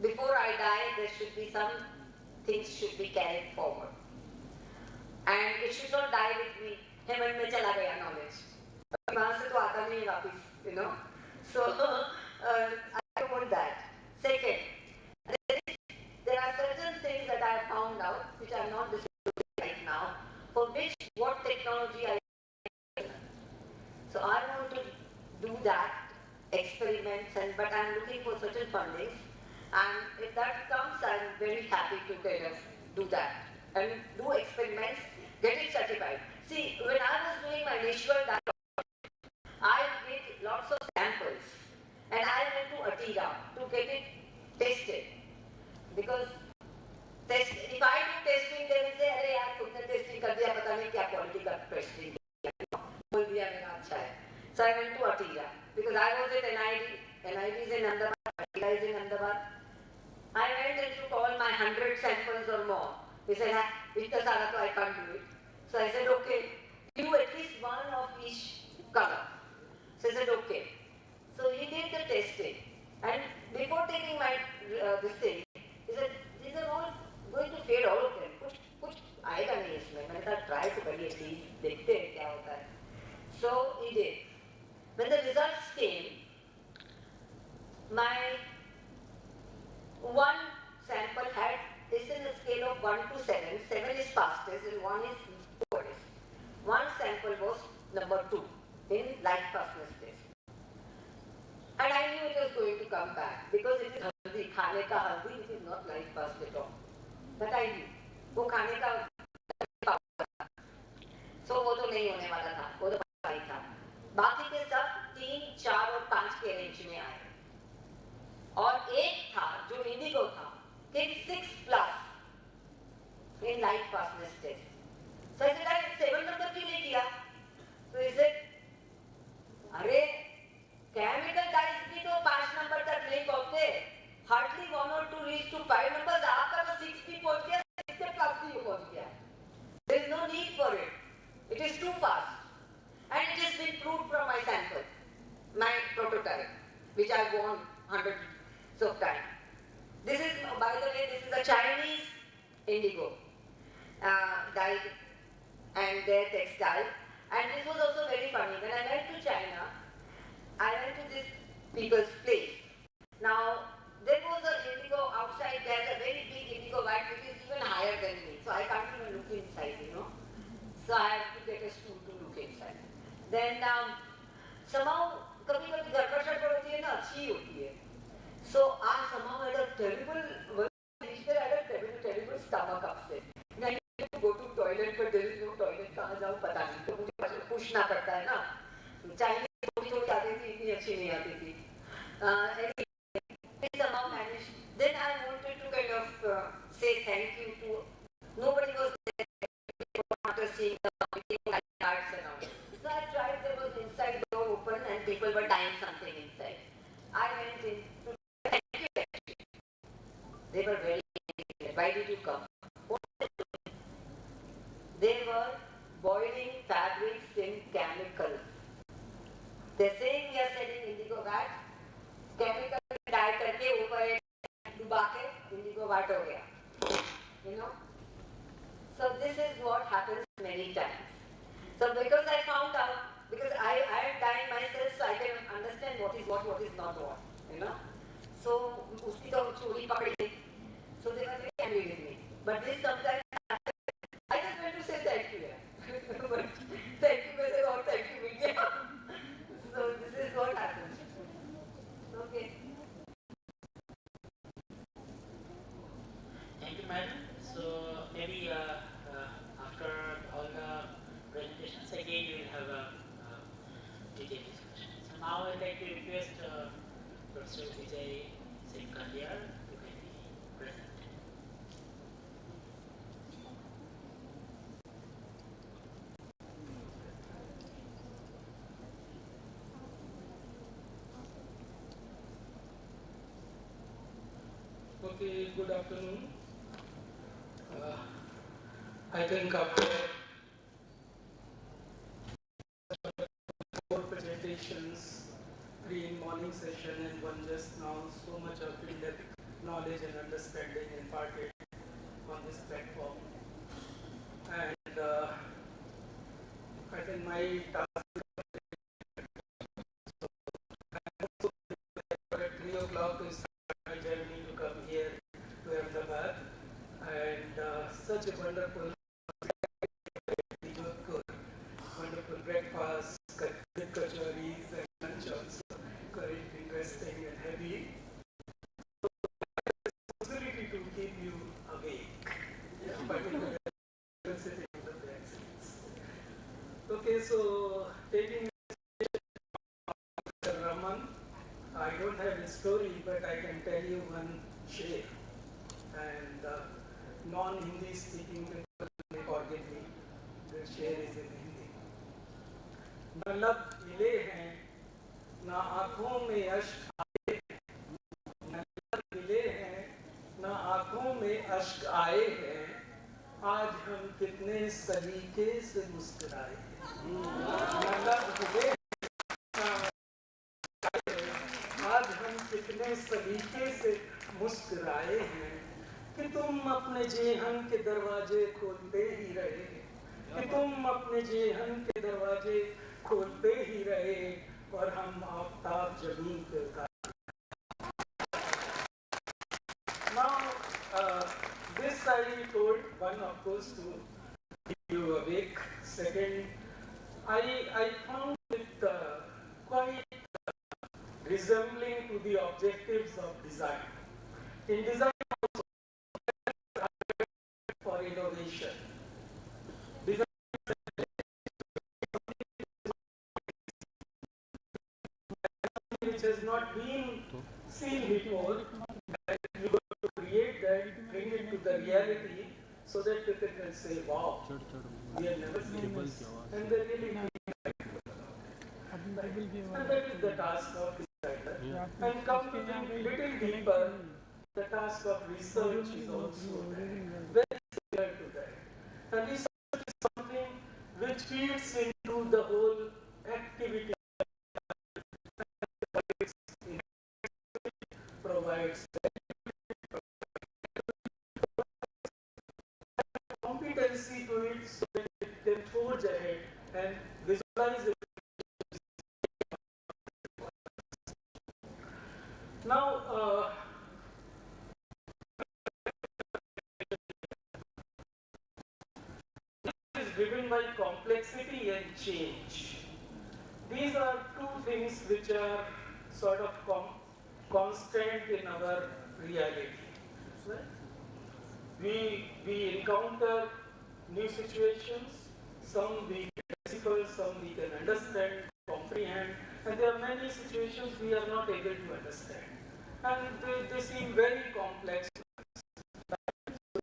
Before I die, there should be some things should be carried forward. And it should not die with me. Heaven mein chala gaya knowledge. Wahan se to aata nahi wapis, So I don't want that. Second, there are certain things that I have found out which I am not discussing right now, for which what technology I use. So I want to do that, experiments, but I am looking for certain fundings. And if that comes, I am very happy to kind of do that and do experiments, get it certified. See, when I was doing my natural diet, I did lots of samples and I went to Atira to get it tested. Because if I do testing, they will say, "Arey yaar, तुमने testing कर दिया, पता नहीं क्या quality का testing किया, बोल दिया मेरा अच्छा है." So I went to Atira because I was at NID. NID is in Ahmedabad, Atira is in Ahmedabad. I went and took all my 100 samples or more. He said, "Itna sara to I can't do it." So I said, "Okay, do at least one of each color." So I said, "Okay." So he did the testing, and before taking my this thing, he said, "These are all going to fade, all of them. कुछ आएगा नहीं इसमें." मैंने कहा try to करिए see, देखते हैं क्या होता है. So he did. When the results came, my one sample is in a scale of 1 to 7. 7 is fastest and 1 is poorest. One sample was number 2 in light fastness test. And I knew it was going to come back because it is haldi, khane ka haldi, it is not light fast at all. But I knew, वो खाने का so वो तो नहीं होने वाला था, वो तो ही था. बाकी के सब 3, 4 और 5 के रेंज में आए. और एक था जो इंडिगो था, it 6 plus in light fastness test. So I said, "I 7 number क्यों नहीं किया?" So he said, "अरे chemical dyes भी तो 5 नंबर तक नहीं पहुंचते, hardly 1 or 2 reach to 5 numbers, आपका तो 6 भी पहुंच गया, 6 के plus भी पहुंच गया. There is no need for it. It is too fast, and it has been proved from my sample, my prototype, which I have won 100s of time. This is, by the way, this is a Chinese indigo dyed and their textile. And this was also very funny. When I went to China, I went to this people's place. Now, there was an indigo outside, there's a very big indigo white which is even higher than me. So I can't even look inside. Then somehow कभी कभी गड़बड़ शड़बड़ होती है ना अच्छी होती है. So I somehow had a terrible terrible stomach upset. I need to go to toilet but there is no toilet. कहाँ जाऊँ पता नहीं. तो मुझे पूछना पड़ता है ना. Chinese थोड़ी आती थी इतनी अच्छी नहीं आती थी. Anyway, somehow managed. Then I wanted to kind of say thank you to. Nobody was there after seeing the cards around. So I tried. There was inside door open and people were tying something inside. I went in to thank you. They were very. Why did you come? They were boiling fabrics in chemicals. They're saying we are selling indigo vat. Chemical dye करके ऊपर डुबा के indigo vat हो गया. You know. So this is what happens many times. So because I found out, because I am dying myself, so I can understand what is not what. You know. So उसकी तो चोरी पकड़ी. So they were very angry with me. But this sometimes happens. I just want to say thank you. But thank you, Mr. or thank you, media. So this is what happens. Okay. Thank you, madam. So maybe after all the presentations, again we will have a detailed discussion. So now I'd like to request Professor Vijay Singh Kandiar to kindly present. Okay, good afternoon. I think after 4 presentations, 3 in morning session and 1 just now, so much of in-depth knowledge and understanding imparted on this platform. And I think my task at 3 o'clock is my journey to come here to Ahmedabad, and such a wonderful wonderful breakfast with kachoris and lunch also, quite interesting and heavy. Possibility to keep you awake, particularly sitting in the back seats. Okay, so taking Raman, I don't have a story, but I can tell you one share. And non-Hindi speaking people may forgive me. The share is in Hindi. न लब मिले हैं, न आँखों में अश्क आए हैं, न लब मिले हैं, न आँखों में अश्क आए हैं, आज हम कितने सलीके से मुस्कुराए हैं। न लब मिले आज हम कितने सलीके से मुस्कुराए हैं कि तुम अपने जेहन के दरवाजे खोलते ही रहे, कि तुम अपने जेहन के दरवाजे खोलते ही रहे और हम आफताब जमीन पे उतार. Now, this I told one, of course, to keep you awake. Second, I found it quite resembling to the objectives of design. In design also, for innovation. Design which has not been seen before, and you got to create that, bring it to the reality, so that people can say, wow, we have never seen this, and they really need it. And that is the task of designer. And come to think little deeper, the task of research is also there, very similar to that. And research is something which feeds into the whole activity, provides competency to it so that it can forge ahead and visualize it. Now, it is driven by complexity and change. these are two things which are sort of constant in our reality. Right? We encounter new situations, some we can decipher, some we can understand, comprehend, and there are many situations we are not able to understand. And they seem very complex.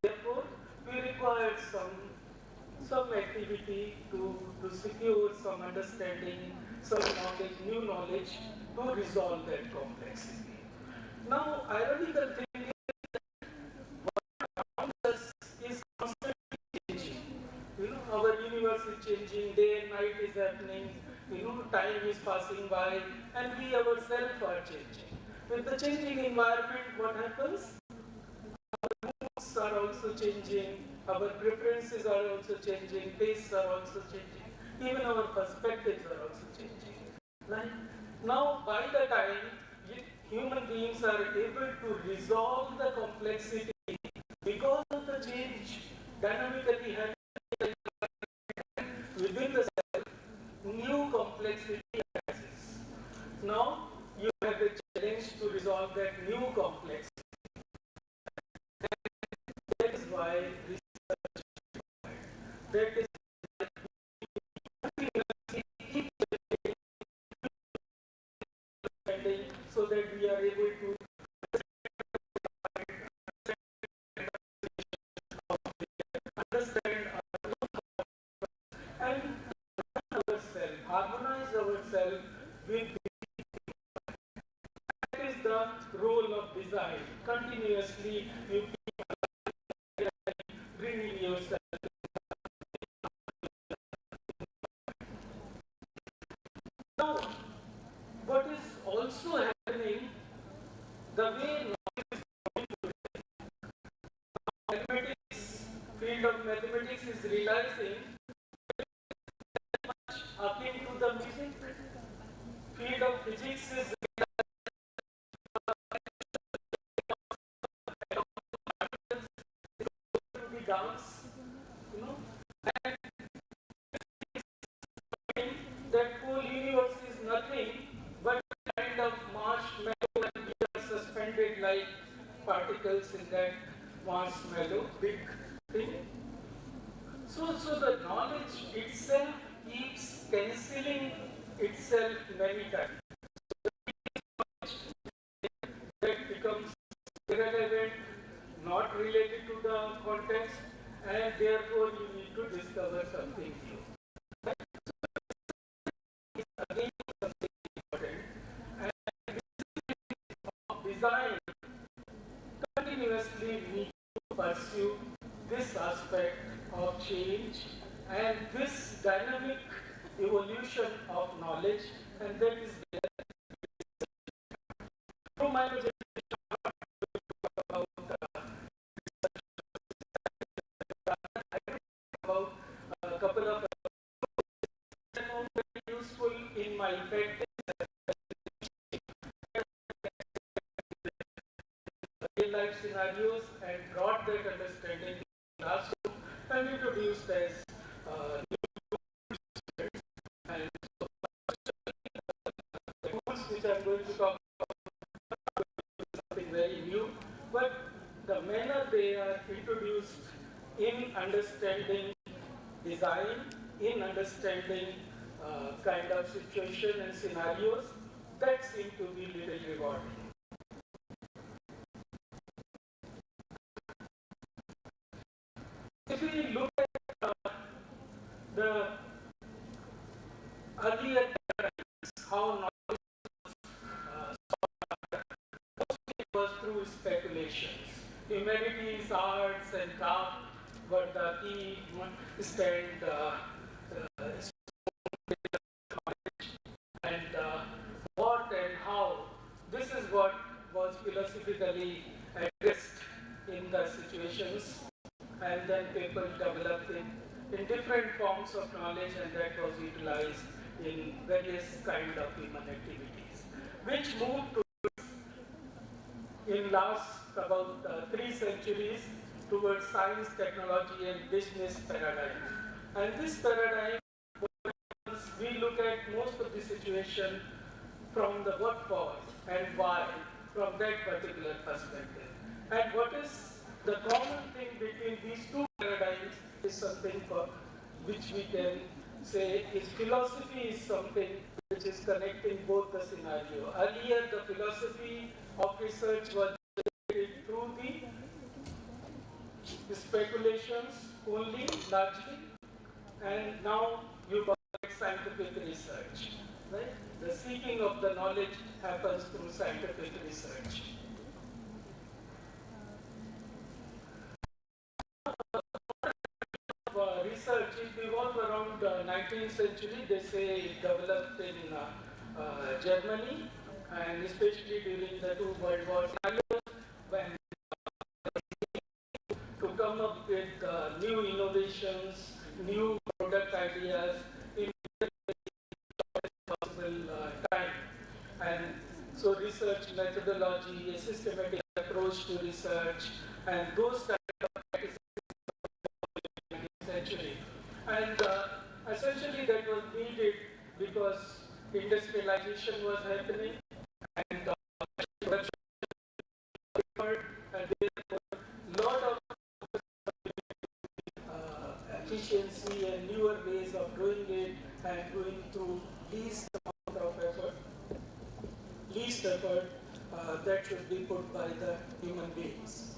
Therefore, we require some activity to secure some understanding, some knowledge, new knowledge to resolve that complexity. Now, ironical thing is what around us is constantly changing. Our universe is changing, day and night is happening, time is passing by, and we ourselves are changing. With the changing environment, what happens? Our moods are also changing, our preferences are also changing, tastes are also changing, even our perspectives are also changing. Right? Now, by the time human beings are able to resolve the complexity because of the change dynamically happening within the cell, new complexity arises. Now, you have the challenge to resolve that new complexity. That is why research is required. That is so that we are able to understand and ourselves, harmonize ourselves with that is the role of design. Continuously you keep bringing yourself. Now, what is also happening, the way knowledge is growing today, mathematics, field of mathematics is realizing very much akin to the music. Field of physics is to the dance, and that whole universe is nothing but a kind of marshmallow, and we are suspended like particles in that marshmallow, big thing. So the knowledge itself keeps cancelling itself many times. That becomes irrelevant, not related to the context, and therefore you need to discover something new. Again, something important, and design continuously need to pursue this aspect of change and this dynamic evolution of knowledge, and that is through my presentation about a couple of very useful in my practice real life scenarios and brought that understanding to the classroom and introduced as and so the tools which I'm going to talk about something very new, but the manner they are introduced in understanding design, in understanding kind of situation and scenarios, that seem to be little rewarding. If we look at the earlier paradigms, how knowledge was through speculations. Humanities, arts, and craft were the key stand and what and how. This is what was philosophically addressed in the situations, and then people developed in different forms of knowledge, and that was utilized in various kind of human activities, which moved to in last about 3 centuries towards science, technology, and business paradigm. And this paradigm, we look at at most of the situation from the what for and why from that particular perspective. And what is the common thing between these two paradigms is something for which we can say is philosophy is something which is connecting both the scenario. Earlier, the philosophy of research was generated through the speculations only, largely, and now you call it scientific research, right? The seeking of the knowledge happens through scientific research. Research, it evolved around 19th century. They say it developed in Germany, and especially during the two world wars, when to come up with new innovations, new product ideas in possible time. And so research methodology, a systematic approach to research, and those kind of practices century. And essentially that was needed because industrialization was happening and production and therefore lot of efficiency and newer ways of doing it and going through least amount of effort, that should be put by the human beings.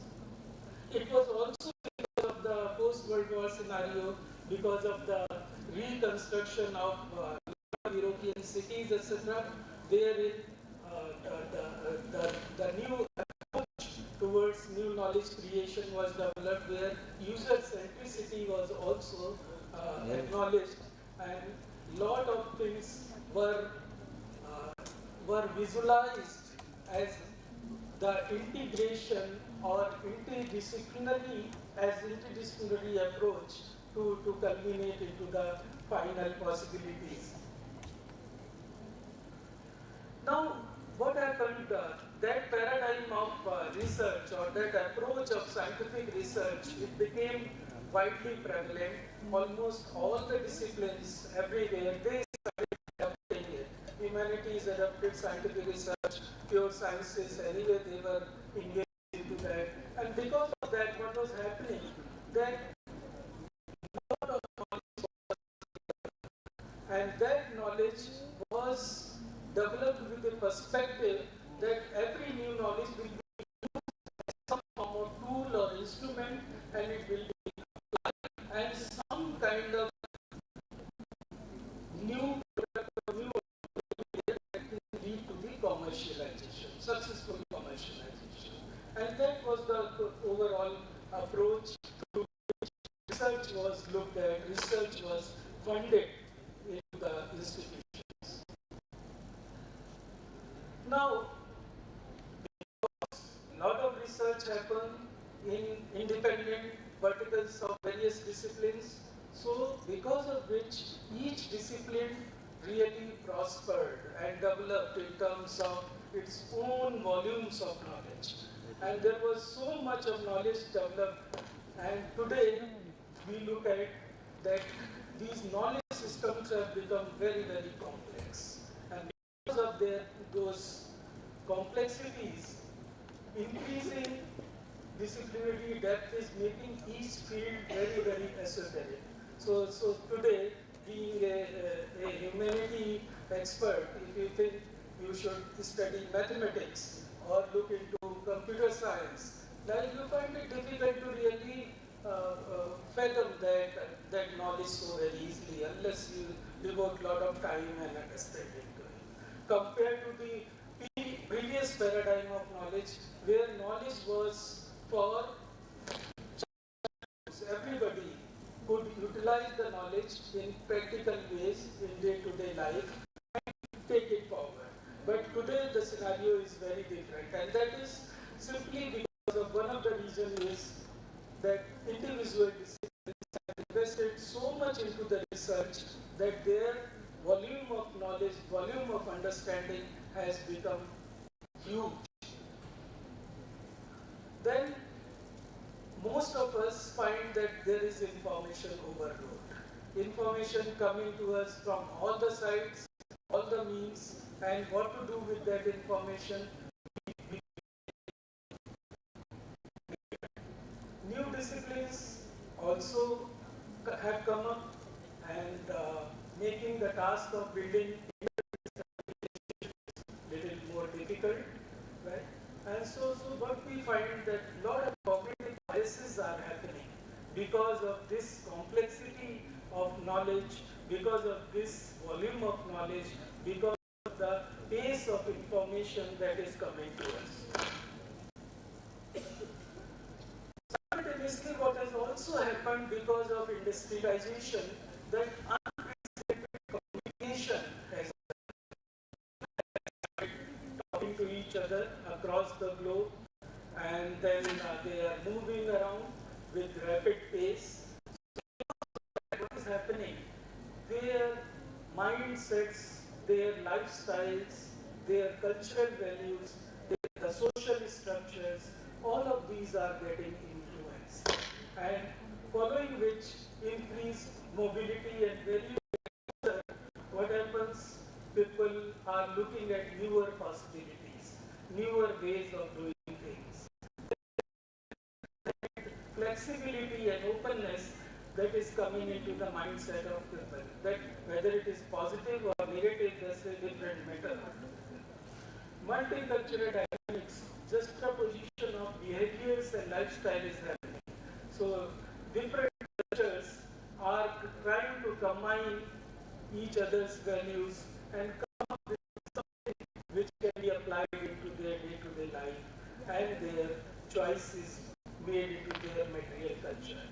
It was also because of the post-World War scenario, because of the reconstruction of European cities, etc., wherein the new approach towards new knowledge creation was developed, where user centricity was also acknowledged, and lot of things were visualized as the integration or interdisciplinary approach to culminate into the final possibilities. Now, what happened, that paradigm of research or that approach of scientific research, it became widely prevalent. Almost all the disciplines everywhere, they started adopting it. Humanities adopted scientific research, pure sciences, anyway they were engaged into that. And because of that, what was happening, that lot of knowledge was, and that knowledge was developed with the perspective that every new knowledge will be used as some form of tool or instrument, and it will be applied, and some kind of new product or new that will lead to the commercialization, successful commercialization. And that was the overall approach to which research was looked at, research was funded in the institutions. Now, because a lot of research happened in independent verticals of various disciplines, so because of which each discipline really prospered and developed in terms of its own volumes of knowledge. And there was so much of knowledge developed, and today we look at that these knowledge systems have become very, very complex. And because of those complexities, increasing disciplinary depth is making each field very, very esoteric. So today, being a humanity expert, if you think you should study mathematics or look into computer science, then you find it difficult to really fathom that knowledge so very easily unless you devote a lot of time and understanding to it. Compared to the previous paradigm of knowledge, where knowledge was for everybody could utilize the knowledge in practical ways in day-to-day life and take it forward. But today the scenario is very different, and that is simply because of one of the reasons is that individual disciplines have invested so much into the research that their volume of knowledge, volume of understanding has become huge. Then most of us find that there is information overload. Information coming to us from all the sides, all the means and what to do with that information. New disciplines also have come up and making the task of building little more difficult, right? And so what we find that a lot of cognitive biases are happening because of this complexity of knowledge, because of this volume of knowledge, because of the pace of information that is coming to us. Simultaneously, what has also happened because of industrialization, that unprecedented communication has talking to each other across the globe, and then they are moving around with rapid pace. What is happening? Their mindsets, their lifestyles, their cultural values, the social structures, all of these are getting influenced. And following which increased mobility and value, what happens? People are looking at newer possibilities, newer ways of doing things. Flexibility and openness that is coming into the mindset of people, that whether it is positive or negative, that's a different matter. Multicultural dynamics, juxtaposition of behaviors and lifestyle is happening. So different cultures are trying to combine each other's values and come up with something which can be applied into their day-to-day life and their choices made into their material culture.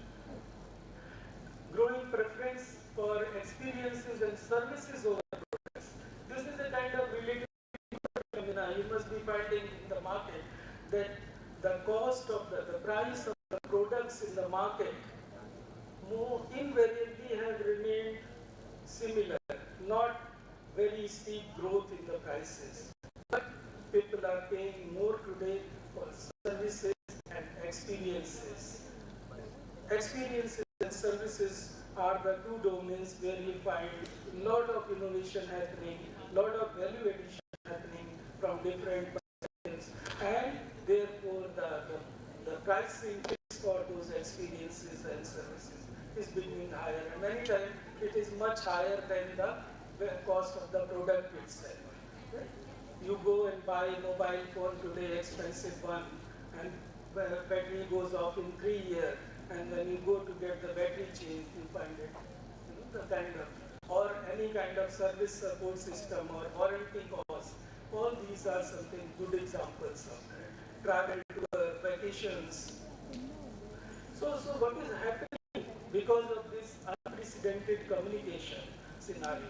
Growing preference for experiences and services over products. This is a kind of related phenomena you must be finding in the market, that the cost of the price of the products in the market more invariably have remained similar, not very steep growth in the prices. But people are paying more today for services and experiences. Experiences and services are the two domains where you find a lot of innovation happening, a lot of value addition happening from different perspectives, and therefore the pricing for those experiences and services is becoming higher, and many times it is much higher than the cost of the product itself. Right? You go and buy a mobile phone today, expensive one, and battery goes off in 3 years, and when you go to get the battery changed, you find it, the kind of, or any kind of service support system or warranty costs. All these are something good examples of that. Travel tour, vacations. So what is happening because of this unprecedented communication scenario?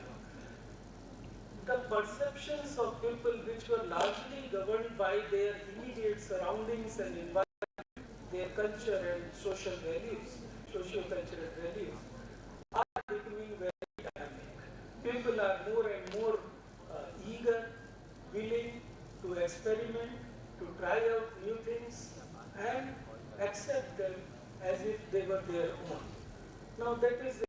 The perceptions of people which were largely governed by their immediate surroundings and environment, their culture and social values, socio-cultural values, are becoming very dynamic. People are more and more eager, willing to experiment, to try out new things, and accept them as if they were their own. Now that is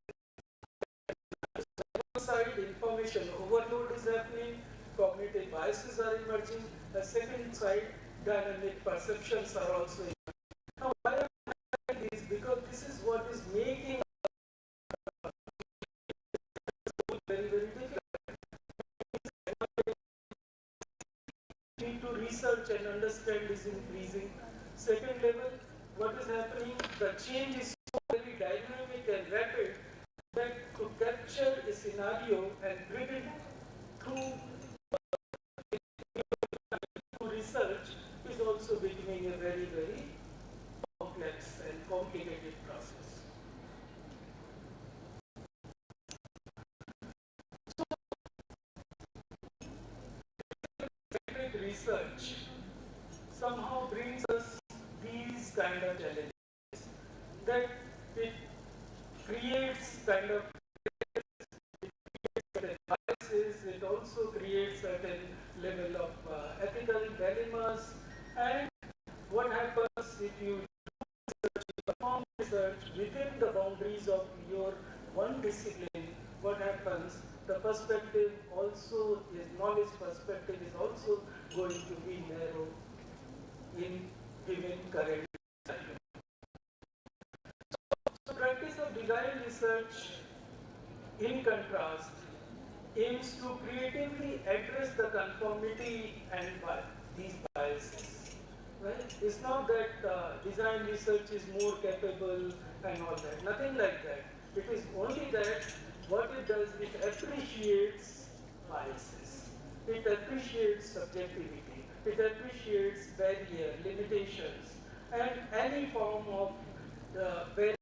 one side, information overload is happening, cognitive biases are emerging. The second side, dynamic perceptions are also emerging. Now why am I saying this? Because this is what is making very, very difficult. Need to research and understand is increasing. Second level, what is happening? The change is so very dynamic and rapid that to capture a scenario and bring it through research is also becoming a very, very complex and complicated process. So, research somehow brings us these kind of challenges, that it creates kind of biases, it also creates certain level of ethical dilemmas, and what happens if you perform research within the boundaries of your one discipline, what happens? The perspective also going to be narrow in given current scenario. So practice of design research, in contrast, aims to creatively address the conformity and these biases. Right? It's not that design research is more capable and all that. Nothing like that. It is only that what it does, it appreciates biases. It appreciates subjectivity. It appreciates barrier, limitations, and any form of barrier,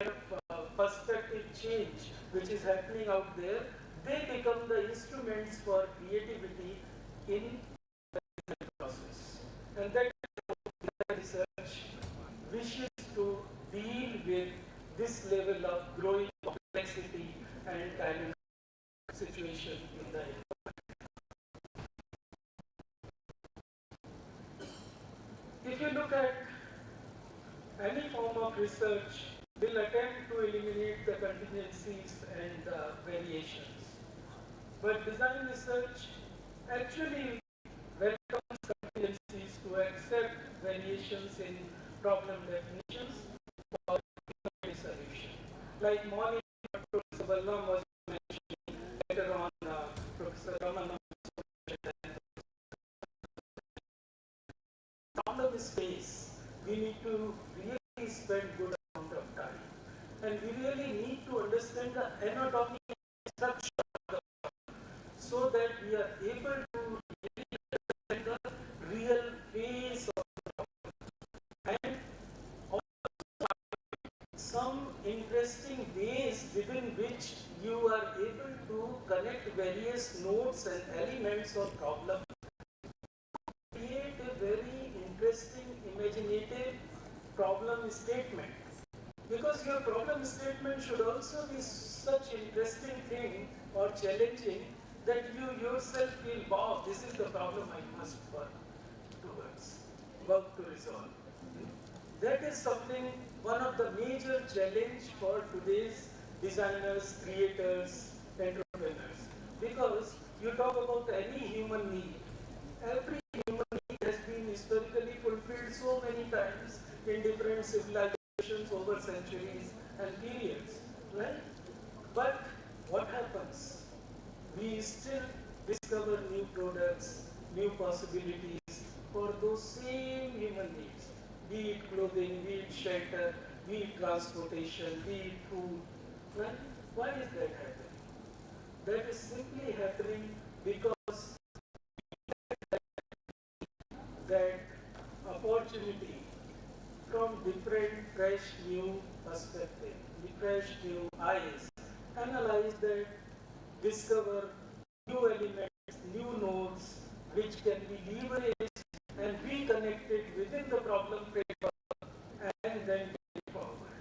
kind of perspective change which is happening out there. They become the instruments for creativity in the process. And that research wishes to deal with this level of growing complexity and dynamic situation in the environment. If you look at any form of research, will attempt to eliminate the contingencies and variations. But design research actually welcomes contingencies to accept variations in problem definitions for solution. Like morning, Professor Balram was mentioning, later on Professor Raman problem space, we need to really spend good amount of time. And we really need to understand the anatomy and structure of the problem so that we are able to really understand the real phase of the problem. And also some interesting ways within which you are able to connect various nodes and elements of problem. Create a very interesting, imaginative problem statement. Because your problem statement should also be such interesting thing or challenging that you yourself feel, wow, this is the problem I must work towards, work to resolve. That is something, one of the major challenge for today's designers, creators, entrepreneurs. Because you talk about any human need, every human need has been historically fulfilled so many times in different civilizations over centuries and periods, right? But what happens? We still discover new products, new possibilities for those same human needs, be it clothing, be it shelter, be it transportation, be it food, right? Why is that happening? That is simply happening because that opportunity from different, fresh, new perspective, fresh, new eyes, analyze that, discover new elements, new nodes, which can be leveraged and reconnected within the problem framework and then take forward.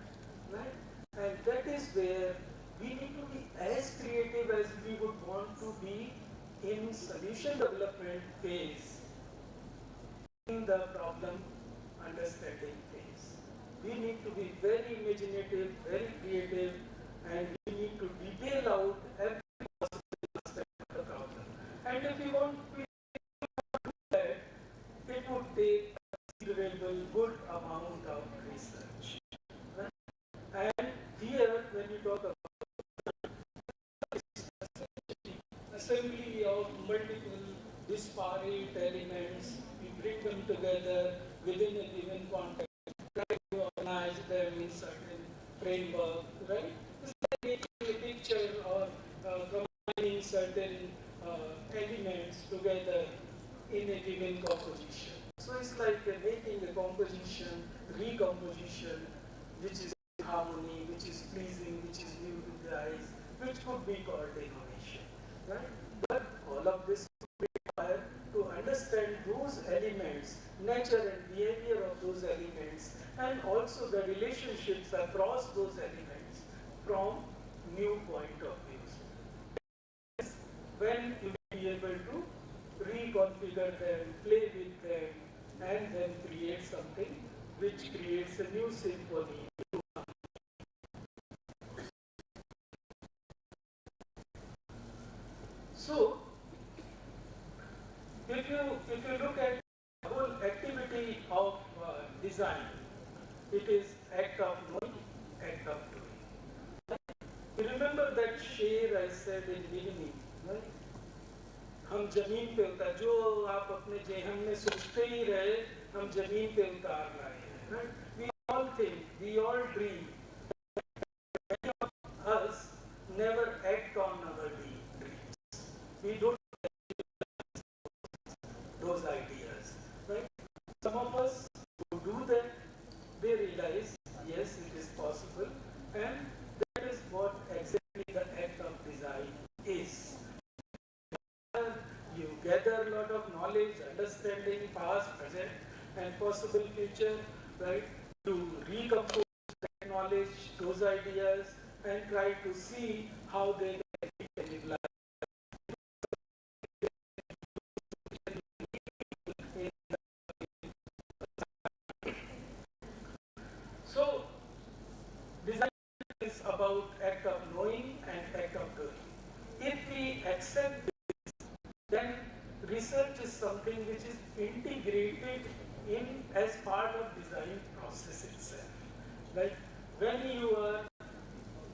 Right? And that is where we need to be as creative as we would want to be in solution development phase, in the problem understanding phase. We need to be very imaginative, very creative, and we need to detail out every possible aspect of the problem. And if we want to do that, it would take a considerable good amount of research. Right? And here, when you talk about assembly of multiple disparate elements, we bring them together within a given context, try to organize them in certain framework, right? It's like making a picture or combining certain elements together in a given composition. So it's like making a composition, recomposition, which is in harmony, which is pleasing, which is new to the eyes, which could be called innovation, right? But all of this require to understand those elements, nature and behavior of those elements, and also the relationships across those elements from new point of view. When you will be able to reconfigure them, play with them, and then create something which creates a new symphony. So, if you look at the whole activity of design, it is act of knowing, act of doing. You remember that शेर I said in beginning, right? हम जमीन पे उतार जो आप अपने जेहन में सोचते ही रहे हम जमीन पे उतार लाए हैं, right? We all think, we all dream. Many of us never act on our dreams. We don't those ideas, right? Some of us who do that, they realize yes, it is possible, and that is what exactly the act of design is. You gather a lot of knowledge, understanding, past, present, and possible future, right? To recompose that knowledge, those ideas, and try to see how they can be utilized. So, design is about act of knowing and act of doing. If we accept this, then research is something which is integrated in as part of design process itself. Like when you are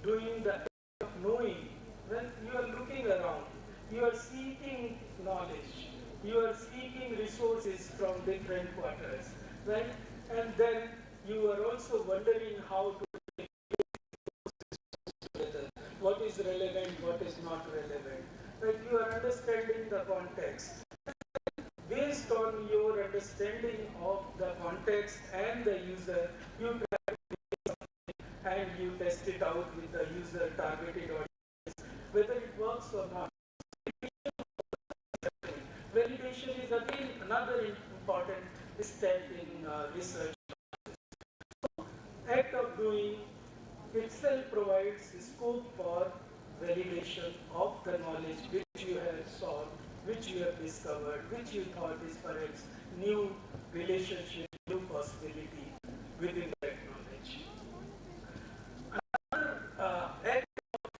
doing the act of knowing, when you are looking around, you are seeking knowledge, you are seeking resources from different quarters, right? And then you are also wondering how to make together, what is relevant, what is not relevant. Right? You are understanding the context. Based on your understanding of the context and the user, you try to make something and you test it out with the user targeted audience, whether it works or not. Validation is again another important step in research. Act of doing itself provides scope for validation of the knowledge which you have sought, which you have discovered, which you thought is perhaps new relationship, new possibility within that knowledge. Another act of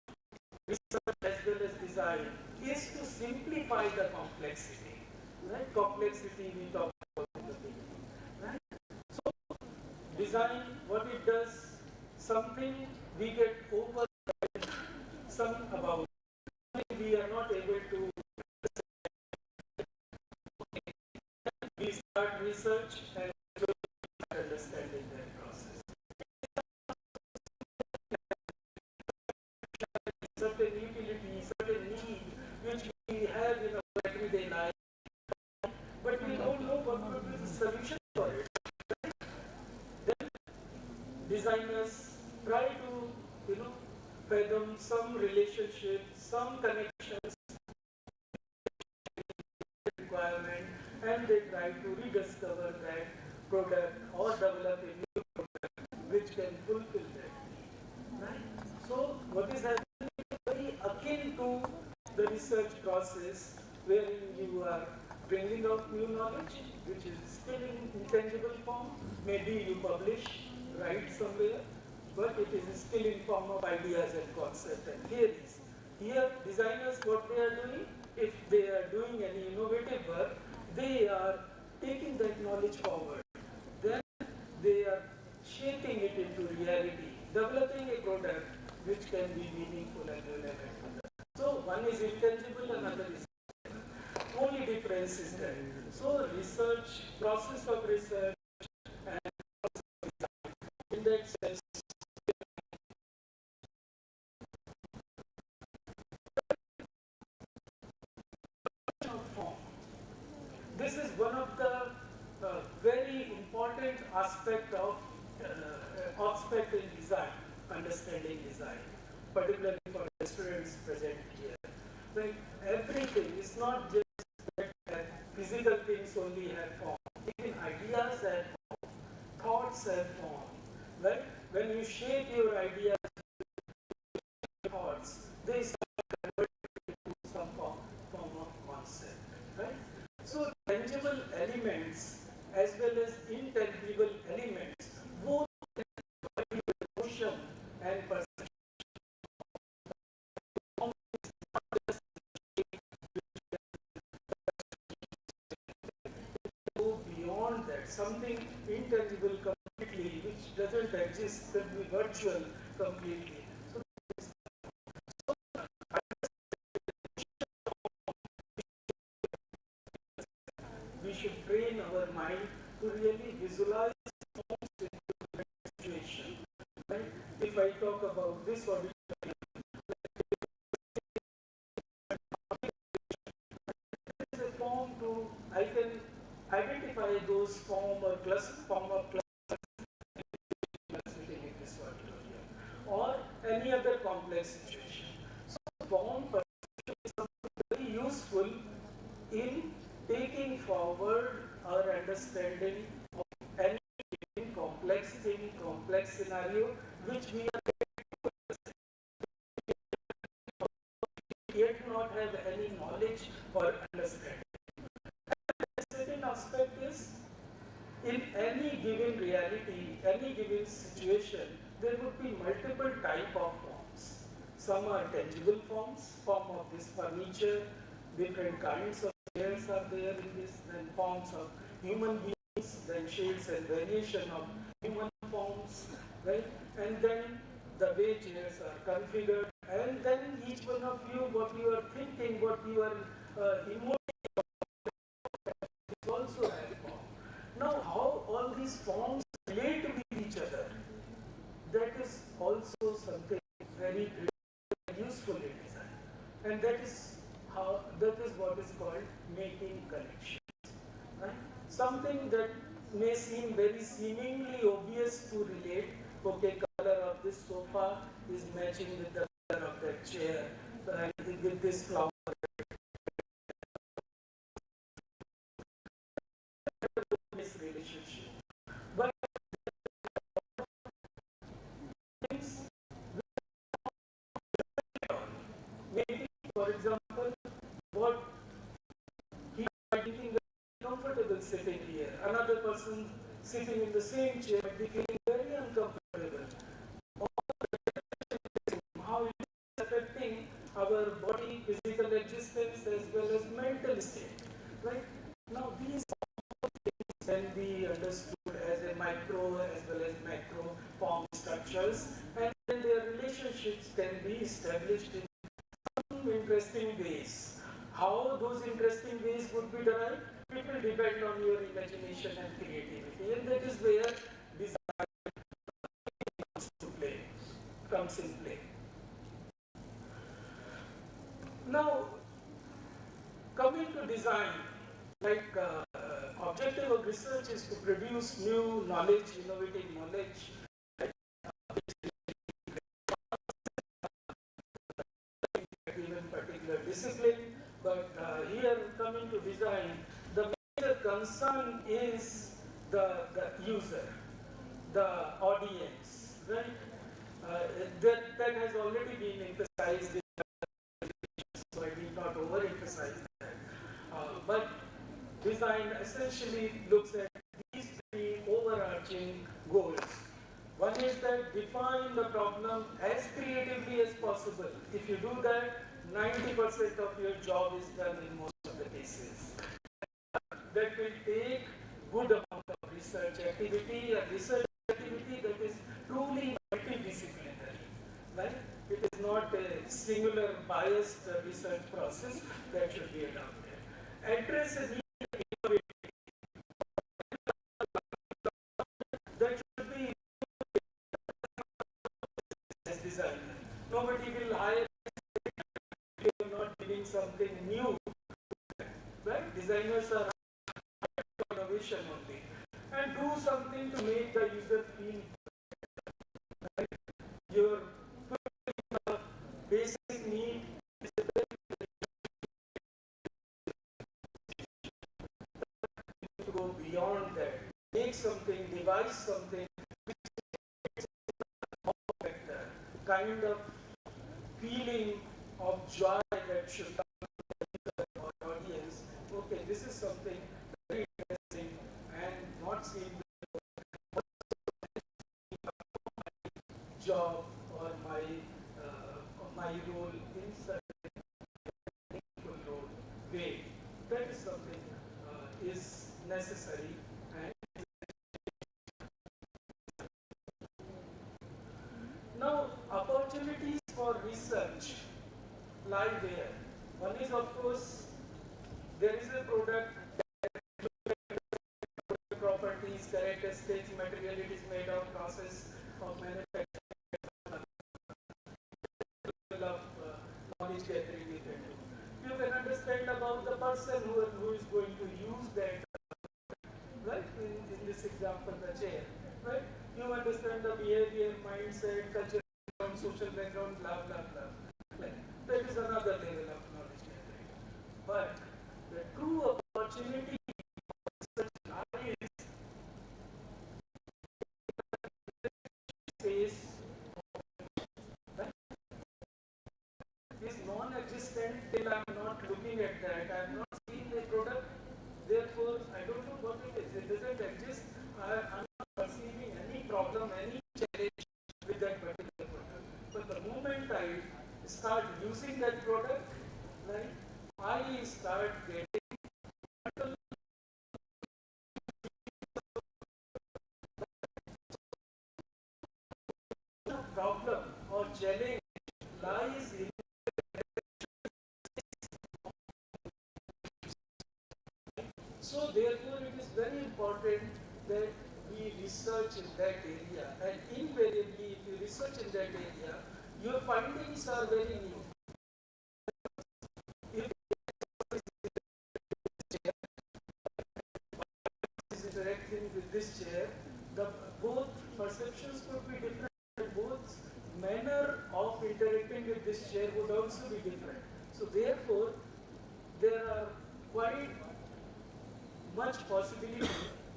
research as well as design is to simplify the complexity. Right? Complexity we talked about in the beginning. Right? So design, what it does, something we get over, some about we are not able to we start research and understanding that process. Certain utility, certain need which we have in our everyday life, but we don't know what would be the solution for it. Then designers try to, fathom some relationship, some connections, requirement, and they try to rediscover that product or develop a new product which can fulfill that need. Right? So what is happening is very akin to the research process wherein you are bringing out new knowledge which is still in intangible form. Maybe you publish, write somewhere, but it is still in form of ideas and concepts and theories. Here, designers, what they are doing, if they are doing any innovative work, they are taking that knowledge forward. Then they are shaping it into reality, developing a product which can be meaningful and relevant. So one is intangible, another is tangible. Only difference is that. So research, process of research, and process of design, in that sense, this is one of the very important aspect of aspect in design, understanding design, particularly for the students present here. Like everything is not just that physical things only have form. Even ideas have form, thoughts have form. Right? When you shape your ideas, thoughts, they start converting into some form of concept. Right? So tangible elements as well as intangible elements both provide emotion and perception. could be virtual completely. We should train our mind to really visualize forms in different situations. Right? If I talk about this auditorium, there is a form to, I can identify those form or cluster sitting in this auditorium, or any other complex situation. So form perception is something very useful in taking forward our understanding of any complex thing, complex scenario, which we are yet not have any knowledge or understanding. And the second aspect is, in any given reality, any given situation, there would be multiple type of forms. Some are tangible forms, form of this furniture, different kinds of chairs are there in this, then forms of human beings, then shades and variation of human forms, right? And then the way chairs are configured, and then each one of you, what you are thinking, what you are emoting, is also a form. Now, how all these forms relate with each other, that is also something very useful in design, and that is what is called making connections. Right? Something that may seem very seemingly obvious to relate. Okay, color of this sofa is matching with the color of that chair, and with this flower. This relationship, but maybe, for example, what he might be feeling very comfortable sitting here, another person sitting in the same chair might be feeling very uncomfortable. How it is affecting our body, physical existence, as well as mental state. Right? Now, these things can be understood as a micro as well as macro form structures, and then their relationships can be established in some interesting ways. How those interesting ways would be derived, it will depend on your imagination and creativity, and that is where design comes in play. Now, coming to design, like objective of research is to produce new knowledge, innovative knowledge, even particular discipline. But here, coming to design, the major concern is the user, the audience, right? That has already been emphasized, so I need not overemphasize that. But design essentially looks at these three overarching goals. One is that define the problem as creatively as possible. If you do that, 90% of your job is done in most of the cases. That will take good amount of research activity, a research activity that is truly multidisciplinary. Right? It is not a singular biased research process that should be adopted. Address a need that should be as designer. Nobody will hire if you are not giving something new. Right? Designers are innovation only, and do something to make the user feel. Right? Your basic need is a very to go beyond that. Make something, devise something, kind of feeling of joy that should come to the audience. Okay, this is something very interesting and not seen job or my role inside meaningful role way. That is something is necessary, and lie there. One is, of course, there is a product, properties, characteristics, material it is made of, process of manufacturing, of knowledge gathering you can do. You can understand about the person who is going to use that, right? In this example, the chair, right? You understand the behavior, mindset, cultural background, social background, blah, blah, blah. Right? That is another level of knowledge gathering. But the true opportunity is non-existent till I am not looking at that. I am not seeing the product. Therefore, I don't know what it is. It doesn't exist. I am not perceiving any problem, any challenge with that particular product. But the moment I start using that product, right, I start getting problem or challenge lies in so therefore it is very important that we research in that area, and invariably if you research in that area, your findings are very new. If is interacting with this chair, both perceptions could be different. Both manner of interacting with this chair would also be different. So therefore, there are quite much possibility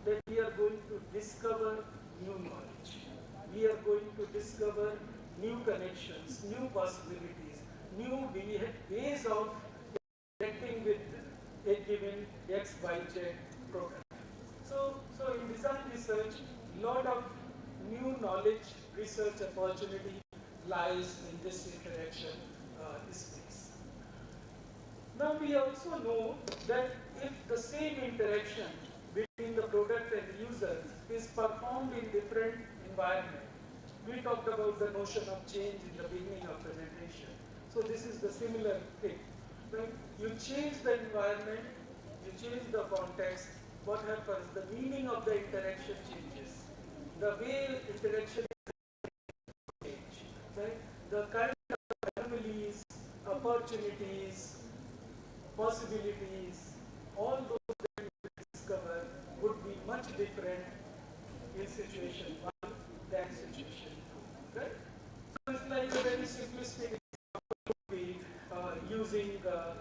that we are going to discover new knowledge. We are going to discover new connections, new possibilities, new ways of interacting with a given X, Y, Z program. So in design research, lot of new knowledge research opportunity lies in this interaction space. Now we also know that if the same interaction between the product and user is performed in different environment, we talked about the notion of change in the beginning of presentation. So this is the similar thing, right? You change the environment, you change the context, what happens? The meaning of the interaction changes. The way interaction change, right? The kind of anomalies, opportunities, possibilities, all those that you discover would be much different in situation 1 than situation 2, right? So it's like a very simplistic example would be using a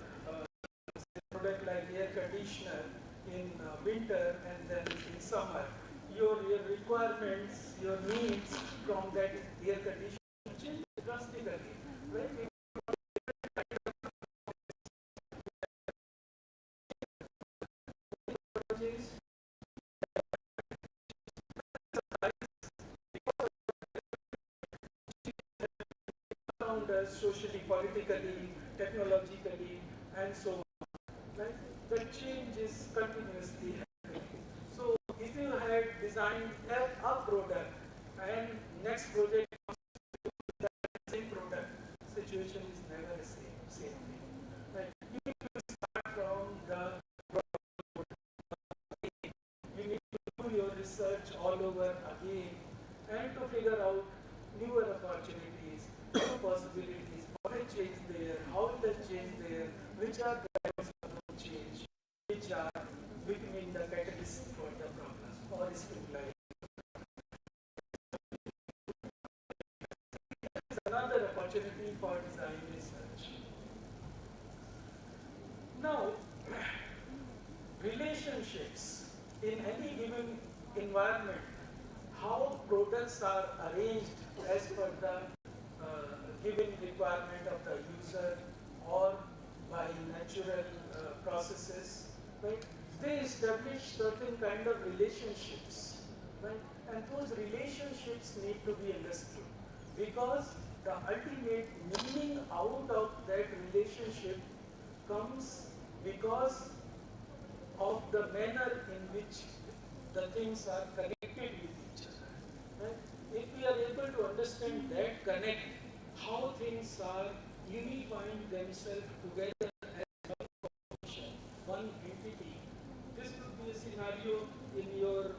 product like air conditioner in winter and then in summer. Your requirements, your needs from that air conditioner change drastically, right? Around us socially, politically, technologically, and so on. Right? The change is continuously happening. So if you had designed a product and next project comes to the same product, situation is never the same thing. Right? You need to start from the you need to do your research all over again and to figure out newer opportunities, new possibilities, what has changed there, how it has changed there, which are the drivers of change, which are becoming the catalyst for the problems or stimuli. It's another opportunity for design research. Now, relationships in any given environment, how products are arranged as per the given requirement of the user or by natural processes, right? They establish certain kind of relationships, right? And those relationships need to be understood because the ultimate meaning out of that relationship comes because of the manner in which the things are connected with each other. Right? If we are able to understand that connect, how things are unifying themselves together as one function, one entity. This would be a scenario in your,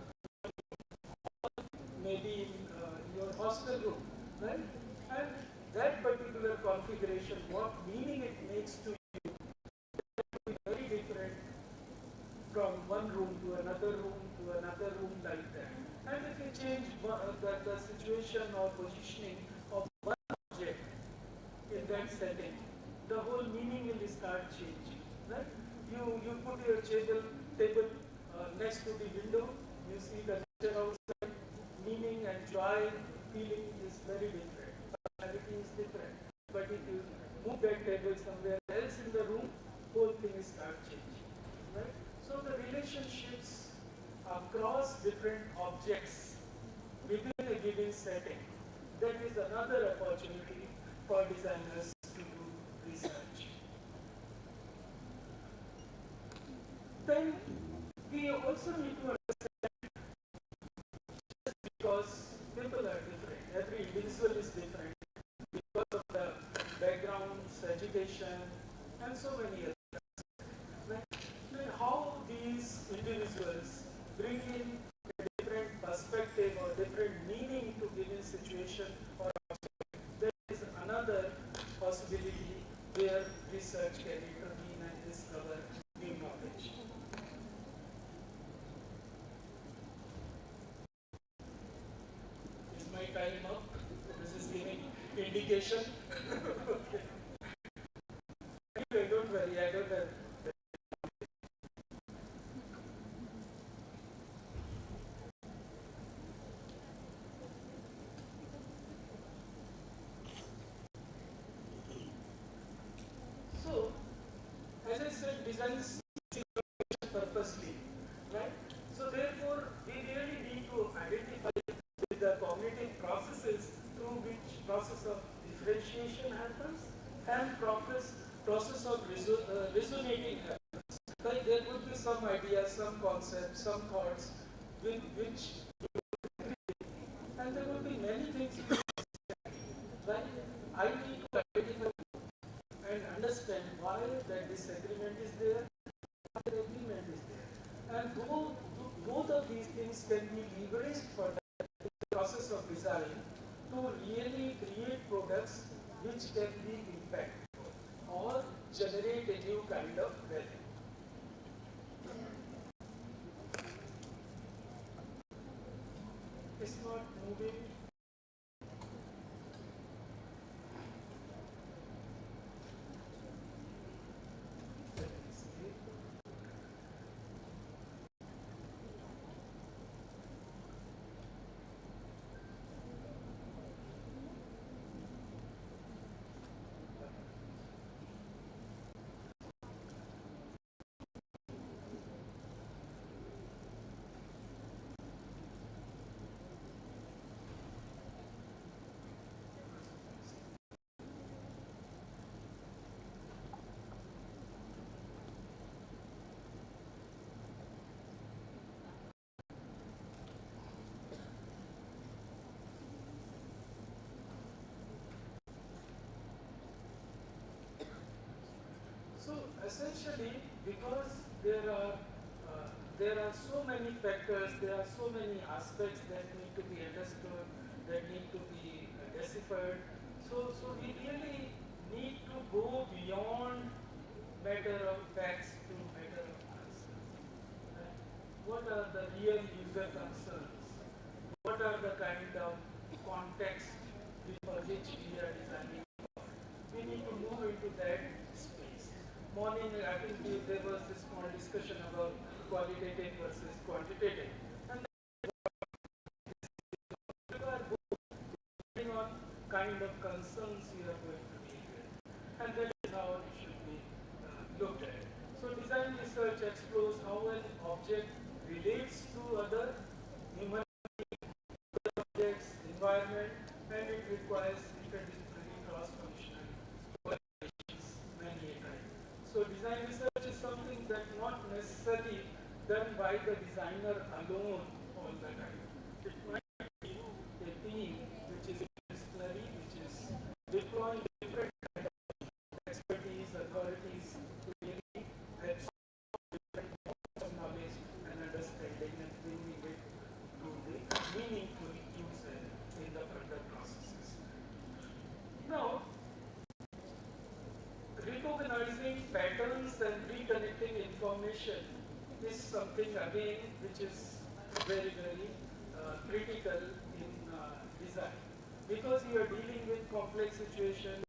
maybe in your hostel room, right? And that particular configuration, what meaning it makes to you, will be very different from one room to another room to another room like that. And if you change the situation or positioning of one object in that setting, the whole meaning will start changing, right? You put your table next to the window, you see the nature outside, meaning and joy, feeling is very different. Personality is different. But if you move that table somewhere else in the room, whole thing start changing, right? So the relationships across different objects within a given setting, that is another opportunity for designers to do research. Then we also need to understand, just because people are different, every individual is different because of the backgrounds, education, and so many others. Right? Then how these individuals bring in a different perspective or different meaning to given situation or object, that is another possibility where research can intervene and discover new knowledge. Is my time up? This is giving indication. Okay. Anyway, don't worry, I don't have. So, as I said, design is purposely, right? So therefore, we really need to identify with the cognitive processes through which process of differentiation happens and process of resonating happens. Like there would be some ideas, some concepts, some thoughts with which you agree, and there would be many things which right? I need to identify and understand why that disagreement is there, why the agreement is there. And both of these things can be leveraged for the process of design to really create products which can be impactful or generate a new kind of value. It's not moving. So essentially, because there are so many factors, there are so many aspects that need to be understood, that need to be deciphered. So we really need to go beyond matter of facts to matter of concerns. Right? What are the real user concerns? What are the kind of context for which we are designing? We need to move into that space. Morning, I think there was this small discussion about qualitative versus quantitative. And we are both depending on kind of concerns we are going to deal with. And that is how it should be looked at. So design research explores how an object relates to other human objects, environment, and it requires interdisciplinary cross-functional collaborations many a time. So design research is something that not necessarily done by the designer alone all the time. It might be a team which is interdisciplinary, which is deploying different kinds of patterns and reconnecting information is something again which is very, very critical in design. Because you are dealing with complex situations,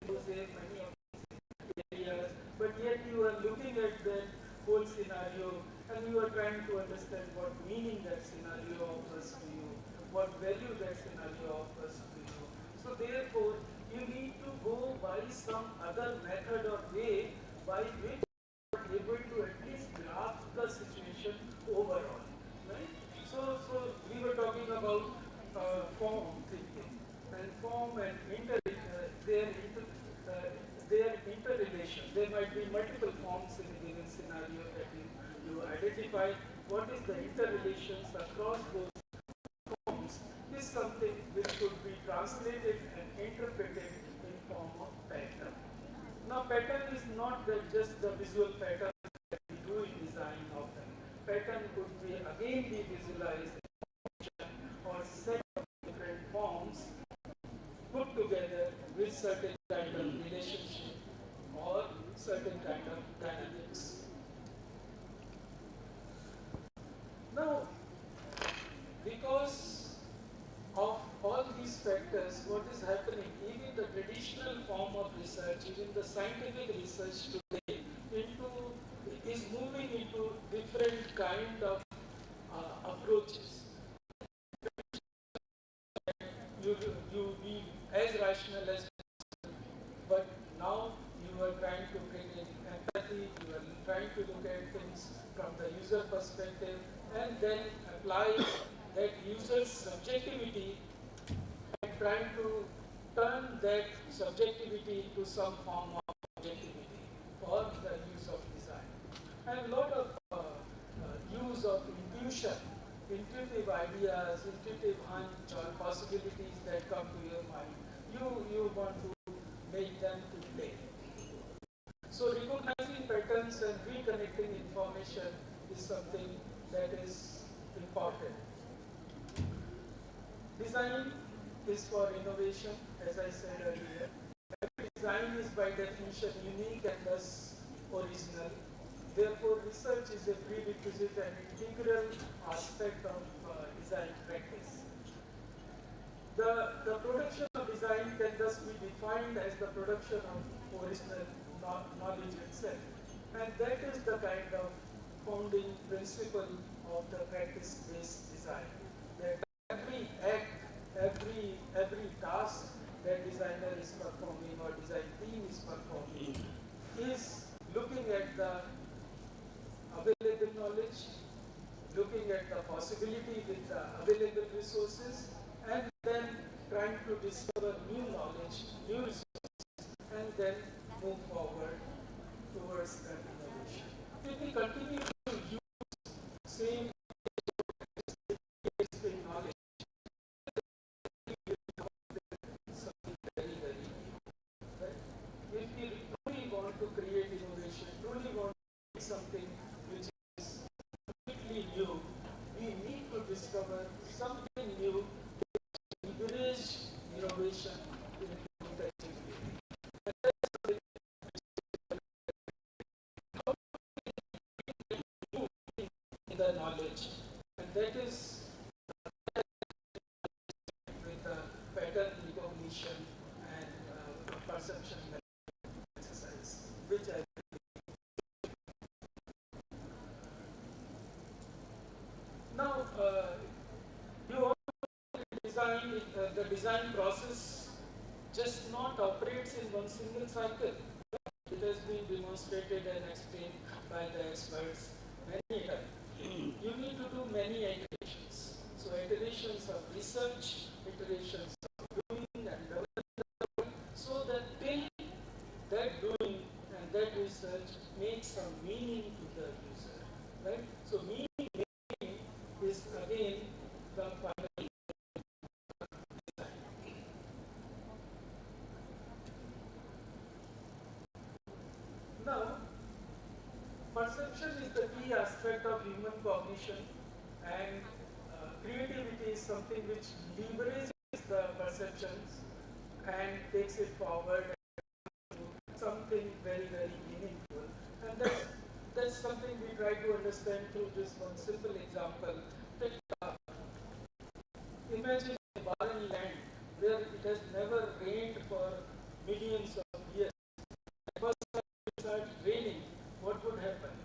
many of these areas, but yet you are looking at that whole scenario and you are trying to understand what meaning that scenario offers to you, what value that scenario offers to you. So therefore, you need to go by some other method or way by which you are able to at least grasp the situation overall, right? So we were talking about form thinking, and form and their interrelation. There might be multiple forms in a given scenario that you identify. What is the interrelations across those forms is something which could be translated and interpreted in form of pattern. Now, pattern is not just the visual pattern that we do in design often. Pattern could be again be visualized or set of different forms put together with certain kind of relationship or certain kind of dynamics. Now, because of all these factors, what is happening, even the traditional form of research, even the scientific research today, is moving into different kind of approaches. You be as rational as possible, but now you are trying to bring in empathy, you are trying to look at things from the user perspective and then apply that user's subjectivity and trying to turn that subjectivity into some form of objectivity for the use of design. And a lot of use of intuition, intuitive ideas, intuitive hunch or possibilities that come to your mind, you want to make them to play. So recognizing patterns and reconnecting information is something that is important. Design is for innovation, as I said earlier. Every design is by definition unique and thus original. Therefore, research is a prerequisite and integral aspect of design practice. The production of design can thus be defined as the production of original knowledge itself. And that is the kind of founding principle of the practice-based design. That every act, every task that designer is performing or design team is performing is looking at the available knowledge, looking at the possibility with the available resources, and then trying to discover new knowledge, new resources, and then move forward towards that innovation. If we continue to use same knowledge, something very, very new. Right? If we truly want to create innovation, truly want to create something which is completely new, we need to discover something new to leverage innovation in a new effective way. And that's something in the knowledge, and that is with the pattern recognition and perception exercise, which I now you also design the design process just not operates in one single cycle. It has been demonstrated and explained by the experts many times. You need to do many iterations. So iterations of research, iterations of doing and development, so that till that doing and that research makes some meaning to the user. Right? So meaning making is again the final design. Now, perception is the key aspect of human cognition, and creativity is something which leverages the perceptions and takes it forward to something very something we try to understand through this one simple example. Imagine a barren land where it has never rained for millions of years. First time it starts raining, what would happen?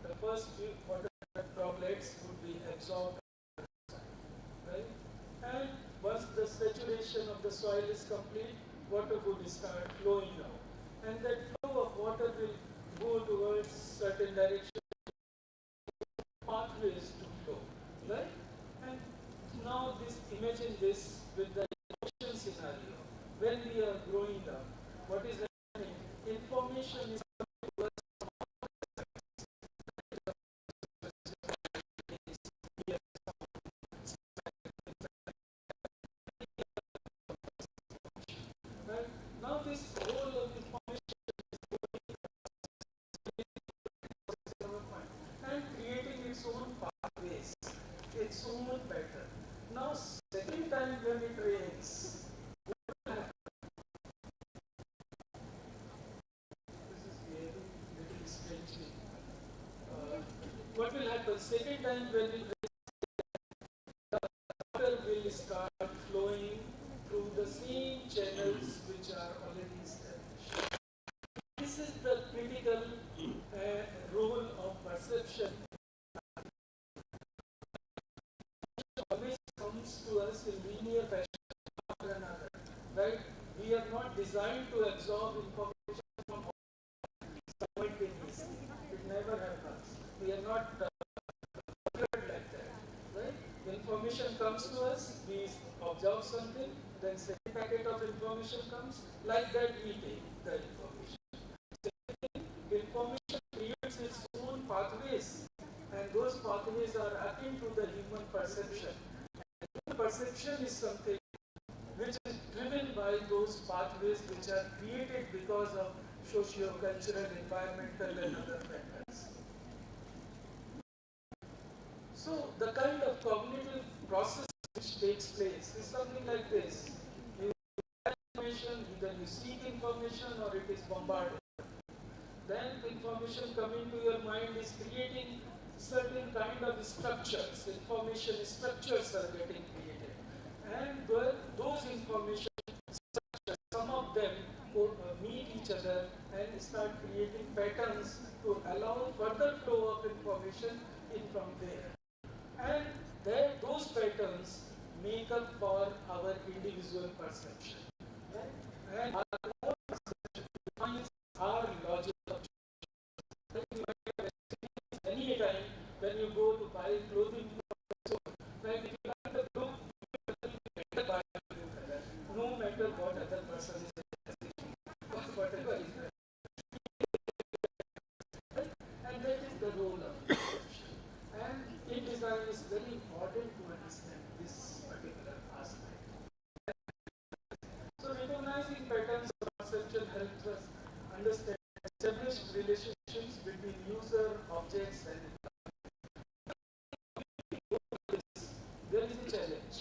The first few water droplets would be absorbed, right? And once the saturation of the soil is complete, water would start flowing now. And that flow of water will go towards certain direction, pathways to flow, right? And now imagine this with the emotion scenario. When we are growing up, what is happening? Information is coming to us. Right? Now this whole of information is going and creating its own pathways, its own pattern. Now second time when it rains, what will happen? Second time when it rains, the water will start flowing through the same channels which are already established. This is the critical role of perception. Always comes to us in linear fashion after another, right? We are not designed to absorb information from simultaneously. It never happens. We are not like that, right? The information comes to us, we observe something, then second packet of information comes, like that we take the information. Second, information creates its own pathways, and those pathways are akin to the human perception. And human perception is something which is driven by those pathways which are created because of socio-cultural, environmental and other factors. So the kind of cognitive process which takes place is something like this. You have information, either you seek information or it is bombarded. Then the information coming to your mind is creating certain kind of structures. Information structures are getting created. And those information structures, some of them meet each other and start creating patterns to allow further flow of information in from there. And those patterns make up for our individual perception. Right? And our own perception defines our logic of any time when you go to buy clothing, right? If you like the blue, you will buy the blue color, no matter what other person is saying, whatever is there. And that is the role of perception. And in design is very important to understand this particular aspect. So recognizing patterns of perception helps us understand established relationships between user, objects and there is a challenge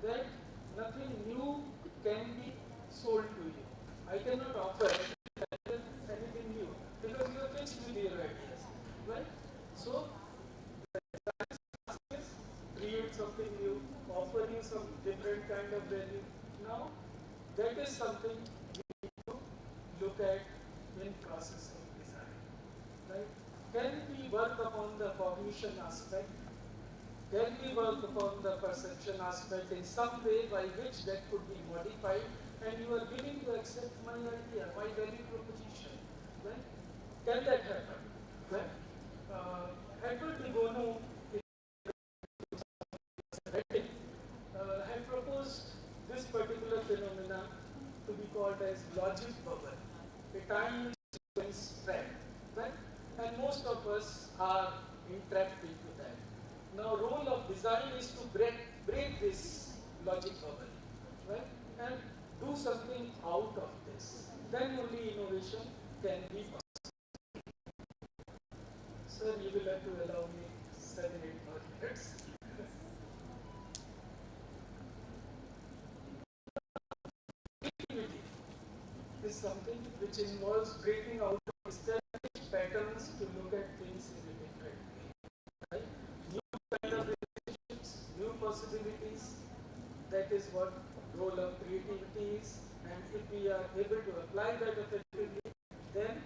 that nothing new can be sold to you. I cannot offer anything new because you are fixed with your ideas, right? So create something new, offer you some different kind of value. Now, that is something we need to look at in process of design. Right? Can we work upon the cognition aspect? Can we work upon the perception aspect in some way by which that could be modified and you are willing to accept my idea, my value proposition? Right? Can that happen? Right? Edward de Bono had proposed this particular phenomena to be called as logic bubble, a time sequence trap, right? And most of us are entrapped into that. Now, role of design is to break this logic bubble, right? And do something out of this. Then only innovation can be possible. Sir, you will have to allow me 7-8 more minutes. Creativity is something which involves breaking out of established patterns to look at things in a different way. Right? New kind of relationships, new possibilities. That is what role of creativity is. And if we are able to apply that effectively, then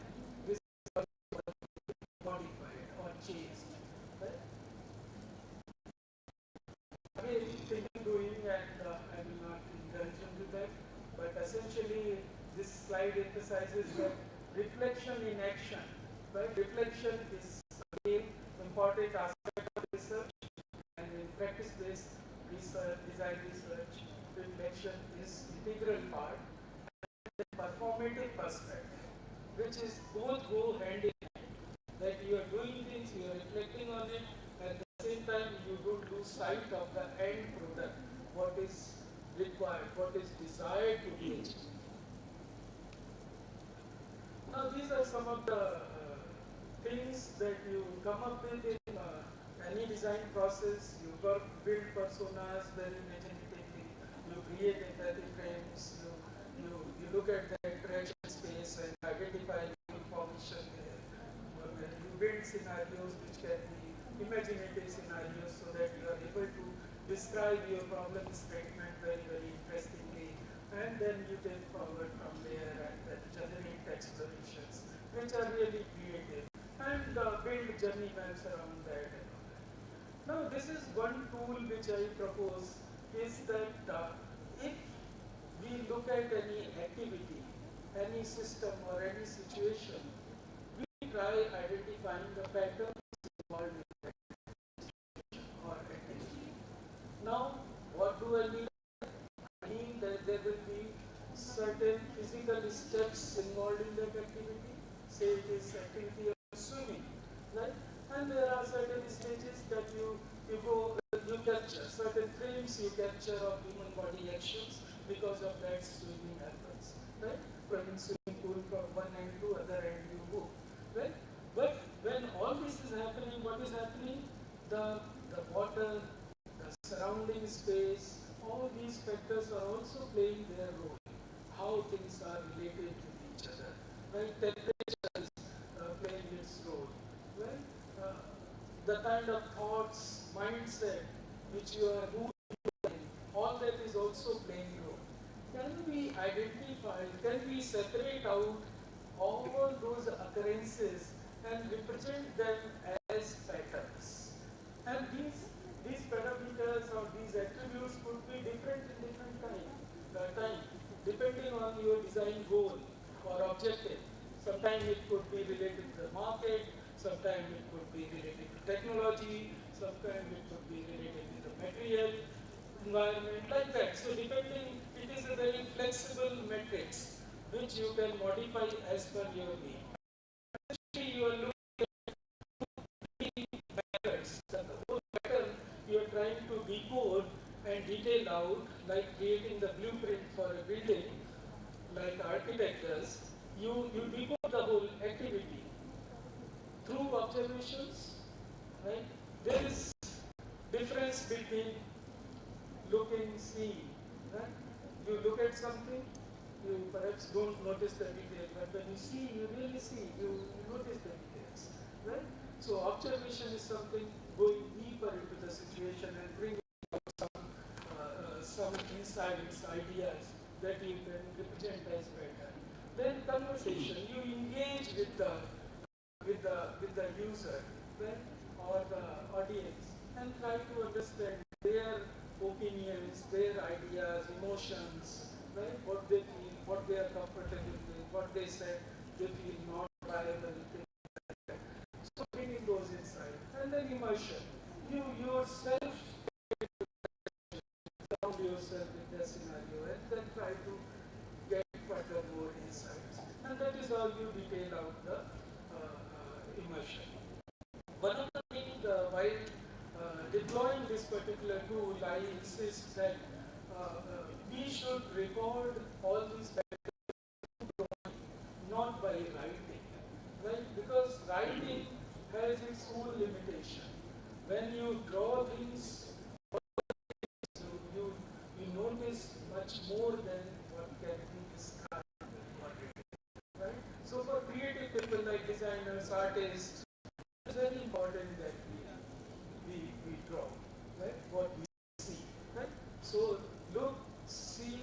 this is modified or changed. Right? Again, thinking, doing, and I will not indulge into that. But essentially, this slide emphasizes that reflection in action. Right? Reflection is again important aspect of research, and in practice-based research, design research, reflection is integral part. And the performative perspective, which is both go hand in hand. That you are doing things, you are reflecting on it, at the same time you don't lose sight of the end product, what is required, what is desired to be achieved. Now these are some of the things that you come up with in any design process. You build personas very imaginatively, you create empathy frames, you look at the interaction space and identify information there. You build scenarios which can be imaginative scenarios so that you are able to describe your problem statement very, very interestingly, and then you take forward from there and then generate explorations which are really creative and build journey maps around that and all that. Now this is one tool which I propose is that if we look at any activity, any system or any situation, we try identifying the patterns involved in that situation or activity. Now, what do I mean? I mean that there will be certain physical steps involved in that activity. Say it is activity of swimming, right? And there are certain stages that you capture, certain frames you capture of human body actions, because of that swimming happens, right? From swimming pool from one end to other end you move, right? But when all this is happening, what is happening? The water, the surrounding space, all these factors are also playing their role. How things are related to each other, right? Temperature is playing its role, right? The kind of thoughts, mindset which you are moving, all that is also playing role. Can we identify, can we separate out all those occurrences and represent them as patterns? And these parameters or these attributes could be different in different time, depending on your design goal or objective. Sometimes it could be related to the market, sometimes it could be related to technology, sometimes it could be related to the material environment, like that. So depending, it is a very flexible matrix which you can modify as per your need. Actually, you are looking at methods. The whole pattern you are trying to decode and detail out, like creating the blueprint for a building, like architect does. You decode the whole activity through observations, right? There is difference between looking, seeing, right? You look at something, you perhaps don't notice the details, but when you see, you really see, you notice the details, right? So observation is something going deeper into the situation and bringing out some insights, ideas that you can represent as better. Then conversation, you engage with the user, right, or the audience, and try to understand their opinions, their ideas, emotions, right, what they feel, what they are comfortable with, what they said they feel not viable, things like that. So bringing those insights. And then immersion. You yourself surround yourself with the scenario and then try to get further more insights. And that is how you detail out the immersion. One of the things while deploying this particular tool, I insist that we should record all these patterns not by writing, right? Because writing has its own limitation. When you draw things, you notice much more than what can be described, right? So for creative people like designers, as artists, it's very important that we draw, right? What we see, right? So look, see,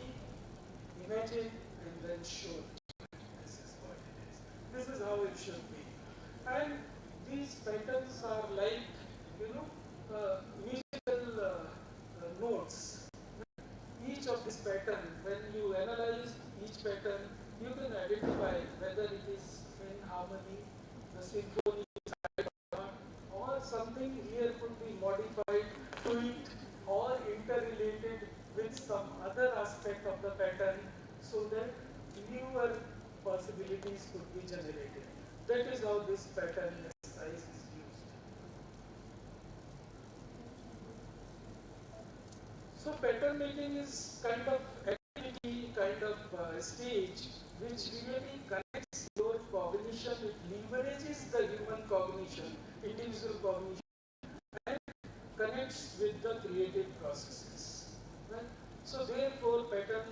imagine, and then show. This is what it is. This is how it should be. And these patterns are like, musical notes. Each of this pattern, when you analyze each pattern, you can identify whether it is in harmony, the symphony is right or not, or something here could be modified, tweaked, or interrelated with some other aspect of the pattern so that newer possibilities could be generated. That is how this pattern exercise is used. So pattern making is kind of activity, kind of stage which really connects your cognition, it leverages the human cognition, individual cognition, and connects with the creative processes. Right? So therefore pattern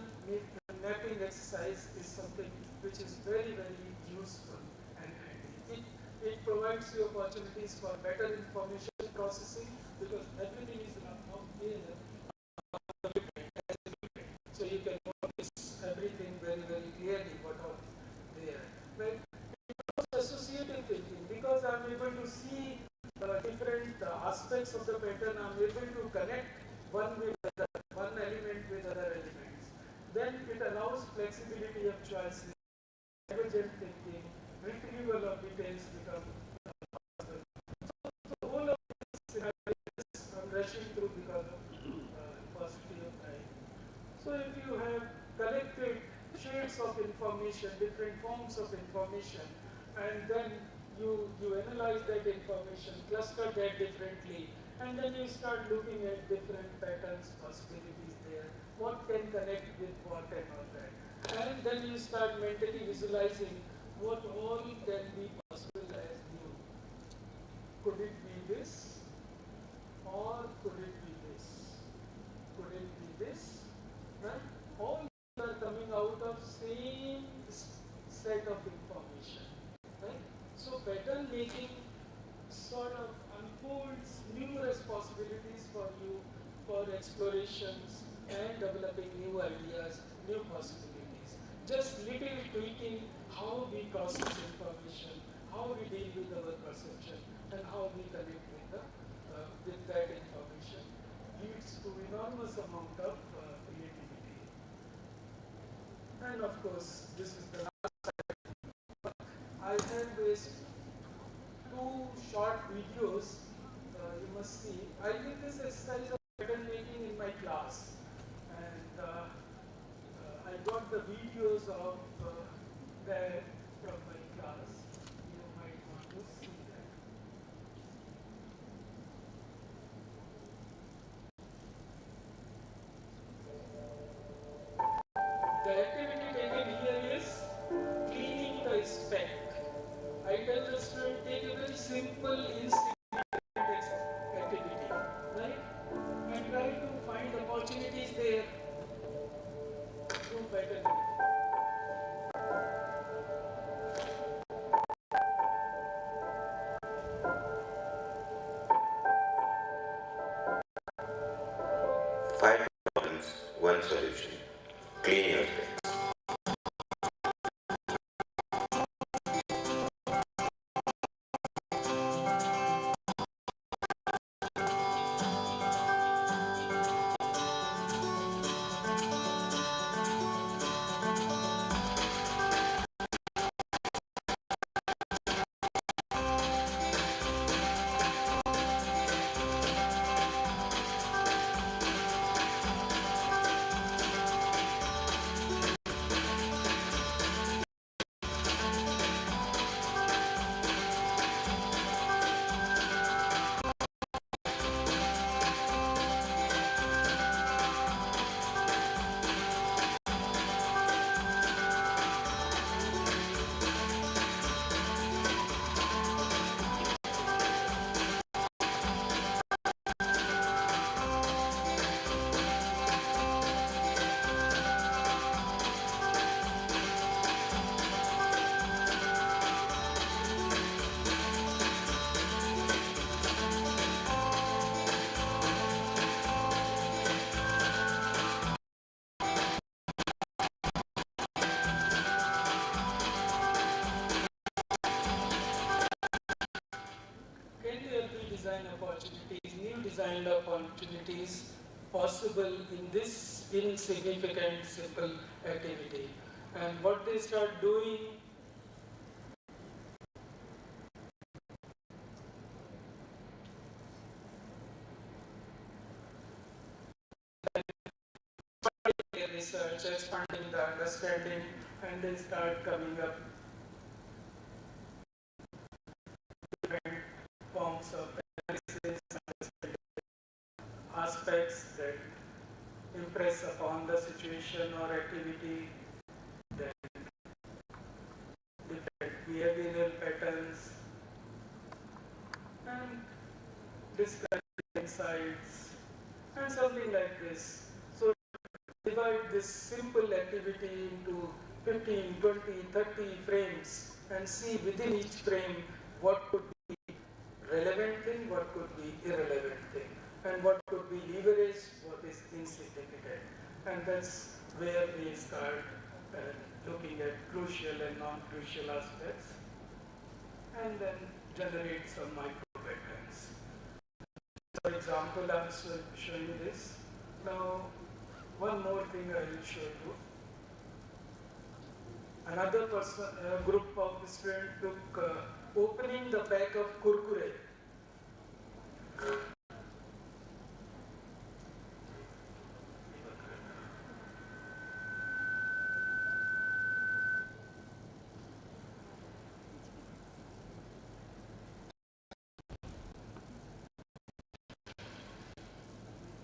mapping exercise is something which is very, very useful and handy. It provides you opportunities for better information processing because everything is now there. So you can notice everything very, very clearly what are there. Right? Associative thinking, because I am able to see different aspects of the pattern, I am able to connect one element with other elements. Then it allows flexibility of choices, divergent thinking, retrieval of details become possible. So all of this I am rushing through because of paucity of time. So if you have collected shades of information, different forms of information, and then you analyze that information, cluster that differently, and then you start looking at different patterns, possibilities there, what can connect with what and all that. And then you start mentally visualizing what all can be possible as new. Could it be this? Or could it be this? Could it be this? Right? All are coming out of same set of information. Right? So pattern making sort of unfolds numerous possibilities for you for explorations and developing new ideas, new possibilities. Just little tweaking how we process information, how we deal with our perception, and how we connect with that information leads to enormous amount of creativity. And of course, this is the last slide. I have raised 2 short videos you must see. I did this exercise of pattern making in my class, and I got the videos of that from my class. You might want to see that. The activity taken here is cleaning the speck. I tell the student take a very simple, insignificant activity, right? And try to find opportunities there through pattern. Five problems, one solution. Clean your space. design opportunities, new design opportunities possible in this insignificant, simple activity. And what they start doing, research, expanding the understanding, and they start coming up different forms of analysis, aspects that impress upon the situation or activity, then different behavioral patterns, and discuss insights, and something like this. So divide this simple activity into 15, 20, 30 frames and see within each frame what could be relevant thing, what could be irrelevant thing, and what could be leveraged, what is insignificant. And that's where we start looking at crucial and non-crucial aspects, and then generate some micro patterns. For example, I'm showing you this. Now, one more thing I will show you. Another person, group of students took opening the pack of kurkure.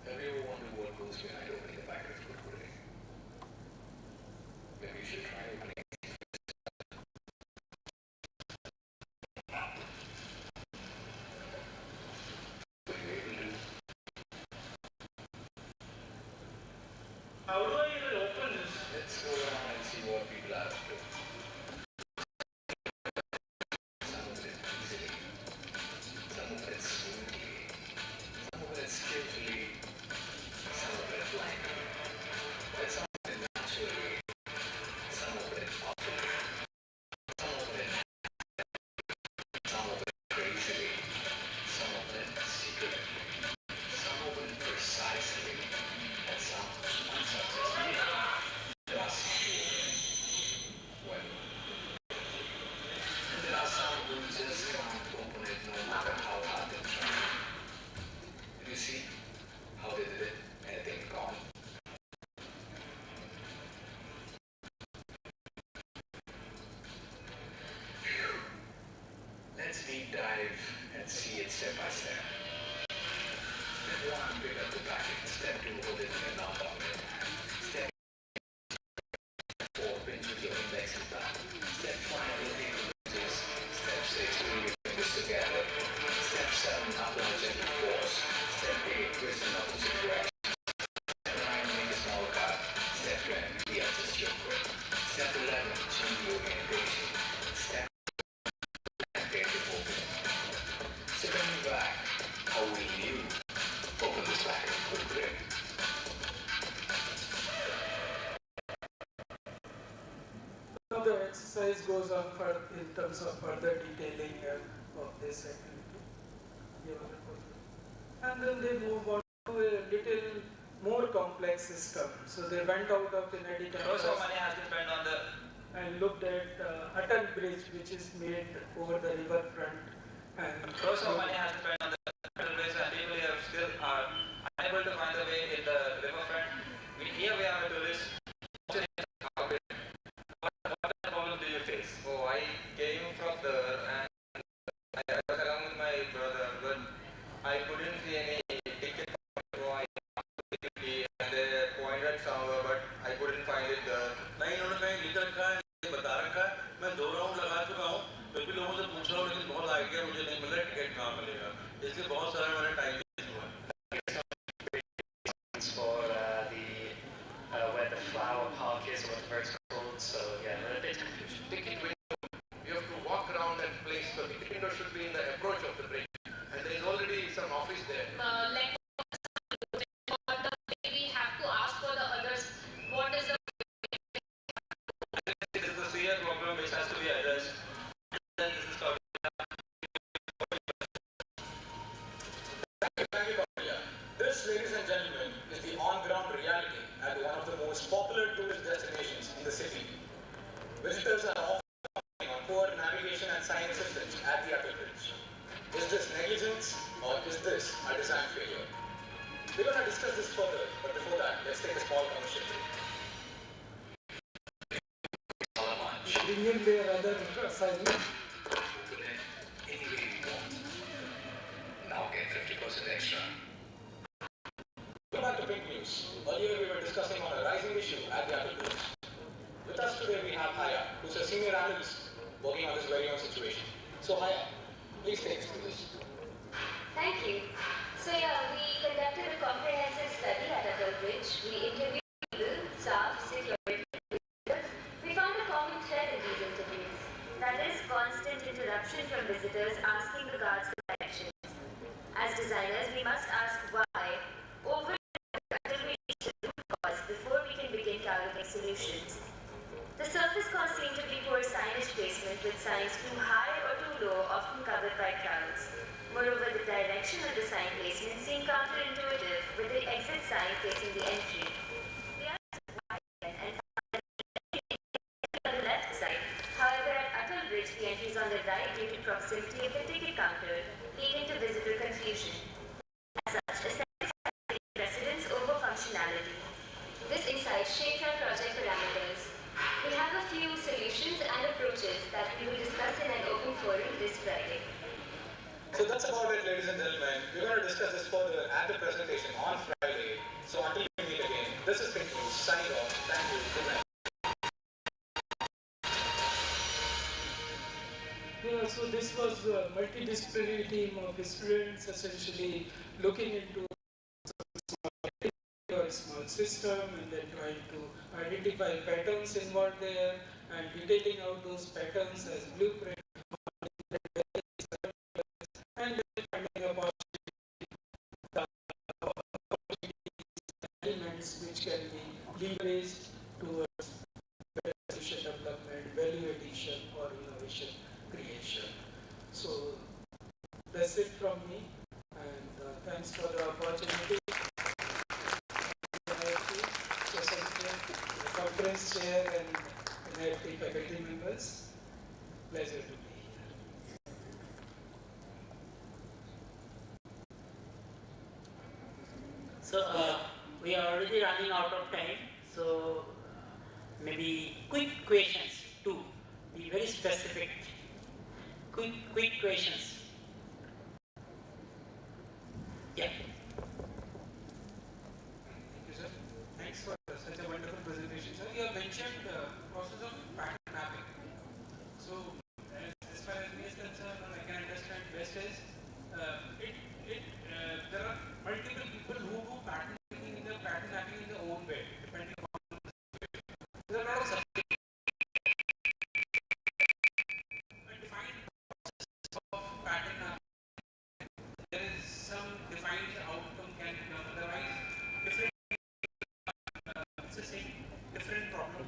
Have you ever wondered what goes behind opening the pack of kurkure? Maybe you should try opening it. Were you able to? How do I even open this? Let's go around and see what people are up to. Some of it easily, some of it smoothly, some of it skillfully, some of it blindly, and some of it naturally, some of it awfully, some of it crazily, some of it secretly, some of it precisely, and some unsuccessfully. There are some who well, and there are some who just can't open it no matter how hard they try. Did you see how they did it? Anything wrong? Phew. Let's deep dive and see it step by step. Step 1, pick up the packet. Step 2, hold it in your mouth on your hand. Step 4, pinch with your index and thumb. Step 5, looking at the ridges. Step 6, bring your fingers together. Step 7, apply gentle force. Step 8, twist in opposite direction. Step 9, make a small cut. Step 10, readjust your grip. Step 11, change the orientation. Step 10, paint the open. So coming back, how will you open this pack of kurkure? Now the exercise goes on in terms of further detailing of this activity. And then they move on to a little more complex system. So they went out of Kennedy campus Money has been spent on the and looked at Atal Bridge, which is made over the riverfront. And crores of money has been spent on the capital base, and people here still are unable to find the way in the riverfront. Here we are a tourist. What problem do you face? Oh, I came from there and I was along with my brother, but I couldn't see any ticket. So I and they pointed somewhere, but I couldn't find it there. नहीं इन्होंने कहीं लिख रखा है, बता रखा है, मैं 2 राउंड लगा चुका हूँ, फिर भी लोगों से पूछ रहा हूँ, लेकिन बहुत आइडिया मुझे नहीं मिल रहा है टिकट कहाँ मिलेगा, इसलिए बहुत सारा मैंने टाइम वेस्ट हुआ for where the flower park is, or whatever it's called. So yeah, a bit confusion. ticket window. You have to walk around and place the ticket window should be in the approach of the bridge, and there is already some office there. We have to ask for the others what is the This is a serious problem which has to be addressed. Then this is called Visitors are often complaining on poor navigation and sign systems at the Atal Bridge. Is this negligence or is this a design failure? We're going to discuss this further, but before that, let's take a small commercial break. Bring in their other assignment. Any way we want. Now get 50% extra. Welcome back to Pink News. Earlier we were discussing on a rising issue at the Atal Bridge. With us today we have Haya, who's a senior analyst working on this very own situation. So Haya, please take us through this. Thank you. So yeah, we conducted a comprehensive study at Atal Bridge. We interviewed people, staff, security. We found a common thread in these interviews. That is constant interruption from visitors asking the guards for directions. As designers, we must ask why over until we reach the root cause before we can begin targeting solutions. The surface cause seemed to be poor signage placement with signs too high or too low, often covered by crowds. Moreover, the direction of the sign placement seemed counterintuitive with the exit sign facing the entry. We asked why and found that on the left side. However, at Atal Bridge, the entry is on the right due to proximity of the ticket counter, leading to visitor confusion. As such, a precedence over functionality. This insight shaped our project parameters. We have a few solutions and approaches that we will discuss in an open forum this Friday. So that's about it, ladies and gentlemen. We're going to discuss this further at the presentation on Friday. So until we meet again, this is Pink News signing off. Thank you. Good night. Yeah, so this was a multidisciplinary team of students essentially looking into a small system and then trying to identify patterns involved there and detailing out those patterns as blueprint and then finding elements which can be leveraged towards better solution development, value addition or innovation creation. So that's it from me and thanks for the opportunity. Conference chair and NIFT faculty members, pleasure to be here. So we are already running out of time, so maybe quick questions too, be very specific. Quick questions. Yeah. Thank you, sir. Thanks for such a wonderful presentation, sir. You have mentioned the process of pattern mapping. So, as far as me is concerned, I can understand best is there are multiple people who do pattern mapping in their own way, depending on the situation. There are a lot of subjects defined process of pattern mapping. There is some defined outcome can become otherwise different. It's the same, different problem.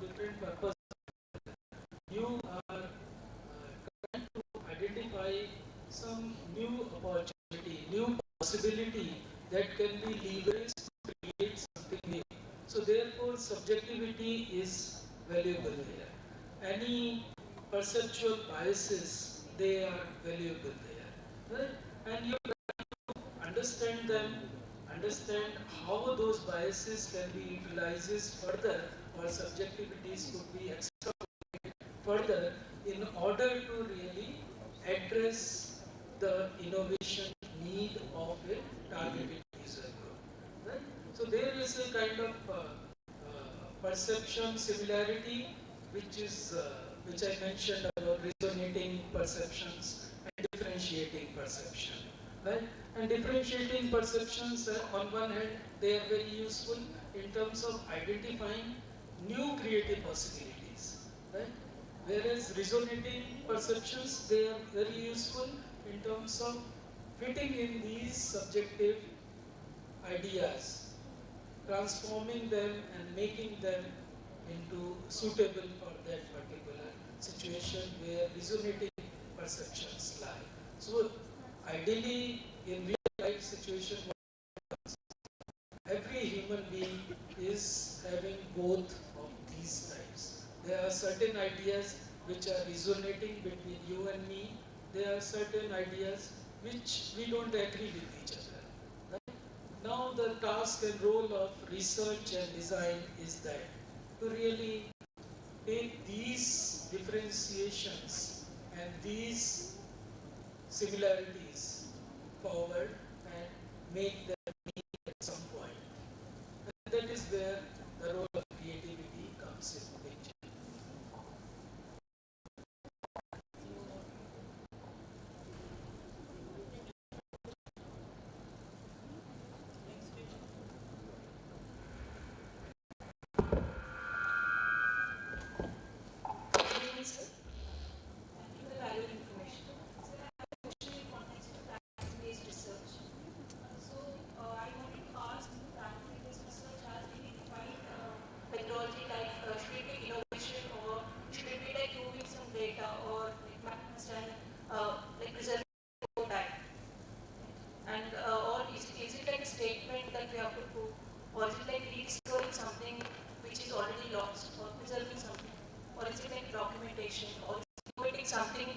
Different purpose. You are trying to identify some new opportunity, new possibility that can be leveraged to create something new. So therefore subjectivity is valuable there. Any perceptual biases, they are valuable there. Right? And you have to understand them, understand how those biases can be utilized further or subjectivities could be extrapolated further in order to really address the innovation need of a targeted user group. Right? So there is a kind of perception similarity which I mentioned about resonating perceptions and differentiating perception. Right? And differentiating perceptions on one hand they are very useful in terms of identifying new creative possibilities, right? Whereas resonating perceptions, they are very useful in terms of fitting in these subjective ideas, transforming them and making them into suitable for that particular situation where resonating perceptions lie. So ideally, in real life situation, every human being is having both of these types. There are certain ideas which are resonating between you and me. There are certain ideas which we don't agree with each other. Right? Now the task and role of research and design is that to really take these differentiations and these similarities forward and make them meet at some point. And that is where the role of creativity comes into picture. Methodology like should it be innovation or should it be like moving some data or like maths and like preserving time? And or is it like a statement that we have to prove, or is it like restoring something which is already lost, or preserving something, or is it like documentation, or is it innovating something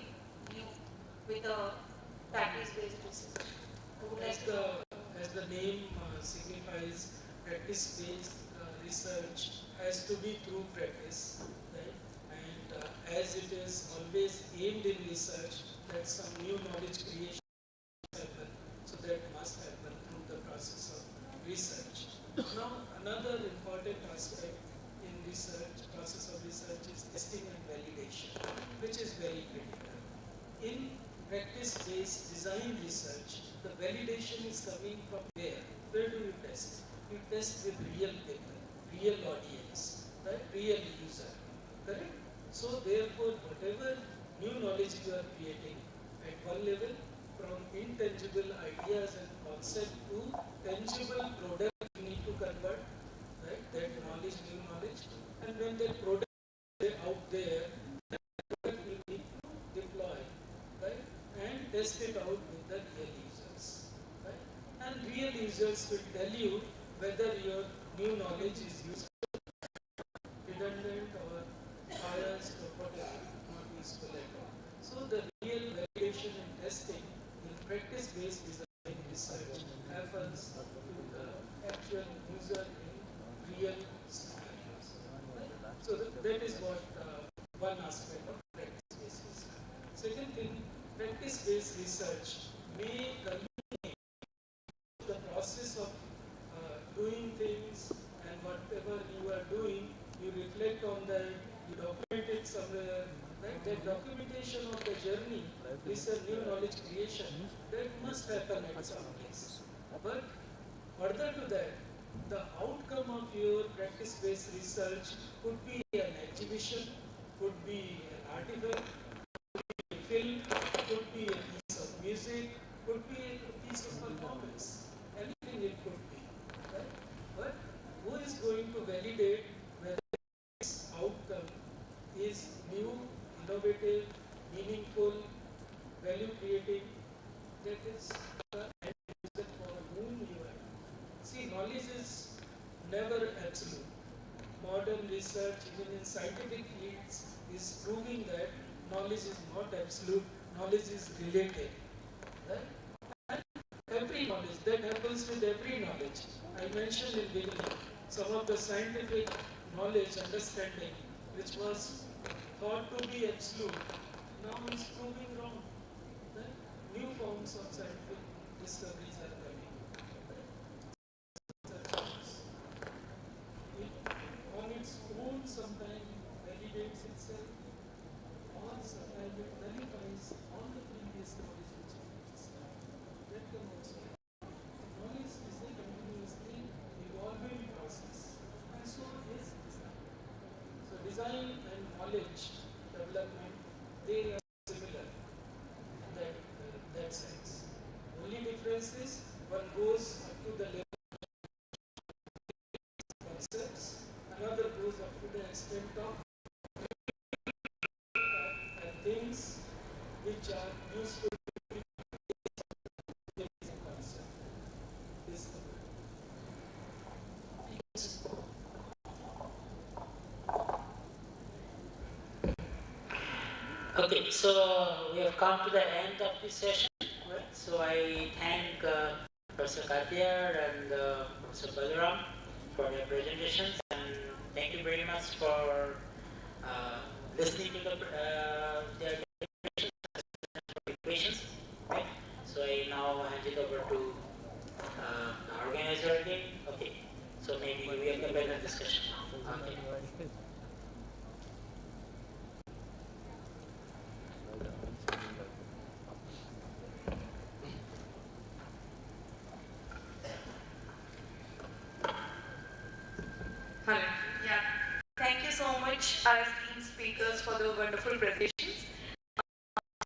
new with a practice-based research? As the name signifies, practice-based research has to be through practice, right? And as it is always aimed in research, that some new knowledge creation happen, so that must happen through the process of research. Now, another important aspect in research, process of research, is testing and validation, which is very critical. In practice-based design research, the validation is coming from where? Where do you test? You test with real people, real audience, right? Real user, correct? So therefore, whatever new knowledge you are creating at one level, from intangible ideas and concept to tangible product you need to convert, right? That knowledge, new knowledge, and when that product is out there, that product will be deployed, right? And test it out with the real users, right? And real users will tell you whether your new knowledge is useful, redundant, or biased, or whatever, not useful at all. So the real validation and testing in practice-based design research happens to the actual user in real scenarios. Right? So that is what one aspect of practice-based research. Second thing, practice-based research may communicate the process of doing things, and whatever you are doing, you reflect on that, you document it somewhere, right? That documentation of the journey is a new knowledge creation that must happen at some place. But further to that, the outcome of your practice-based research could be an exhibition, could be an artifact, could be a film, could be a piece of music, could be a piece of performance. Anything it could be. Right? But who is going to validate whether this outcome is new, innovative, meaningful, value creating? That is the end user for whom you are. See, knowledge is never absolute. Modern research, even in scientific fields, is proving that knowledge is not absolute, knowledge is relative. Right? And every knowledge, that happens with every knowledge. I mentioned in the beginning some of the scientific knowledge, understanding, which was thought to be absolute, now is proving wrong. Right? New forms of scientific discoveries are coming. It on its own sometimes validates itself, or sometimes it nullifies all the previous knowledge which exists. That can also happen. Knowledge is a continuously evolving process, and so is design. So design and knowledge development, they are similar. That sequences, one goes up to the level of concepts, another goes up to the extent of things which are useful to the concept. This Okay, so we have come to the end of this session. So I thank Professor Katia and Professor Balaram for their presentations, and thank you very much for listening to their questions. Right? So I now hand it over to the organizer again. Okay, so maybe we have a better discussion now. Okay. Hello. Yeah. Thank you so much, our esteemed speakers, for the wonderful presentations.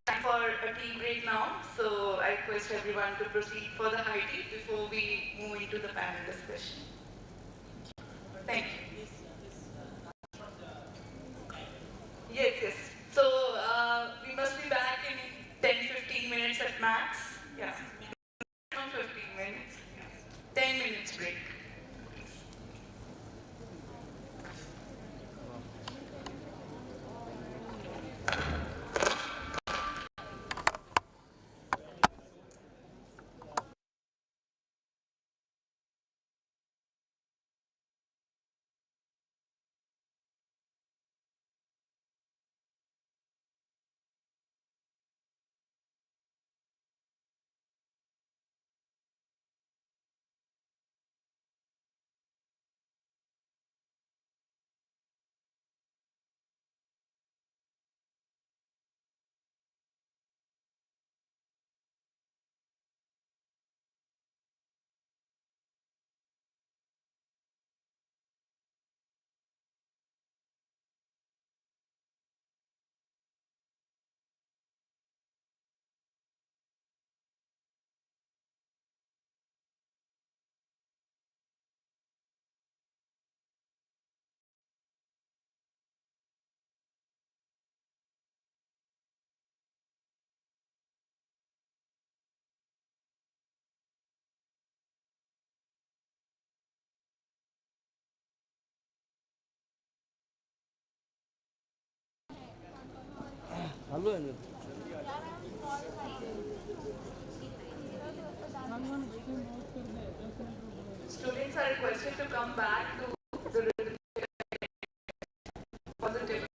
Time for a tea break now, so I request everyone to proceed for the high tea before we move into the panel discussion. Thank you. Yes, yes. So we must be back in 10-15 minutes at max. Yeah. 15 minutes. 10 minutes break. Students are requested to come back to the positive.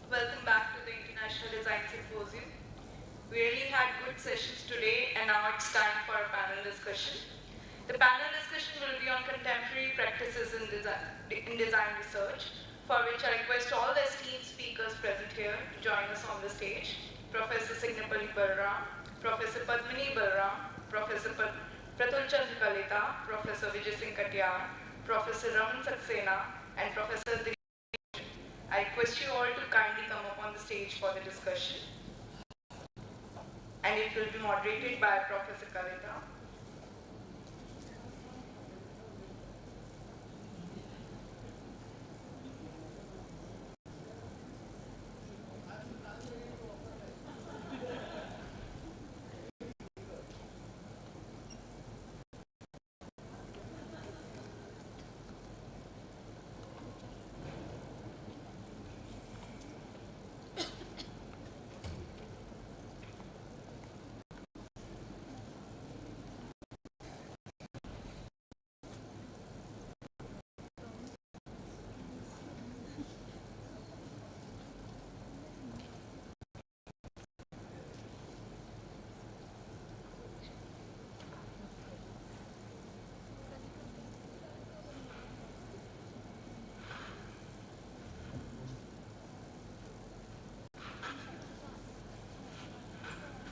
Welcome back to the International Design Symposium. We really had good sessions today, and now it's time for a panel discussion. The panel discussion will be on contemporary practices in design research, for which I request all the esteemed speakers present here to join us on the stage. Professor Signapalli Balram, Professor Padmini Balram, Professor Pratul Chand Kalita, Professor Vijay Singh Katyar, Professor Raman Saxena, and Professor I request you all to kindly come up on the stage for the discussion. And it will be moderated by Professor Kalita.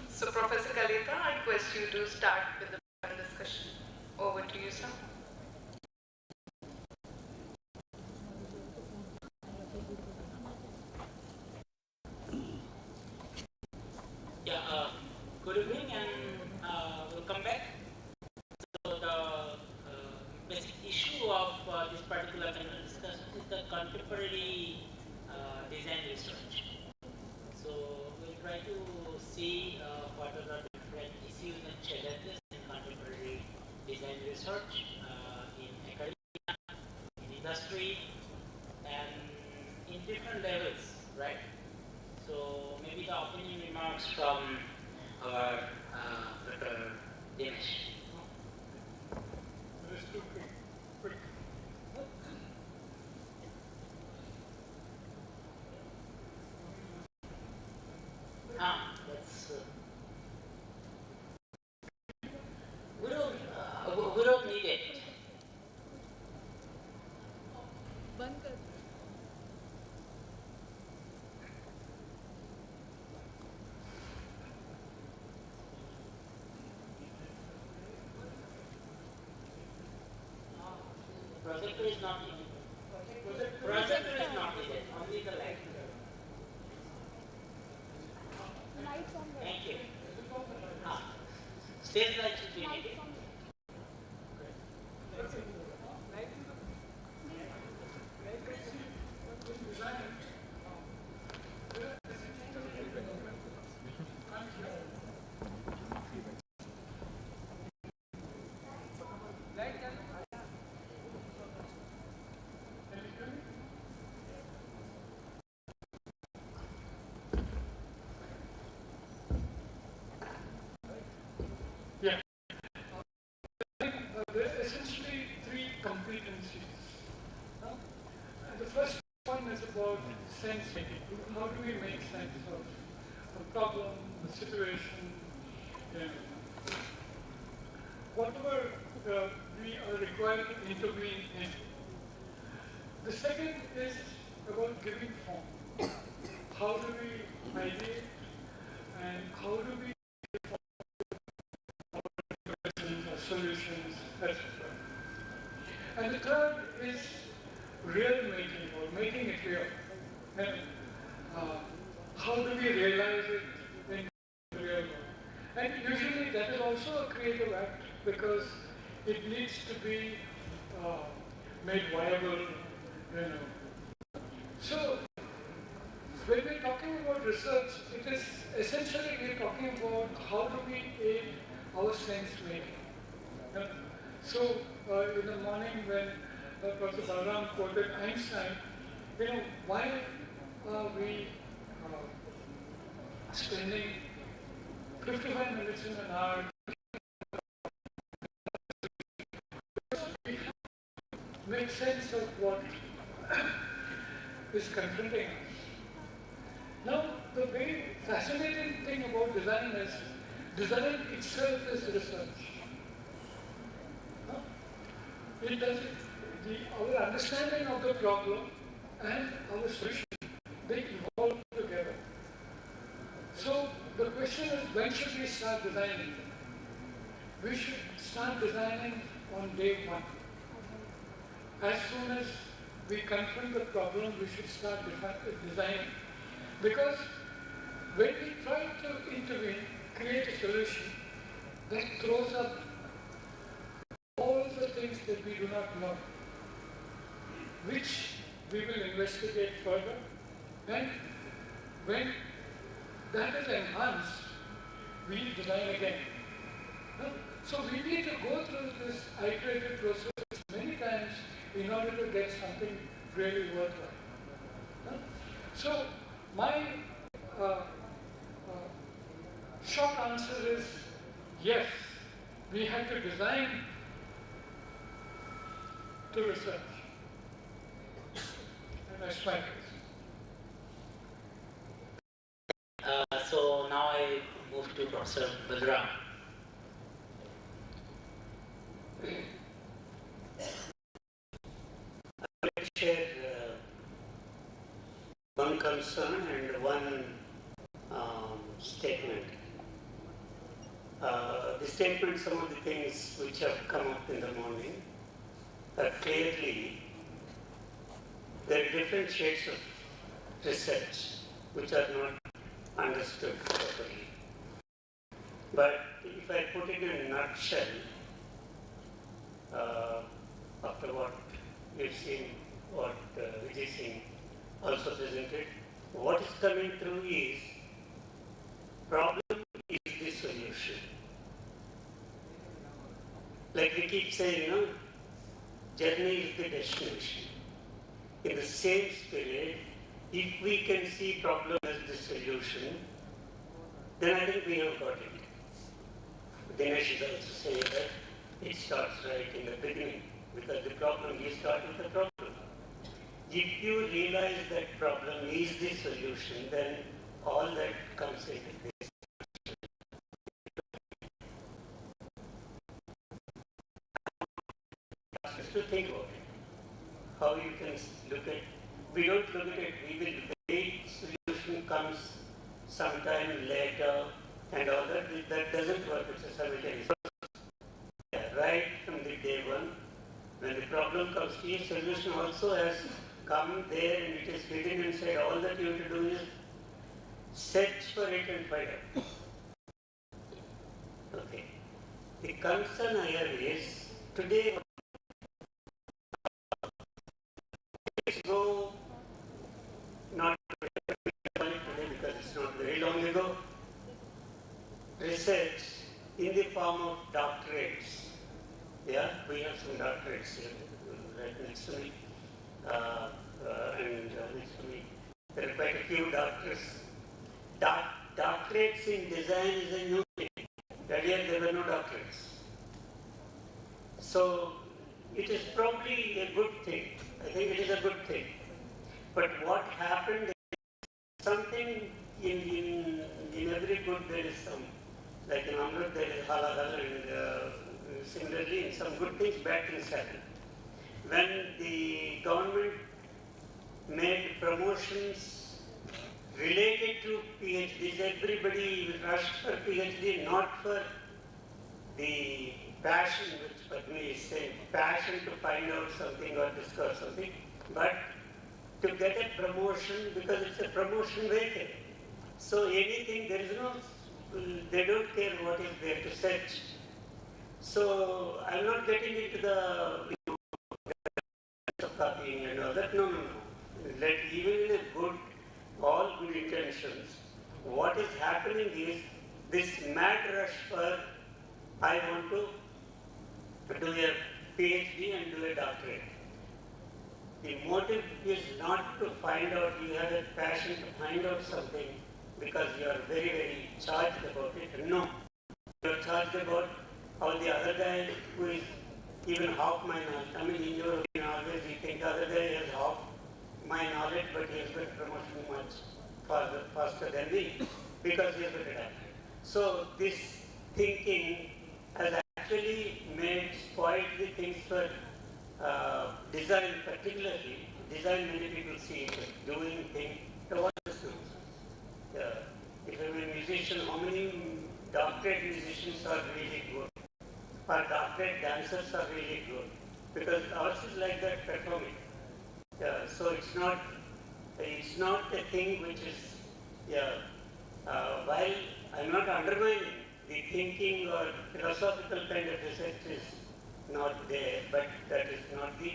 So Professor Kalita, I request you to start with the panel discussion. Over to you, sir. Yeah, good evening and welcome back. So the basic issue of this particular panel discussion is the contemporary design research. So we'll try to see what are the different issues and challenges in contemporary design research in academia, in industry, and in different levels, right? So maybe the opening remarks from our Dr. Dinesh. Let's do quick. That's we don't need it. Projector is not needed. Projector is not needed. Only the light. Thank you. Stage light should be needed. Yeah. There are essentially three competencies. The first one is about sense making. How do we make sense of the problem, the situation, whatever we are required to intervene in. The second is about giving form. How do we ideate and how do we solutions, etc. And the third is real making or making it real. And, how do we realize it in the real world? And usually that is also a creative act because it needs to be made viable, you know. So when we're talking about research, it is essentially we're talking about how do we aid our sense making. So in the morning when Professor Balram quoted Einstein, you know, why are we spending 55 minutes in an hour to make sense of what is confronting us? Now, the very fascinating thing about design is design itself is research. It does our understanding of the problem and our solution, they evolve together. So the question is, when should we start designing? We should start designing on day one. As soon as we confront the problem, we should start designing. Because when we try to intervene, create a solution, that throws up all the things that we do not know, which we will investigate further. And when that is enhanced, we design again. So we need to go through this iterative process many times in order to get something really worthwhile. So my short answer is yes, we have to design to research. And that's my case. So now I move to Professor Balram. I will share one concern and one statement. The statement, some of the things which have come up in the morning, clearly there are different shades of research which are not understood properly. But if I put it in a nutshell, after what you've seen, what Vijay Singh also presented, what is coming through is problem is the solution. Like we keep saying, no, journey is the destination. In the same spirit, if we can see problem as the solution, then I think we have got it. Dinesh is also saying that it starts right in the beginning, because the problem, you start with the problem. If you realize that problem is the solution, then all that comes into this. Just to think about it, how you can look at, we don't look at it, we will, the solution comes sometime later and all that, that doesn't work, it's a simultaneous. Right from the day one, when the problem comes to you, solution also has come there and it is hidden inside. All that you have to do is search for it and find out. Okay. The concern I have is, today, let's go, not today because it's not very long ago, research in the form of doctorates. Yeah, we have some doctorates here, right next to me, and next to me. There are quite a few doctors. Doctorates in design is a new thing. Earlier there were no doctorates. So it is probably a good thing. I think it is a good thing. But what happened is something in every good there is some, like in Amrit there is halal and similarly, in some good things, bad things happen. When the government made promotions related to PhDs. Everybody rushed for PhD, not for the passion which Padmi is saying, passion to find out something or discover something, but to get a promotion because it's a promotion vehicle. So anything, there is no, they don't care what is there to search. So I'm not getting into the of copying and all that. No, no, no. Let even in a good, all good intentions, what is happening is this mad rush for I want to do a PhD and do a doctorate. The motive is not to find out, you have a passion to find out something because you are very, very charged about it. No. You are charged about how the other guy who is even half my knowledge. I mean, in your opinion, always you think the other guy has half my knowledge, but he has got promotion much faster than me because he has got a doctorate. So this thinking has actually spoiled the things for design particularly. Design, many people see it as doing things. So what is this? If I'm a musician, how many doctorate musicians are really good? Or doctorate dancers are really good? Because ours is like that performing. So it's not a thing which is, while I'm not undermining the thinking or philosophical kind of research is not there, but that is not the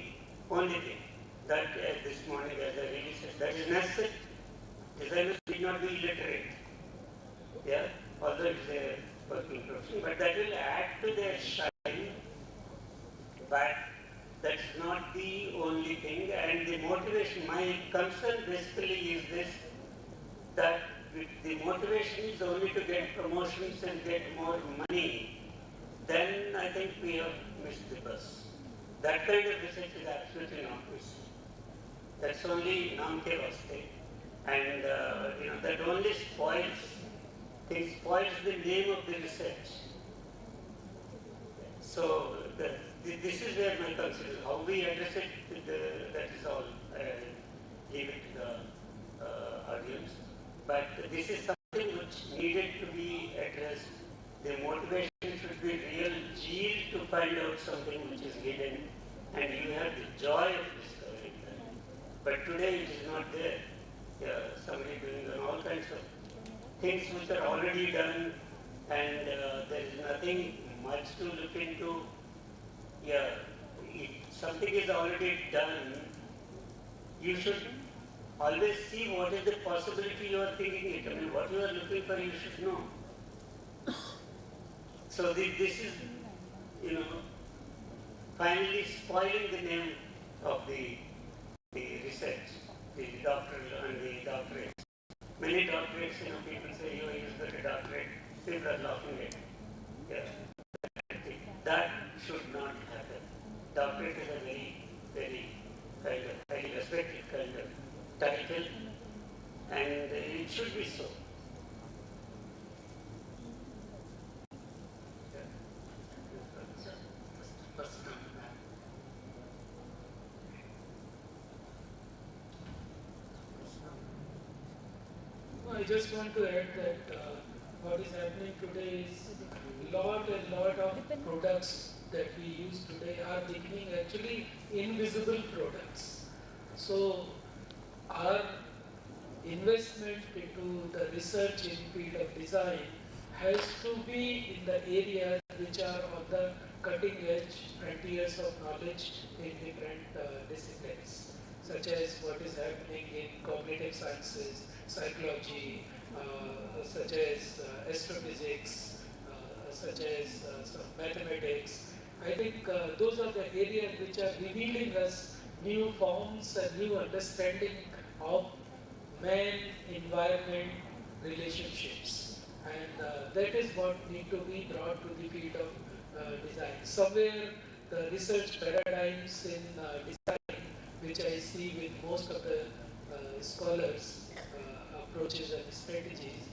only thing. That this morning as I really said, that is necessary. Designers need not be illiterate. Yeah, although it's a working profession, but that will add to their shine. But that's not the only thing. And the motivation, my concern basically is this, that the motivation is only to get promotions and get more money, then I think we have missed the bus. That kind of research is absolutely not missed. That's only naam ke vaste. And that only spoils the name of the research. So this is where my concern is. How we address it, that is all. Leave it to the audience. But this is something which needed to be addressed. The motivation should be real zeal to find out something which is hidden, and you have the joy of discovering that. But today it is not there. Somebody doing all kinds of things which are already done, and there is nothing much to look into. If something is already done, you should always see what is the possibility you are thinking it. I mean, what you are looking for, you should know. So this is, finally spoiling the name of the research, the doctoral and the doctorate. Many doctorates, people say, he's got a doctorate, people are laughing at it. That should not happen. Doctorate is a very, very kind of highly respected kind of title, and it should be so. I just want to add that what is happening today is a lot of products that we use today are becoming actually invisible products. So our investment into the research in field of design has to be in the areas which are on the cutting edge frontiers of knowledge in different disciplines, such as what is happening in cognitive sciences, psychology, such as astrophysics, such as some mathematics. I think those are the areas which are revealing us new forms and new understanding of man-environment relationships. And that is what need to be brought to the field of design. Somewhere the research paradigms in design, which I see with most of the scholars, approaches and strategies,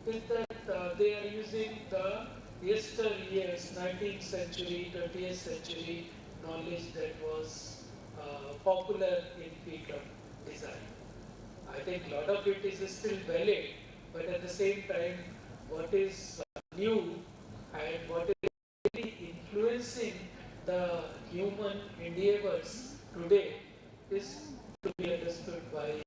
is that they are using the yesteryears, 19th century, 20th century knowledge that was popular in field of design. I think a lot of it is still valid, but at the same time, what is new and what is really influencing the human endeavors today is to be understood by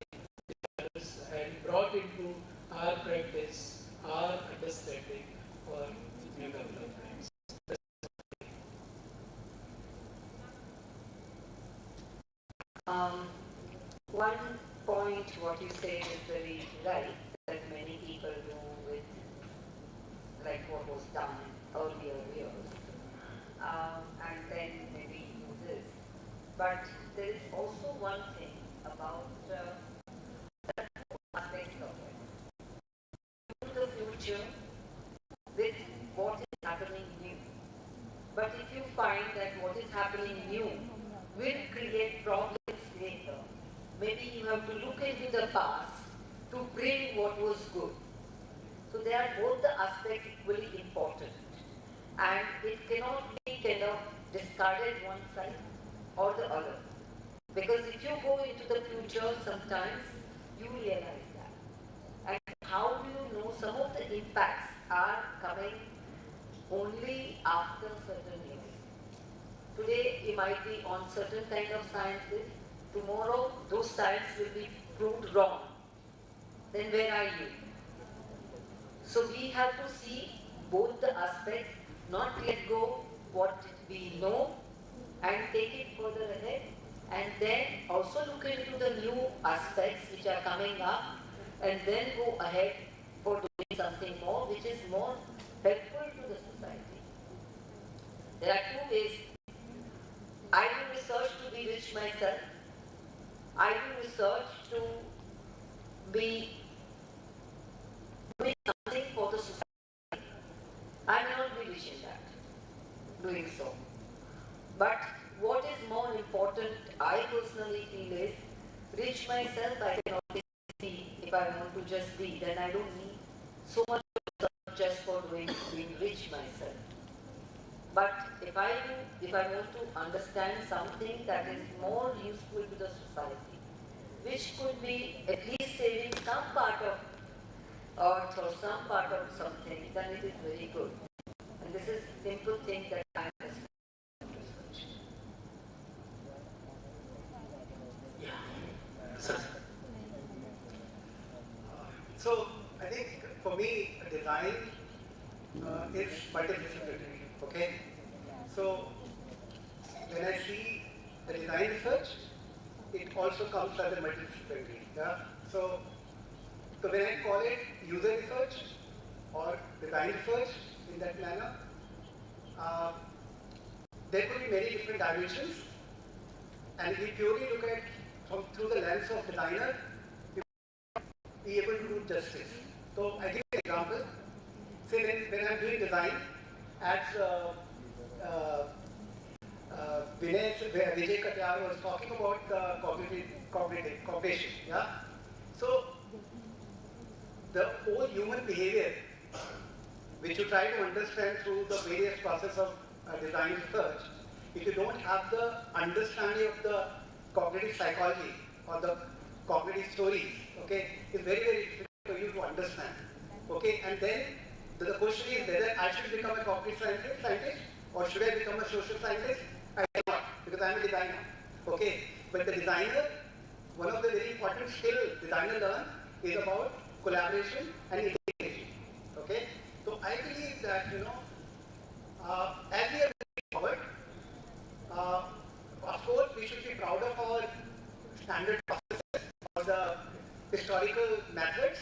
others and brought into our practice, our understanding for new developments. One point what you say is very right, that many people do with like what was done earlier years, and then maybe do this. But there is also one thing about aspects of it. To the future with what is happening new. But if you find that what is happening new will create problems later, maybe you have to look into the past to bring what was good. So they are both the aspects equally important. And it cannot be kind of discarded one side or the other. Because if you go into the future, sometimes you realize that. And how do you know some of the impacts are coming only after certain years? Today, it might be on certain kind of sciences. Tomorrow, those sciences will be proved wrong. Then where are you? So we have to see both the aspects, not let go what we know and take it further ahead, and then also look into the new aspects which are coming up, and then go ahead for doing something more which is more helpful to the society. There are two ways. I do research to be rich myself. I do research to be doing something for the society. I may not be rich in that, doing so. But what is more important, I personally feel is, rich myself, I can always see if I want to just be, then I don't need so much research just for being rich myself. But if I want to understand something that is more useful to the society, which could be at least saving some part of earth or some part of something, then it is very good. And this is simple thing that I understand. So I think for me, design is multidisciplinary. Okay. So when I see the design research, it also comes as a multidisciplinary. Yeah. So when I call it user research or design research in that manner, there could be many different dimensions. And if we purely look at through the lens of designer, we will be able to do justice. So I give you an example. Say when I'm doing design, as Vijay Katyar was talking about the cognition. Yeah. So the whole human behavior, which you try to understand through the various process of design research, if you don't have the understanding of the cognitive psychology or the cognitive stories, okay, it's very, very difficult for you to understand. Okay, and then the question is whether I should become a cognitive scientist or should I become a social scientist? I cannot, because I am a designer. Okay, but the designer, one of the very important skills designer learn is about collaboration and integration. Okay, so I believe that as we are moving forward, of course we should be proud of our standard processes or the historical methods,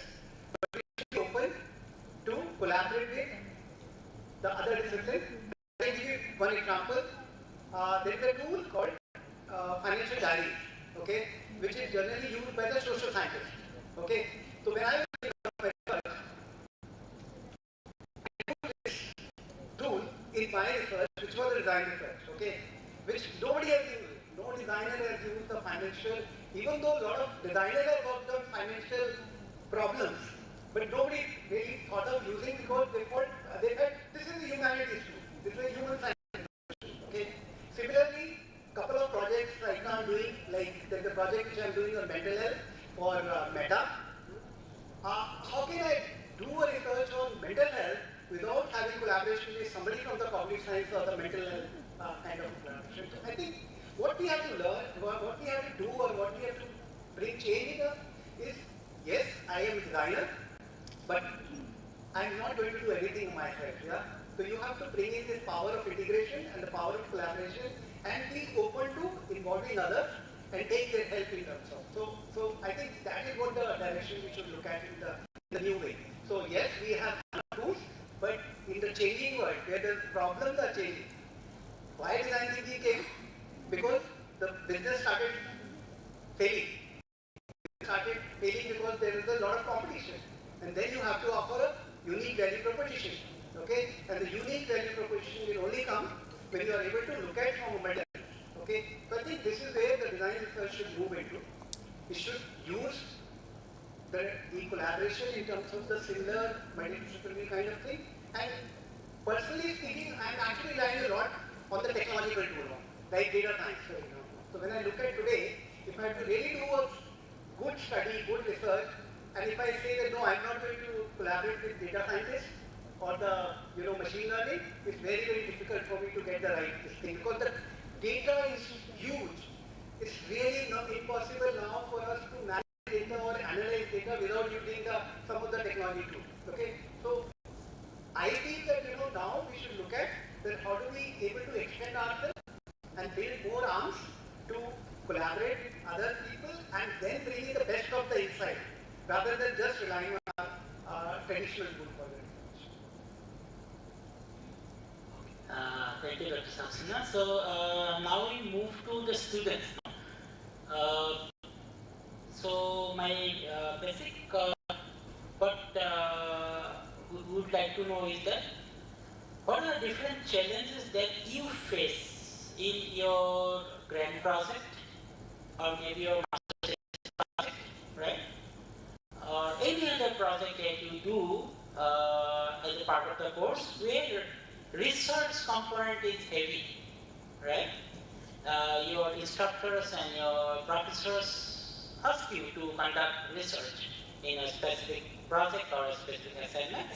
but we should be open to collaborate with the other disciplines. I will give you one example. There is a tool called financial diary, okay, which is generally used by the social scientists. Okay, so when I was doing my research, I used this tool in my research, which was a design research, okay, which nobody has used. No designer has used the financial, even though a lot of designers have worked on financial problems, but nobody really thought of using because they felt this is a humanities tool, this is a human science tool. Okay. Similarly, couple of projects right now I'm doing, like there's a project which which I'm doing on mental health for Meta. How can I do a research on mental health without having collaboration with somebody from the cognitive science or the mental health kind of collaboration? So I think what we have to learn, what we have to do, or what we have to bring change in is, yes, I am a designer, but I'm not going to do everything on my head. Yeah? So you have to bring in this power of integration and the power of collaboration and be open to involving others and take their help in terms of. So I think that is what the direction we should look at in the new way. So yes, we have tools, but in the changing world where the problems are changing. Why design thinking came? Because the business started failing. Started failing because there is a lot of competition. And then you have to offer a unique value proposition. Okay? And the unique value proposition will only come when you are able to look at from a meta. Okay? So I think this is where the design research should move into. It should use the collaboration in terms of the similar multidisciplinary kind of thing. And personally speaking, I am actually relying a lot on the technological tool, like data science, for example. So when I look at today, if I have to really do a good study, good research, and if I say that no, I'm not going to collaborate with data scientists or the machine learning, it's very, very difficult for me to get the right thing because the data is huge. It's really not impossible now for us to manage data or analyze data without using some of the technology tools. Okay, so I feel that now we should look at that how do we able to extend ourselves and build more arms to collaborate with other people and then bring in the best of the insight rather than just relying on our traditional tool for the research. Thank you, Dr. Saxena. So now we move to the students. So my basic what we would like to know is that what are the different challenges that you face in your grant project or maybe your master's project, right? Or any other project that you do as a part of the course where research component is heavy, right? Your instructors and your professors ask you to conduct research in a specific project or a specific assignment.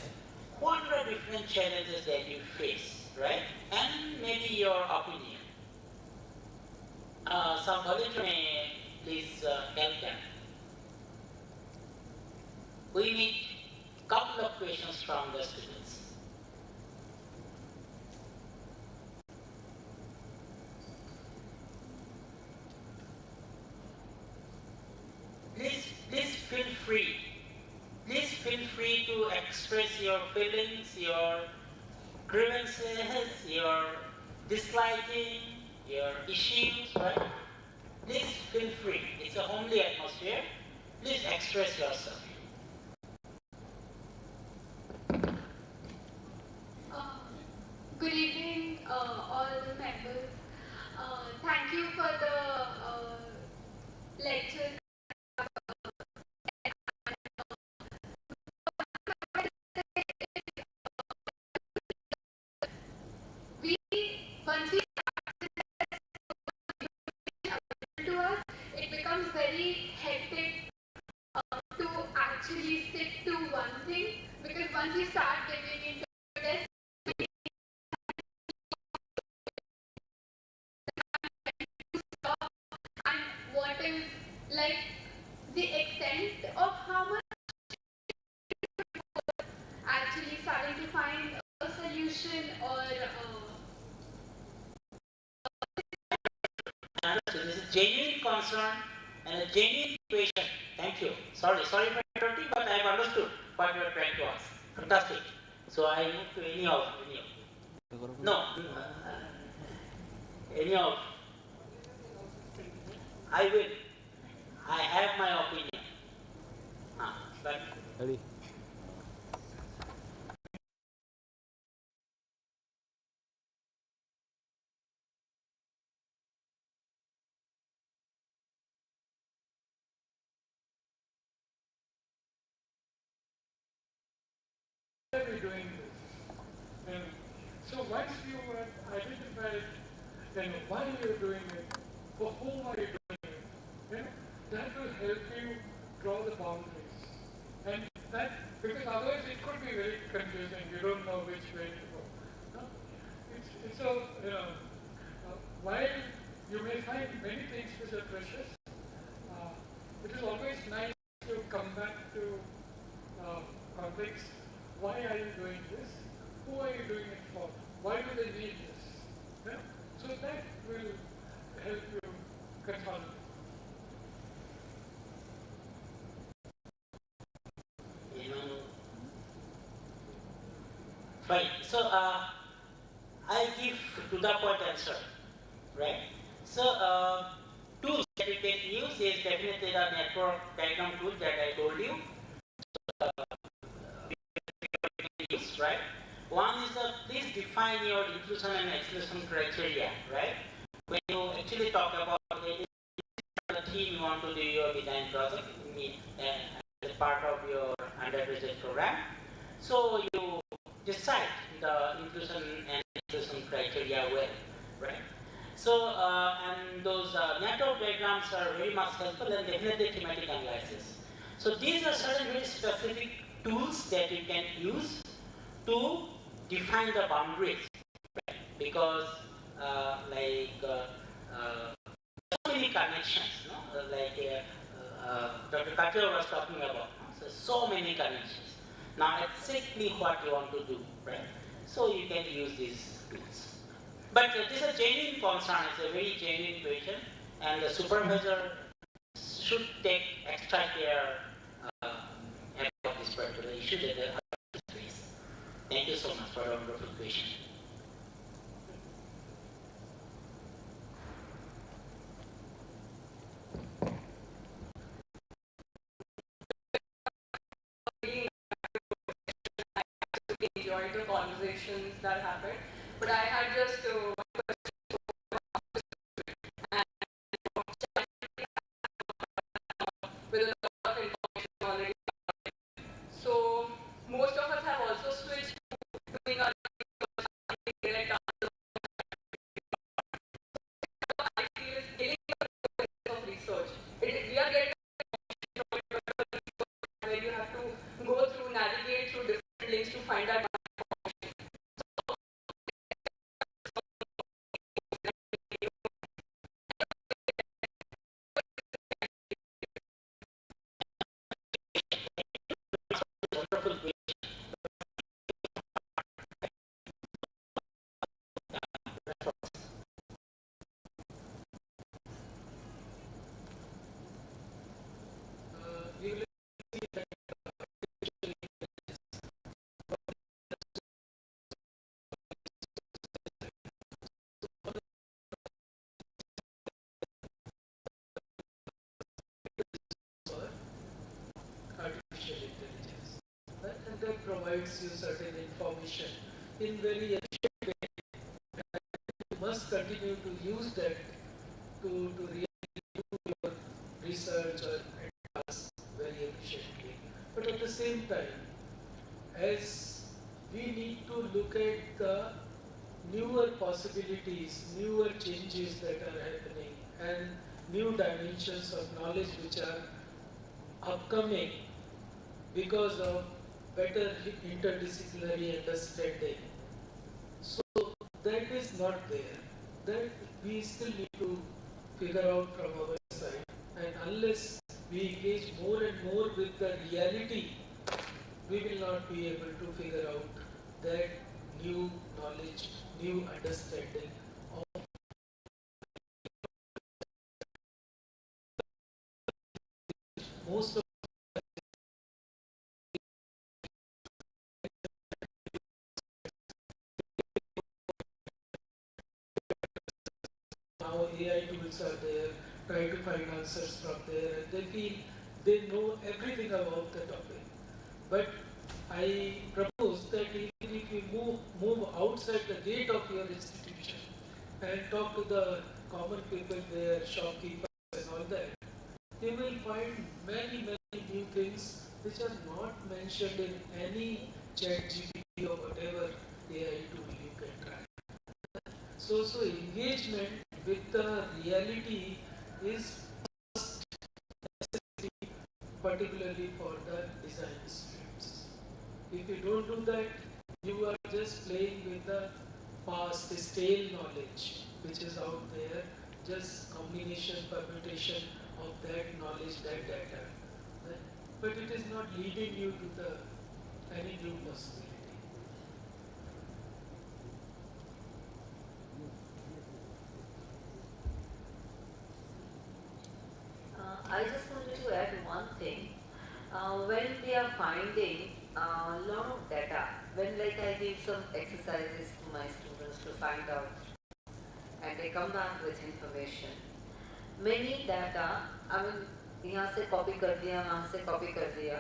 What are the different challenges that you face, right? And maybe your opinion. Some volunteer may please help them. We need a couple of questions from the students. Please feel free. Please feel free to express your feelings, your grievances, your disliking, your issues, right? Please feel free. It's a homely atmosphere. Please express yourself. Good evening, all the members. Thank you for the lecture. Once we to us, it becomes very hectic to actually stick to one thing because once you start getting into this, and what is like the extent of how much actually starting to find a solution or This is genuine concern and a genuine question. Thank you. Sorry for interrupting, but I have understood what you are trying to ask. Fantastic. So I move to any of. No. Any of. I will. I have my opinion. But. Ready. Why are we doing this? So once you have identified why you're doing it, for whom are you doing it, that, because otherwise it could be very confusing. You don't know which way to go. No? It's so, while you may find many things which are precious, it is always nice to come back to context. Why are you doing this? Who are you doing it for? Why do they need this? Yeah? So that will help you consolidate. Fine. So I'll give to the point answer, right? So tools that you can use is definitely the network diagram tool that I told you. Right? One is please define your inclusion and exclusion criteria, right? When you actually talk about the theme you want to do your design project as part of your undergraduate program, so you decide the inclusion and exclusion criteria well, right? So and those network diagrams are very much helpful and definitely thematic analysis. So these are certain very specific tools that you can use to define the boundaries, right? Because so many connections, no? Dr. Katia was talking about, no? So many connections. Now exactly what you want to do, right? So you can use these tools. But this is a genuine concern, it's a very genuine question, and the supervisor should take extra care about this particular issue that the others face. Thank you so much for a wonderful question. Enjoyed the conversations that happened, but I had just with a lot of information already. So most of us have also switched to doing our direct answers. I feel is killing the process of research. We are getting where you have to go through, navigate through different links to find that. Artificial intelligence, right? And that provides you certain information in very efficient way. And you must continue to use that to really do your research or tasks very efficiently. But at the same time, as we need to look at the newer possibilities, newer changes that are happening, and new dimensions of knowledge which are upcoming because of better interdisciplinary understanding. So that is not there. That we still need to figure out from our side. And unless we engage more and more with the reality, we will not be able to figure out that new knowledge, new understanding of most of now AI tools are there, try to find answers from there, and they feel they know everything about the topic. But I propose that even if you move outside the gate of your institution and talk to the common people there, shopkeepers and all that, you will find many new things which are not mentioned in any chat GPT or whatever AI tool you can try. So engagement with the reality is necessary particularly for the design students. If you don't do that, you are just playing with the past, stale knowledge which is out there, just combination, permutation of that knowledge, that data. But it is not leading you to the any new possibility. I just wanted to add one thing. When we are finding a lot of data, when like I give some exercises to my students to find out, and they come back with information, many data, I mean, यहाँ से copy कर दिया, वहाँ से copy कर दिया,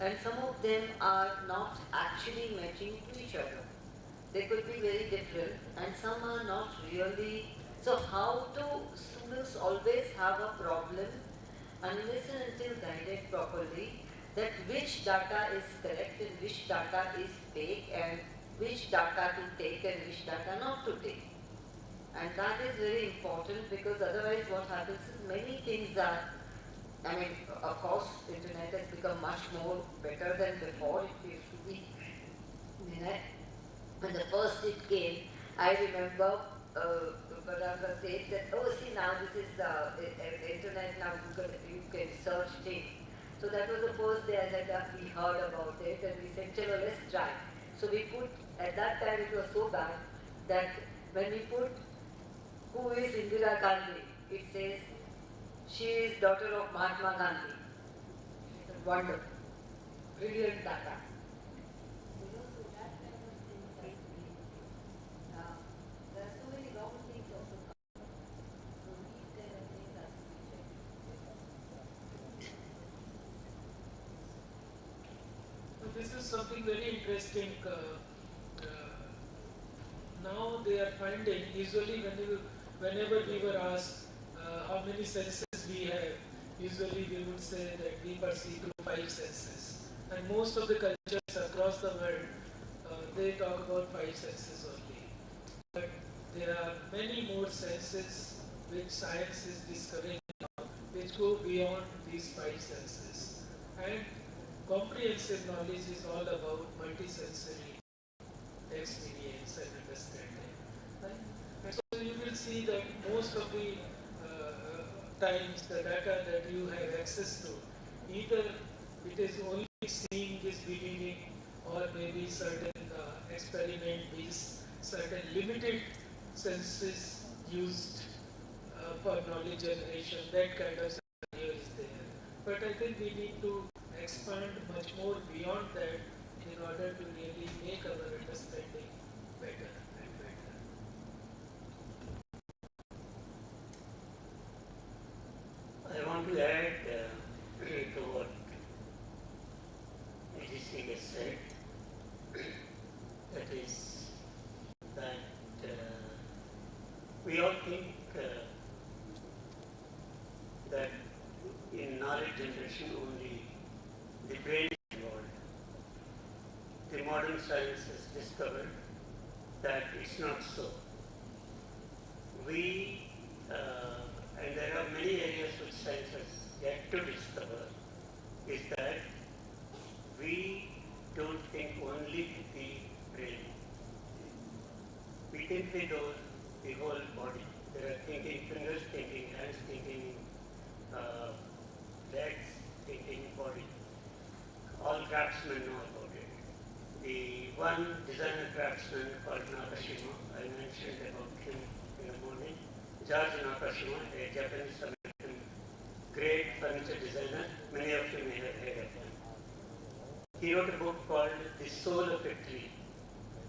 and some of them are not actually matching to each other. They could be very different, and some are not really. So how do students always have a problem unless and until guided properly that which data is correct and which data is fake and which data to take and which data not to take. And that is very important, because otherwise what happens is many things are, I mean, of course, internet has become much more better than before. It used to be, when the first it came, I remember Padanga said that, oh, see, now this is the internet, now you can search things. So that was the first day I said that we heard about it, and we said, chalo, let's try. So we put, at that time it was so bad that when we put who is Indira Gandhi, it says she is daughter of Mahatma Gandhi. It's wonderful, brilliant data. There are so many wrong things also. So these kind of things are to be checked. So this is something very interesting. Now they are finding, usually whenever we were asked how many senses we have, usually we would say that we perceive through 5 senses. And most of the cultures across the world, they talk about 5 senses only. But there are many more senses which science is discovering now, which go beyond these 5 senses. And comprehensive knowledge is all about multisensory experience and understanding. Right? And so you will see that most of the times the data that you have access to, either it is only seeing is believing, or maybe certain experiment-based, certain limited senses used for knowledge generation, that kind of scenario is there. But I think we need to expand much more beyond that in order to really make our understanding better and better. I want to add to what AGC has said, that is that we all think that in knowledge generation only the brain is involved. The modern science has discovered that it's not so. And there are many areas which science has yet to discover, is that we don't think only with the brain. We think with the whole body. There are thinking fingers, thinking hands, thinking legs, thinking body. All craftsmen know about it. The one designer craftsman called Nakashima, I mentioned about him in the morning, George Nakashima, a Japanese American great furniture designer. Many of you may have heard of him. He wrote a book called The Soul of a Tree.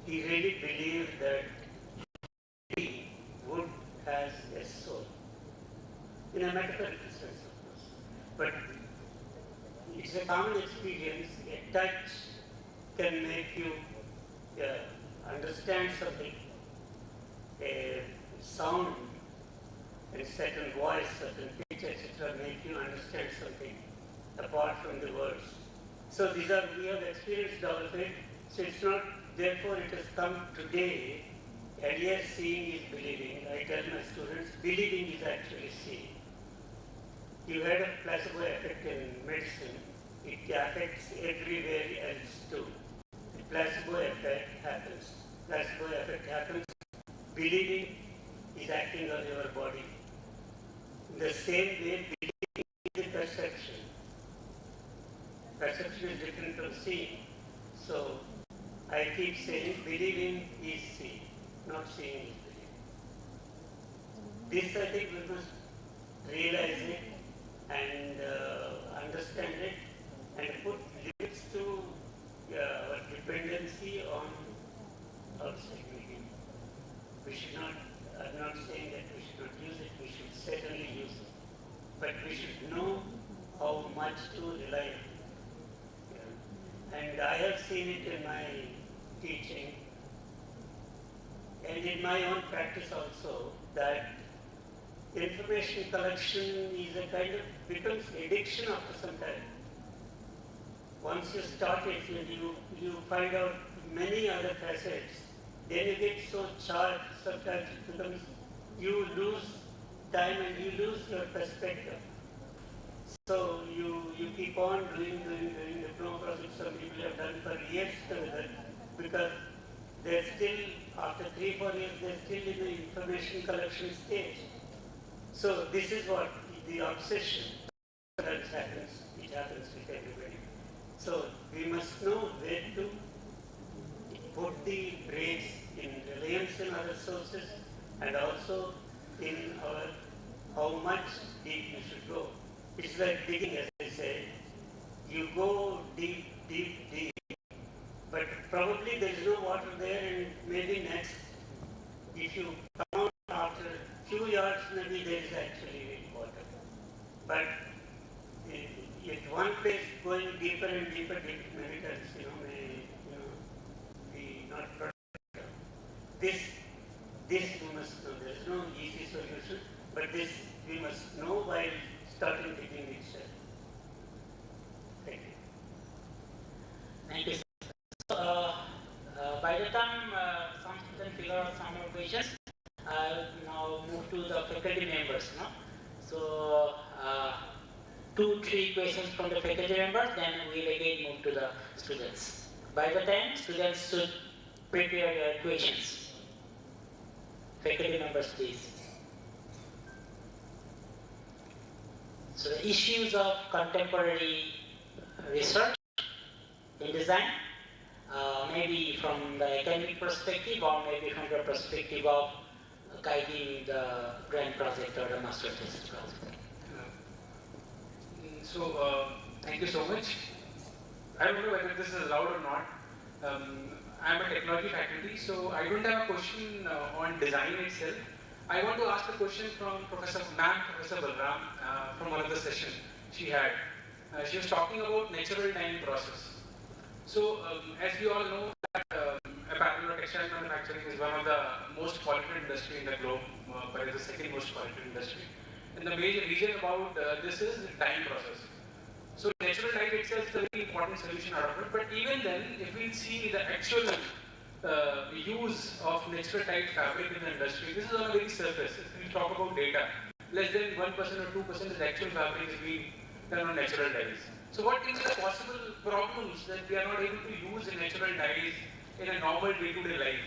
He really believed that wood has a soul. In a metaphorical sense, of course. But it's a common experience. A touch can make you understand something. A sound, a certain voice, certain pitch, etc. make you understand something apart from the words. So we have experienced all of it. So it's not, therefore it has come today. Earlier seeing is believing. I tell my students, believing is actually seeing. You heard of placebo effect in medicine. It affects everywhere else too. The placebo effect happens. Placebo effect happens. Believing is acting on your body. In the same way, believing is the perception. Perception is different from seeing. So I keep saying believing is seeing, not seeing is believing. This I think we must realize it and understand it and put limits to our dependency on outside media. We should not, I'm not saying that we should not use it, we should certainly use it. But we should know how much to rely on it. Yeah. And I have seen it in my teaching and in my own practice also that information collection is a kind of, becomes addiction after some time. Once you start it, you find out many other facets, then you get so charged, sometimes it becomes, you lose time and you lose your perspective. So you keep on doing the diploma project some people have done for years together because they're still, after 3-4 years, they're still in the information collection stage. So this is what the obsession that happens, it happens with everybody. So we must know where to put the brakes in reliance in other sources and also in our how much deep you should go. It's like digging, as I said. You go deep, deep, deep, but probably there is no water there and maybe next, if you come out after a few yards, maybe there is actually water. But at one place going deeper and deeper many times, may be not productive. This we must know. There is no easy solution, but this we must know while starting digging itself. Thank you. Thank you. So, by the time some students figure out some more questions, I'll now move to the faculty members. No? So, 2-3 questions from the faculty members, then we'll again move to the students. By the time, students should prepare their questions. Faculty members, please. So, the issues of contemporary research in design, maybe from the academic perspective or maybe from the perspective of guiding the grant project or the master thesis project. Thank you so much. I don't know whether this is allowed or not. I'm a technology faculty, so I don't have a question on design itself. I want to ask a question from Professor Balram, from one of the sessions she had. She was talking about natural time process. So, as we all know, that apparel or textile manufacturing is one of the most polluted industry in the globe, but it's the second most polluted industry. And the major reason about this is the time process. So natural light itself is a very important solution out of it, but even then, if we see the actual use of natural light fabric in the industry, this is on a very surface. If we talk about data, less than 1% or 2% is actual fabric is being done on natural dyes. So what is the possible problems that we are not able to use in natural dyes in a normal day-to-day life?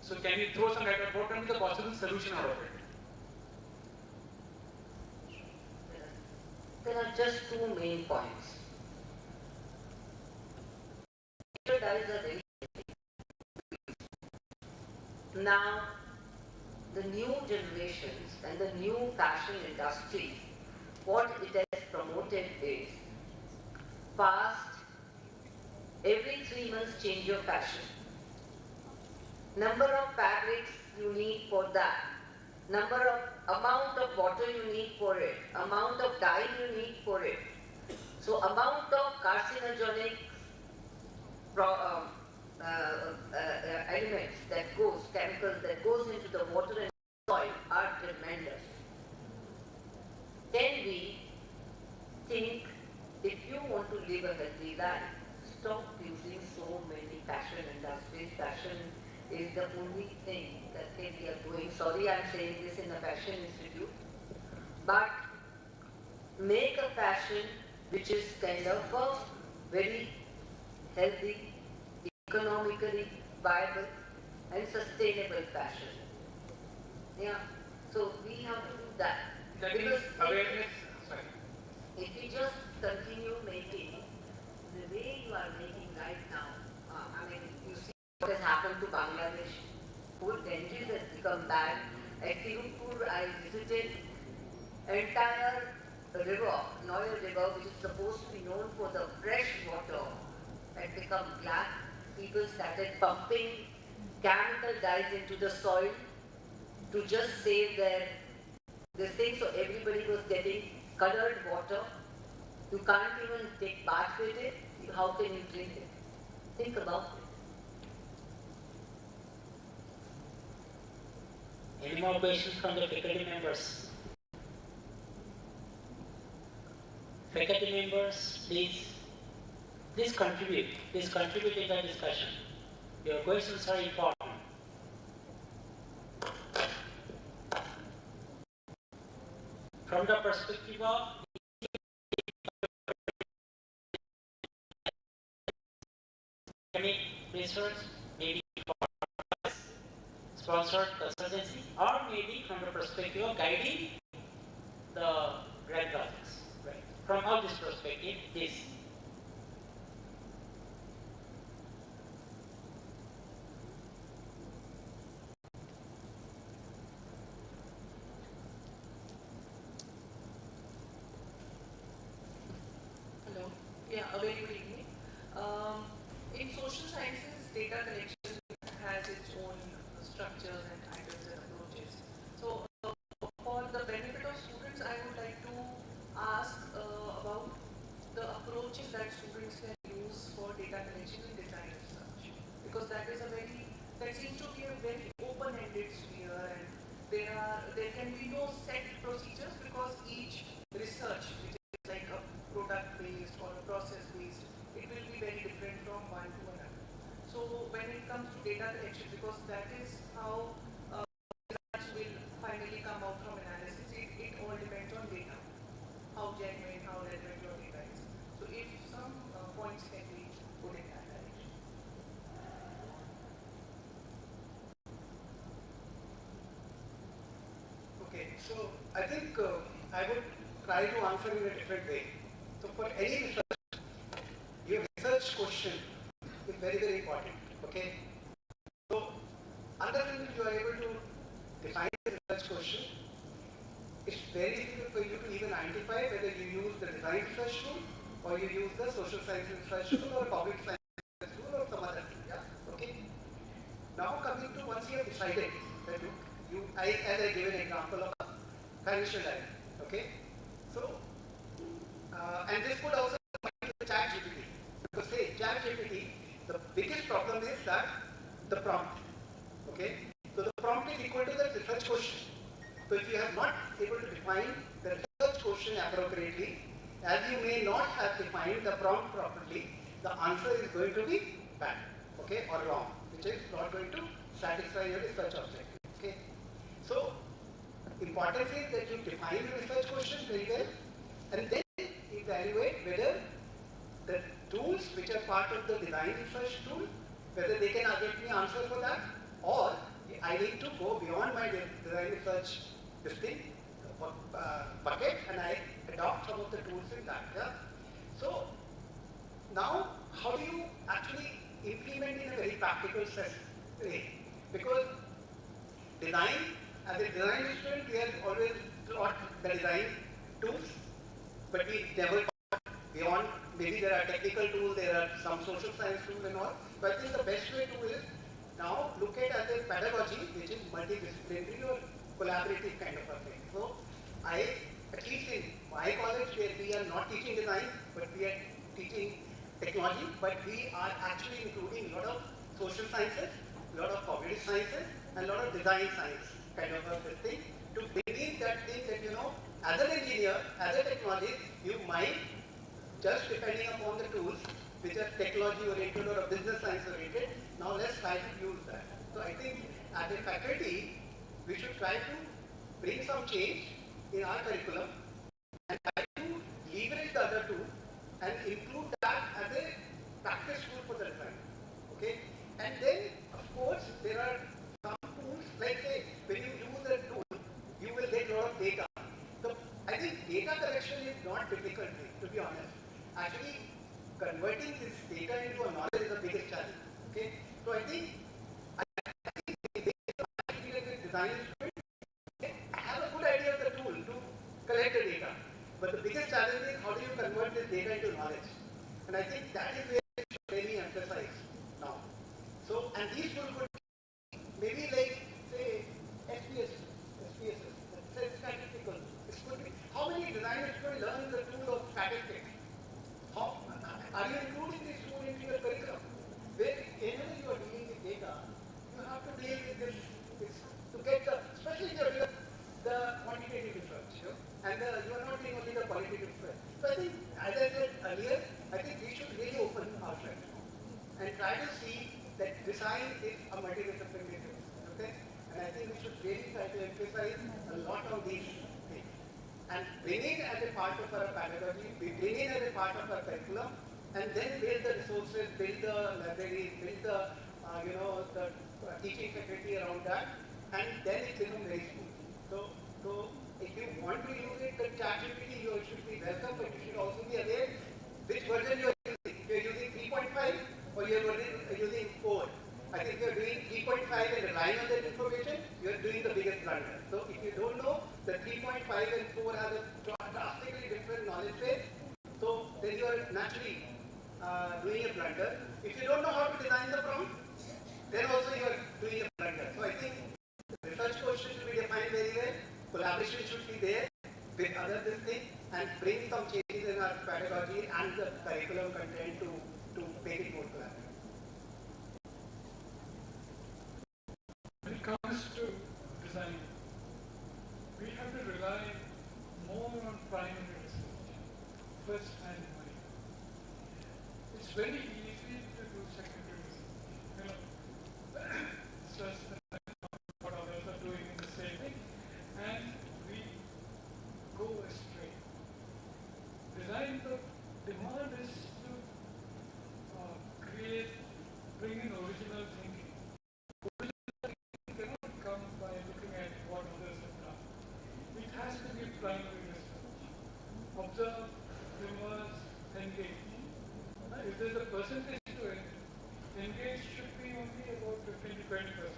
So can you throw some light on what can be the possible solution out of it? There are just two main points. Natural dyes are very now, the new generations and the new fashion industry, what it has promoted is fast, every 3 months change your fashion. Number of fabrics you need for that, amount of water you need for it, amount of dye you need for it. So amount of carcinogenic elements that goes, chemicals that goes into the water and soil are tremendous. Then we think if you want to live a healthy life, stop using so many fashion industries. Fashion is the only thing that we are doing. Sorry, I'm saying this in the Fashion Institute, but make a passion which is kind of a very healthy, economically viable and sustainable passion. Yeah. So we have to do that. That means awareness. Sorry. If we just continue making the way you are making right now, I mean, you see what has happened to Bangladesh. Whole dangers has become bad. At Tirupur, I visited entire river, Noya River, which is supposed to be known for the fresh water, had become black. People started pumping chemical dyes into the soil to just save this thing. So everybody was getting colored water. You can't even take bath with it. How can you drink it? Think about it. Any more questions from the faculty members? Faculty members, please contribute. Please contribute in the discussion. Your questions are important. From the perspective of academic research, maybe sponsored consultancy, or maybe from the perspective of guiding the grad projects. Right? From all this perspective, this. Hello. Yeah, a very good evening. In social sciences, data collection has its own structures and items and approaches. So, for the benefit of students, I would like to ask about the approaches that students can use for data collection and design research, because that seems to be a very open-ended sphere, and there can be no set procedures, because each research, which is like a product-based or a process-based, it will be very different from one to another. So when it comes to data collection, because that is how results will finally come out from analysis, it all depends on data, how genuine, how relevant your data is. So if some points can be put in that direction. Okay, so I think I would try to answer in a different way. So for any research, your research question is very, very important. Okay. So unless you are able to define the research question, it's very difficult for you to even identify whether you use the design research tool or you use the social science research tool or public science research tool or some other tool. Yeah. Okay. Now coming to once you have decided that as I gave an example of financial diary. Okay. So and this could also apply to ChatGPT. Because say ChatGPT, the biggest problem is that the prompt. Okay. So the prompt is equal to the research question. So if you have not able to define the research question appropriately, as you may not have defined the prompt properly, the answer is going to be bad, okay, or wrong, which is not going to satisfy your research objective. Okay. So important is that you define the research question very well, and then evaluate whether the tools which are part of the design research tool, whether they can get me answer for that, or I need to go beyond my design research bucket and I adopt some of the tools in that. Yeah? So now how do you actually implement in a very practical way? Because design, as a design student, we have always taught the design tools, but we never beyond. Maybe there are technical tools, there are some social science tools and all, but I think the best way to is now look at as a pedagogy which is multidisciplinary or collaborative kind of a thing. So at least in my college where we are not teaching design, but we are teaching technology, but we are actually including a lot of social sciences, a lot of cognitive sciences, and a lot of design science kind of a thing to bring in that thing that, as an engineer, as a technologist, you might, just depending upon the tools, which are technology oriented or business science oriented, now let's try to use that. So I think as a faculty, we should try to bring some change in our curriculum and try to practice tool for the design. Okay? And then, of course, there are some tools, like say, when you use a tool, you will get a lot of data. So I think data collection is not difficult, to be honest. Actually, converting this data into a knowledge is the biggest challenge. Okay? So I think design have a good idea of the tool to collect the data. But the biggest challenge is how do you convert this data into knowledge? And I think that is where we should really emphasize now. So, and these tools could maybe like, say, SPSS, statistical. It could be, how many designers could learn the tool of statistics? How, are you including this tool into your curriculum? Whenever you are dealing with data, you have to deal with this to get the, especially if you are doing the quantitative research, and you are not doing only the qualitative research. So I think, as I said earlier, I think we should really open our sights and try to see that design is a multidisciplinary field. Okay? And I think we should really try to emphasize a lot of these things. And bring it as a part of our pedagogy, we bring it as a part of our curriculum, and then build the resources, build the libraries, build the, the teaching faculty around that, and then it becomes very smooth. So if you want to use it, the ChatGPT, you should be welcome, but you should also be aware which version you are using. If you are using 3.5 or you are using 4. I think if you are doing 3.5 and relying on that information, you are doing the biggest blunder. So if you don't know, the 3.5 and 4 have a drastically different knowledge base, so then you are naturally doing a blunder. If you don't know how to design the prompt, then also you are doing a blunder. So I think research questions should be defined very well, collaboration should be there with other things, and bring some changes in our pedagogy and the curriculum content to make it more collaborative. When it comes to design, we have to rely more on primary research, first hand money. It's very easy to do secondary research. It's just what others are doing in the same thing, and we go astray. Design, the demand is to bring in original thinking. Original thinking cannot come by looking at what others have done. It has to be primary research. Observe, immerse, engage. If there's a percentage to it, engage should be only about 15 to 20%.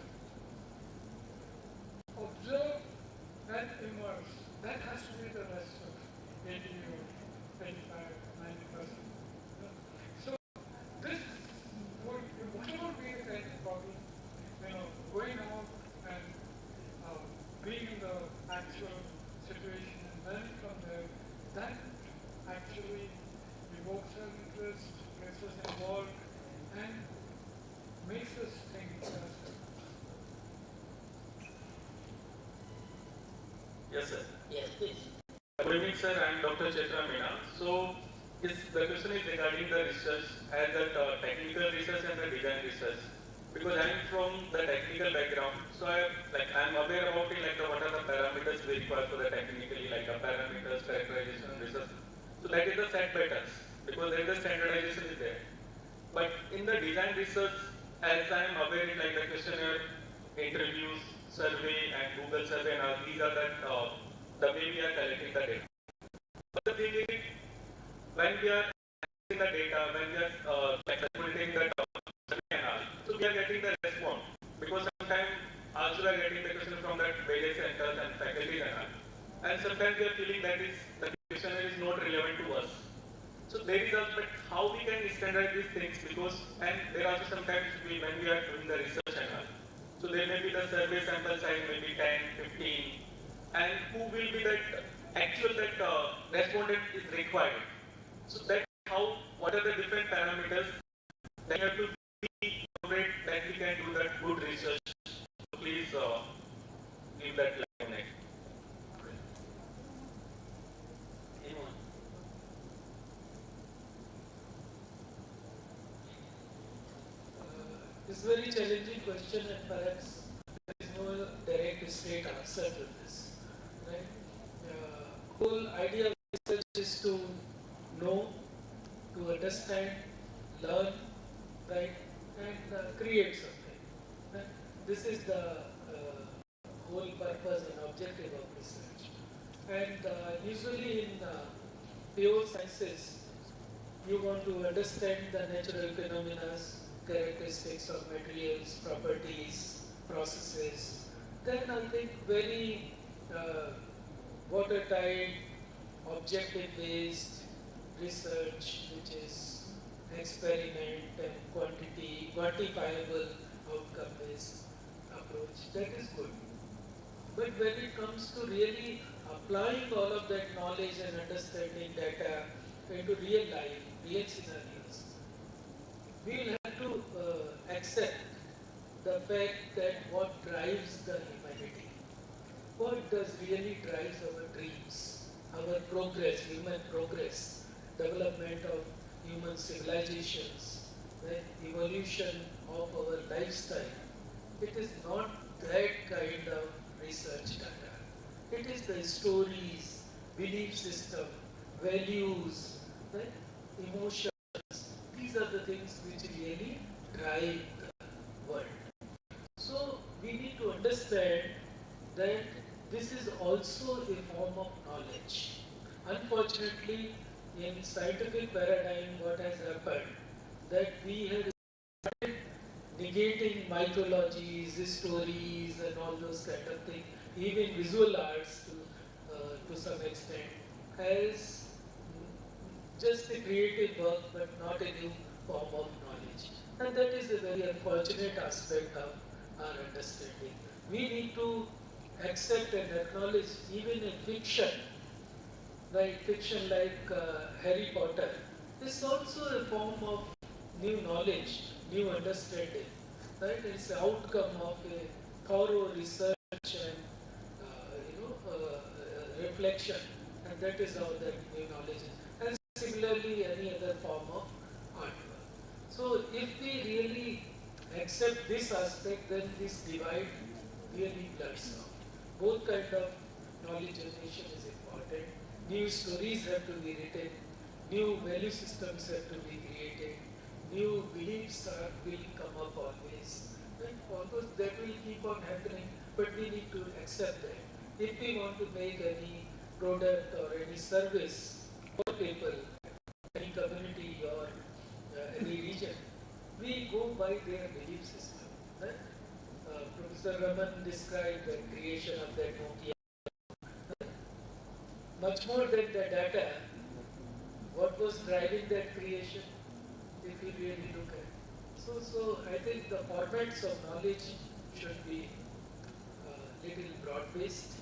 Observe and immerse. That has to be the rest of 80 or 25, 90%. So this would, whatever be the kind of problem, going out and being in the actual situation and learning from there, that actually evokes our interest, gets us involved, and makes us think faster. Yes, sir. Yes, please. Good evening, sir. I am Dr. Chaitra Meena. So, the question is regarding the research as the technical research and the design research. Because I am from the technical background, so I am aware about it, what are the parameters we require for the technically, like the parameters, characterization, research. So that is the set patterns, because there is the standardization is there. But in the design research, as I am aware, like the questionnaire, interviews, survey, and Google survey, and all these are the way we are collecting the data. But the thing is, when we are collecting the data, when we are calculating the survey and all, so we are getting the response. Because sometimes also we are getting the question from the various centers and faculties and all. And sometimes we are feeling that the questionnaire is not relevant to us. So there is also, but how we can standardize these things, because, and there are also sometimes when we are doing the research and all. So there may be the survey sample size maybe 10, 15, and who will be that actual respondent is required. So that how, what are the different parameters that you have to be covered that we can do that good research. So please give that line next. It's a very challenging question, and perhaps there is no direct straight answer to this. Right? Whole idea of research is to know, to understand, learn, right, and create something. Right? This is the whole purpose and objective of research. And usually in pure sciences, you want to understand the natural phenomena, characteristics of materials, properties, processes. Then I think very watertight, objective-based research, which is experiment and quantifiable outcome-based approach, that is good. But when it comes to really applying all of that knowledge and understanding data into real life, real scenarios, we will have to accept the fact that what drives the humanity, what does really drives our dreams, our progress, human progress, development of human civilizations, the evolution of our lifestyle. It is not that kind of research data. It is the stories, belief system, values, right? Emotions. These are the things which really drive the world. So we need to understand that this is also a form of knowledge. Unfortunately, in scientific paradigm, what has happened, that we have started negating mythologies, stories, and all those kind of things, even visual arts to some extent, as just a creative work, but not a new form of knowledge. And that is a very unfortunate aspect of our understanding. We need to accept and acknowledge even in fiction, like fiction like Harry Potter, is also a form of new knowledge, new understanding. Right? It's the outcome of a thorough research and reflection, and that is how that new knowledge is. And similarly, any other form of artwork. So, if we really accept this aspect, then this divide really blurs out. Both kind of knowledge generation is important. New stories have to be written. New value systems have to be created. New beliefs will come up always. And of course, that will keep on happening, but we need to accept that. If we want to make any product or any service for people, any community or any region, we go by their belief system. Right? Professor Raman described the creation of that Nokia. Much more than the data, what was driving that creation, if you really look at it. So I think the formats of knowledge should be little broad-based,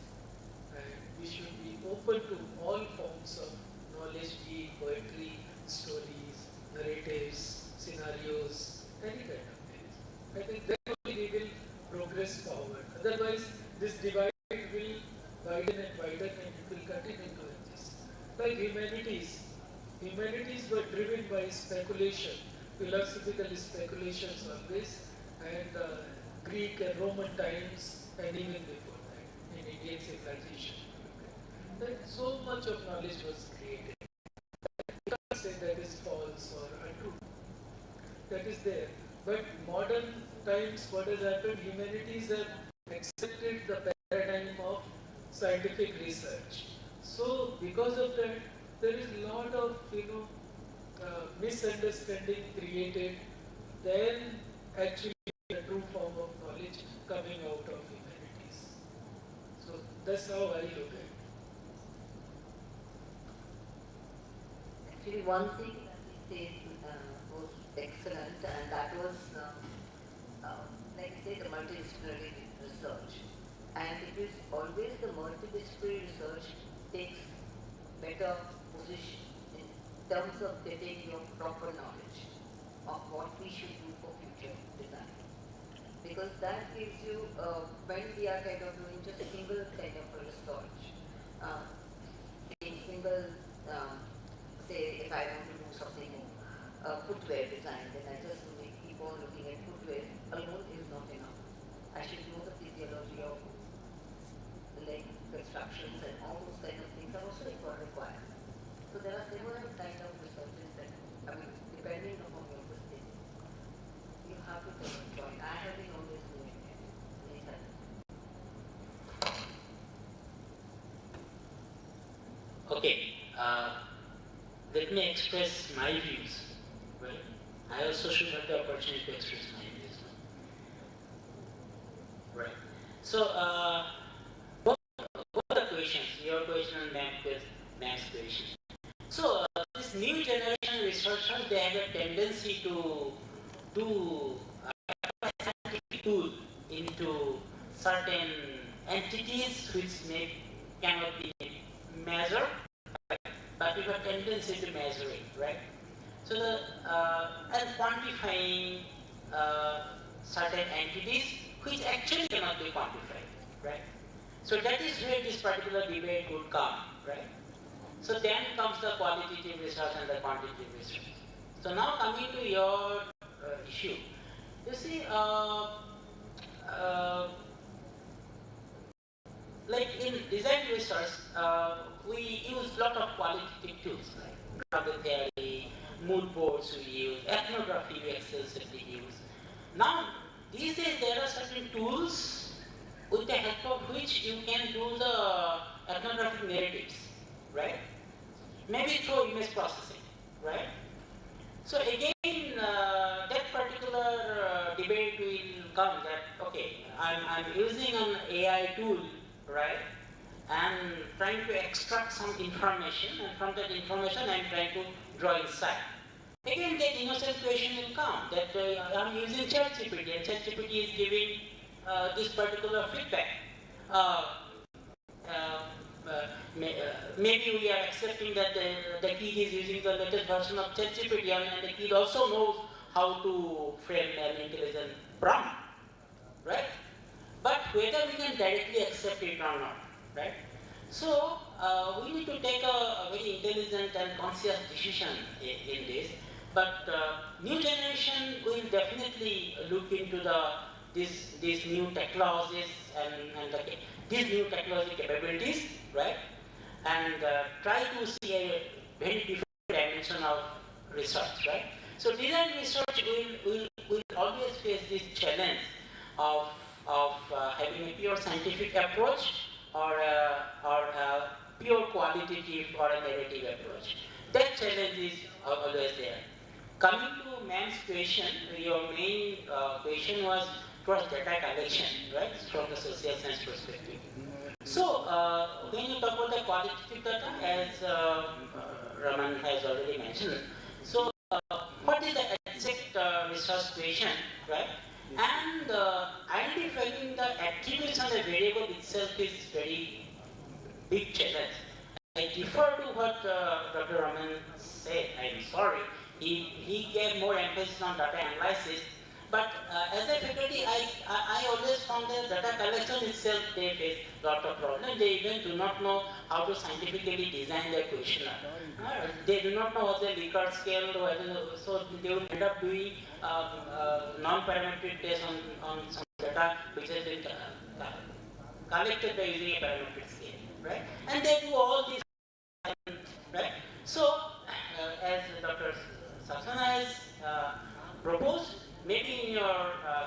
and we should be open to all forms of knowledge, be it poetry, stories, narratives, scenarios, any kind of things. I think then only we will progress forward. Otherwise, this divide will widen and widen, and it will continue to exist. Like humanities were driven by speculation, philosophical speculations always, and Greek and Roman times, and even before that, in Indian civilization. That so much of knowledge was created. You can't say that is false or untrue. That is there. But modern times, what has happened, humanities have accepted the paradigm of scientific research. So, because of that, there is a lot of misunderstanding created, then actually the true form of knowledge coming out of humanities. So that's how I look at it. Actually, one thing that he said was excellent, and that was, like I say, the multidisciplinary research. And it is always the multidisciplinary research takes better position in terms of getting your proper knowledge of what we should do for future design. Because that gives you, when we are kind of doing just single kind of research, single, say if I want to do something footwear design, then I just keep on looking at footwear alone is not enough. I should know the physiology of leg constructions and all those kind of things are also required. So there are several kind of researches that, I mean, depending upon your I have been always doing it later. Okay, let me express my views. Well, I also should have the opportunity to express my views. Right. So, what are the questions? Your question and Max question. So, this new generation researchers, they have a tendency to do scientific tool into certain entities which cannot be measured, but we have a tendency to measure it, right? So and quantifying certain entities which actually cannot be quantified, right? So that is where this particular debate would come, right? So then comes the qualitative research and the quantitative research. So now coming to your issue, you see, like in design research, we use a lot of qualitative tools, like problem theory, mood boards we use, ethnography we extensively use. Now, these days there are certain tools with the help of which you can do the ethnographic narratives, right? Maybe through image processing, right? So again, that particular debate will come that, okay, I'm using an AI tool, right? And trying to extract some information, and from that information I'm trying to draw insight. Again, that innocent question will come that I'm using ChatGPT, and ChatGPT is giving this particular feedback. Maybe we are accepting that the kid is using the latest version of ChatGPT, and the kid also knows how to frame an intelligent prompt, right? But whether we can directly accept it or not, right? So we need to take a very intelligent and conscious decision in this. But new generation will definitely look into these new technologies and these new technology capabilities, right? And try to see a very different dimension of research, right? So design research will always face this challenge of having a pure scientific approach or a pure qualitative or a narrative approach. That challenge is always there. Coming to man's question, your main question was towards data collection, right, from the social science perspective. So, when you talk about the qualitative data, as Raman has already mentioned, so what is the exact research question, right? And identifying the attributes on the variable itself is very big challenge. I defer to what Dr. Raman said. I'm sorry. He gave more emphasis on data analysis. But as a faculty, I always found that data collection itself, they face a lot of problems. They even do not know how to scientifically design their questionnaire. They do not know what the Likert scale, so they will end up doing non-parametric tests on some data which has been collected by using a parametric scale, right? And they do all these, right? So, as Dr. Saxena has proposed, maybe in your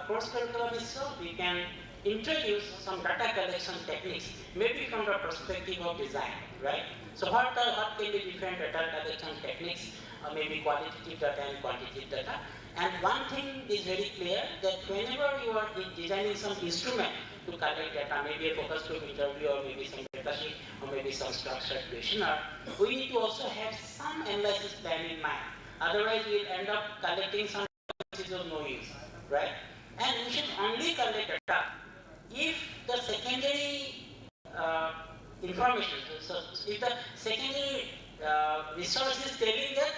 course curriculum itself, we can introduce some data collection techniques, maybe from the perspective of design, right? So what can be different data collection techniques, maybe qualitative data and quantitative data. And one thing is very clear, that whenever you are designing some instrument to collect data, maybe a focus group interview, or maybe some data sheet, or maybe some structured questionnaire, we need to also have some analysis plan in mind. Otherwise, we will end up collecting some which is of no use, right? And we should only collect data if the secondary information, so if the secondary resource is telling that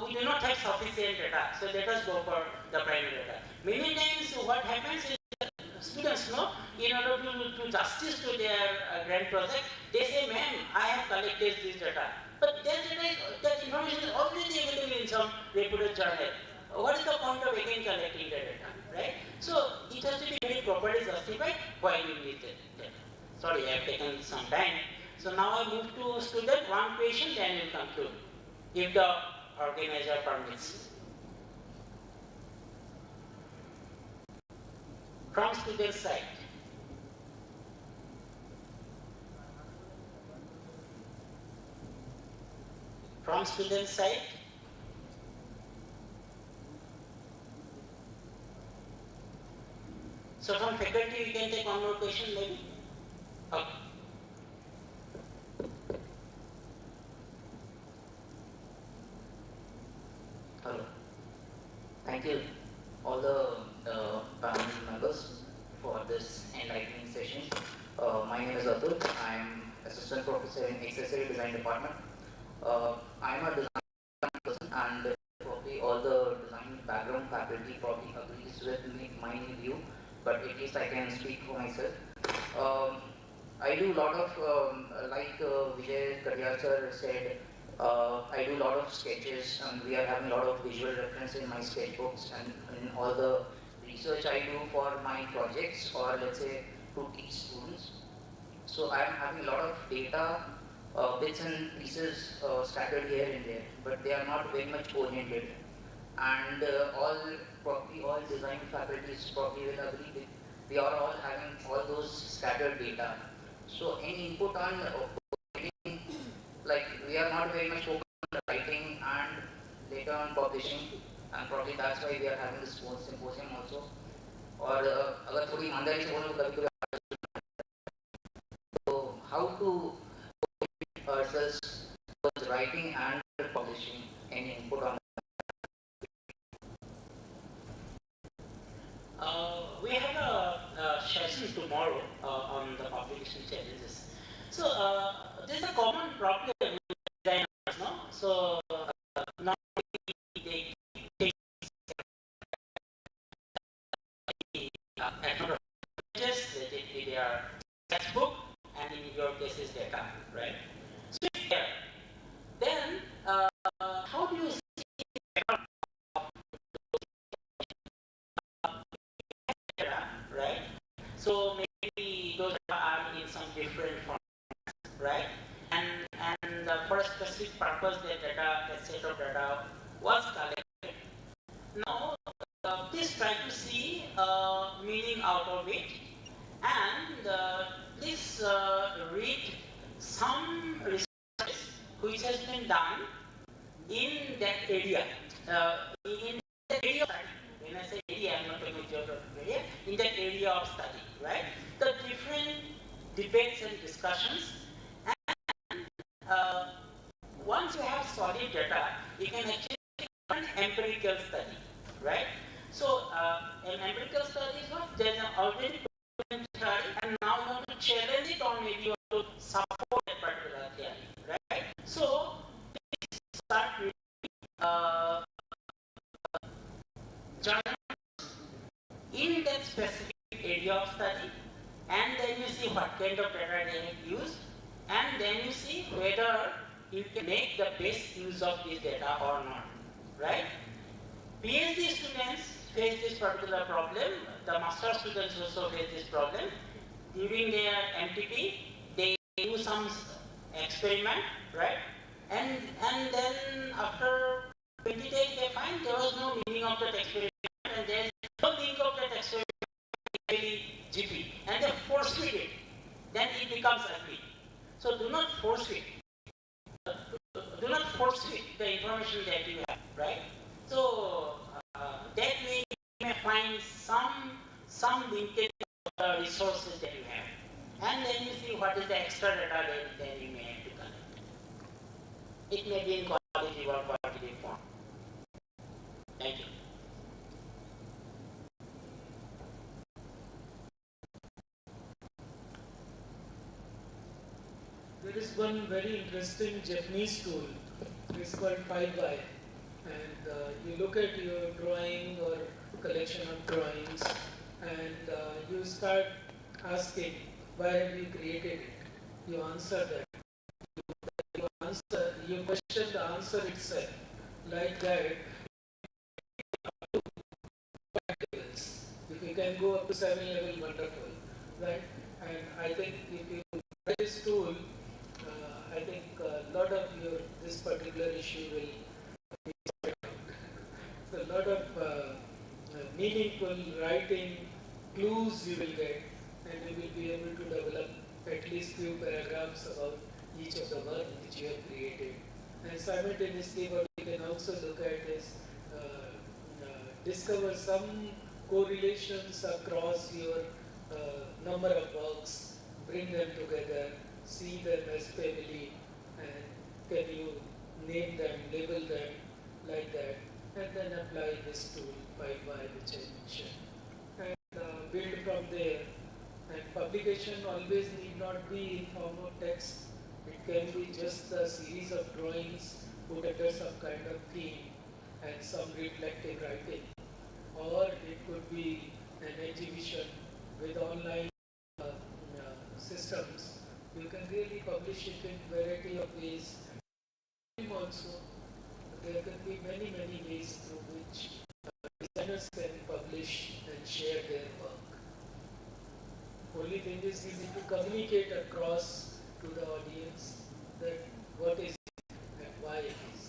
we do not have sufficient data, so let us go for the primary data. Many times what happens is that students know, in order to do justice to their grant project, they say, ma'am, I have collected this data. But that information is already available in some reputed journal. What is the point of again collecting the data, right? So it has to be very properly justified why you need the data. Sorry, I have taken some time. So now I move to student, one question, then we'll conclude, if the organizer permits. from student side. From student side. So from faculty, we can take one more question maybe? Okay. Hello. Thank you all the panel members for this enlightening session. My name is Atul. I am assistant professor in accessory design department. I am a design person, and probably all the design background faculty probably agrees with my view, but at least I can speak for myself. I do a lot of, like Vijay Karyar sir said, I do a lot of sketches, and we are having a lot of visual reference in my sketchbooks and in all the research I do for my projects, or let's say to teach students. So I am having a lot of data, bits and pieces scattered here and there, but they are not very much oriented. And probably all design faculties probably will agree with, we are all having all those scattered data. So any input on writing, like we are not very much focused on writing and later on publishing, and probably that's why we are having this symposium also. Or अगर थोड़ी ईमानदारी से बोलूं कभी कभी so how to ourselves was writing and publishing, any input on We have a session tomorrow on the publication challenges. So there's a common problem with designers, no? So now they take their textbook, and in your case is data, right? So then how do you see data, right? So maybe those are in some different formats, right? And for a specific purpose, the data, the set of data was collected. Now, please try to see meaning out of it, and please read some research which has been done in that area. In that area of study, when I say area, I'm not talking about geographical area, in that area of study, right? The different debates and discussions, and once you have solid data, you can actually do an empirical study, right? So an empirical study is what? There's an already proven theory, and now you want to challenge it, or maybe you want to support that particular theory, right? So please start reading journals in that specific area of study, and then you see what kind of data they have used, and then you see whether you can make the best use of this data or not, right? PhD students face this particular problem. The master students also face this problem. During their MTP, they do some experiment, right? And then after 20 days, they find there was no meaning of that experiment, and there is no link of that experiment GP, and they force feed it. Then it becomes ugly. So do not force feed. Do not force feed the information that you have, right? So that way you may find some linkage of the resources that you have, and then you see what is the extra data that you may have to collect. It may be in qualitative or quantitative form. Thank you. There is one very interesting Japanese tool. It's called 5Y. And you look at your drawing or collection of drawings, and you start asking, why have you created it? You answer that. You question the answer itself. Like that, if you can go up to 7 level, wonderful, right? And I think if you try this tool, I think a lot of this particular issue will be sorted out. So a lot of meaningful writing clues you will get, and you will be able to develop at least few paragraphs about each of the work which you have created. And simultaneously, what you can also look at is discover some correlations across your number of works, bring them together, see them as family, and can you name them, label them like that, and then apply this tool 5Y which I mentioned. And build from there. And publication always need not be in form of text. It can be just a series of drawings put under some kind of theme and some reflective writing. Or it could be an exhibition with online systems. You can really publish it in variety of ways. Also, there can be many ways through which designers can publish and share their work. Only thing is you need to communicate across to the audience that what is it and why it is.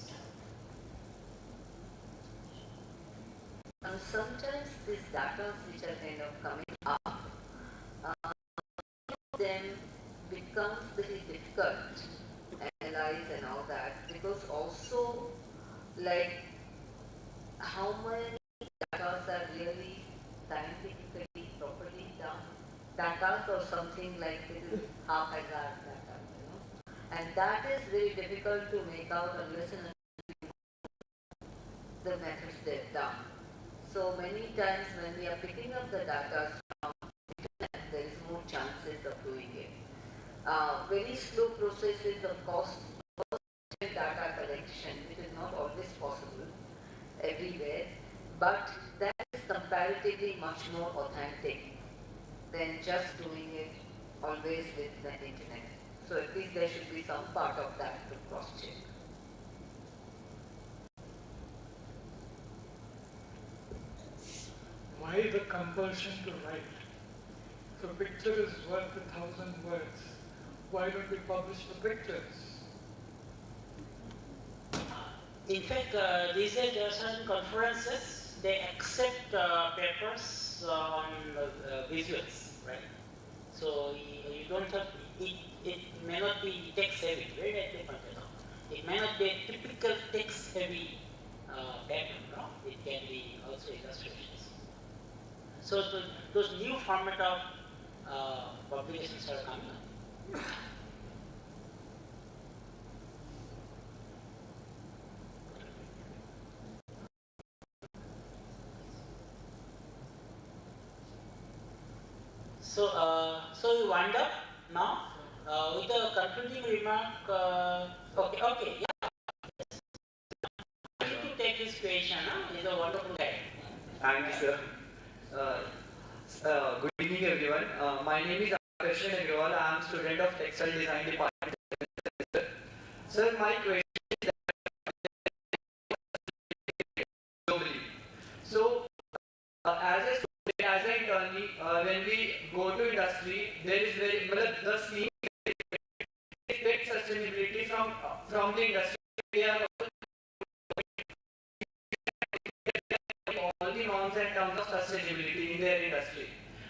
Sometimes these data which are kind of coming up, then becomes very difficult to analyze and all that, because also like how many data are really scientifically properly done, data or something like this is haphazard data, you know, and that is very difficult to make out unless and until the methods they've done. So many times when we are picking up the data from internet, there is more chances of doing it. Very slow processes of cost data collection, which is not always possible everywhere, but that is comparatively much more authentic than just doing it always with the internet. So at least there should be some part of that to cross-check. Why the compulsion to write? So picture is worth 1,000 words. Why don't we publish the pictures? In fact, these days there are certain conferences, they accept papers on visuals, right? So you don't have, it may not be text heavy, very rightly pointed out. It may not be a typical text heavy paper, no? It can be also illustrations. So those new format of publications are coming up. So we wind up now with a concluding remark. Okay, yeah. I need to take this question. He's a wonderful guy. Thank you, sir. Good evening, everyone. My name is Krishnan Agrawal. I am student of Textile Design Department. Sir, my question is globally. So, as a student, as an internee, when we go to industry, there is the scheme expect sustainability from the industry. They are all the norms and terms of sustainability in their industry,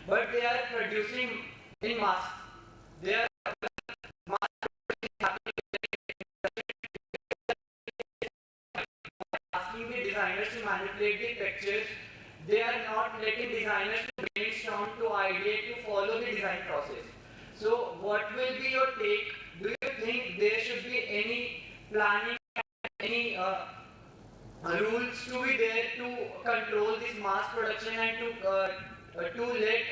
but they are producing in mass. They are asking the designers to manipulate the pictures. They are not letting designers to brainstorm to idea to follow the design process. So what will be your take? Do you think there should be any planning, any rules to be there to control this mass production and to let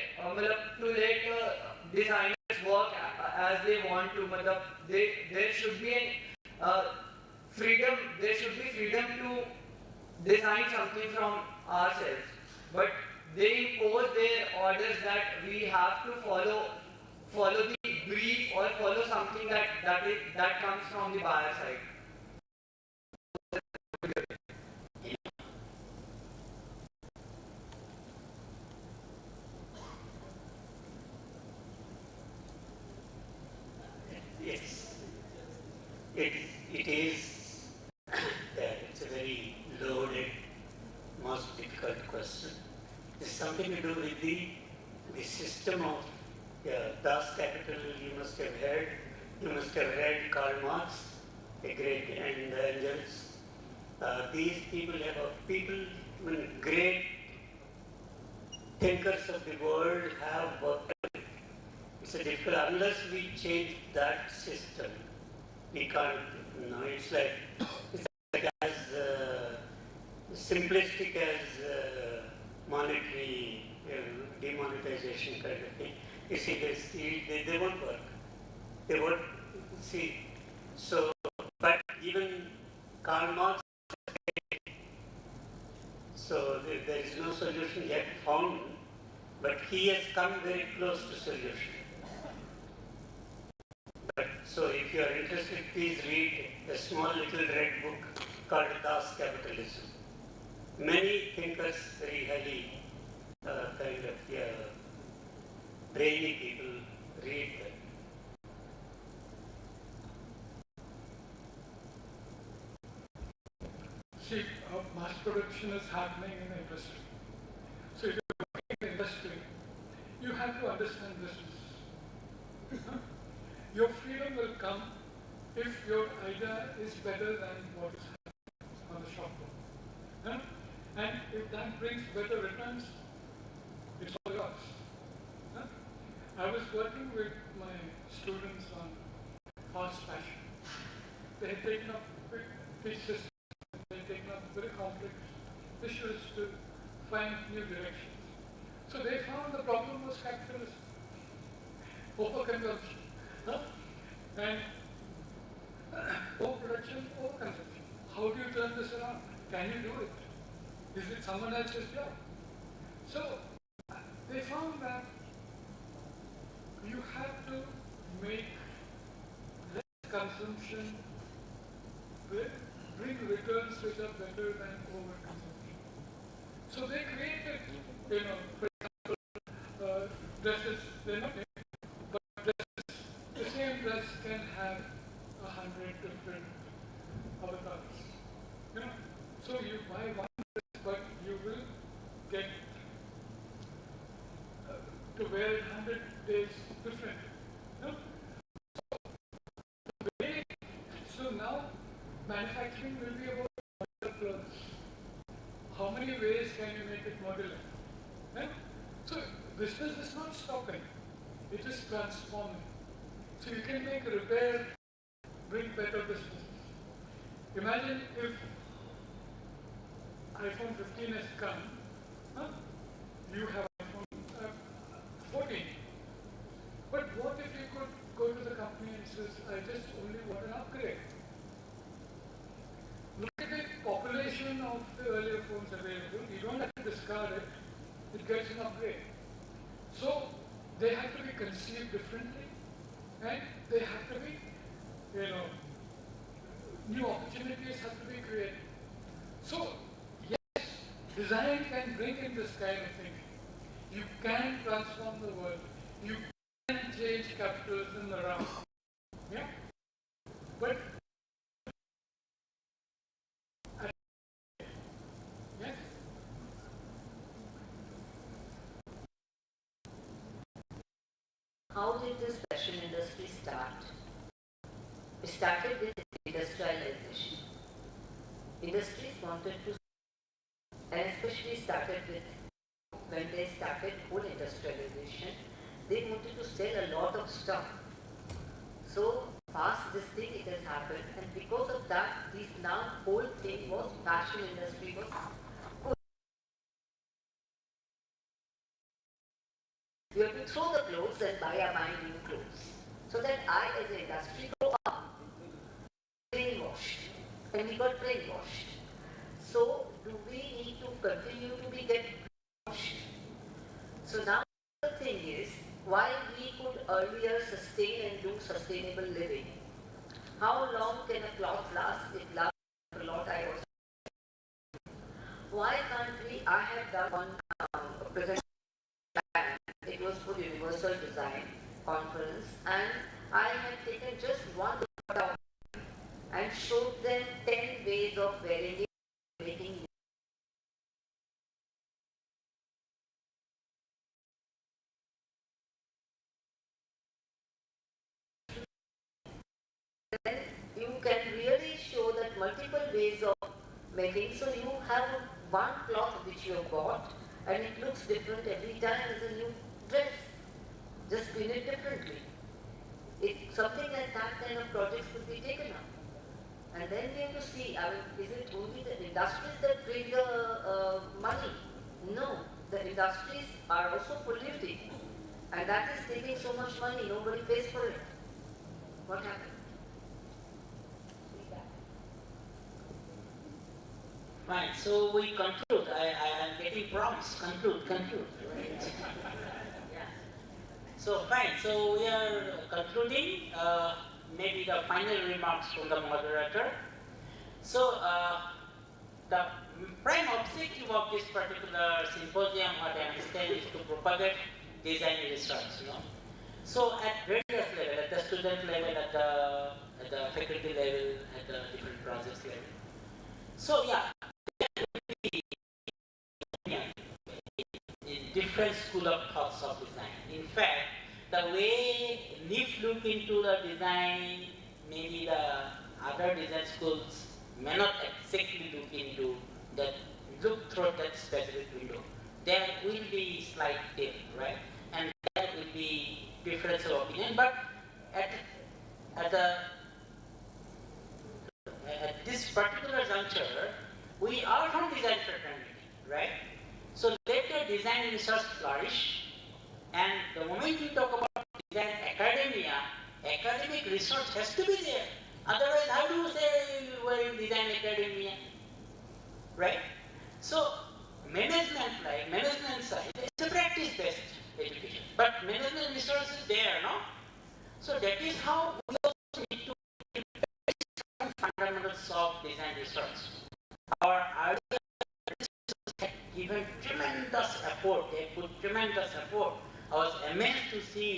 designers work as they want to? There should be freedom. There should be freedom to design something from ourselves, but they impose their orders that we have to follow the brief or follow something that comes from the buyer side. Yes, it is it's a very loaded, most difficult question. It's something to do with the the system of Das Kapital, you must have heard, you must have read Karl Marx, a great, and Engels. These people great thinkers of the world have worked on it. It's a difficult, unless we change that system, we can't, it's like as simplistic as monetary demonetization kind of thing. You see, they won't work. They won't, see, so, but even Karl Marx, so there is no solution yet found, but he has come very close to solution. But, so if you are interested, please read a small little red book called Das Capitalism. Many thinkers, very highly brainy people read that. See, mass production is happening in the industry. So if you're working in the industry, you have to understand business. Your freedom will come if your idea is better than what is happening on the shop floor. And if that brings better returns, it's all yours. I was working with my students on fast fashion. They had taken up big systems. They had taken up very complex issues to find new directions. So they found the problem was capitalism, overconsumption, and overproduction, overconsumption. How do you turn this around? Can you do it? Is it someone else's job? So they found that you have to make less consumption, bring returns which are better than overconsumption. So they created, for example, dresses, they're not made, but dresses, the same dress can have 100 different avatars. So you buy one dress, but you will get to wear it 100 days differently. So now manufacturing will be about modular clothes. How many ways can you make it modular? So business is not stopping, it is transforming. So you can make repair, bring better businesses. Imagine if iPhone 15 has come, you have iPhone 14. But what if you could go to the company and says, I just only want an upgrade? Look at the population of the earlier phones available. You don't have to discard it. It gets an upgrade. So they have to be conceived differently, and they have to be, new opportunities have to be created. So yes, design can bring in this kind of thing. You can transform the world. You can change capitalism around. Yeah? But yes? How did this fashion industry start? It started with industrialization. Industries wanted to, and especially started with, when they started whole industrialization, they wanted to sell a lot of stuff. So fast this thing it has happened, and because of that, this now whole thing was, fashion industry was good. You have to throw the clothes and buy new clothes. So that I as an industry grow up, brainwashed, and we got brainwashed. So do we need to continue to be get brainwashed? So now the thing is, while we could earlier sustain and do sustainable living, how long can a cloth last? It lasts a lot. Why can't we? I have done one presentation. It was for Universal Design Conference, and I had taken just one product and showed them 10 ways of wearing it, making multiple ways of making. So you have one cloth which you have bought and it looks different every time as a new dress. Just pin it differently. Something like that kind of projects could be taken up. And then we have to see, I mean, is it only the industries that bring the money? No, the industries are also polluting. And that is taking so much money, nobody pays for it. What happened? Right, so we conclude. I am getting prompts. Conclude. Right? Yeah. So fine, so we are concluding. Maybe the final remarks from the moderator. So the prime objective of this particular symposium, what I understand, is to propagate design research. So at various levels, at the student level, at the faculty level, at the different projects level. So yeah, in different school of thoughts of design. In fact, the way NIF look into the design, maybe the other design schools may not exactly look through that specific window. There will be slight dip, right? And there will be difference of opinion, but at this particular juncture, we are from design fraternity, right? So let the design research flourish, and the moment we talk about design academia, academic research has to be there. Otherwise, how do you say you were in design academia, right? So management side, it's a practice-based education, but management research is there, no? So that is how we also need to keep fundamentals of design research. Our earlier had given tremendous effort. They put tremendous effort. I was amazed to see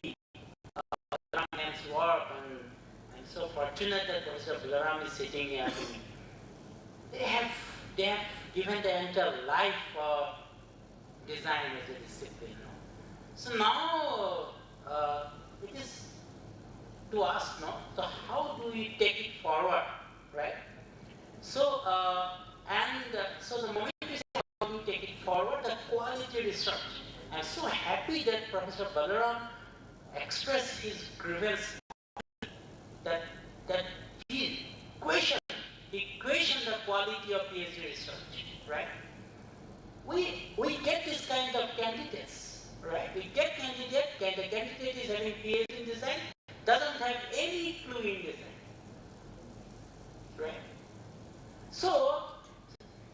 Balaram's work, and I'm so fortunate that Professor Balaram is sitting here. They have given the entire life for design as a discipline. So now it is to us, no? So how do we take it forward, right? So so the moment we say how do we take it forward, the quality research. I'm so happy that Professor Balaram expressed his grievance that he questioned the quality of PhD research, right? We get this kind of candidates, right? We get candidate, the candidate is having PhD in design, doesn't have any clue in design, right? So,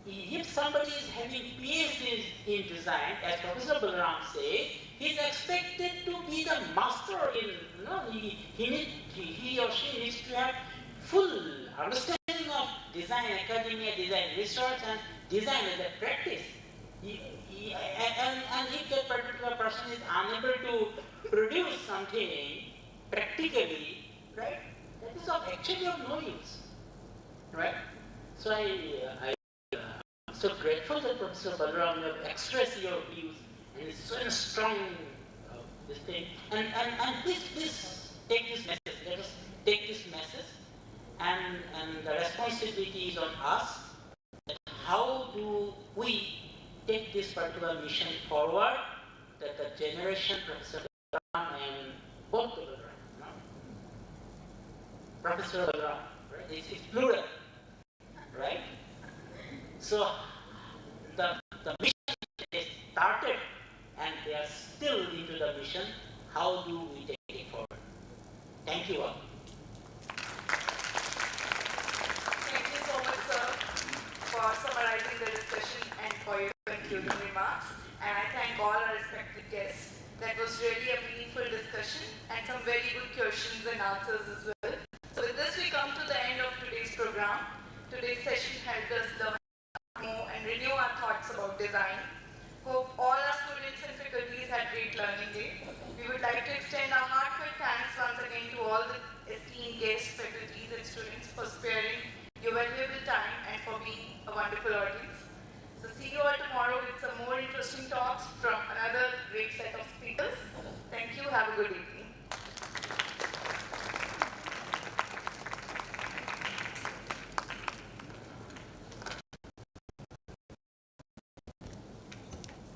if somebody is having PhD in design, as Professor Balaram says, he is expected to be the master in, he or she needs to have full understanding of design academia, design research, and design as a practice. And if that particular person is unable to produce something practically, right, that is actually of no use, right? So I'm so grateful that Professor Balaram, you have expressed your views, and it's so strong, this thing. And please take this message. Let us take this message, and the responsibility is on us. How do we take this particular mission forward? That the generation, Professor Balaram and both Balaram, no? Professor Balaram, right? It's plural, right? So the mission is started and they are still into the mission. How do we take it forward? Thank you all. Thank you so much, sir, for summarizing the discussion and for your concluding remarks. And I thank all our respected guests. That was really a meaningful discussion and some very good questions and answers as well. So with this, we come to the end of today's program. Today's session helped us learn more and renew our thoughts about design. Hope all our students and faculties had great learning day. We would like to extend our heartfelt thanks once again to all the esteemed guests, faculties and students for sparing your valuable time and for being a wonderful audience. So see you all tomorrow with some more interesting talks from another great set of speakers. Thank you. Have a good evening.